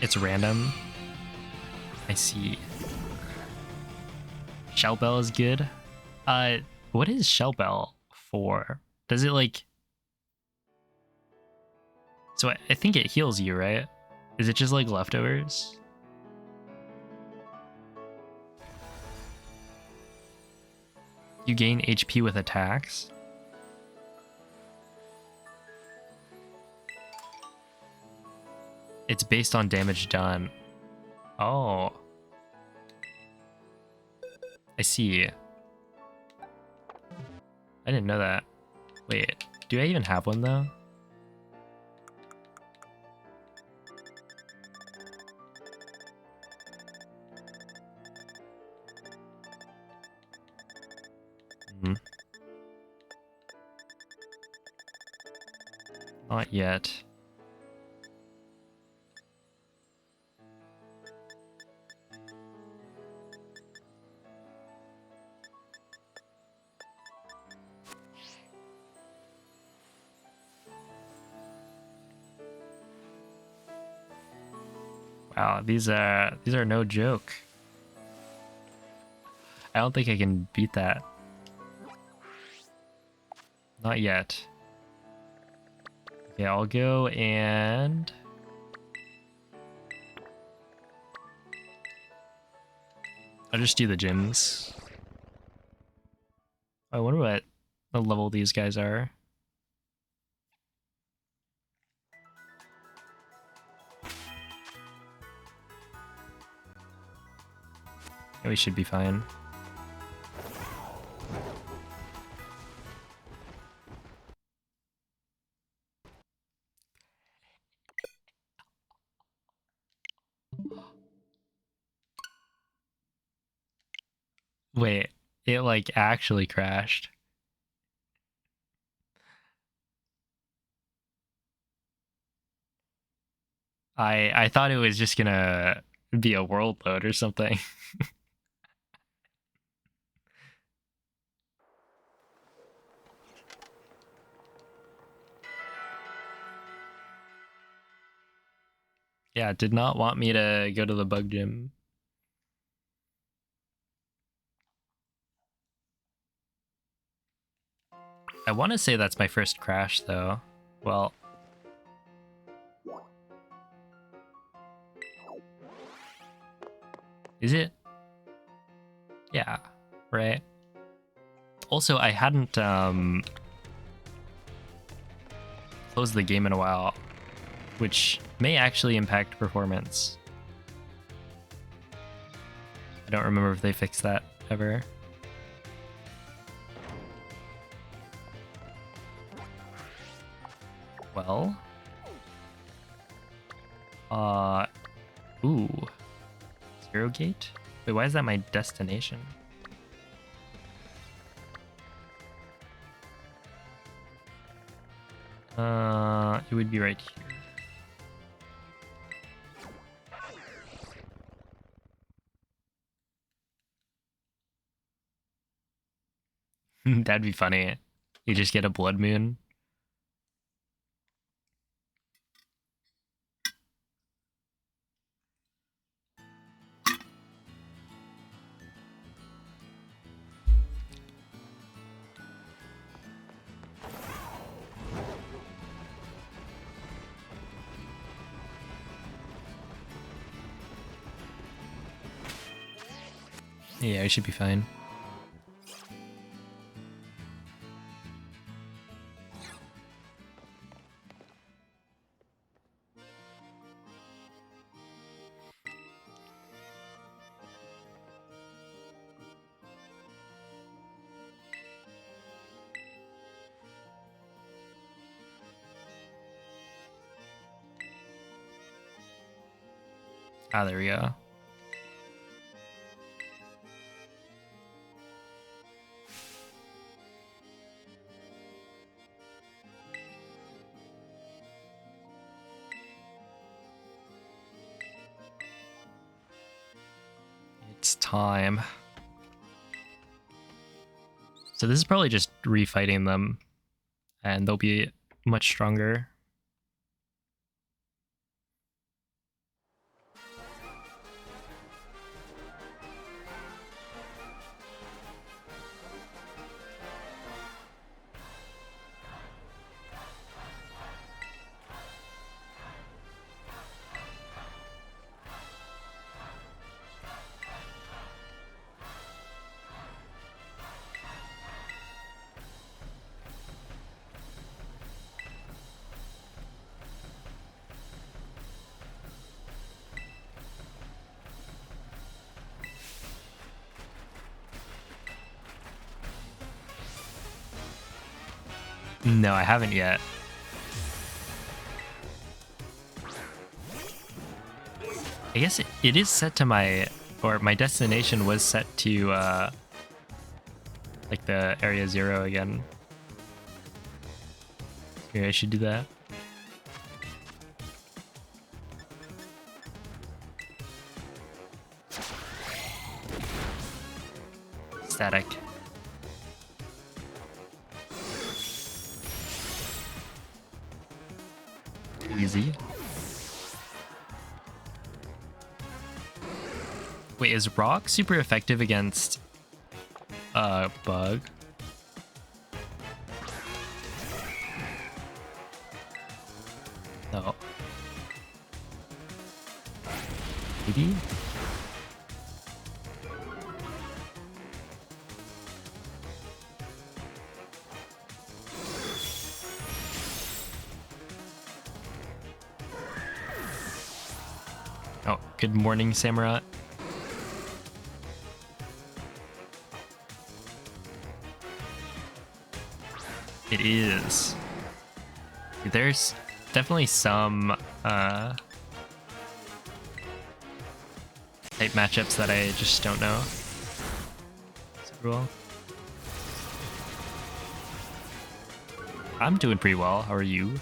It's random. I see. Shell Bell is good. What is Shell Bell for? Does it like So I think it heals you, right? Is it just like leftovers? You gain HP with attacks. It's based on damage done. Oh. I see. I didn't know that. Wait, do I even have one though? Hmm. Not yet. Wow, these are no joke. I don't think I can beat that. Not yet. Okay, I'll go and I'll just do the gyms. I wonder what the level these guys are. We should be fine. Wait, it like actually crashed. I thought it was just gonna be a world load or something. Yeah, it did not want me to go to the bug gym. I want to say that's my first crash though. Well, is it? Yeah, right. Also, I hadn't closed the game in a while, which may actually impact performance. I don't remember if they fixed that ever. Well, ooh, Zero Gate? Wait, why is that my destination? It would be right here. That'd be funny. You just get a blood moon. Yeah, I should be fine. Ah, there we go. It's time. So this is probably just refighting them, and they'll be much stronger. No, I haven't yet. I guess it is set to my destination was set to like the area 0 again. Here, I should do that. Static. Easy. Wait, is rock super effective against bug? No. Maybe? Oh, good morning, Samurai. It is. There's definitely some type matchups that I just don't know super well. I'm doing pretty well. How are you?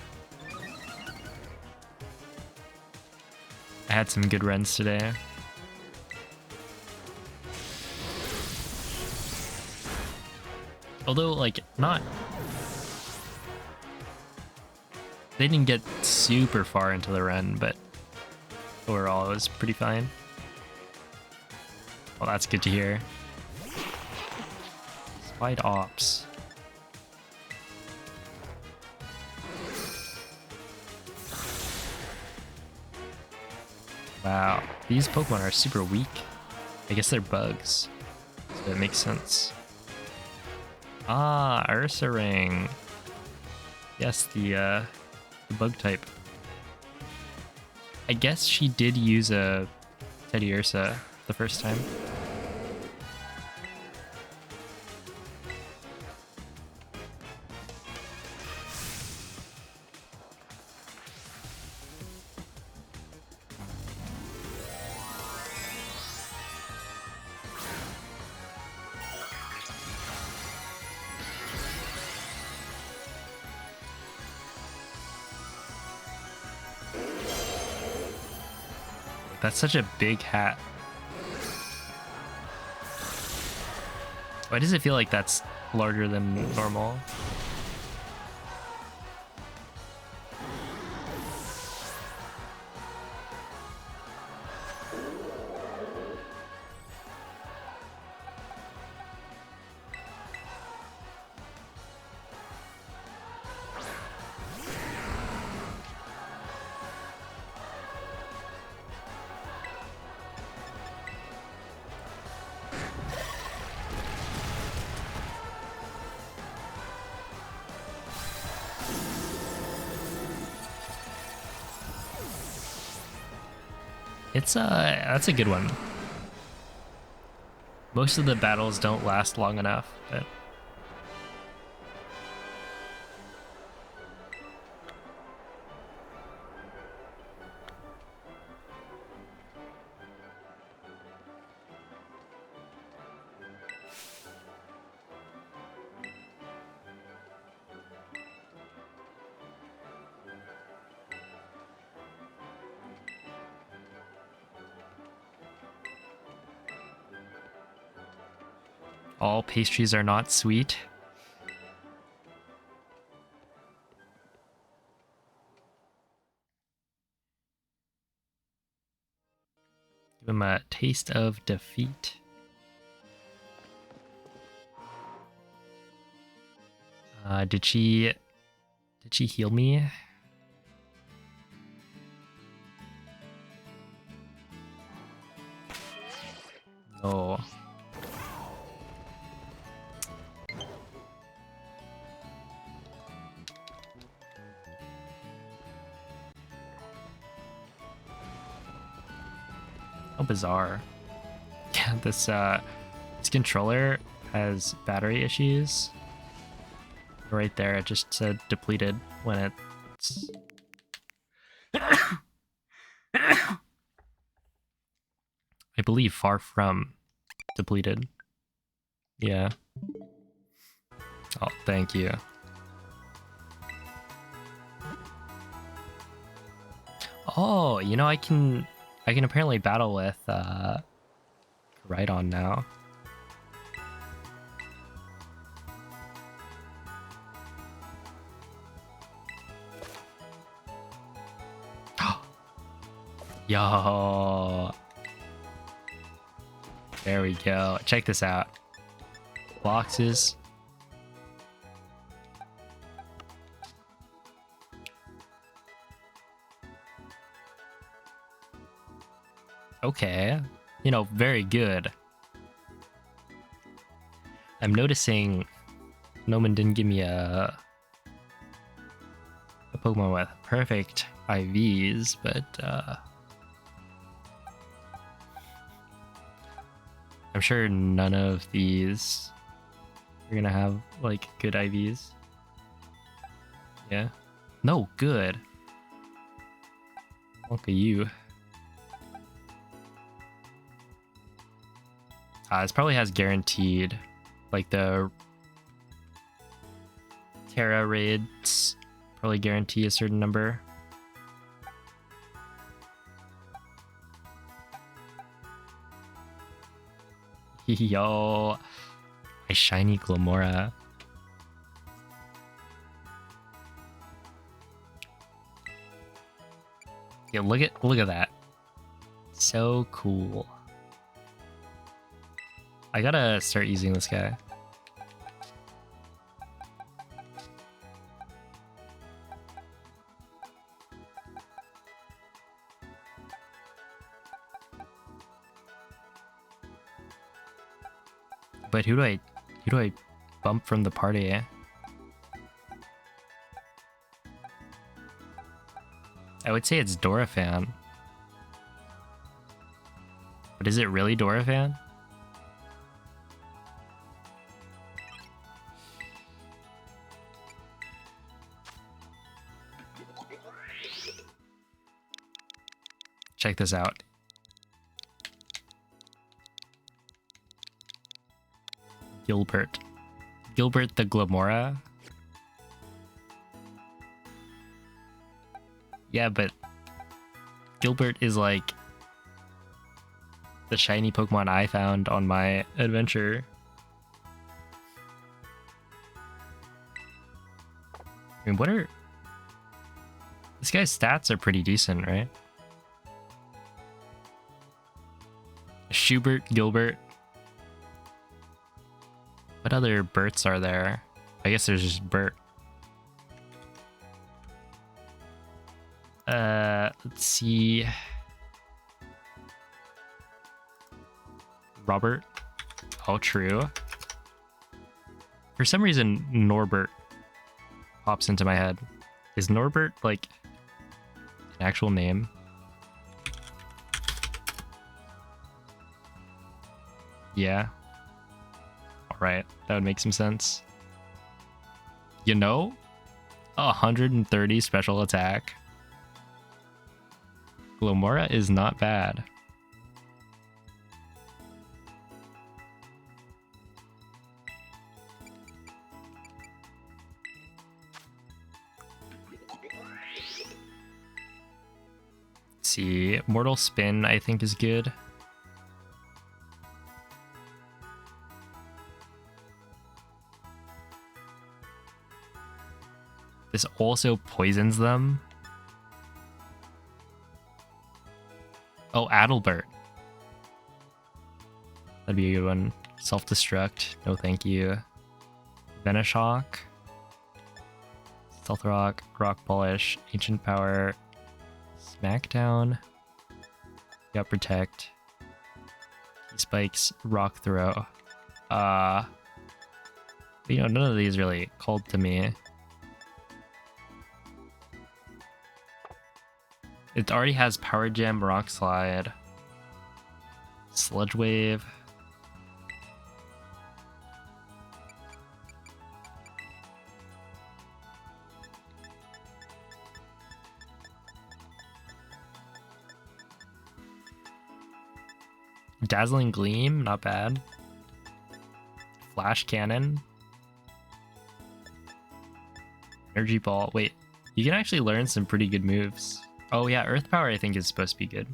I had some good runs today. Although, like, not... They didn't get super far into the run, but overall it was pretty fine. Well, that's good to hear. Slide ops. Wow, these Pokemon are super weak. I guess they're bugs, so it makes sense. Ah, Ursaring. Yes, the bug type. I guess she did use a Teddiursa the first time. That's such a big hat. Why does it feel like that's larger than normal? That's a good one. Most of the battles don't last long enough, but all pastries are not sweet. Give him a taste of defeat. Did she heal me? No. How bizarre. Yeah, this controller has battery issues. Right there, it just said depleted when it's... I believe far from depleted. Yeah. Oh, thank you. Oh, you know, I can apparently battle with Rhydon now. Yo. There we go. Check this out. Boxes. Okay. You know, very good. I'm noticing Noman didn't give me a Pokemon with perfect IVs, but I'm sure none of these are gonna have like good IVs. Yeah. No, good. Look at you. This probably has guaranteed, like the Terra raids probably guarantee a certain number. Yo, my shiny Glamora. Yeah, look at that. So cool. I gotta start using this guy. But who do I bump from the party? I would say it's Dorephan. But is it really Dorephan? Check this out. Gilbert the Glamora. Yeah, but Gilbert is like the shiny Pokemon I found on my adventure. I mean, what are... This guy's stats are pretty decent, right? Schubert, Gilbert. What other Berts are there? I guess there's just Bert. Let's see. Robert. Oh, true. For some reason, Norbert pops into my head. Is Norbert like an actual name? Yeah. Alright, that would make some sense. You know, 130 special attack. Glomora is not bad. Let's see, Mortal Spin I think is good. This also poisons them. Oh, Adelbert. That'd be a good one. Self-destruct. No thank you. Venoshock. Stealth Rock. Rock Polish. Ancient Power. Smackdown. Got Protect. Spikes. Rock Throw. You know, none of these really called to me. It already has Power Gem, Rock Slide, Sludge Wave. Dazzling Gleam, not bad. Flash Cannon. Energy Ball. Wait, you can actually learn some pretty good moves. Oh yeah, Earth Power I think is supposed to be good.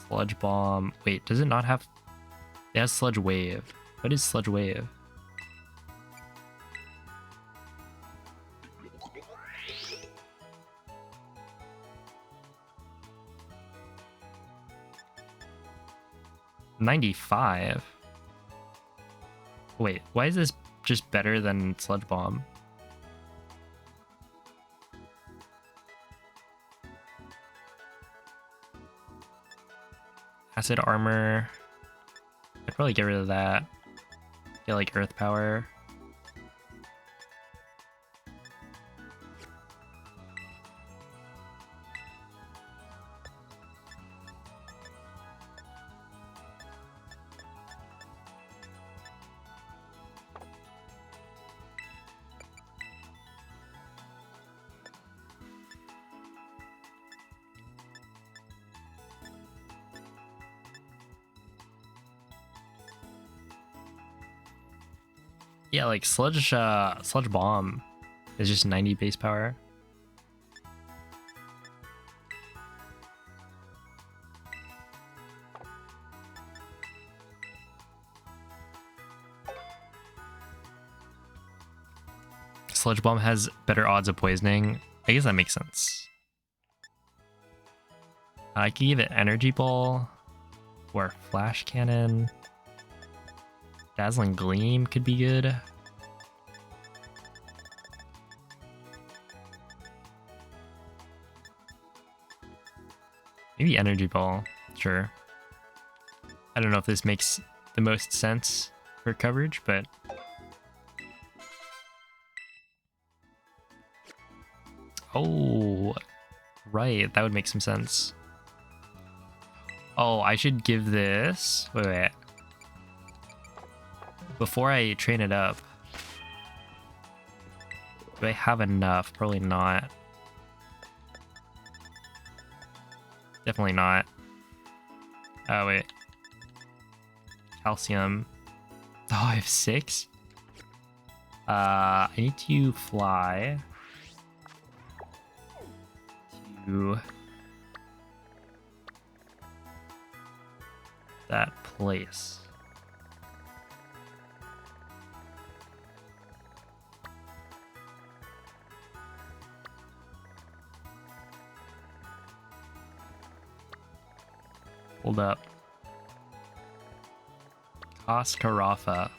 Sludge Bomb. Wait, does it not have... It has Sludge Wave. What is Sludge Wave? $95? Wait, why is this just better than Sludge Bomb? Acid Armor. I'd probably get rid of that. Get like Earth Power. Yeah, like Sludge Bomb is just 90 base power. Sludge Bomb has better odds of poisoning. I guess that makes sense. I could give it Energy Ball or Flash Cannon. Dazzling Gleam could be good. Maybe Energy Ball, sure. I don't know if this makes the most sense for coverage, but... Oh, right, that would make some sense. Oh, I should give this... Wait. Before I train it up, do I have enough? Probably not. Definitely not. Oh, wait. Calcium. Oh, I have 6? I need to fly to that place. Hold up. Koskarafa.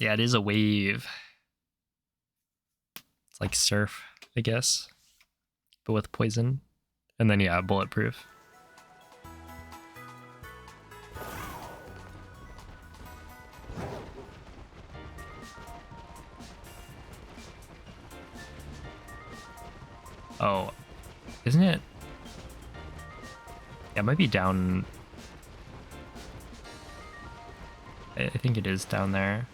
Yeah, it is a wave. It's like surf, I guess. But with poison. And then, yeah, bulletproof. Oh, isn't it? Yeah, it might be down. I think it is down there.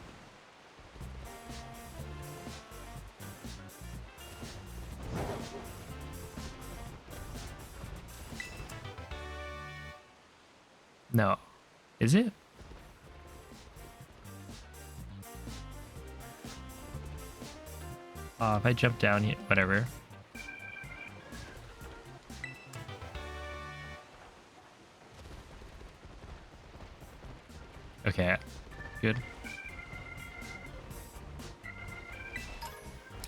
No. Is it? If I jump down here, whatever. Okay, good.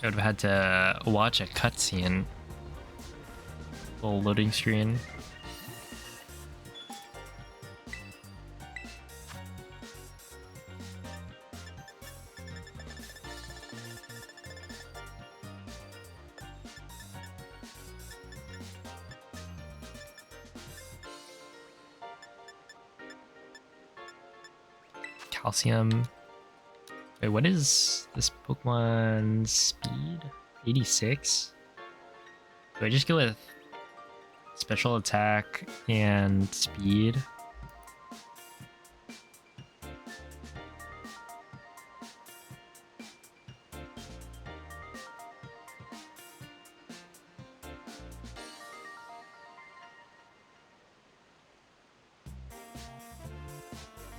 I would have had to watch a cutscene. Little loading screen. Calcium. Wait, what is this Pokemon's speed? 86? Do I just go with special attack and speed?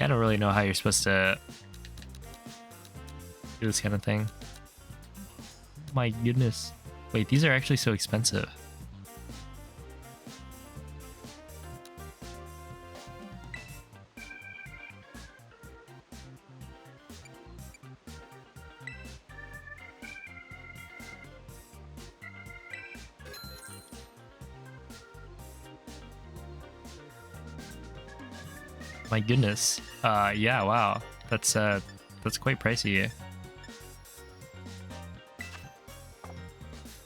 I don't really know how you're supposed to do this kind of thing. My goodness. Wait, these are actually so expensive. My goodness. Yeah, wow. That's quite pricey.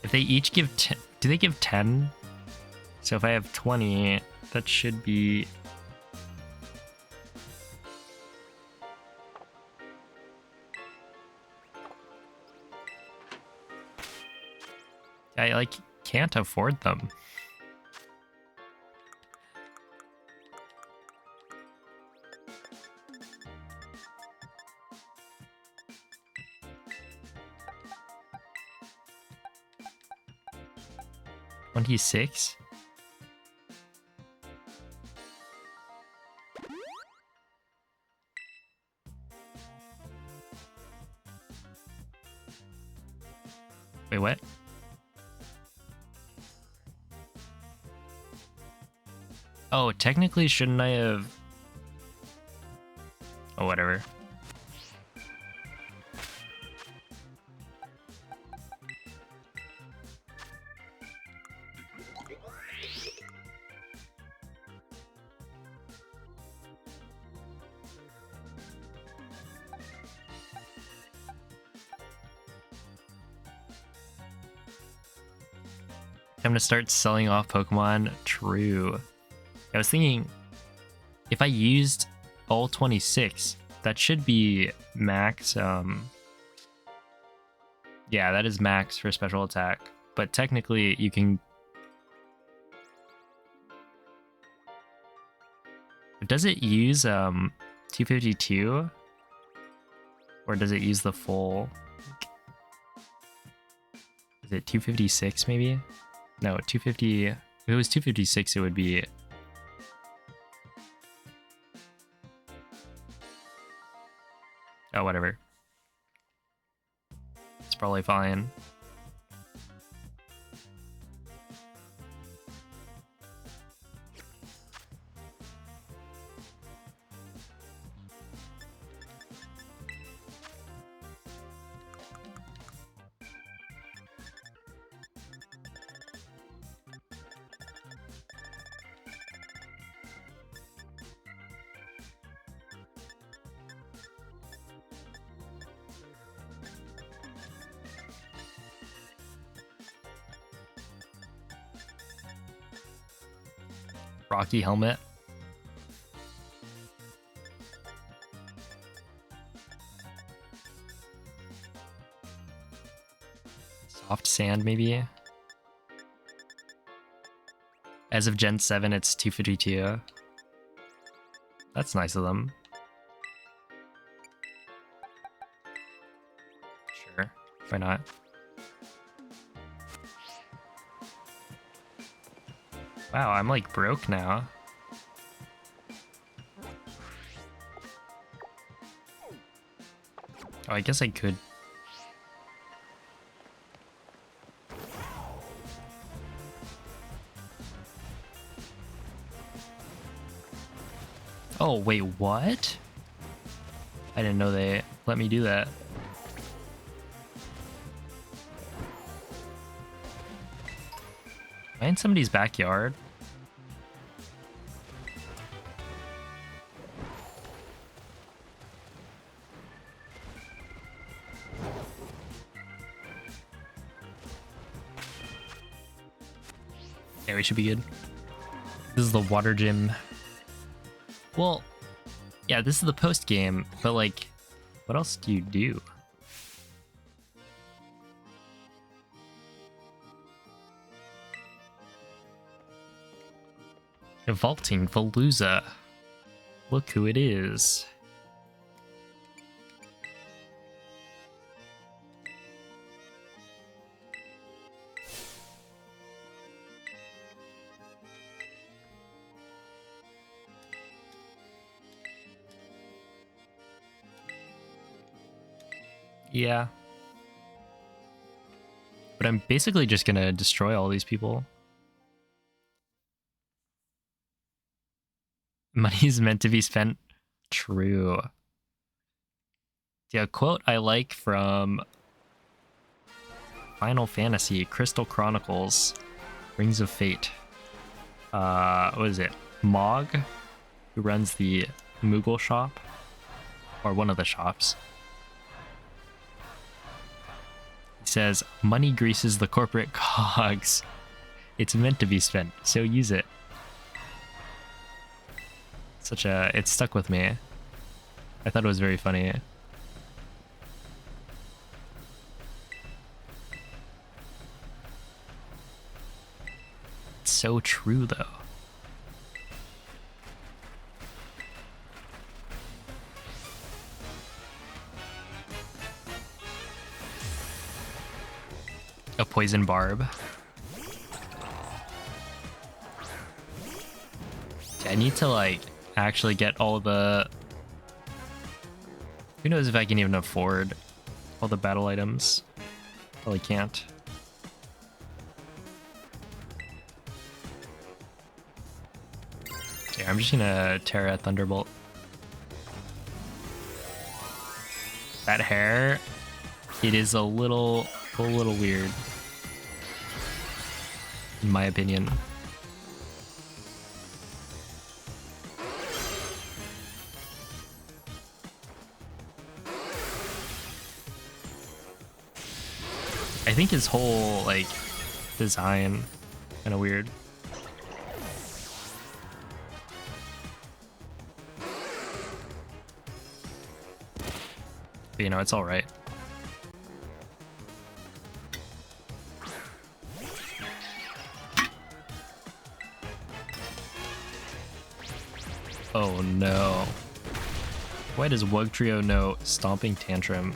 If they each give 10, do they give 10? So if I have 20, that should be... I like can't afford them. $26? Wait, what? Oh, technically shouldn't I have... Oh, whatever. Time to start selling off Pokemon. True. I was thinking, if I used all 26, that should be max. Yeah, that is max for special attack. But technically, you can... Does it use 252? Or does it use the full... Is it 256 maybe? No, 250... If it was 256, it would be... Oh, whatever. It's probably fine. Rocky helmet. Soft sand, maybe. As of Gen 7, it's 252. That's nice of them. Sure, why not? Wow, I'm like broke now. Oh, I guess I could. Oh, wait, what? I didn't know they let me do that. Am I in somebody's backyard? Yeah, we should be good. This is the water gym. Well, yeah, this is the post game, but like, what else do you do? Vaulting Veluza. Look who it is. Yeah. But I'm basically just gonna destroy all these people. Money's meant to be spent. True. Yeah, a quote I like from Final Fantasy Crystal Chronicles Rings of Fate. What is it? Mog, who runs the Moogle shop, or one of the shops. He says, money greases the corporate cogs. It's meant to be spent, so use it. It stuck with me. I thought it was very funny. It's so true, though. A poison barb. I need to, like, actually get all the... Who knows if I can even afford all the battle items? Probably can't. Okay, I'm just gonna Terra Thunderbolt. That hair, it is a little weird, in my opinion. I think his whole, like, design kind of weird. But, you know, it's all right. Oh no. Why does Wugtrio know Stomping Tantrum?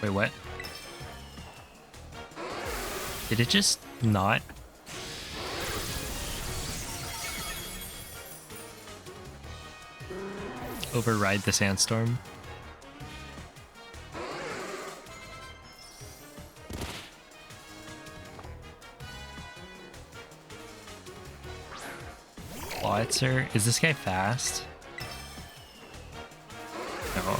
Wait, what? Did it just not? Override the sandstorm? Clawitzer? Is this guy fast? No.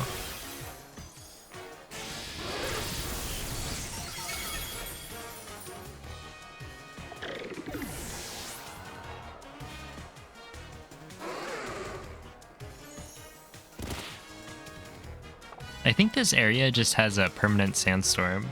I think this area just has a permanent sandstorm.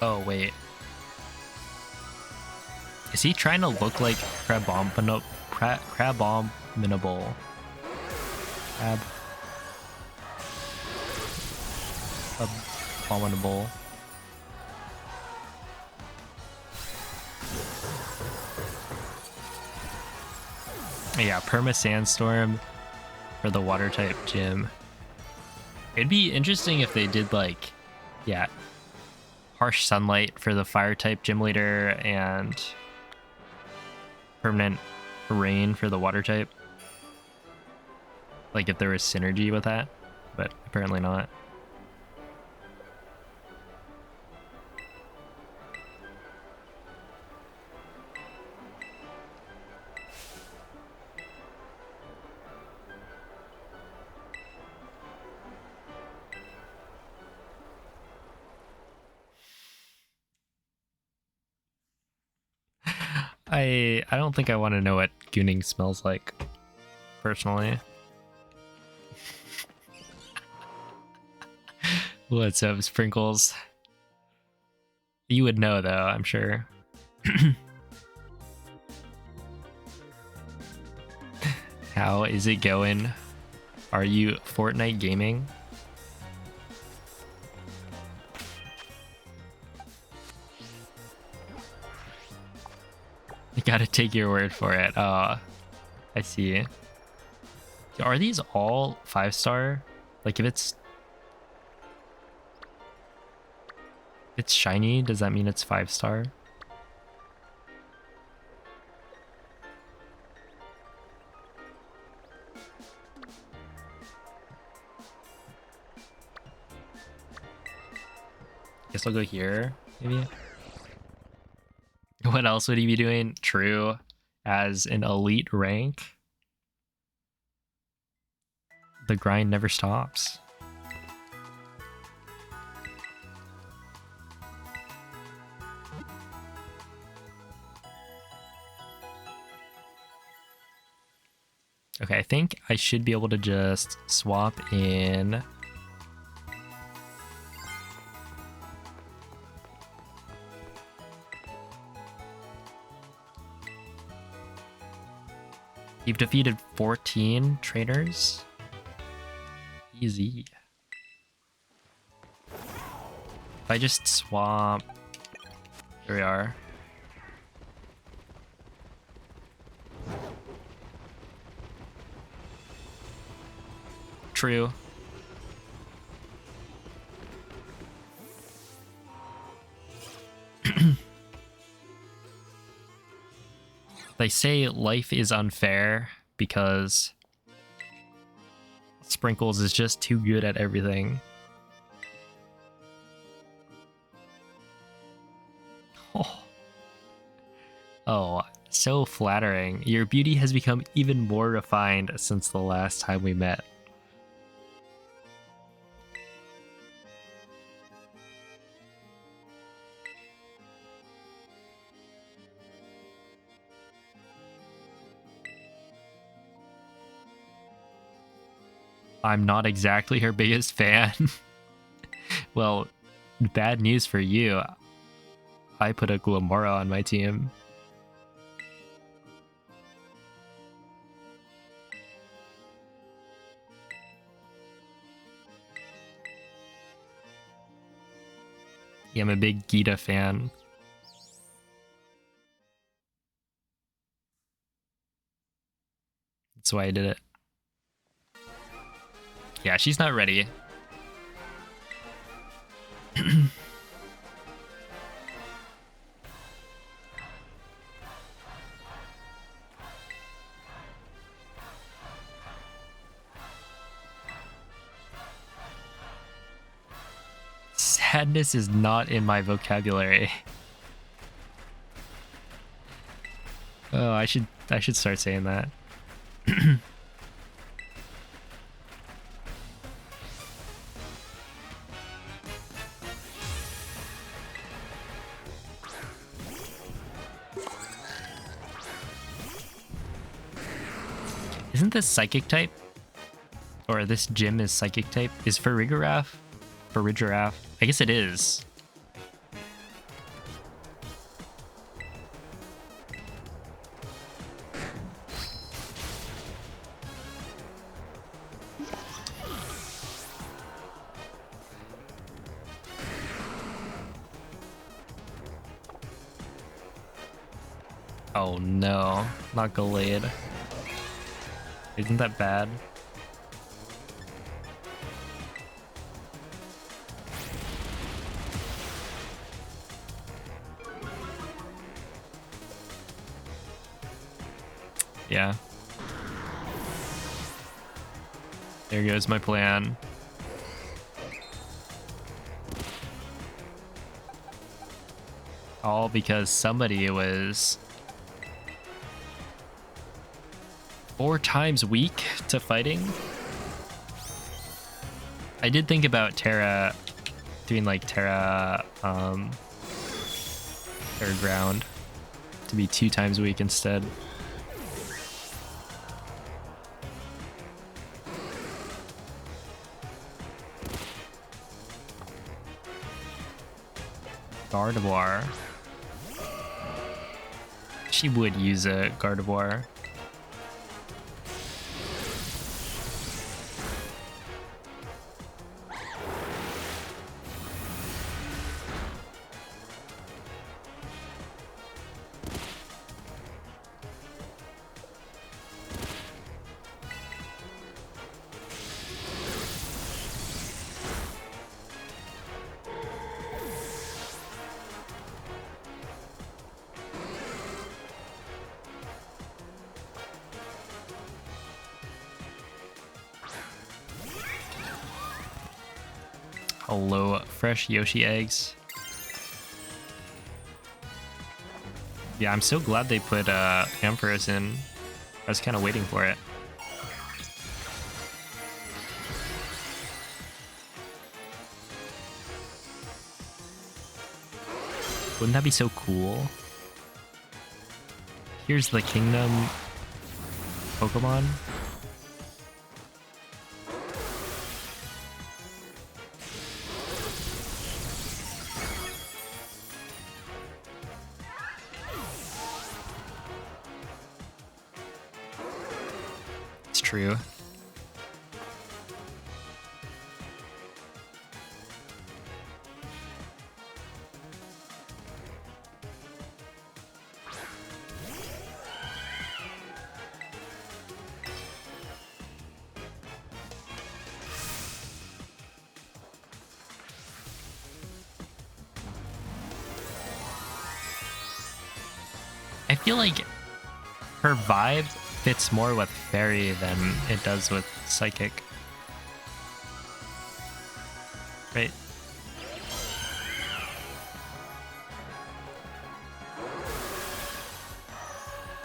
Oh, wait. Is he trying to look like Crabominable? Abominable. Yeah, Perma Sandstorm for the water type gym. It'd be interesting if they did, like, yeah, Harsh Sunlight for the fire type gym leader and Permanent Rain for the water type. Like if there was synergy with that, but apparently not. I don't think I want to know what Gooning smells like. personally. What's up, Sprinkles? You would know though, I'm sure. How is it going? Are you Fortnite gaming? You gotta take your word for it. I see. Are these all 5-star? Like if it's shiny, does that mean it's 5-star? Guess I'll go here, maybe. What else would he be doing? True, as an elite rank, the grind never stops. Okay, I think I should be able to just swap in. You've defeated 14 trainers. Easy. If I just swap, here we are. True. They say life is unfair because Sprinkles is just too good at everything. Oh, so flattering. Your beauty has become even more refined since the last time we met. I'm not exactly her biggest fan. Well, bad news for you. I put a Glimmora on my team. Yeah, I'm a big Gita fan. That's why I did it. Yeah, she's not ready. Sadness is not in my vocabulary. Oh, I should start saying that. Isn't this psychic type? Or this gym is psychic type? Is Farigiraf? Farigiraf? I guess it is. Oh no, not Gallade. Isn't that bad? Yeah. There goes my plan. All because somebody was 4 times weak to fighting. I did think about Terra doing like Terra ground to be 2 times weak instead. Gardevoir. She would use a Gardevoir. Hello, fresh Yoshi eggs. Yeah, I'm so glad they put Ampharos in. I was kind of waiting for it. Wouldn't that be so cool? Here's the Kingdom Pokemon. It's true. I feel like her vibe fits more with Fairy than it does with Psychic. Right?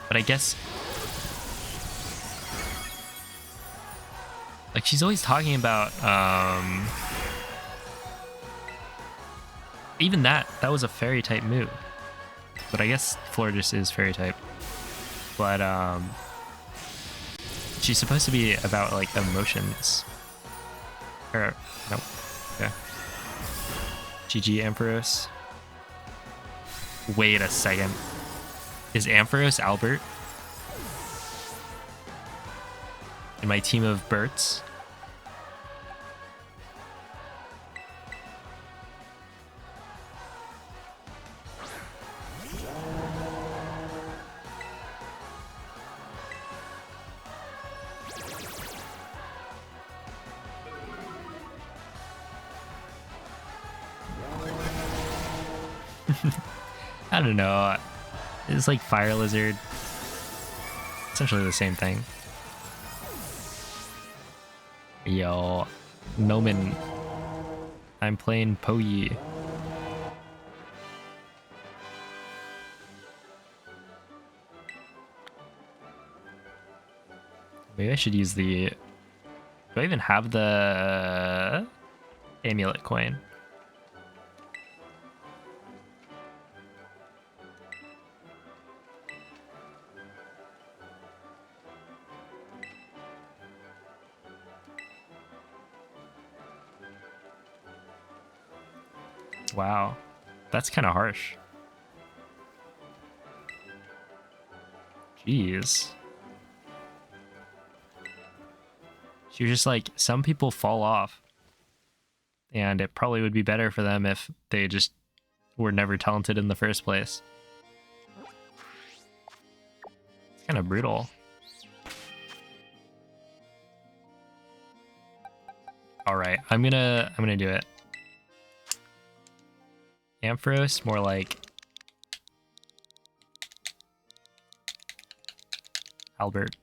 But I guess... like, she's always talking about, even that was a Fairy type move. But I guess Florges is Fairy type. But, she's supposed to be about, like, emotions. Or, nope. Okay. GG Ampharos. Wait a second. Is Ampharos Albert? In my team of Berts? I don't know. It's like Fire Lizard. Essentially the same thing. Yo, Noman. I'm playing Poyi. Maybe I should use the... do I even have the amulet coin? Wow, that's kind of harsh. Jeez. She was just like, some people fall off. And it probably would be better for them if they just were never talented in the first place. It's kind of brutal. All right, I'm gonna do it. Ampharos, more like Albert.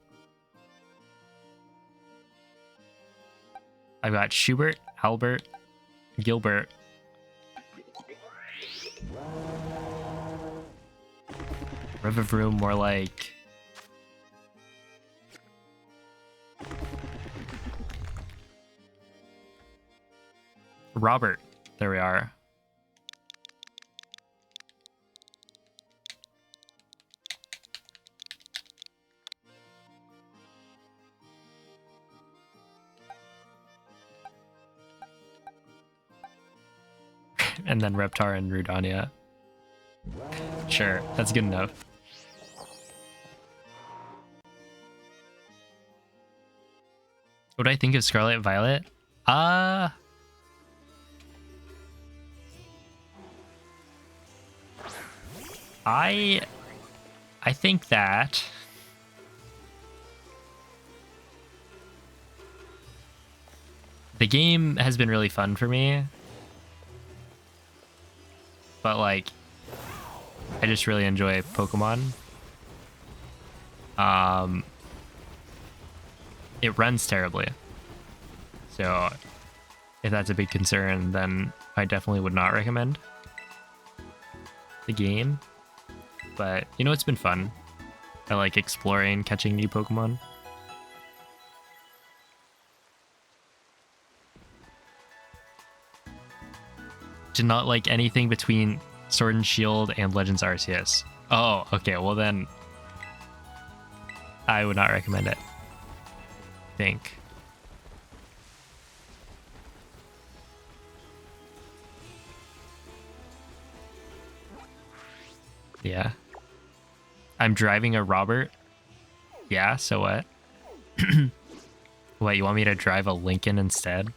I've got Schubert, Albert, Gilbert. Revavroom, more like Robert. There we are. And then Reptar and Rudania. Sure, that's good enough. What do I think of Scarlet Violet? I think that the game has been really fun for me, but like I just really enjoy Pokemon. It runs terribly, so if that's a big concern, then I definitely would not recommend the game. But you know, it's been fun. I like exploring, catching new Pokemon. Did not like anything between Sword and Shield and Legends Arceus. Oh, okay, well then I would not recommend it. Think. Yeah. I'm driving a Robert. Yeah, so what? What, you want me to drive a Lincoln instead?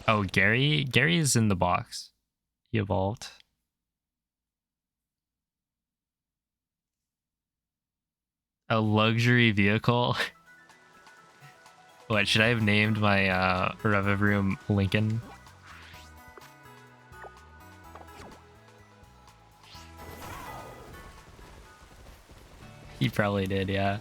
Oh, Gary? Gary's in the box. He evolved. A luxury vehicle? What, should I have named my Revavroom Lincoln? He probably did, yeah.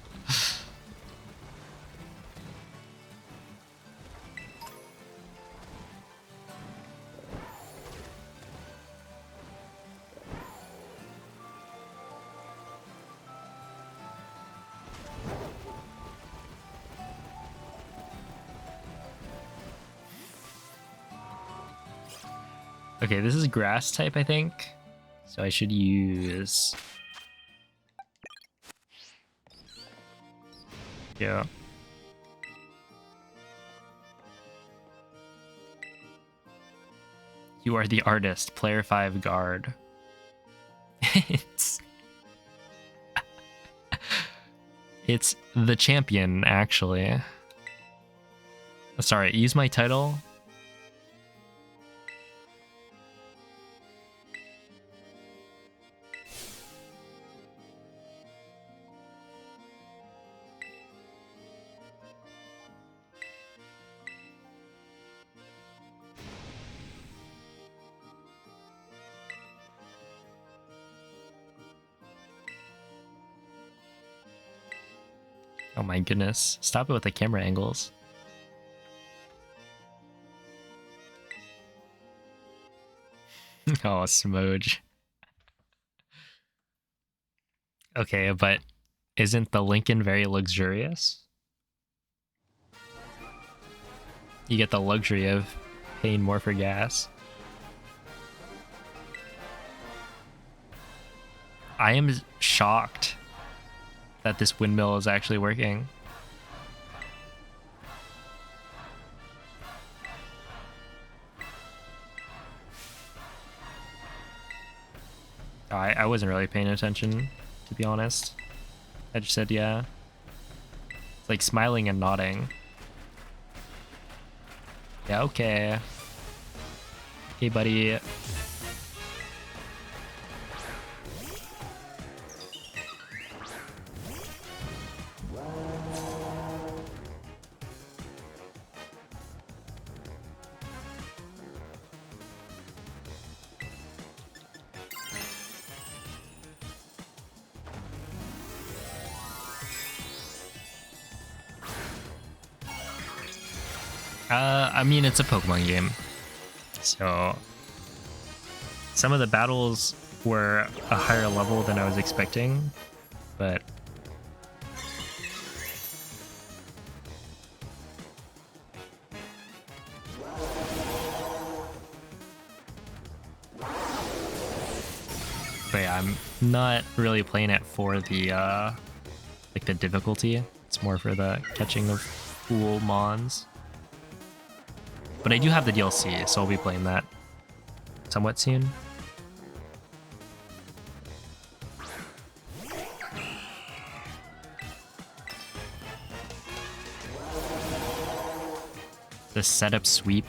Okay, this is grass type, I think. So I should use... Yeah. You are the artist, player 5 guard. It's the champion, actually. Sorry, use my title. Oh my goodness. Stop it with the camera angles. Oh, Smoge. Okay, but isn't the Lincoln very luxurious? You get the luxury of paying more for gas. I am shocked that this windmill is actually working. I wasn't really paying attention, to be honest. I just said yeah. It's like smiling and nodding. Yeah, okay. Okay, buddy. I mean, it's a Pokemon game, so some of the battles were a higher level than I was expecting, but yeah, not really playing it for the like the difficulty. It's more for the catching of cool mons. But I do have the DLC, so I'll be playing that somewhat soon. The setup sweep.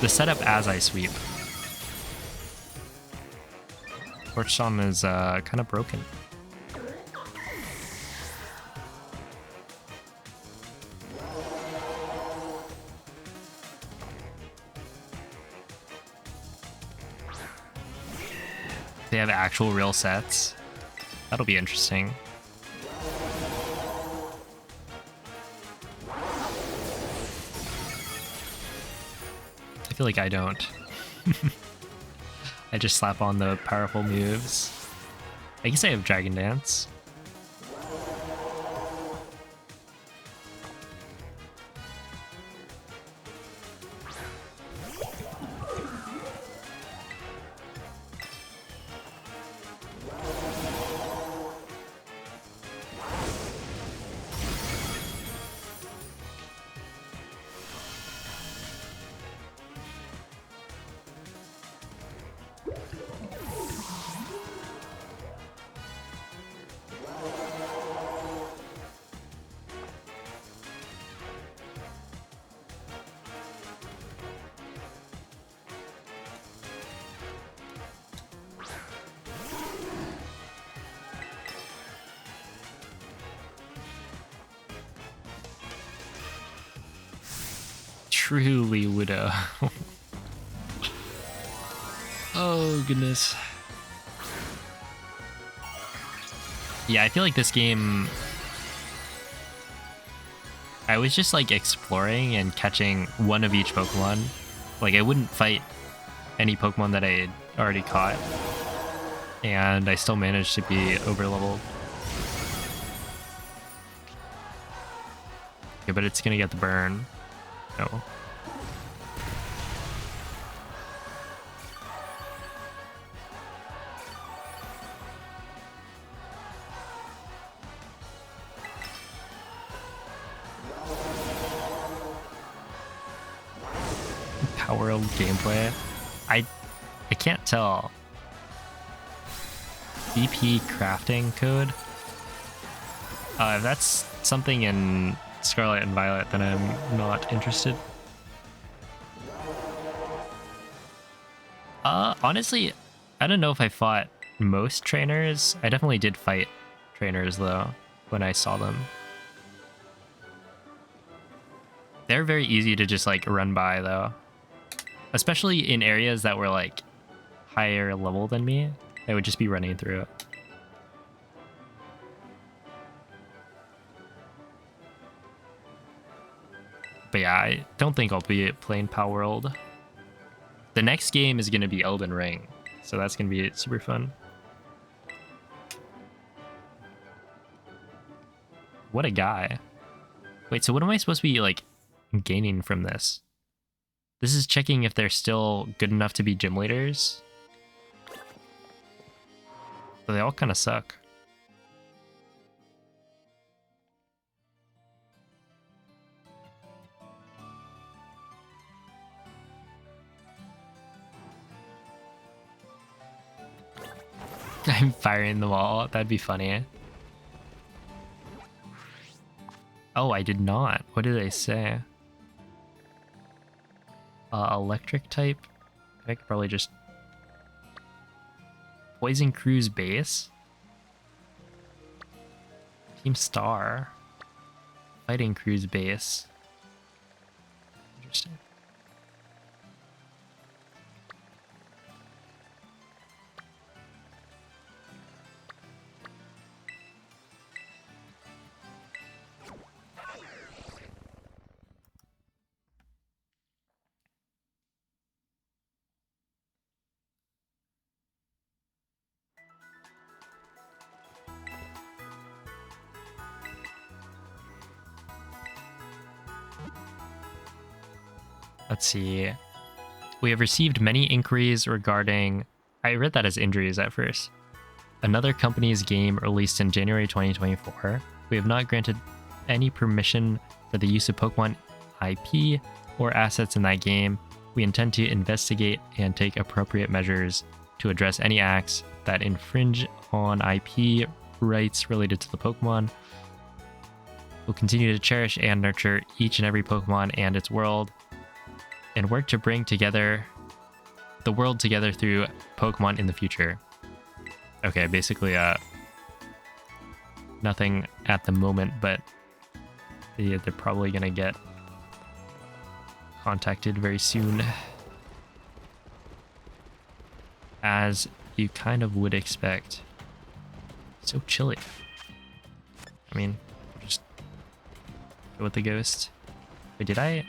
The setup as I sweep. Torchstone is kind of broken. They have actual real sets. That'll be interesting. I feel like I don't. I just slap on the powerful moves. I guess I have Dragon Dance. Truly Widow. Oh goodness. Yeah, I feel like this game, I was just like exploring and catching one of each Pokemon. Like I wouldn't fight any Pokemon that I had already caught, and I still managed to be over leveled. Okay, but it's gonna get the burn. No. Power of gameplay. I can't tell. BP crafting code. If that's something in Scarlet and Violet, then I'm not interested. Honestly, I don't know if I fought most trainers. I definitely did fight trainers though when I saw them. They're very easy to just like run by though. Especially in areas that were like higher level than me. I would just be running through it. But yeah, I don't think I'll be playing Pal World. The next game is going to be Elden Ring, so that's going to be super fun. What a guy. Wait, so what am I supposed to be like gaining from this? This is checking if they're still good enough to be gym leaders. But they all kind of suck. I'm firing them all. That'd be funny. Oh, I did not. What did I say? Electric type? I could probably just... Poison Cruise base? Team Star? Fighting Cruise base? Interesting. Let's see. We have received many inquiries regarding... I read that as injuries at first. another company's game released in January 2024. We have not granted any permission for the use of Pokemon IP or assets in that game. We intend to investigate and take appropriate measures to address any acts that infringe on IP rights related to the Pokemon. We'll continue to cherish and nurture each and every Pokemon and its world, and work to bring together the world together through Pokemon in the future. Okay, basically, nothing at the moment, but they're probably gonna get contacted very soon, as you kind of would expect. So chilly. I mean, just go with the ghost. Wait, did I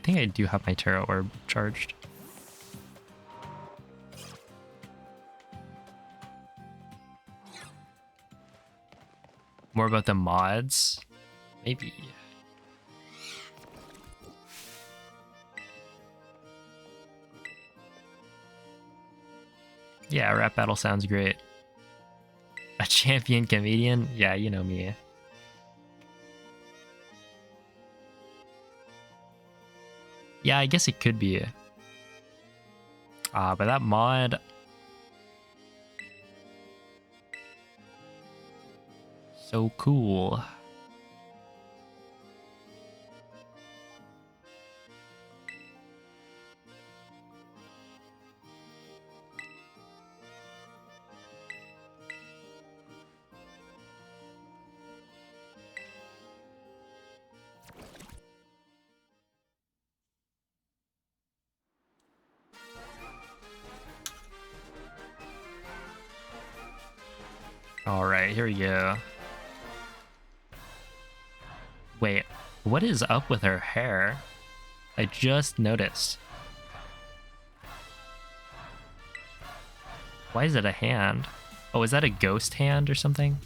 think I do have my Terra Orb charged. More about the mods? Maybe. Yeah, rap battle sounds great. A champion comedian? Yeah, you know me. Yeah, I guess it could be. But that mod... So cool. All right, here we go. Wait, what is up with her hair? I just noticed. Why is it a hand? Oh, is that a ghost hand or something?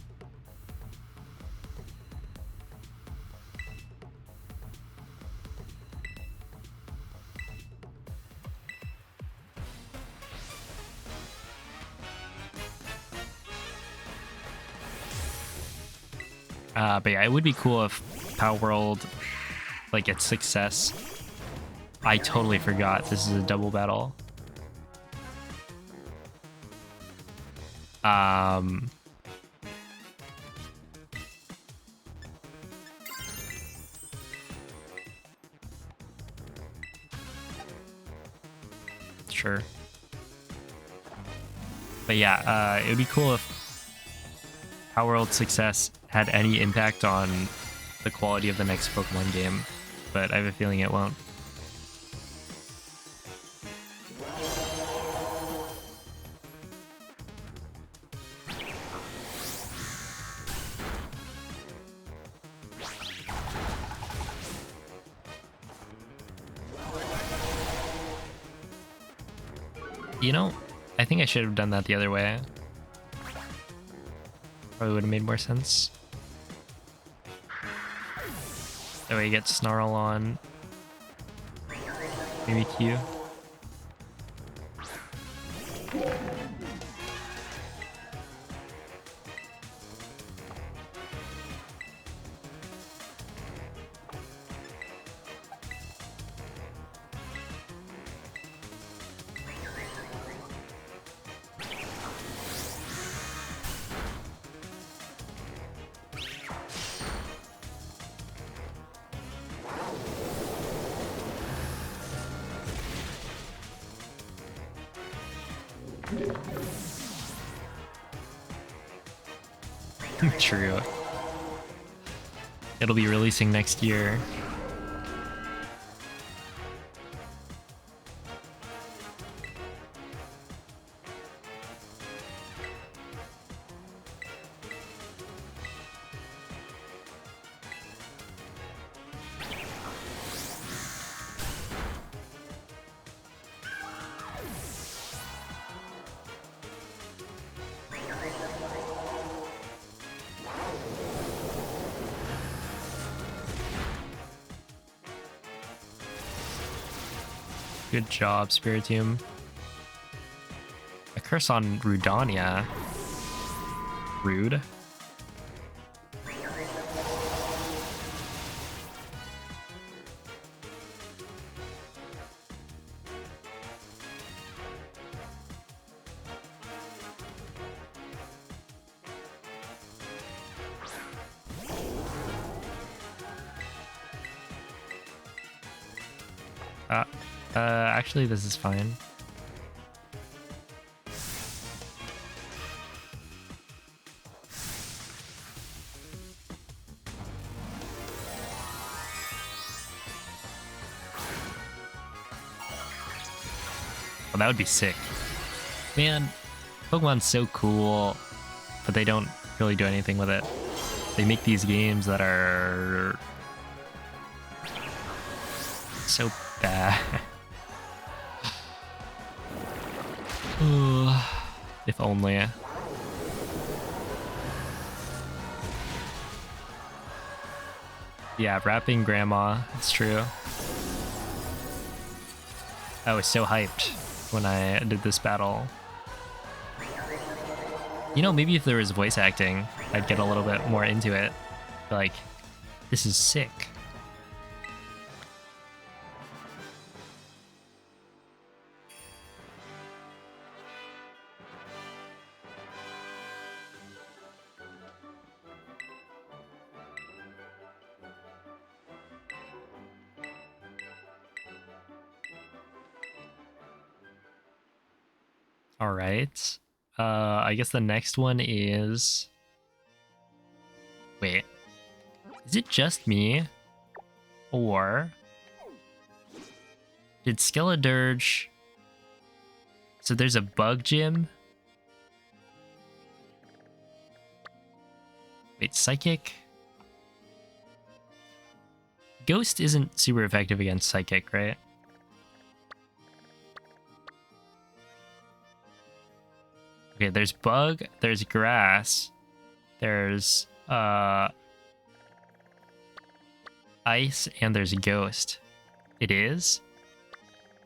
But yeah, it would be cool if Power World, like its success. I totally forgot this is a double battle. Sure. But yeah, it would be cool if Power World's success had any impact on the quality of the next Pokemon game, but I have a feeling it won't. You know, I think I should have done that the other way. Probably would have made more sense. That way you get Snarl on Mimikyu. True. It'll be releasing next year. Good job, Spiritomb. A curse on Rudania. Rude. Actually, this is fine. Well, that would be sick. Man, Pokemon's so cool, but they don't really do anything with it. They make these games that are so bad. If only. Yeah, rapping grandma, it's true. I was so hyped when I did this battle. You know, maybe if there was voice acting, I'd get a little bit more into it. Like, this is sick. All right. I guess the next one is... Wait. Is it just me? Or... Did Skeledirge... So there's a bug gym? Wait, Psychic? Ghost isn't super effective against Psychic, right? Okay, there's Bug, there's Grass, there's Ice, and there's Ghost. It is?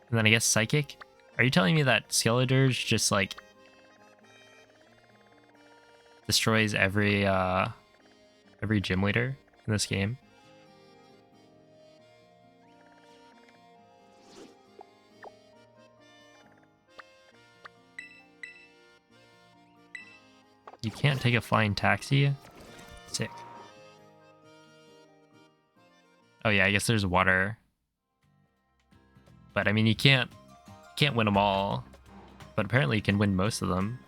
And then I guess Psychic? Are you telling me that Skeledirge just, like, destroys every gym leader in this game? You can't take a flying taxi? Sick. Oh yeah, I guess there's water. But I mean, you can't win them all. But apparently you can win most of them.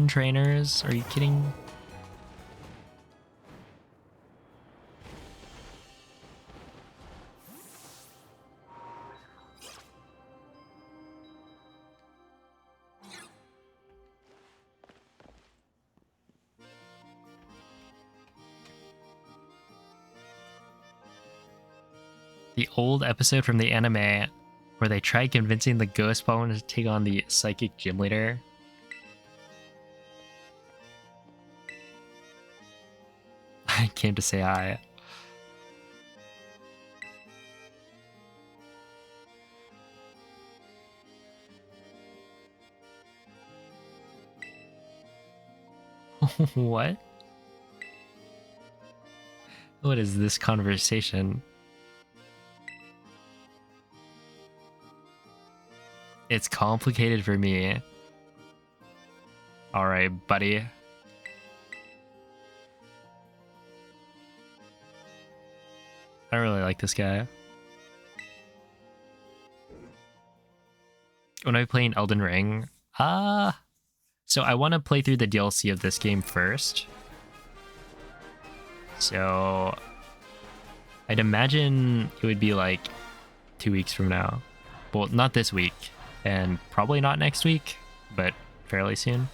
Trainers? Are you kidding? The old episode from the anime where they tried convincing the Ghost Pokemon to take on the Psychic Gym Leader. I came to say hi. What? What is this conversation? It's complicated for me. Alright, buddy. I don't really like this guy. When I play in Elden Ring, so I want to play through the DLC of this game first. So I'd imagine it would be like 2 weeks from now. Well, not this week, and probably not next week, but fairly soon.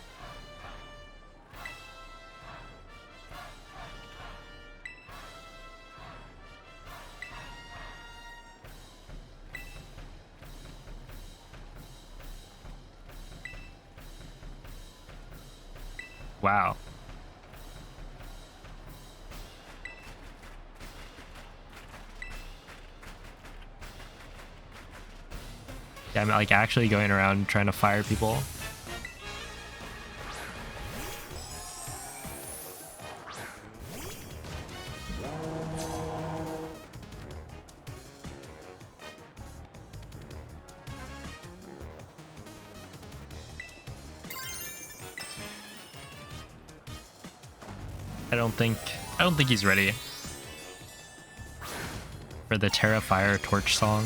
Wow. Yeah, I'm like actually going around trying to fire people. I don't think he's ready for the Terra Fire Torch song.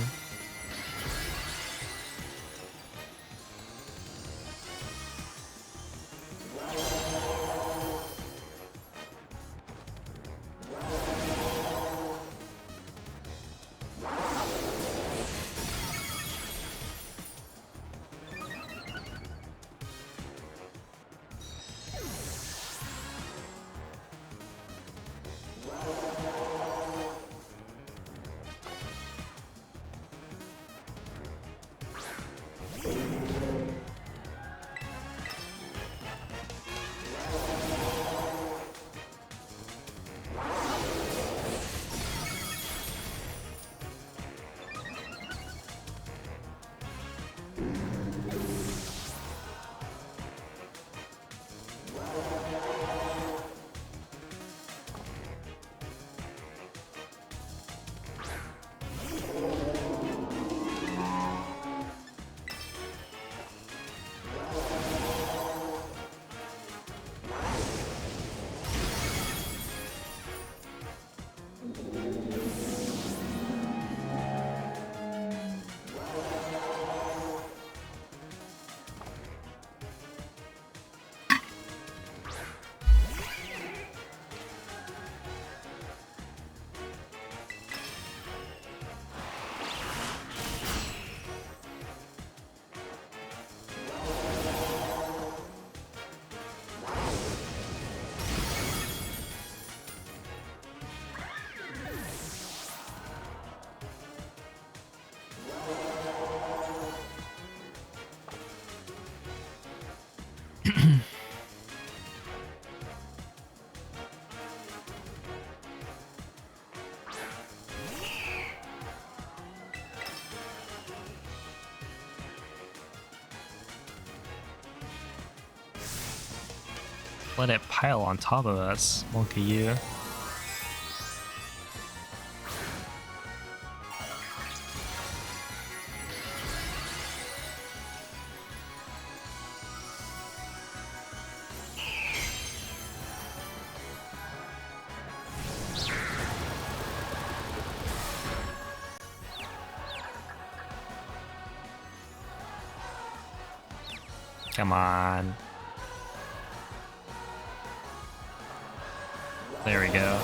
Let it pile on top of us. Look at you. Come on. There we go.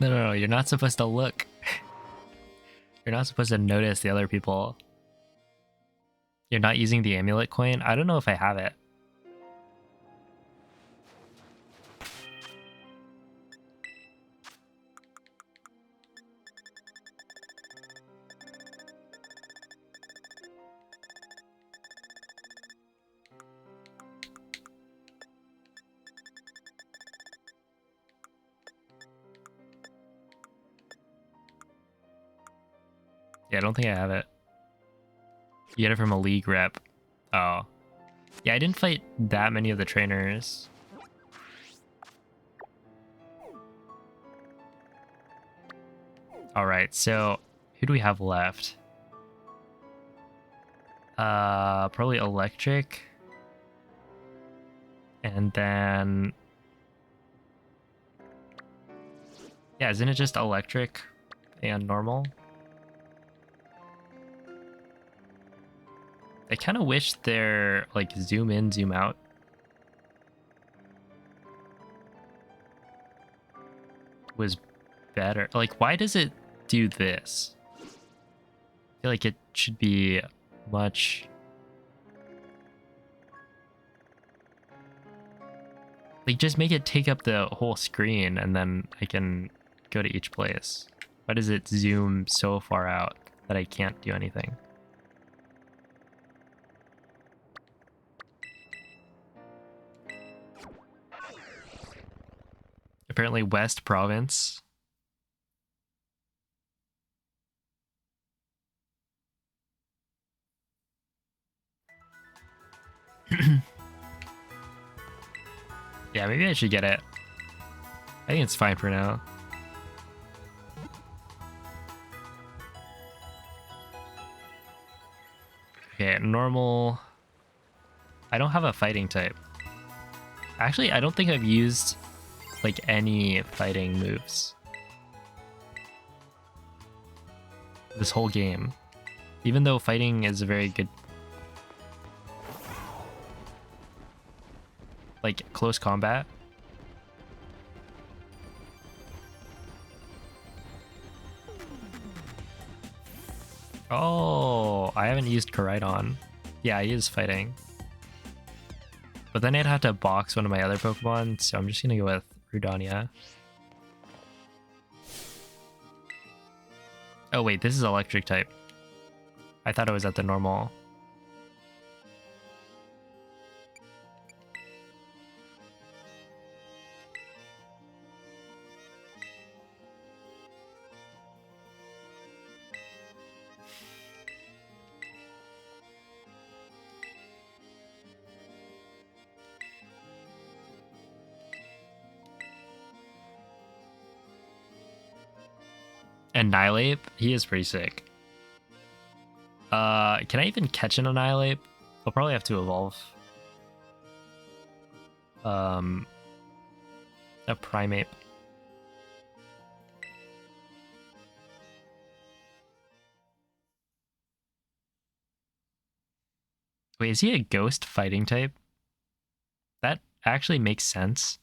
No, you're not supposed to look. You're not supposed to notice the other people. You're not using the amulet coin? I don't know if I have it. Yeah, I don't think I have it. You get it from a league rep. Oh. Yeah, I didn't fight that many of the trainers. Alright, so who do we have left? Probably electric. And then... yeah, isn't it just electric and normal? I kind of wish their, like, zoom in, zoom out was better. Like, why does it do this? I feel like it should be much... like, just make it take up the whole screen and then I can go to each place. Why does it zoom so far out that I can't do anything? Apparently West Province. Yeah, maybe I should get it. I think it's fine for now. Okay, normal. I don't have a fighting type. Actually, I don't think I've used like any fighting moves this whole game, even though fighting is a very good, like, close combat. Oh, I haven't used Koraidon. Yeah, I use fighting, but then I'd have to box one of my other Pokemon, so I'm just gonna go with Rudania. Oh wait, this is electric type. I thought it was at the normal. Annihilate? He is pretty sick. Can I even catch an Annihilate? I'll probably have to evolve. A Primeape. Wait, is he a ghost fighting type? That actually makes sense.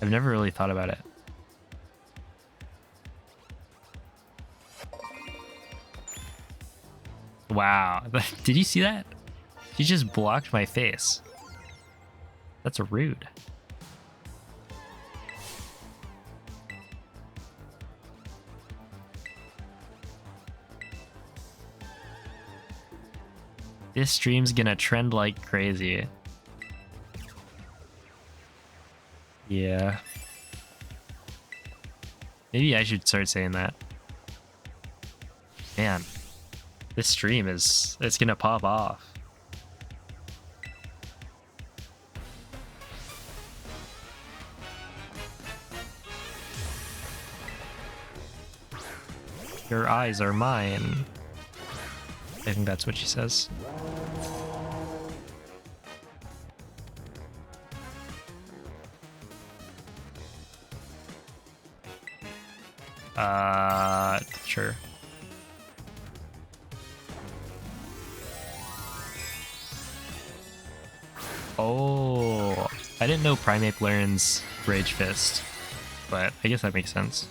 I've never really thought about it. Wow, did you see that? He just blocked my face. That's rude. This stream's gonna trend like crazy. Yeah. Maybe I should start saying that. Man. This stream it's gonna pop off. Your eyes are mine. I think that's what she says. Sure. Oh, I didn't know Primeape learns Rage Fist, but I guess that makes sense.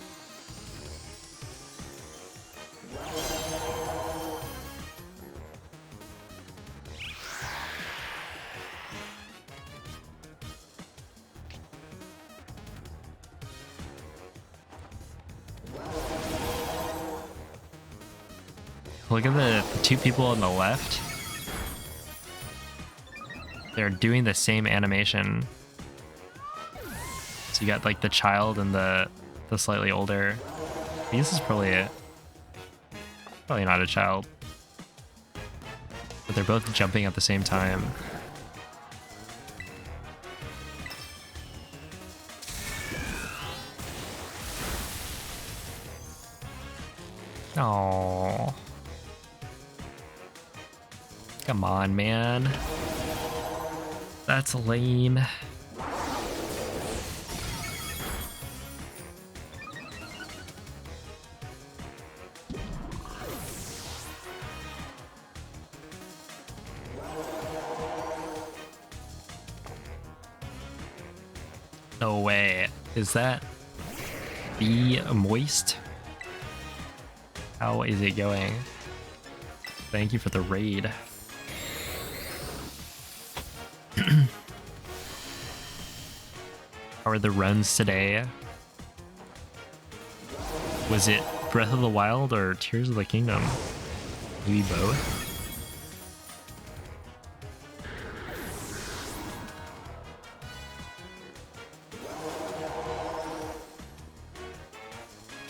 Look at the two people on the left. They're doing the same animation. So you got like the child and the slightly older. This is probably it. Probably not a child. But they're both jumping at the same time. Oh. Come on, man. That's lame. No way. Is that Be Moist? How is it going? Thank you for the raid. How are the runs today? Was it Breath of the Wild or Tears of the Kingdom? Maybe both?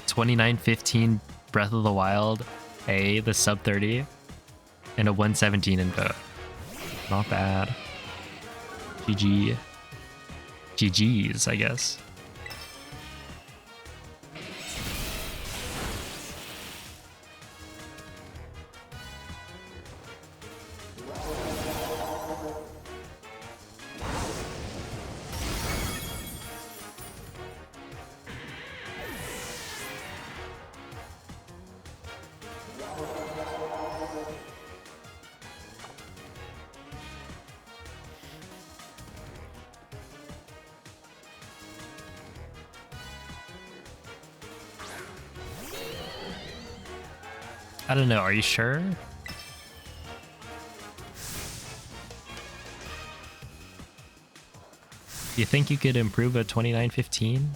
$29.15 Breath of the Wild, the sub 30, and a 117 in both. Not bad. GG. GG's, I guess. I don't know, are you sure? You think you could improve a 29.15?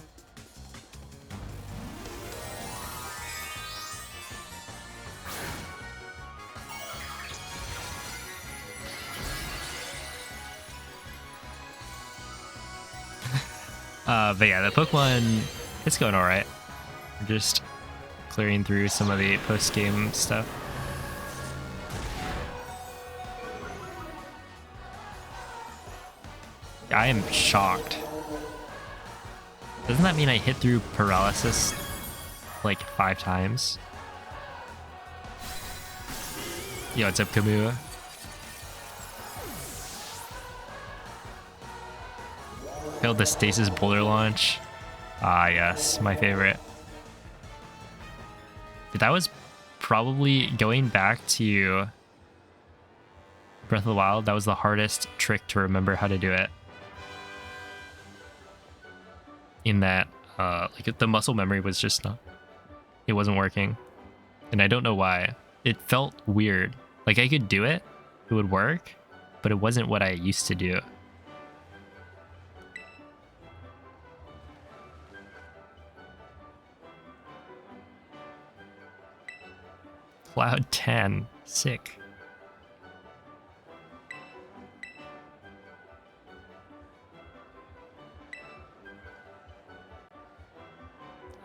But yeah, the Pokemon, it's going alright. We're just clearing through some of the post-game stuff. I am shocked. Doesn't that mean I hit through paralysis like 5 times? Yo, what's up, Camus? Failed the Stasis Boulder launch. Ah, yes, my favorite. That was probably, going back to Breath of the Wild, that was the hardest trick to remember how to do it. In that, like, the muscle memory was just not, it wasn't working. And I don't know why. It felt weird. Like, I could do it, it would work, but it wasn't what I used to do. Cloud 10, sick.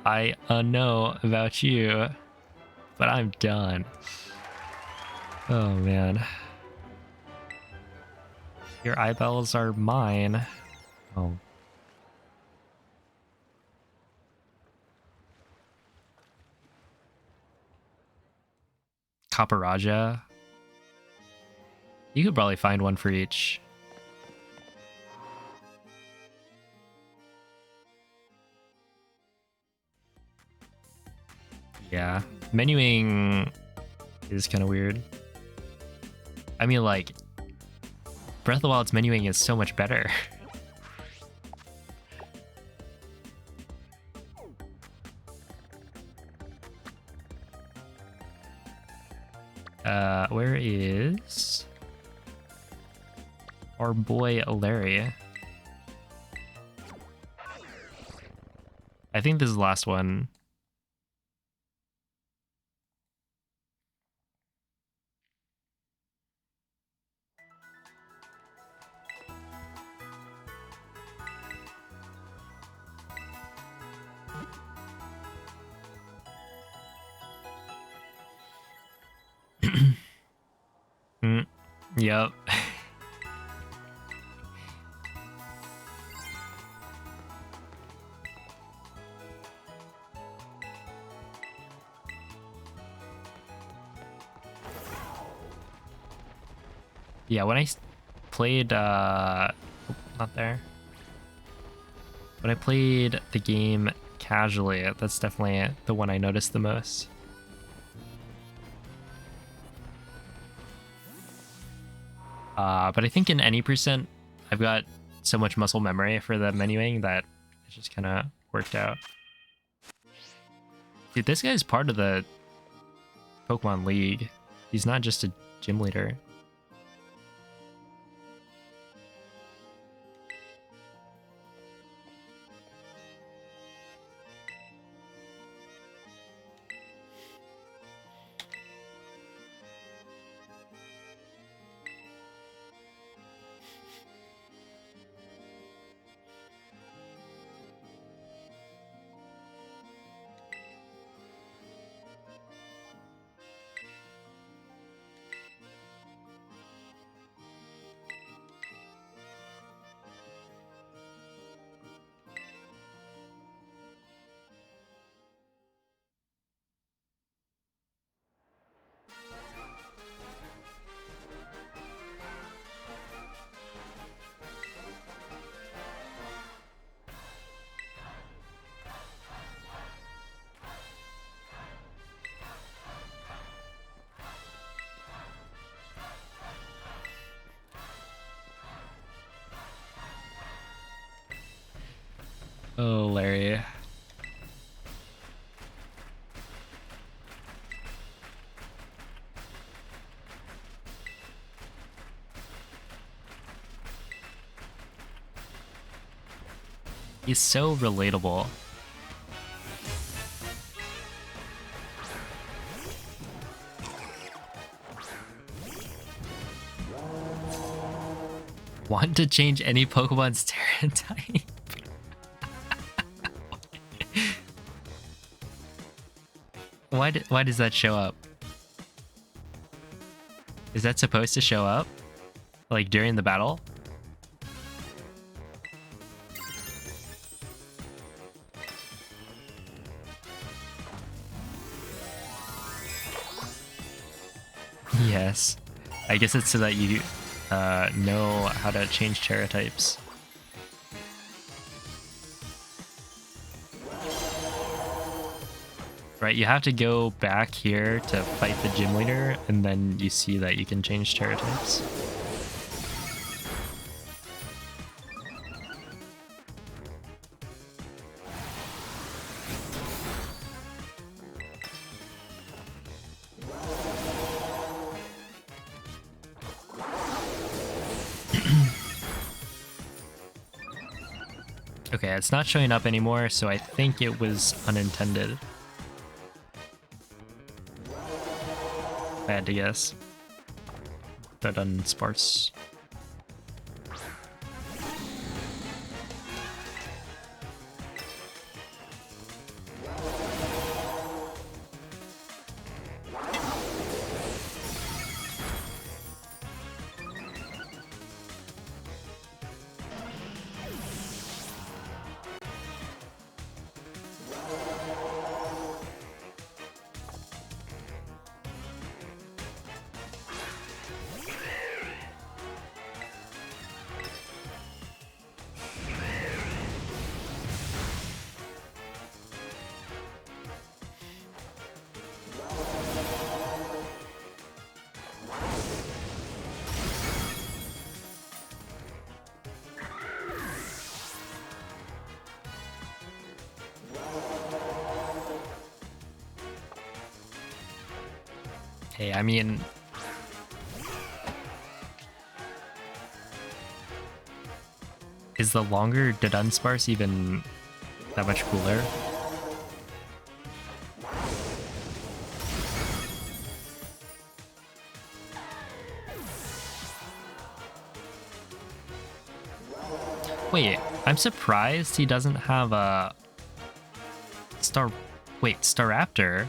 I know about you, but I'm done. Oh man. Your eyeballs are mine. Oh. Kaparaja. You could probably find one for each. Yeah, menuing is kind of weird. I mean, like, Breath of the Wild's menuing is so much better. Where is our boy Larry? I think this is the last one. Yep. Yeah, when I played, not there. When I played the game casually, that's definitely the one I noticed the most. But I think in any percent, I've got so much muscle memory for the menuing that it just kind of worked out. Dude, this guy's part of the Pokemon League. He's not just a gym leader. Oh, Larry. He's so relatable. Want to change any Pokemon's Terra type? Why does that show up? Is that supposed to show up? Like during the battle? Yes. I guess it's so that you know how to change Terra types. Right, you have to go back here to fight the gym leader, and then you see that you can change Terra types. Okay, it's not showing up anymore, so I think it was unintended. I had to guess. But unsparse. Hey, I mean, is the longer Dunsparce even that much cooler? Wait, I'm surprised he doesn't have a Staraptor.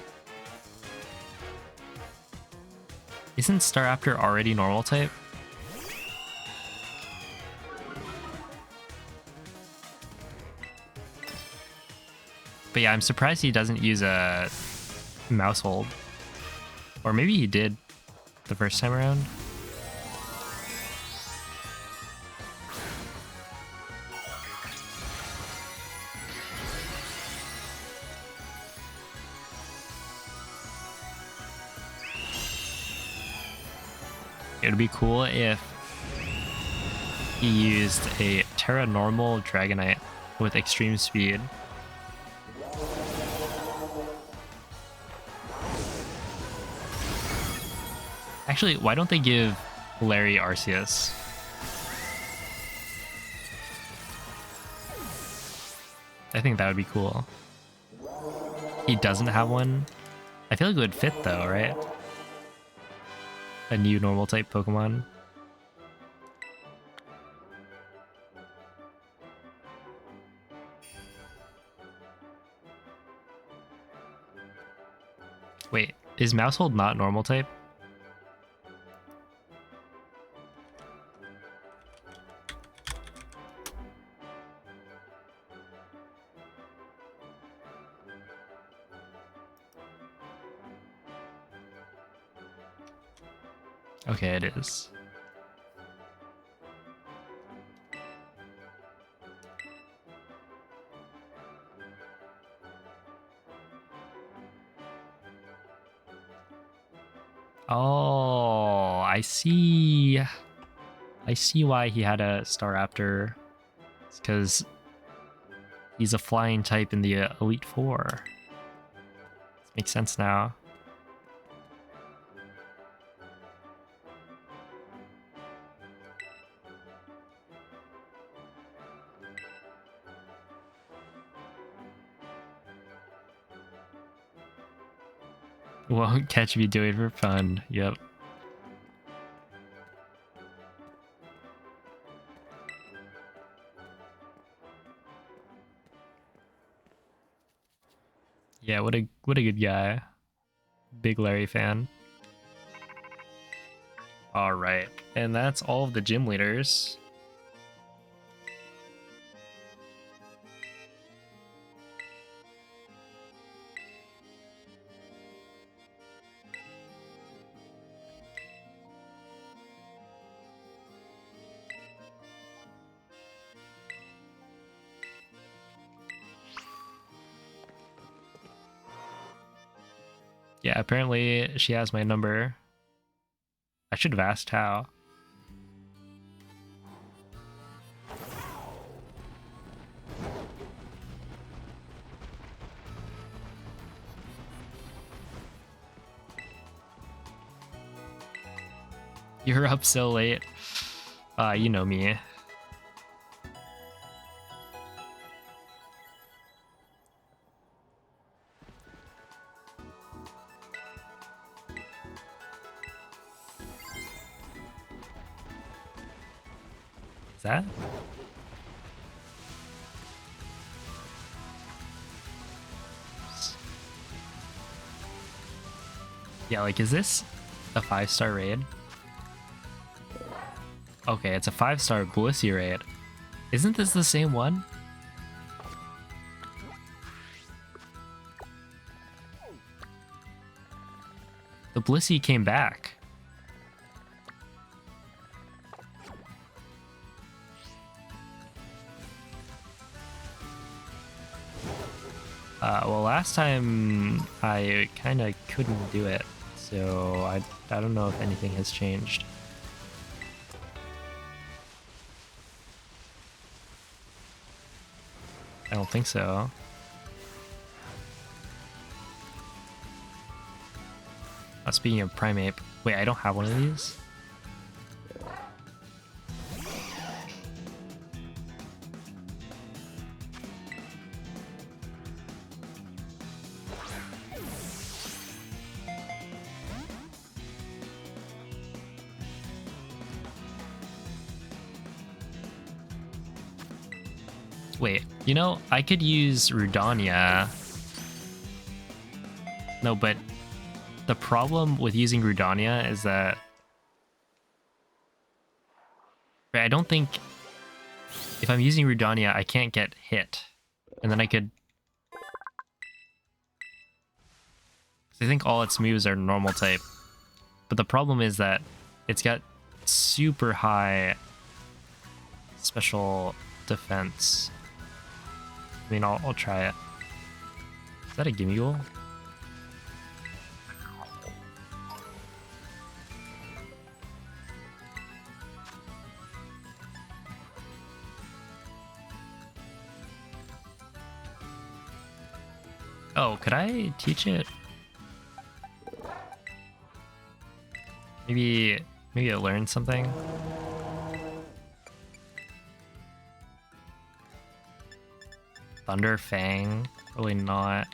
Isn't Staraptor already normal type? But yeah, I'm surprised he doesn't use a mouse hold. Or maybe he did the first time around. It would be cool if he used a Terra Normal Dragonite with extreme speed. Actually, why don't they give Larry Arceus? I think that would be cool. He doesn't have one. I feel like it would fit though, right? A new normal type Pokemon. Wait, is Mousehold not normal type? Okay, it is. Oh, I see. I see why he had a Staraptor. It's because he's a flying type in the Elite Four. Makes sense now. Won't catch me doing for fun. Yep. Yeah, what a good guy. Big Larry fan. All right, and that's all of the gym leaders. Yeah, apparently she has my number. I should have asked how. You're up so late. You know me. Is that? Yeah, like, is this a 5-star raid? Okay, it's a 5-star Blissey raid. Isn't this the same one? The Blissey came back. Well, last time I kind of couldn't do it, so I don't know if anything has changed. I don't think so. Speaking of Primeape, wait, I don't have one of these? Wait, you know, I could use Rudania. No, but the problem with using Rudania is that I don't think if I'm using Rudania, I can't get hit. And then I could I think all its moves are normal type. But the problem is that it's got super high special defense. I mean, I'll try it. Is that a Gimmighoul? Oh, could I teach it? Maybe it learned something. Thunder Fang? Probably not.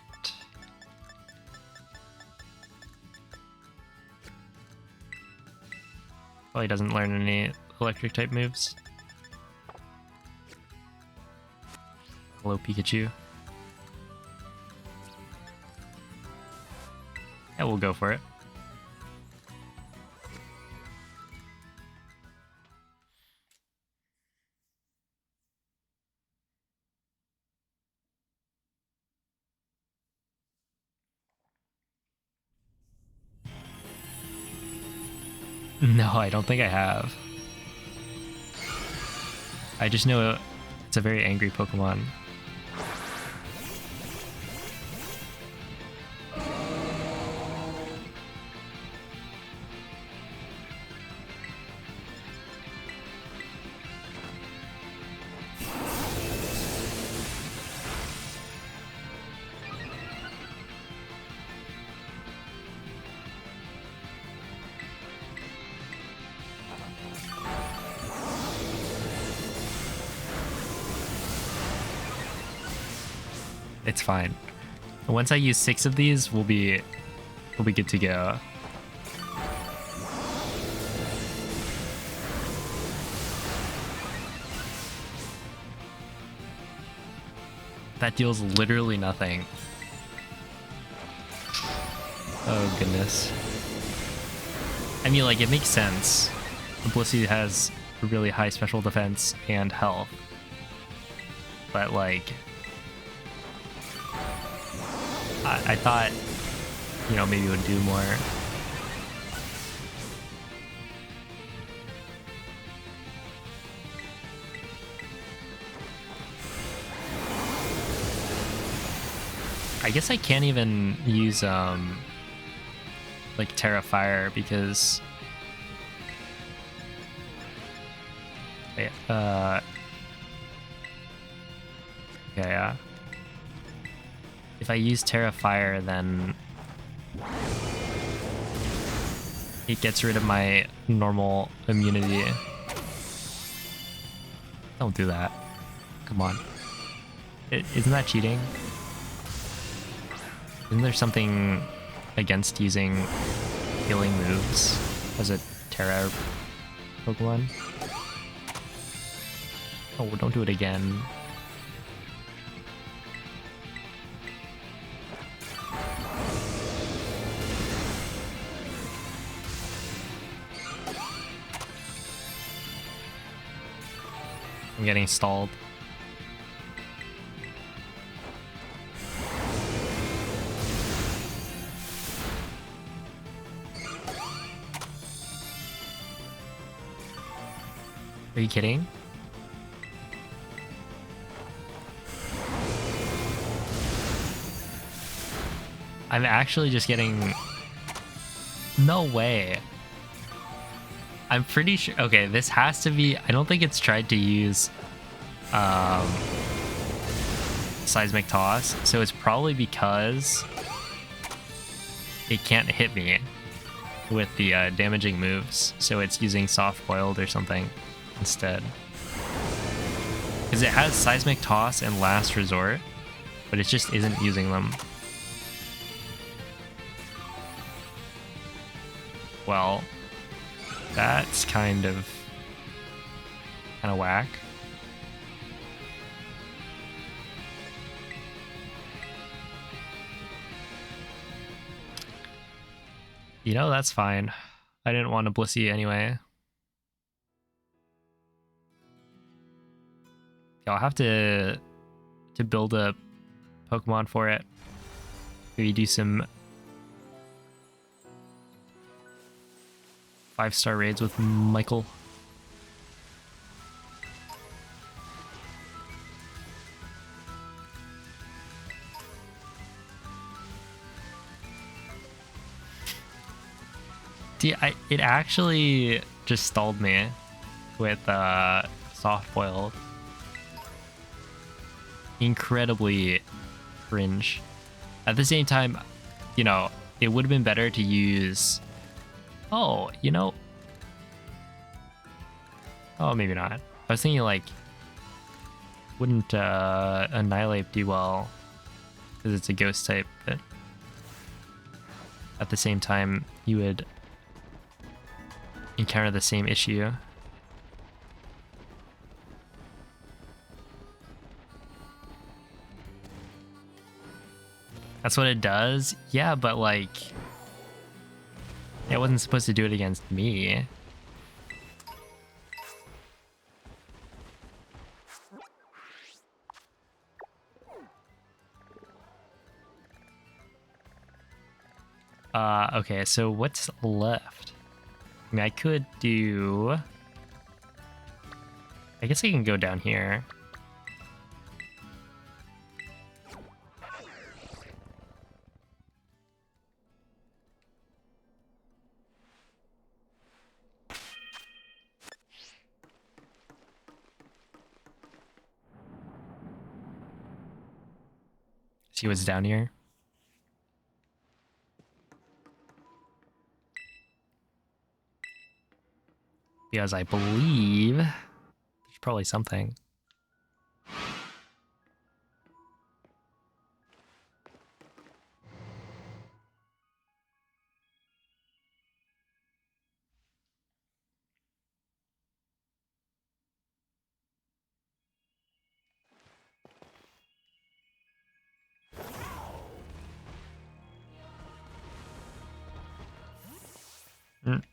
Probably doesn't learn any electric type moves. Hello, Pikachu. Yeah, we'll go for it. No, I don't think I have. I just know it's a very angry Pokemon. It's fine. Once I use 6 of these, we'll be good to go. That deals literally nothing. Oh goodness. I mean, like, it makes sense. Blissey has a really high special defense and health. But like, I thought, you know, maybe it would do more. I guess I can't even use like Terra Fire because okay, yeah. If I use Terra Fire, then it gets rid of my normal immunity. Don't do that. Come on. Isn't that cheating? Isn't there something against using healing moves as a Terra Pokemon? Oh, don't do it again. I'm getting stalled. Are you kidding? I'm actually just getting... No way. I'm pretty sure... Okay, this has to be... I don't think it's tried to use Seismic Toss, so it's probably because it can't hit me with the damaging moves, so it's using Soft Boiled or something instead. Because it has Seismic Toss and Last Resort, but it just isn't using them. Well, that's kind of whack. You know, that's fine. I didn't want to Blissey anyway. I'll have to build a Pokemon for it. Maybe do some 5-star raids with Michael. It actually just stalled me with soft boiled. Incredibly cringe. At the same time, you know, it would have been better to use. Oh, you know. Oh, maybe not. I was thinking like, wouldn't Annihilate do well because it's a ghost type, but at the same time, you would encounter the same issue. That's what it does? Yeah, but like, it wasn't supposed to do it against me. Okay, so what's left? I mean, I could do... I guess I can go down here. See what's down here? Because I believe there's probably something.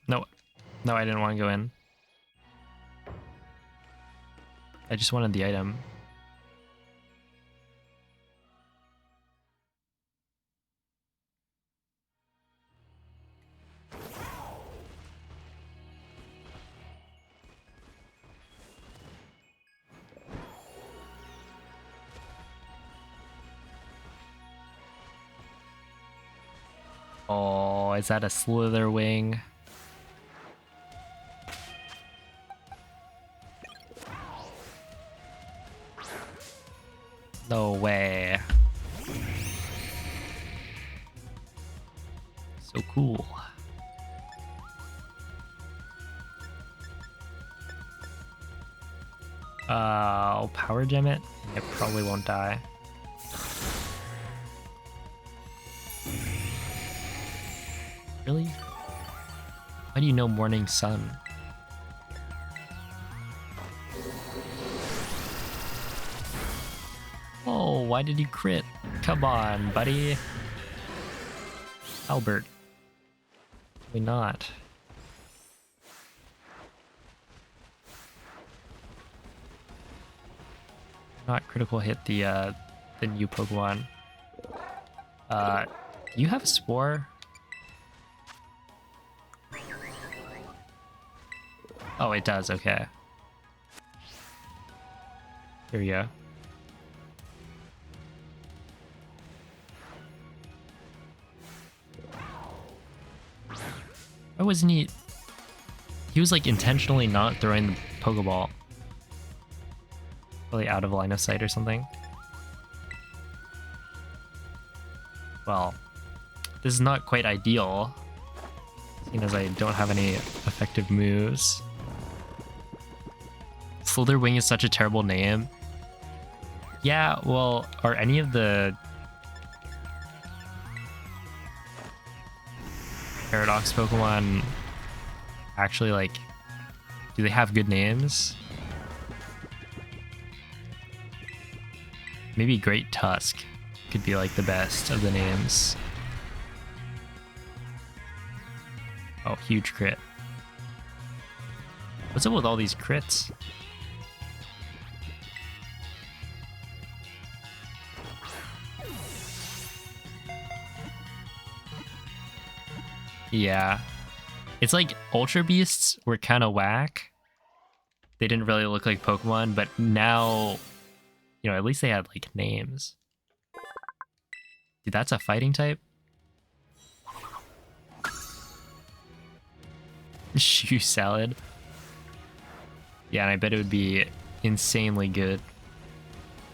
No, no, I didn't want to go in. I just wanted the item. Oh, is that a Slitherwing? No way. So cool. I'll power gem it. It probably won't die. Really? How do you know Morning Sun? Oh, why did you crit? Come on, buddy. Albert. Why not? Not critical hit the new Pokemon. Do you have a Spore? Oh, it does, okay. Here we go. Why wasn't he... He was like intentionally not throwing the Pokeball. Probably out of line of sight or something. Well, this is not quite ideal, seeing as I don't have any effective moves. Slitherwing is such a terrible name. Yeah, well, are any of the Paradox Pokemon actually, like, do they have good names? Maybe Great Tusk could be like the best of the names. Oh, huge crit. What's up with all these crits? Yeah. It's like Ultra Beasts were kind of whack. They didn't really look like Pokemon, but now, you know, at least they had like names. Dude, that's a fighting type? Shoe salad. Yeah, and I bet it would be insanely good.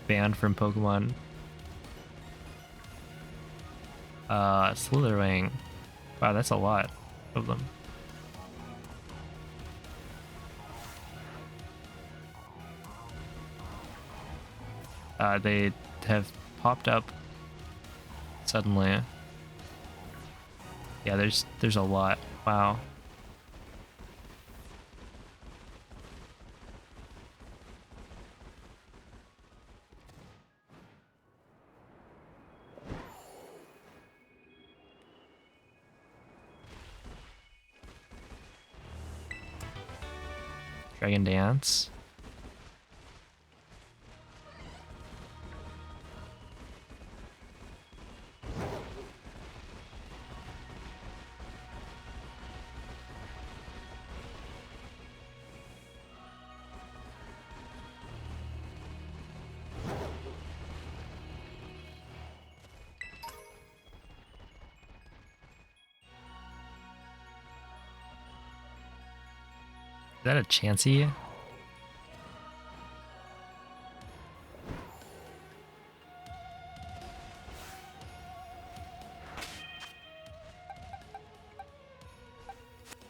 Banned from Pokemon. Slitherwing. Wow, that's a lot of them. They have popped up suddenly. Yeah, there's a lot. Wow. Dragon Dance. Is that a Chansey?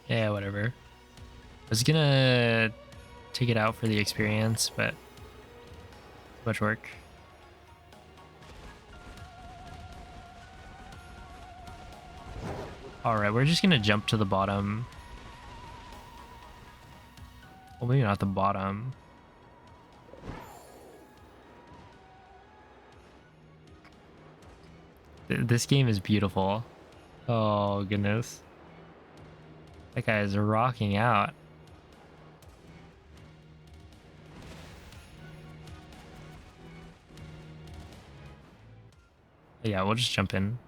Yeah, whatever. I was gonna take it out for the experience, but too much work. Alright, we're just gonna jump to the bottom. Well, maybe not the bottom. This game is beautiful. Oh, goodness. That guy is rocking out. Yeah, we'll just jump in.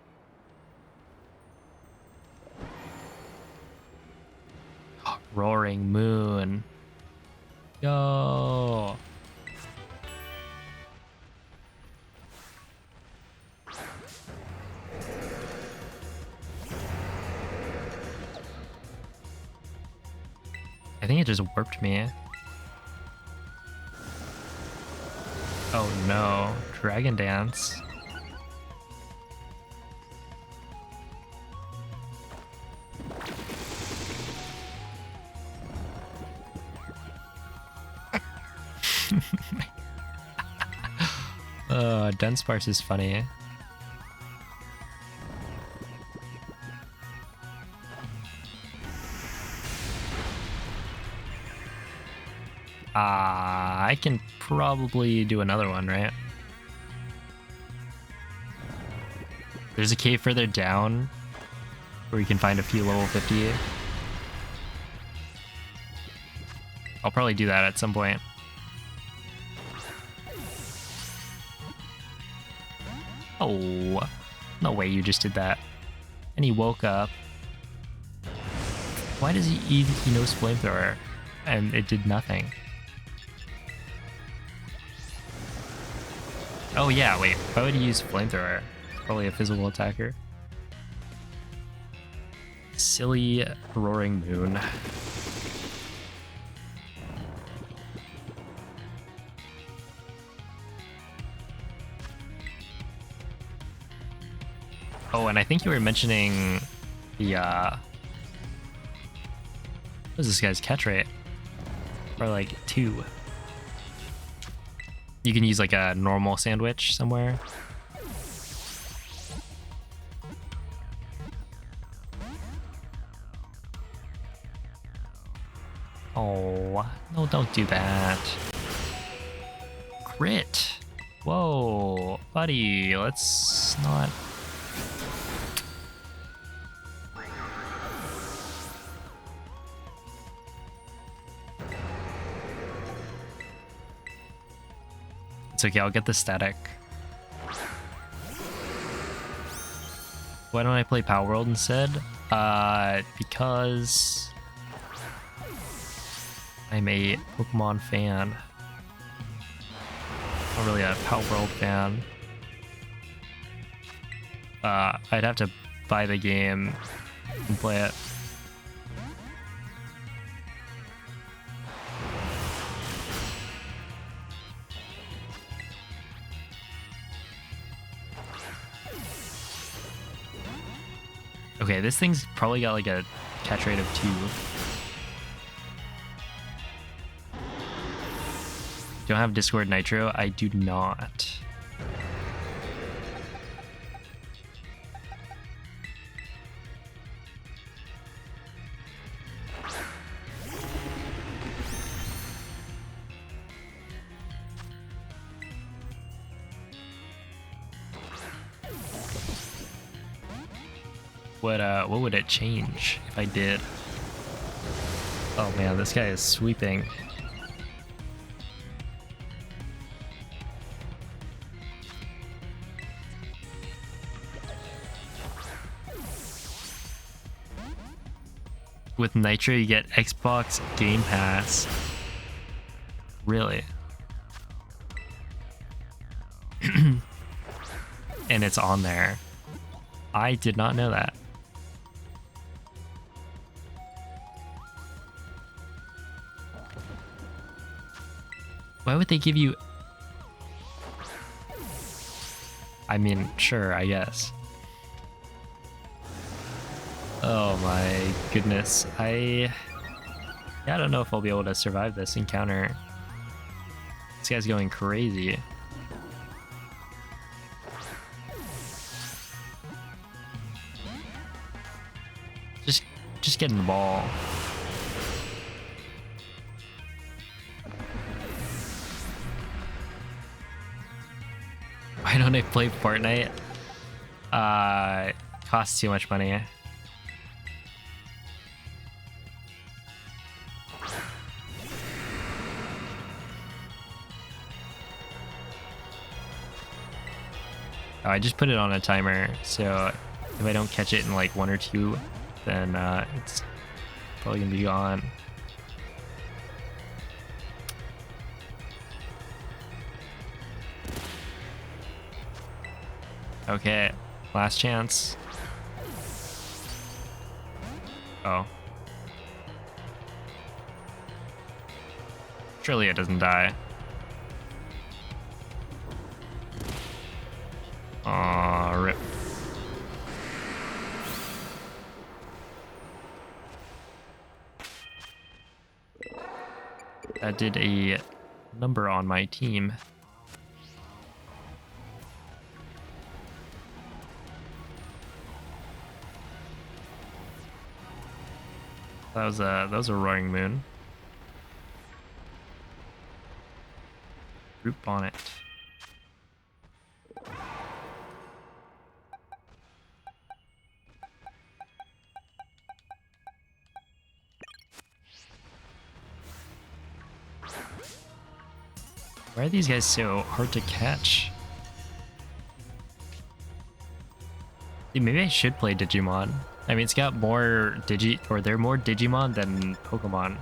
Roaring Moon. Yo. I think it just warped me. Oh no, Dragon Dance. Dunsparce is funny. I can probably do another one, right? There's a cave further down where you can find a few level 50. I'll probably do that at some point. Oh, no way you just did that. And he woke up. Why does he knows flamethrower? And it did nothing. Oh yeah, wait, why would he use flamethrower? Probably a physical attacker. Silly Roaring Moon. Oh, and I think you were mentioning the, what is this guy's catch rate? Or like 2. You can use like a normal sandwich somewhere. Oh, no, don't do that. Crit. Whoa, buddy, let's not. It's okay, I'll get the static. Why don't I play Power World instead? Because I'm a Pokemon fan. Not really a Power World fan. I'd have to buy the game and play it. Okay, this thing's probably got like a catch rate of 2. Don't have Discord Nitro? I do not. What would it change if I did? Oh man, this guy is sweeping. With Nitro, you get Xbox Game Pass. Really? And it's on there. I did not know that. Why would they give you... I mean, sure, I guess. Oh my goodness. I don't know if I'll be able to survive this encounter. This guy's going crazy. Just getting the ball. Why don't I play Fortnite? Costs too much money. Oh, I just put it on a timer, so if I don't catch it in like 1 or 2, then it's probably gonna be gone. Okay, last chance. Oh. Surely it doesn't die. Aw, rip. That did a number on my team. That was a roaring moon. Root bonnet. Why are these guys so hard to catch? Dude, maybe I should play Digimon. I mean, it's got more they're more Digimon than Pokemon.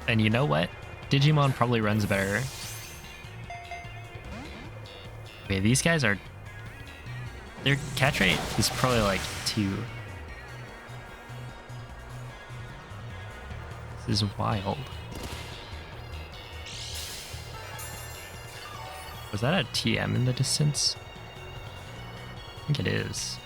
And you know what? Digimon probably runs better. Okay, these guys are... Their catch rate is probably like 2. This is wild. Was that a TM in the distance? I think it is.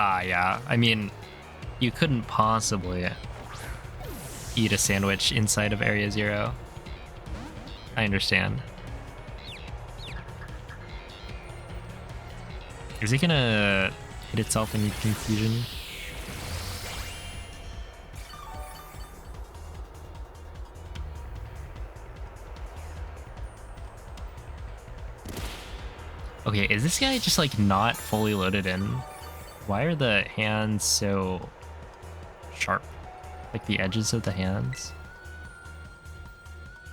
Ah, yeah. I mean, you couldn't possibly eat a sandwich inside of Area Zero. I understand. Is it gonna hit itself in confusion? Okay, is this guy just like not fully loaded in? Why are the hands so sharp? Like the edges of the hands?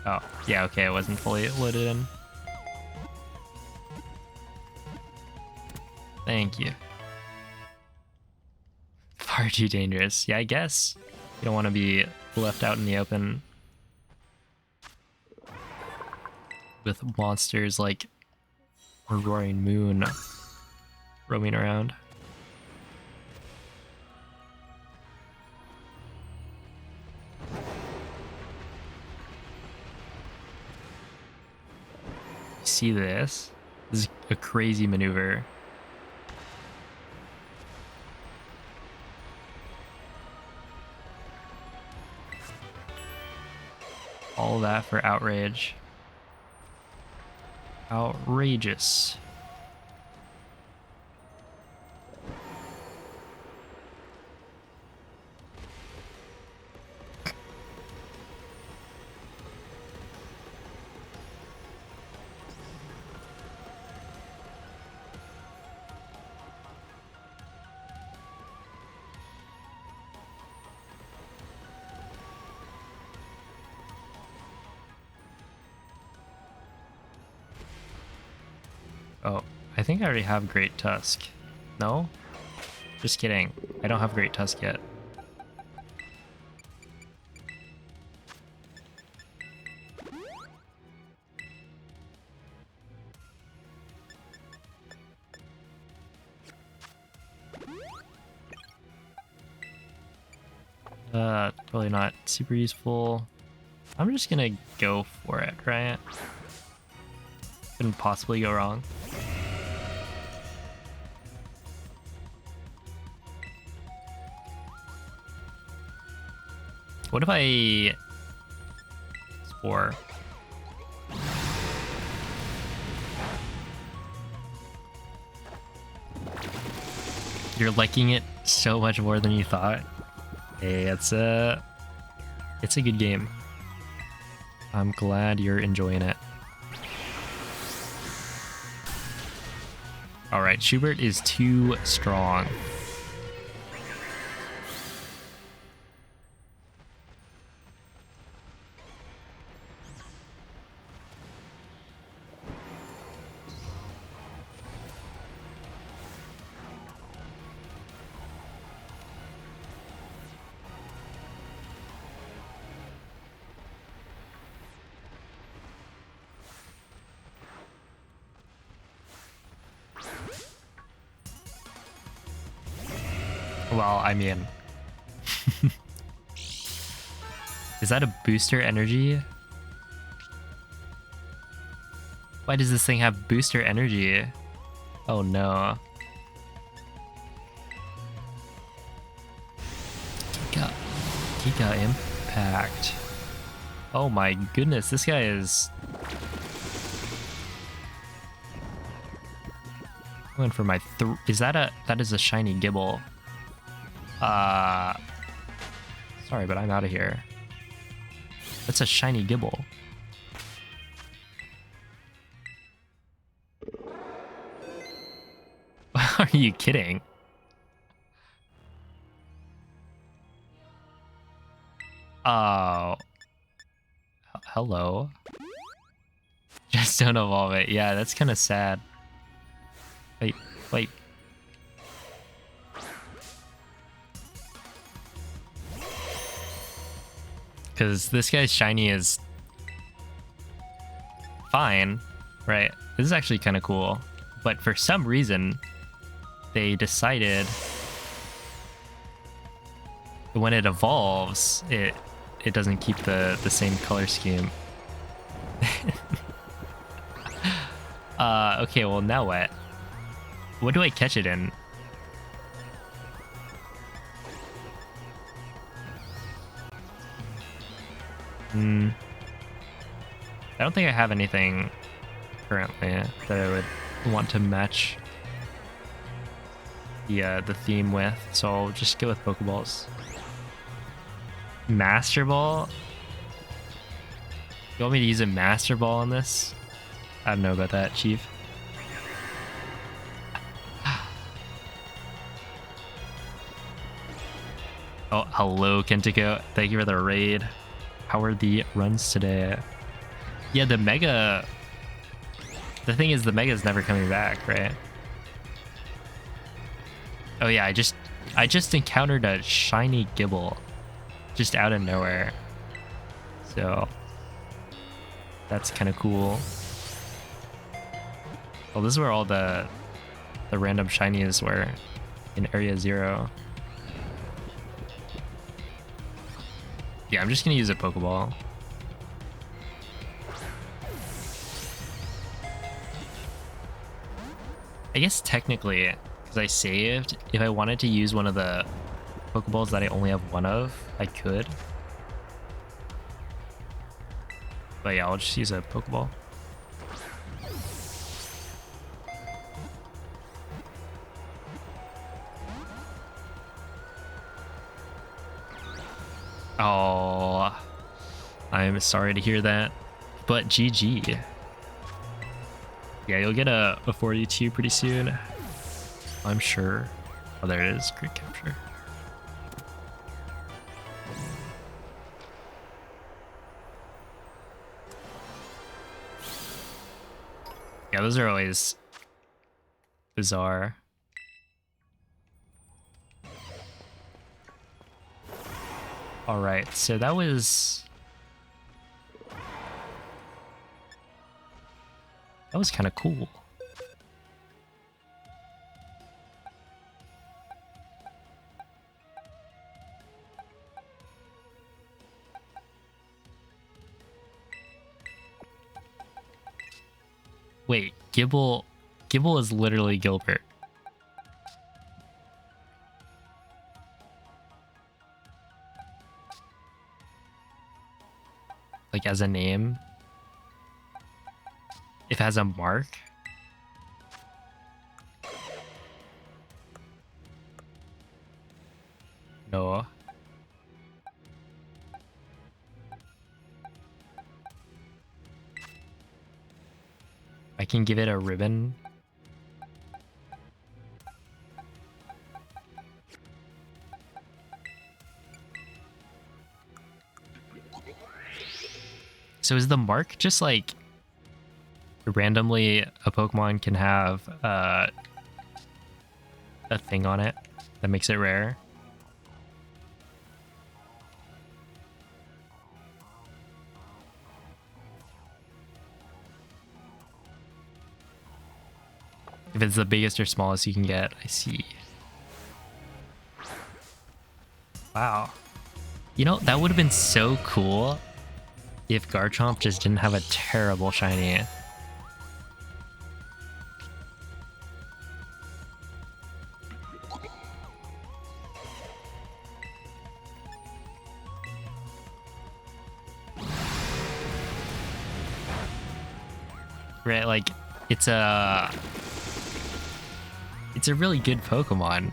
Oh, yeah, okay, it wasn't fully loaded in. Thank you. Far too dangerous. Yeah, I guess. You don't want to be left out in the open with monsters like a roaring moon roaming around. See this? This is a crazy maneuver. All that for outrage. Outrageous. Oh, I think I already have Great Tusk. No? Just kidding. I don't have Great Tusk yet. Probably not super useful. I'm just gonna go for it, right? Couldn't possibly go wrong. What if I Spore? You're liking it so much more than you thought. Hey, it's a good game. I'm glad you're enjoying it. All right, Schubert is too strong. Well, I mean... Is that a booster energy? Why does this thing have booster energy? Oh no. Giga Impact. Oh my goodness, this guy is... Going for my is that is a shiny Gible. Sorry, but I'm out of here. That's a shiny Gible. Are you kidding? Oh. Hello. Just don't evolve it. Yeah, that's kind of sad. Wait. Because this guy's shiny is fine, right? This is actually kind of cool. But for some reason, they decided when it evolves, it doesn't keep the same color scheme. Okay, well now what? What do I catch it in? Hmm. I don't think I have anything currently that I would want to match the theme with, so I'll just go with Pokeballs. Master Ball? You want me to use a Master Ball on this? I don't know about that, Chief. Oh, hello, Kentiko. Thank you for the raid. How are the runs today? Yeah, the Mega... The thing is, the Mega's never coming back, right? Oh yeah, I just encountered a shiny Gibble. Just out of nowhere. So... That's kind of cool. Well, this is where all the random shinies were. In Area 0. Yeah, I'm just gonna use a Pokeball. I guess technically, because I saved, if I wanted to use one of the Pokeballs that I only have one of, I could. But yeah, I'll just use a Pokeball. Oh, I'm sorry to hear that, but GG. Yeah, you'll get a 42 pretty soon, I'm sure. Oh, there it is. Great capture. Yeah, those are always bizarre. All right, so that was kind of cool. Wait, Gibble is literally Gilbert. Like as a name? If it has a mark? No. I can give it a ribbon. So is the mark just like randomly a Pokemon can have a thing on it that makes it rare? If it's the biggest or smallest you can get, I see. Wow. You know, that would have been so cool if Garchomp just didn't have a terrible shiny. Right, like, it's a really good Pokemon,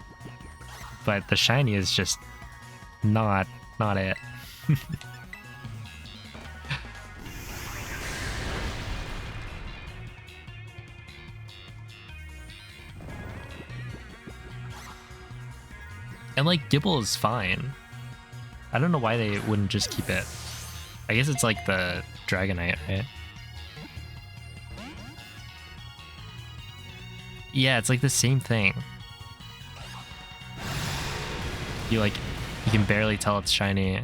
but the shiny is just not it. And like Gibble is fine. I don't know why they wouldn't just keep it. I guess it's like the Dragonite, right? Yeah, it's like the same thing. You can barely tell it's shiny.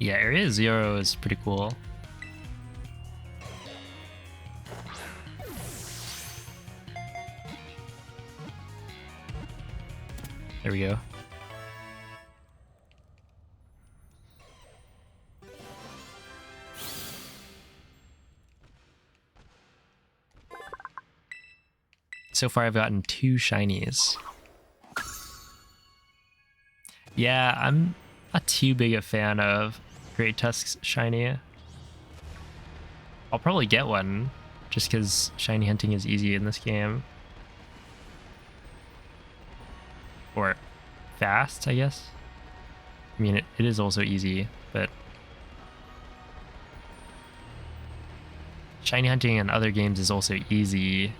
Yeah, Area 0 is pretty cool. There we go. So far I've gotten 2 shinies. Yeah, I'm not too big a fan of Great Tusk's shiny. I'll probably get one just because shiny hunting is easy in this game. Or fast, I guess. I mean, it is also easy, but shiny hunting in other games is also easy.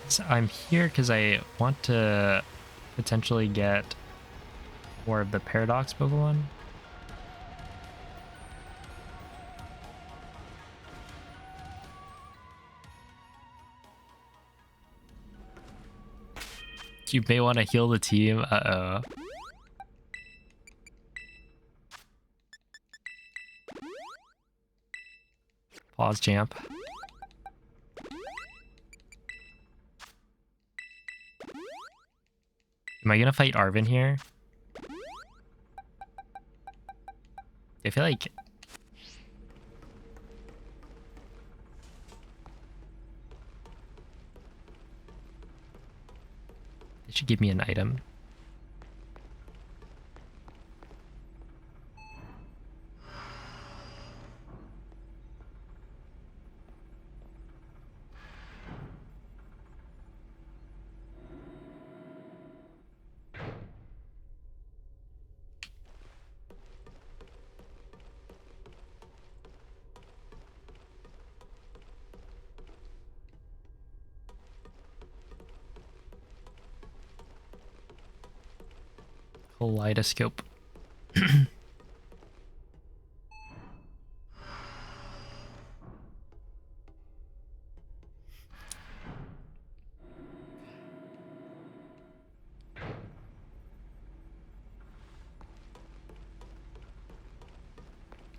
So I'm here because I want to potentially get more of the Paradox Pokemon. You may want to heal the team. Uh-oh. Pause champ. Am I gonna fight Arven here? I feel like they should give me an item. Kaleidoscope.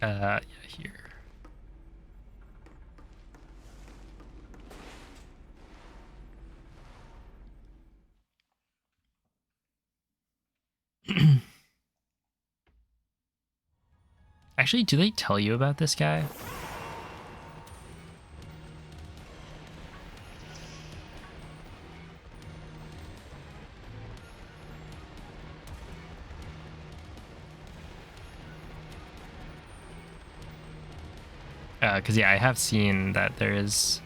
Yeah, here. Actually, do they tell you about this guy? Because yeah, I have seen that there is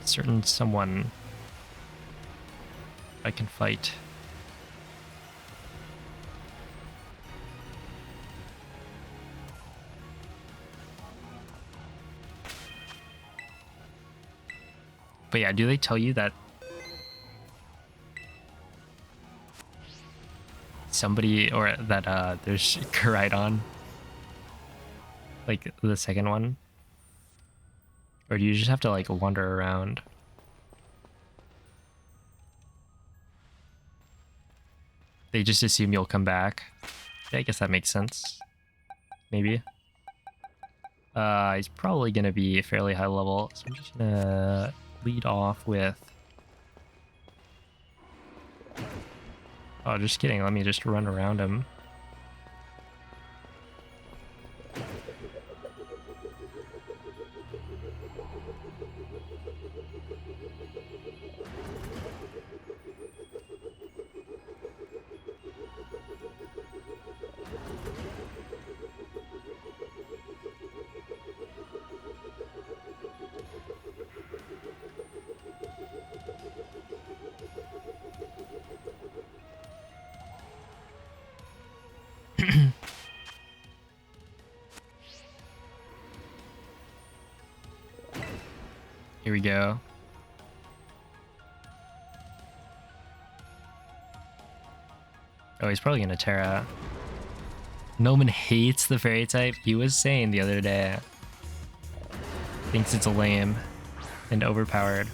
certain someone I can fight. But yeah, do they tell you that somebody, or that there's Koraidon? Like the second one? Or do you just have to like wander around? They just assume you'll come back. Yeah, I guess that makes sense. Maybe. He's probably gonna be fairly high level, so I'm just gonna lead off with... Oh, just kidding. Let me just run around him. Here we go. Oh, he's probably gonna Terra. Noman hates the fairy type. He was saying the other day. Thinks it's lame and overpowered.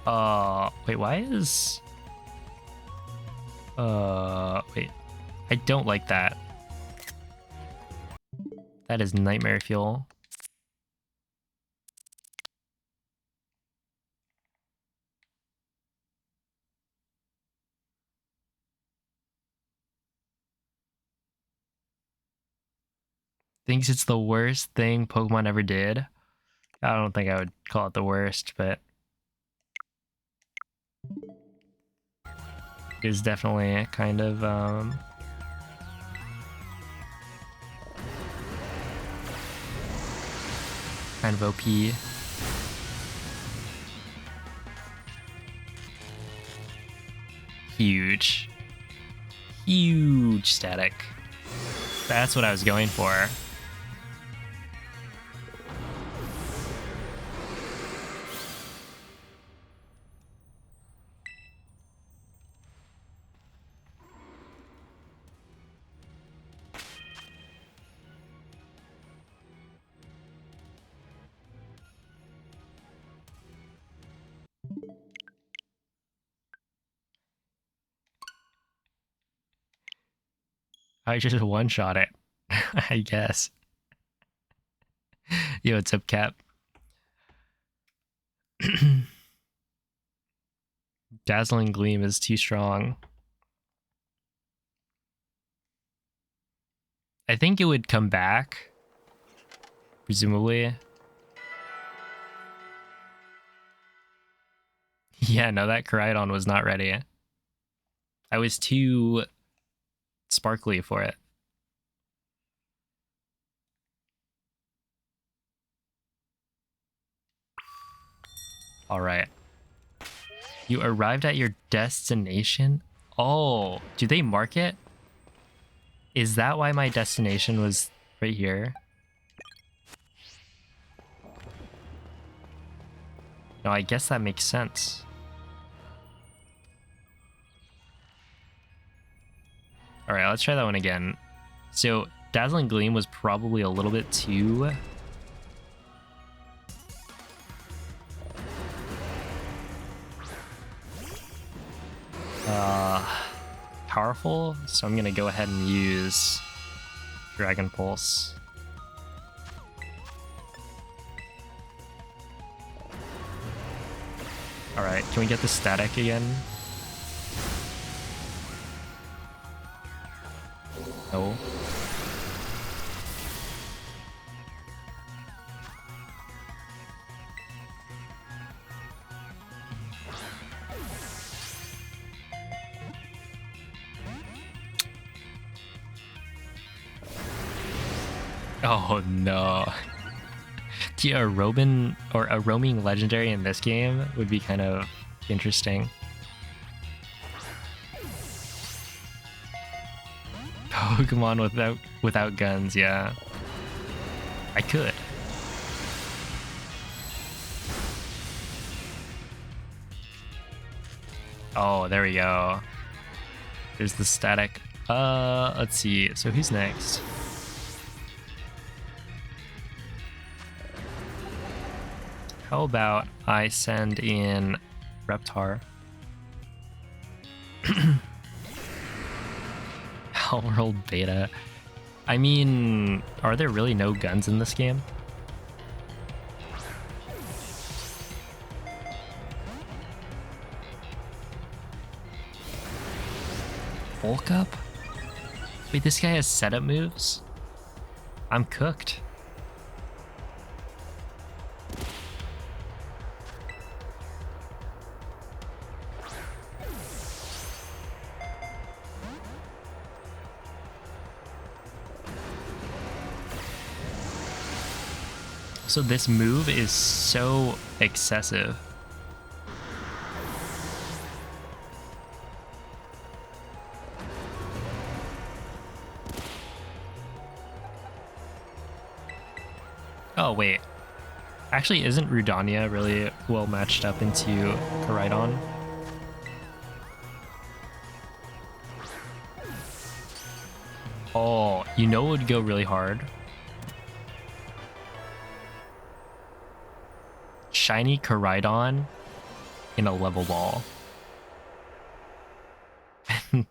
Wait, why is... wait. I don't like that. That is nightmare fuel. Thinks it's the worst thing Pokemon ever did. I don't think I would call it the worst, but it is definitely kind of OP. Huge. Huge static. That's what I was going for. I just one-shot it, I guess. Yo, what's up, Cap? Dazzling Gleam is too strong. I think it would come back, presumably. Yeah, no, that Koraidon was not ready. I was too sparkly for it. All right. You arrived at your destination? Oh, do they mark it? Is that why my destination was right here? No, I guess that makes sense. All right, let's try that one again. So Dazzling Gleam was probably a little bit too... powerful, so I'm gonna go ahead and use Dragon Pulse. All right, can we get the static again? No. Oh no. Yeah, a roaming legendary in this game would be kind of interesting. Pokemon without guns, yeah. I could. Oh, there we go. There's the static. Let's see. So who's next? How about I send in Reptar? Hellworld Beta. I mean, are there really no guns in this game? Bulk up? Wait, this guy has setup moves? I'm cooked. So this move is so excessive. Oh, wait. Actually, isn't Rudania really well matched up into Koraidon? Oh, you know it would go really hard? Shiny Koraidon in a level ball.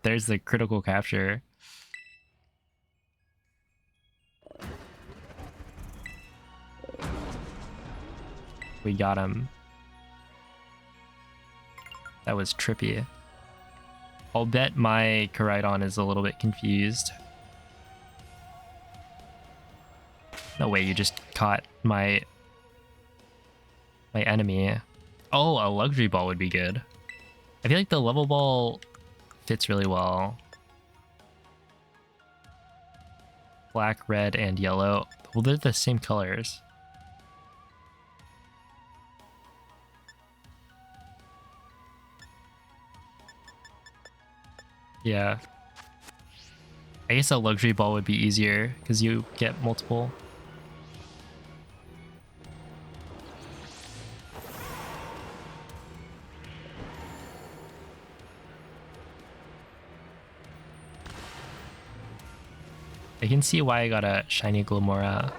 There's the critical capture. We got him. That was trippy. I'll bet my Koraidon is a little bit confused. No way, you just caught my enemy. Oh, a luxury ball would be good. I feel like the level ball fits really well. Black, red, and yellow. Well, they're the same colors. Yeah. I guess a luxury ball would be easier because you get multiple. I can see why I got a shiny Glimmora.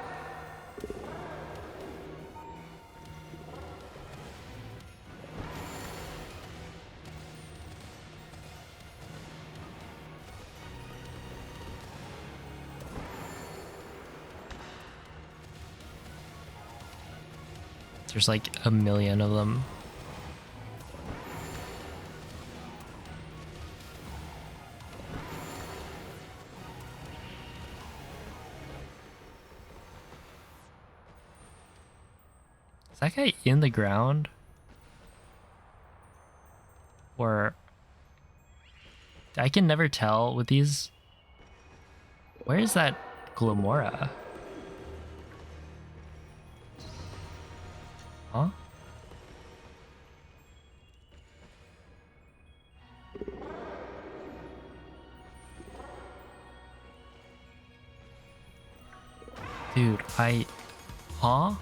There's like a million of them. Is that guy in the ground? Or... I can never tell with these. Where is that Glimmora? Huh? Dude, huh?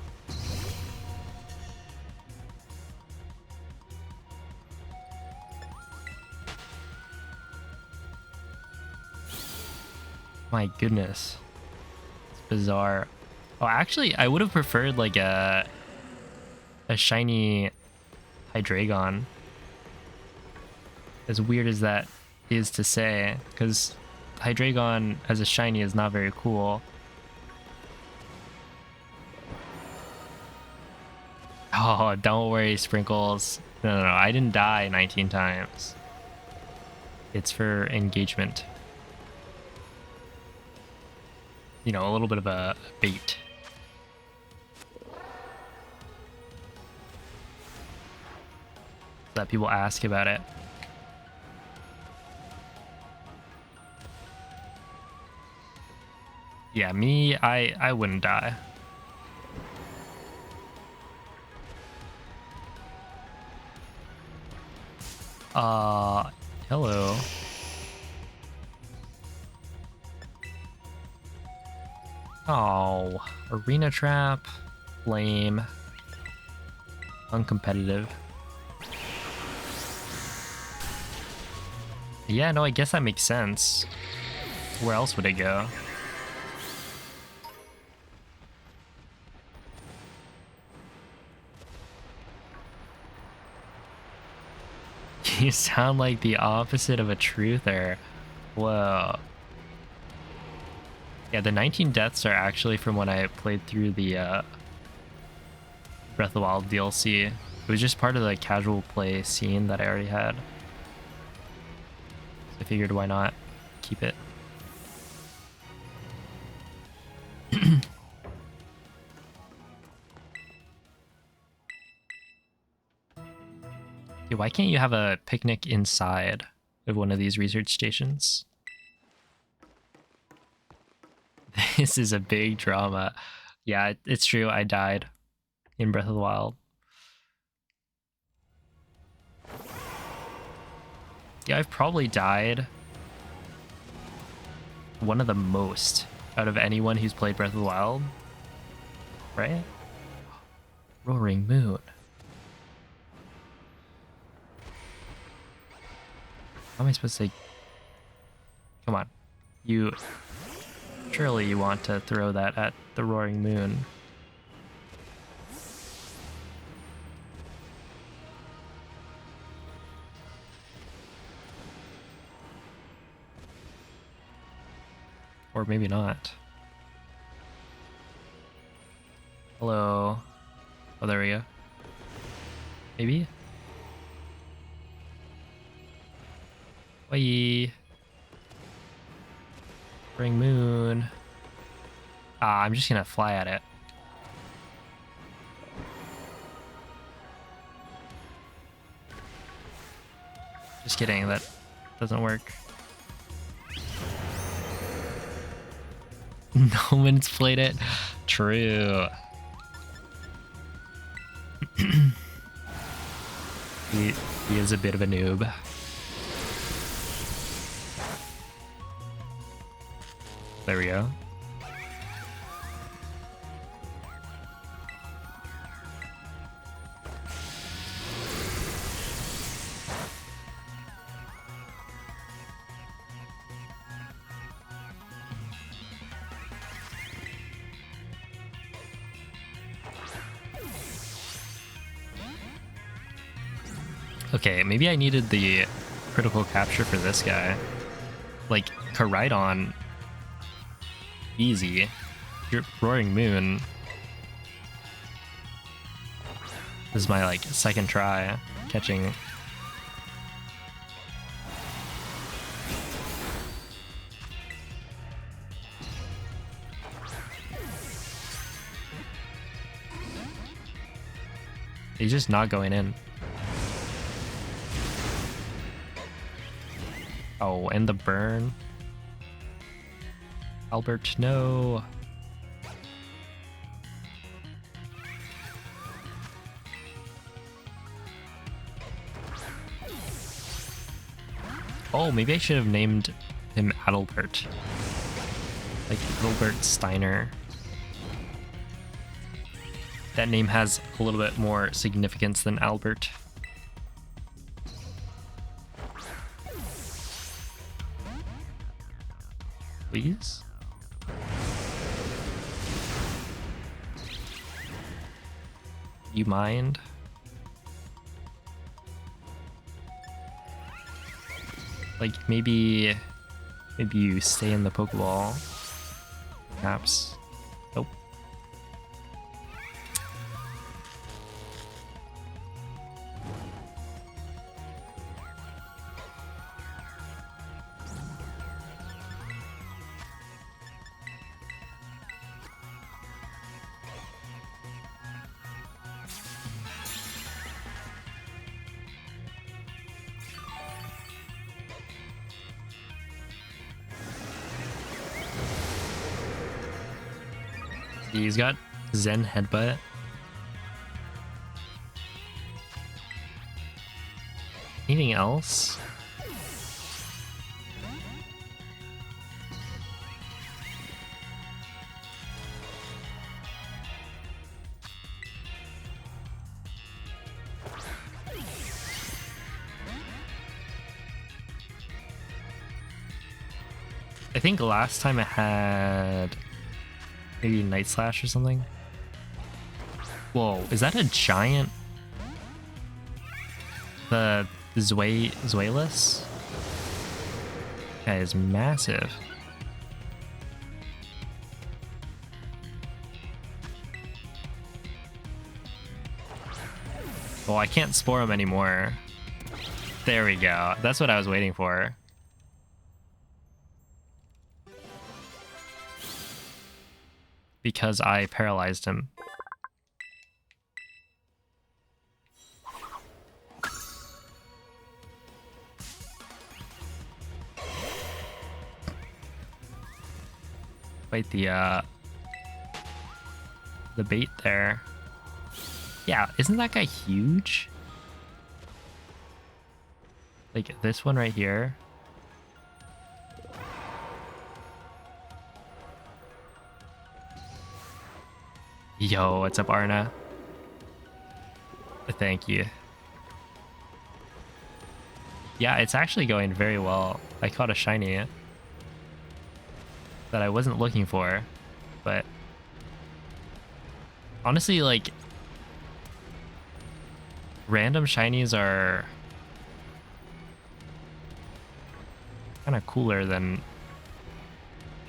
My goodness. It's bizarre. Oh, actually, I would have preferred like a shiny Hydreigon. As weird as that is to say, because Hydreigon as a shiny is not very cool. Oh, don't worry, Sprinkles. No, I didn't die 19 times. It's for engagement. You know, a little bit of a bait. That people ask about it. Yeah, me, I wouldn't die. Hello. Oh, arena trap, lame, uncompetitive. Yeah, no, I guess that makes sense. Where else would it go? You sound like the opposite of a truther. Whoa. Yeah, the 19 deaths are actually from when I played through the Breath of the Wild DLC. It was just part of the casual play scene that I already had. So I figured why not keep it. Dude, why can't you have a picnic inside of one of these research stations? This is a big drama. Yeah, it's true. I died in Breath of the Wild. Yeah, I've probably died one of the most out of anyone who's played Breath of the Wild. Right? Roaring Moon. How am I supposed to... Come on. You... Surely you want to throw that at the Roaring Moon. Or maybe not. Hello. Oh, there we go. Maybe? Bye. Spring moon. Ah, I'm just gonna fly at it. Just kidding, that doesn't work. No one's played it. True. he is a bit of a noob. There we go. Okay, maybe I needed the critical capture for this guy. Like, Koraidon, easy. Roaring Moon. This is my, like, second try catching. He's just not going in. Oh, and the burn. Albert, no. Oh, maybe I should have named him Adalbert. Like Adalbert Steiner. That name has a little bit more significance than Albert. Please? You mind? Like maybe you stay in the Pokeball. Perhaps. Nope. He's got Zen Headbutt. Anything else? I think last time I had maybe Night Slash or something. Whoa, is that a giant? The Zweilous? That is massive. Well, I can't spore him anymore. There we go. That's what I was waiting for. Because I paralyzed him. Wait, the bait there. Yeah, isn't that guy huge? Like this one right here. Yo, what's up, Arna? Thank you. Yeah, it's actually going very well. I caught a shiny that I wasn't looking for, but honestly, like, random shinies are kind of cooler than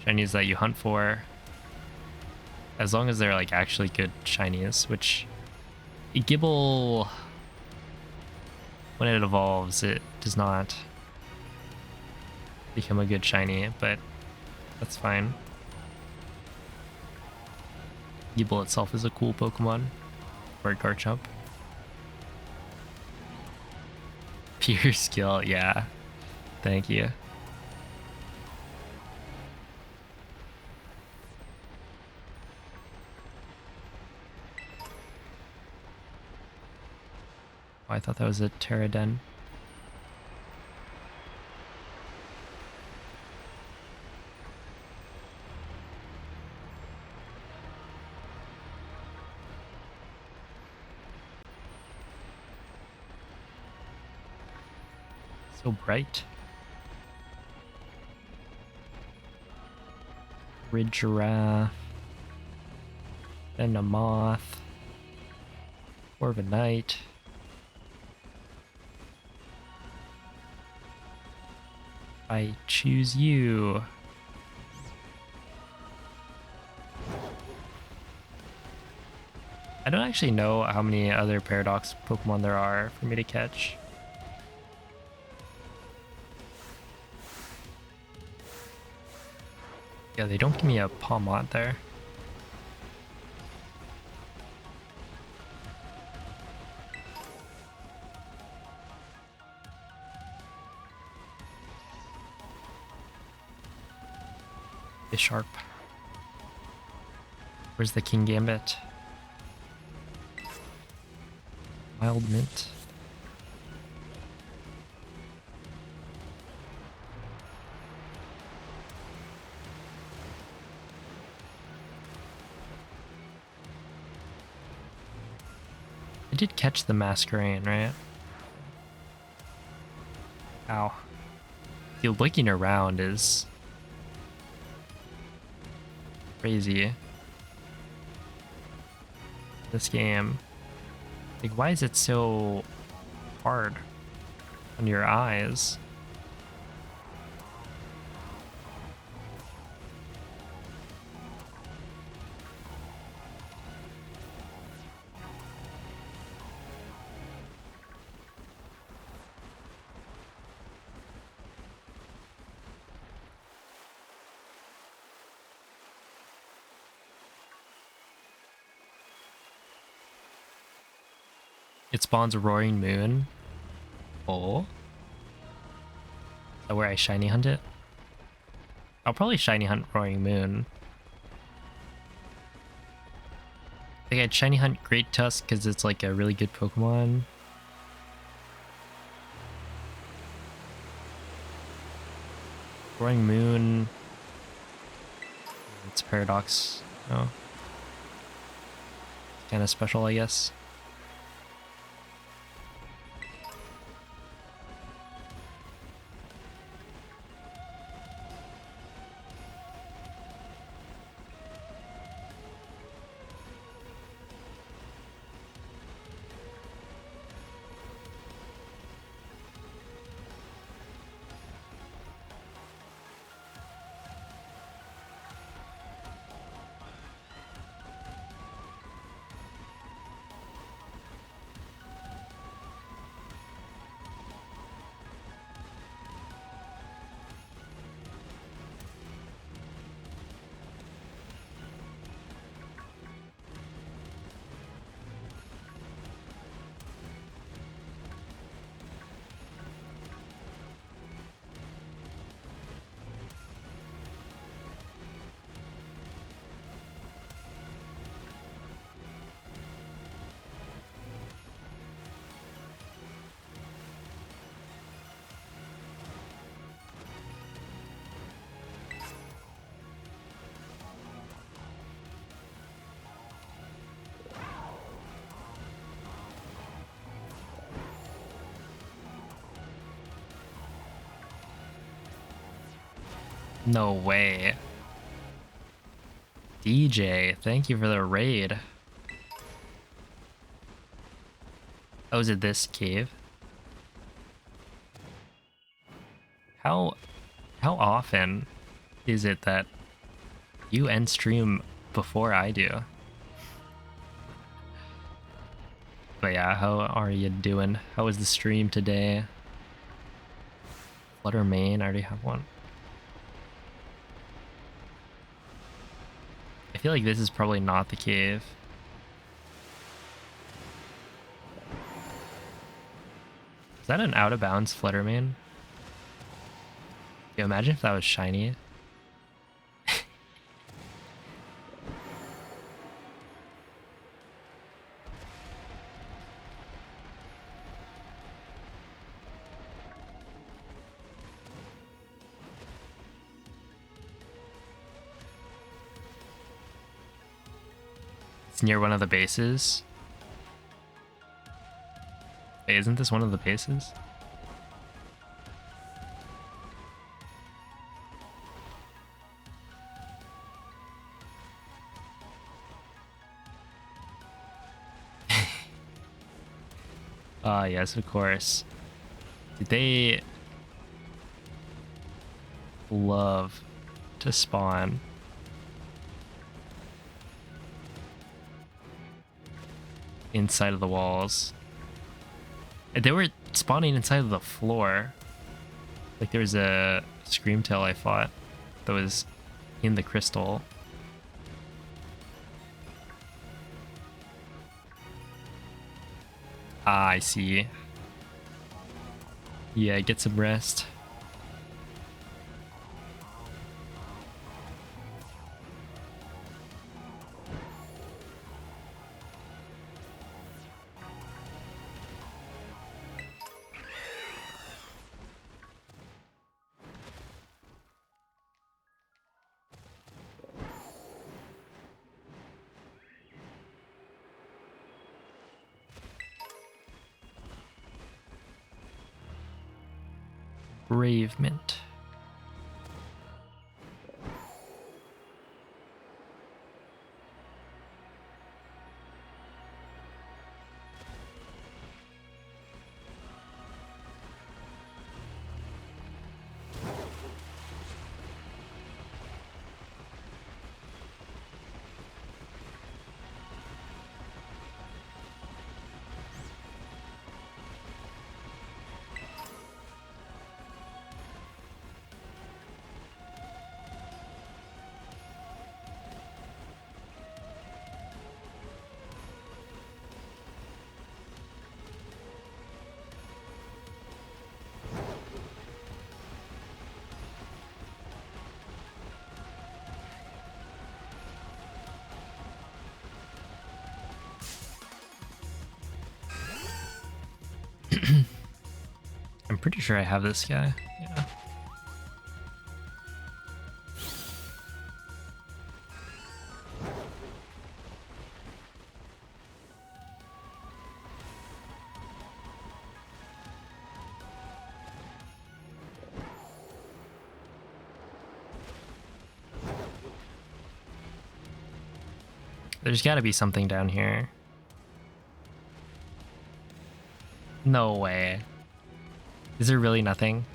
shinies that you hunt for. As long as they're like actually good shinies, which Gible, when it evolves, it does not become a good shiny, but that's fine. Gible itself is a cool Pokemon, or Garchomp. Pure skill, yeah. Thank you. Oh, I thought that was a Pterodon. So bright. Red Giraffe. Then a Moth. Corviknight. I choose you. I don't actually know how many other Paradox Pokemon there are for me to catch. Yeah, they don't give me a Palmont there. Bisharp. Where's the King Gambit? Wild Mint. I did catch the Masquerain, right? Ow. Dude, looking around is crazy. This game. Like, why is it so hard on your eyes? It spawns a Roaring Moon. Oh. Is that where I shiny hunt it? I'll probably shiny hunt Roaring Moon. I think I'd shiny hunt Great Tusk because it's like a really good Pokemon. Roaring Moon. It's Paradox. Oh. Kind of special, I guess. No way. DJ, thank you for the raid. Oh, is it this cave? How often is it that You end stream before I do. But yeah, how are you doing? How was the stream today? Flutter main, I already have one. I feel like this is probably not the cave. Is that an out of bounds flutter main? Yo, imagine if that was shiny. It's near one of the bases. Hey, isn't this one of the bases? Ah, yes, of course. Did they love to spawn inside of the walls? They were spawning inside of the floor. Like there was a Screamtail I fought that was in the crystal. Ah, I see. Yeah, get some rest. Bravement. I'm pretty sure I have this guy. Yeah. There's got to be something down here. No way. Is there really nothing?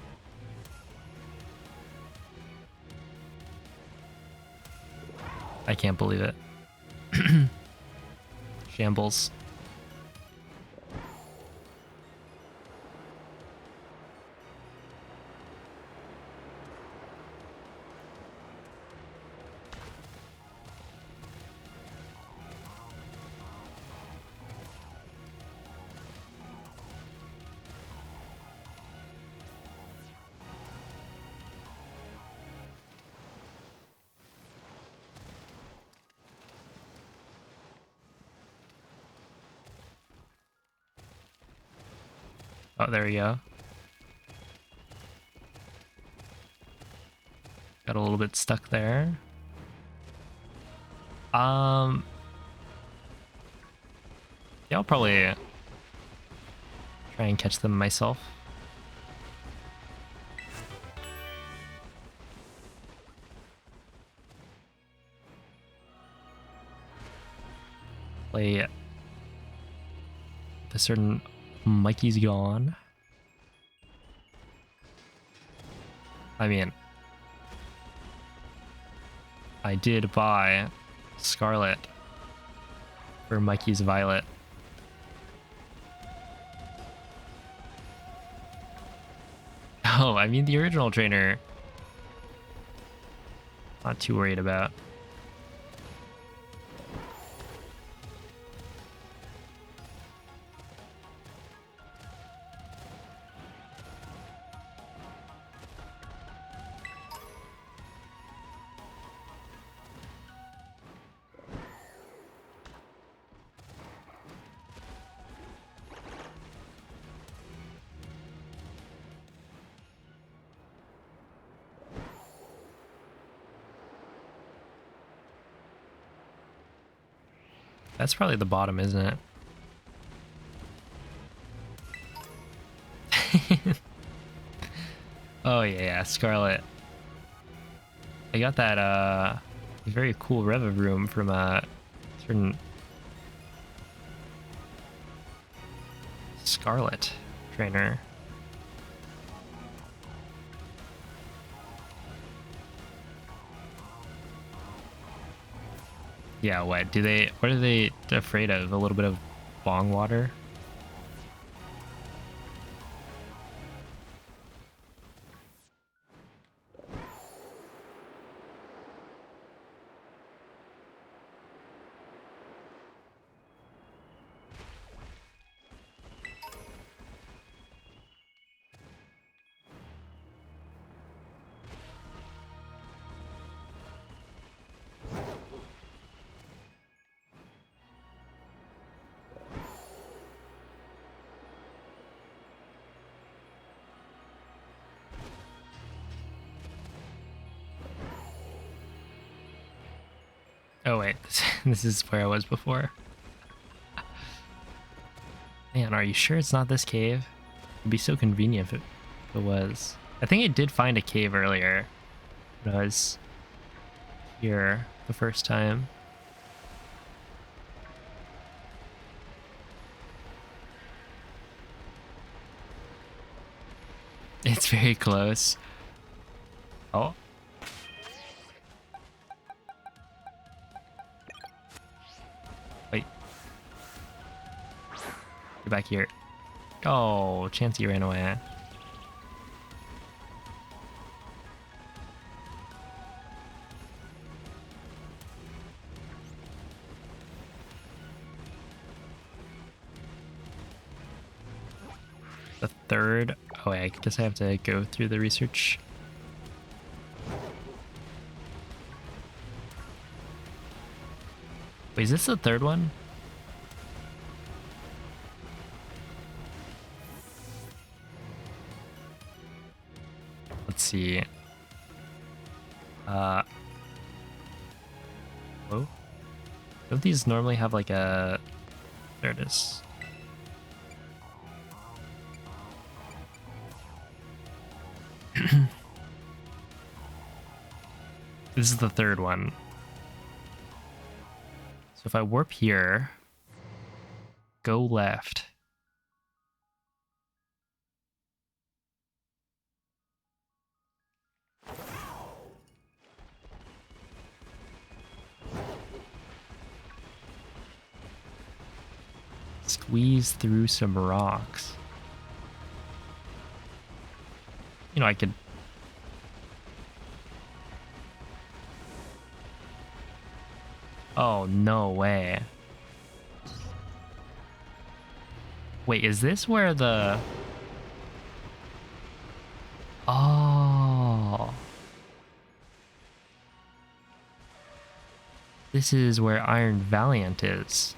I can't believe it. Shambles. Oh, there we go. Got a little bit stuck there. Yeah, I'll probably try and catch them myself. Play a certain Mikey's gone. I did buy Scarlet for Mikey's Violet. Oh, I mean the original trainer. Not too worried about. That's probably the bottom, isn't it? Oh yeah, Scarlet. I got that very cool Revivroom from a certain Scarlet trainer. Yeah, what are they afraid of? A little bit of bong water? Oh wait, this is where I was before. Man, are you sure it's not this cave? It'd be so convenient if it was. I think I did find a cave earlier when I was here the first time. It's very close. Oh. Wait. Get back here. Oh, Chansey ran away. The third. Oh, wait, I guess I have to go through the research. Wait, is this the third one? Let's see. Whoa. Don't these normally have like a... There it is. This is the third one. So if I warp here, go left. Squeeze through some rocks. You know, I could... Oh, no way. Wait, is this where the... Oh. This is where Iron Valiant is.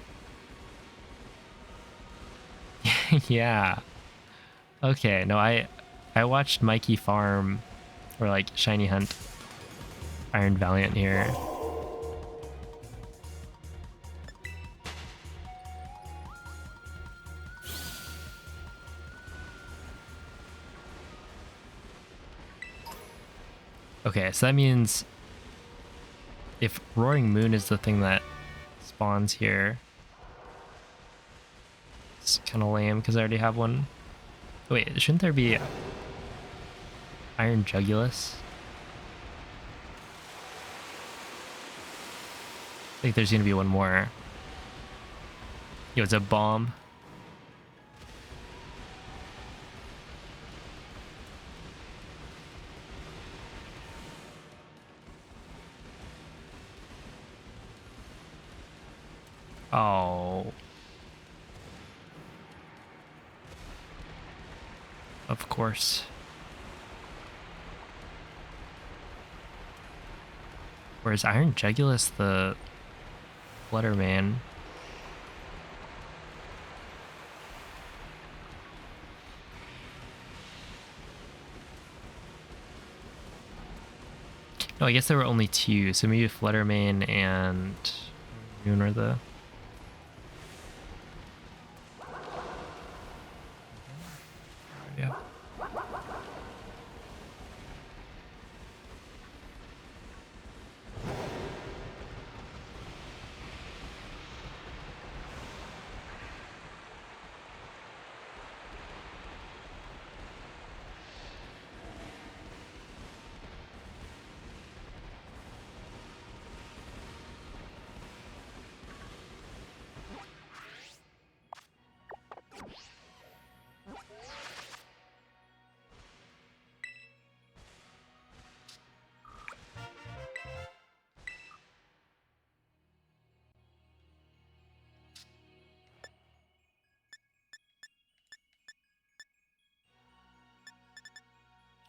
Yeah. Okay, no, I watched Mikey farm, or like shiny hunt Iron Valiant here. Okay, so that means if Roaring Moon is the thing that spawns here, it's kind of lame because I already have one. Wait, shouldn't there be Iron Jugulus? I think there's gonna be one more. Yo, it's a bomb. Oh. Of course. Whereas Iron Jegulus the Flutterman? No, I guess there were only two, so maybe Flutterman and Moon are the... Yeah.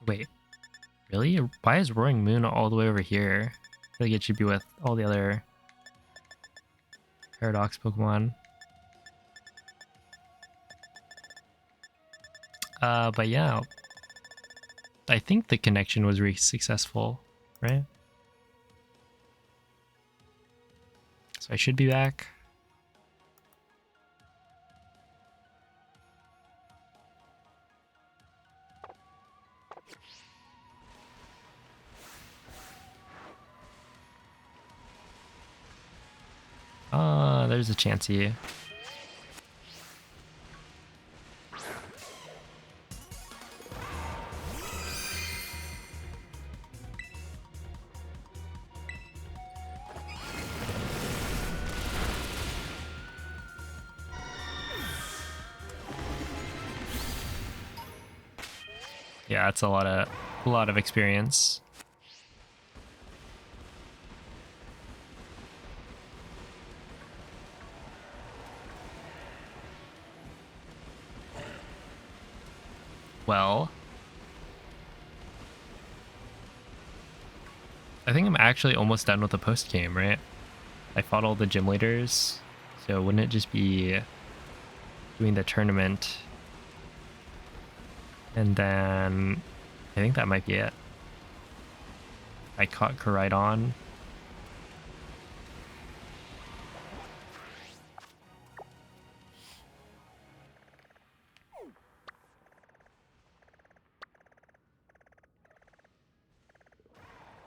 Wait, really? Why is Roaring Moon all the way over here? I feel like it should be with all the other Paradox Pokemon. But yeah, I think the connection was really successful, right? So I should be back. There's a Chansey. Yeah, it's a lot of experience. Well, I think I'm actually almost done with the post game, right? I fought all the gym leaders, so wouldn't it just be doing the tournament? And then I think that might be it. I caught Koraidon.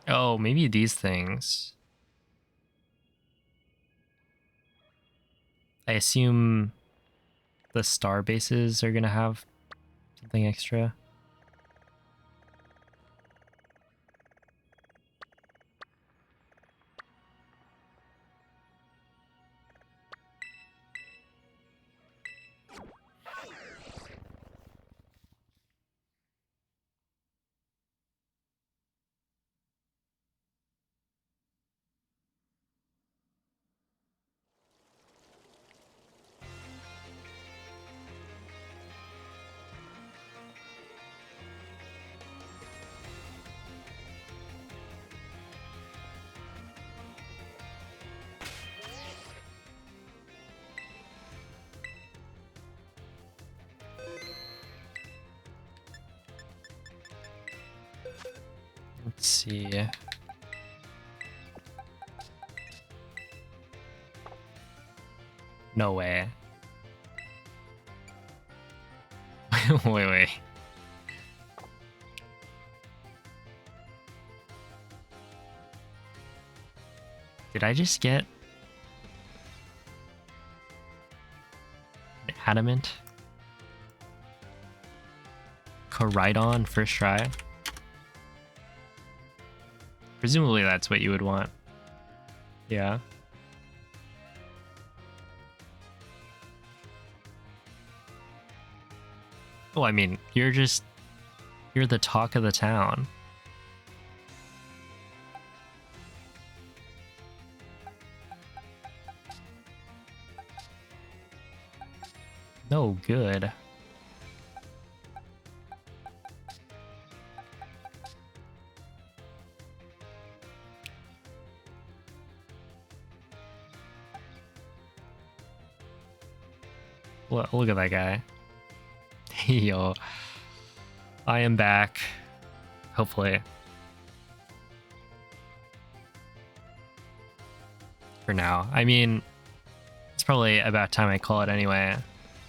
Oh, maybe these things. I assume the star bases are gonna have something extra. Let's see. No way. Wait. Did I just get an adamant? Koraidon first try? Presumably that's what you would want. Yeah. Well, I mean, you're the talk of the town. No good. Look at that guy. Yo, I am back. Hopefully. For now. I mean, it's probably about time I call it anyway.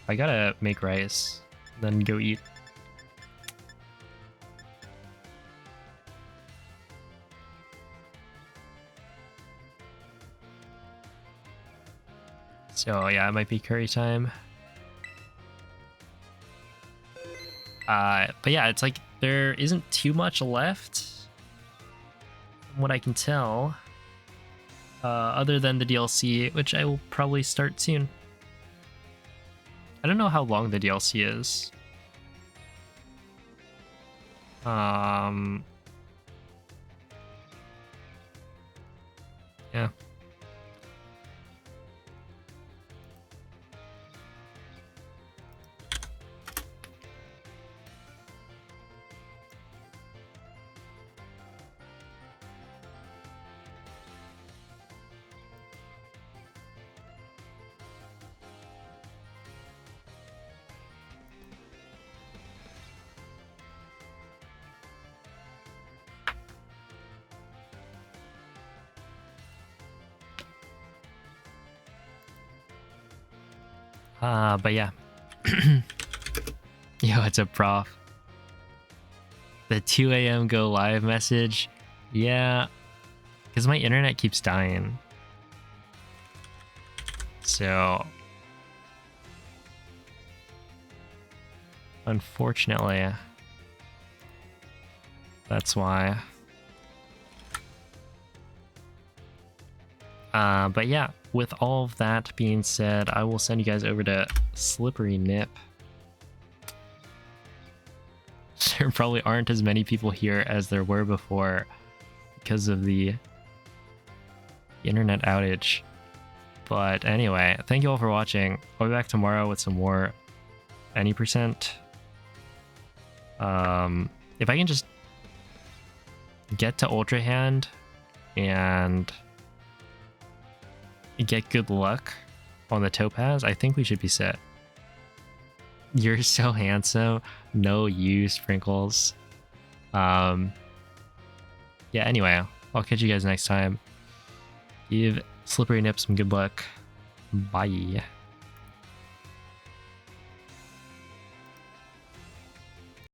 I gotta make rice, then go eat. So yeah, it might be curry time. But yeah, it's like there isn't too much left from what I can tell. Other than the DLC, which I will probably start soon. I don't know how long the DLC is. Yeah. But yeah. Yo, what's up, prof? The 2 a.m. go live message. Yeah, because my internet keeps dying. So, unfortunately, that's why. But yeah, with all of that being said, I will send you guys over to Slippery Nip. There probably aren't as many people here as there were before because of the internet outage. But anyway, thank you all for watching. I'll be back tomorrow with some more any%. If I can just get to Ultra Hand and get good luck on the Topaz, I think we should be set. You're so handsome. No, you, Sprinkles. Yeah, anyway, I'll catch you guys next time. Give Slippery Nip some good luck. Bye.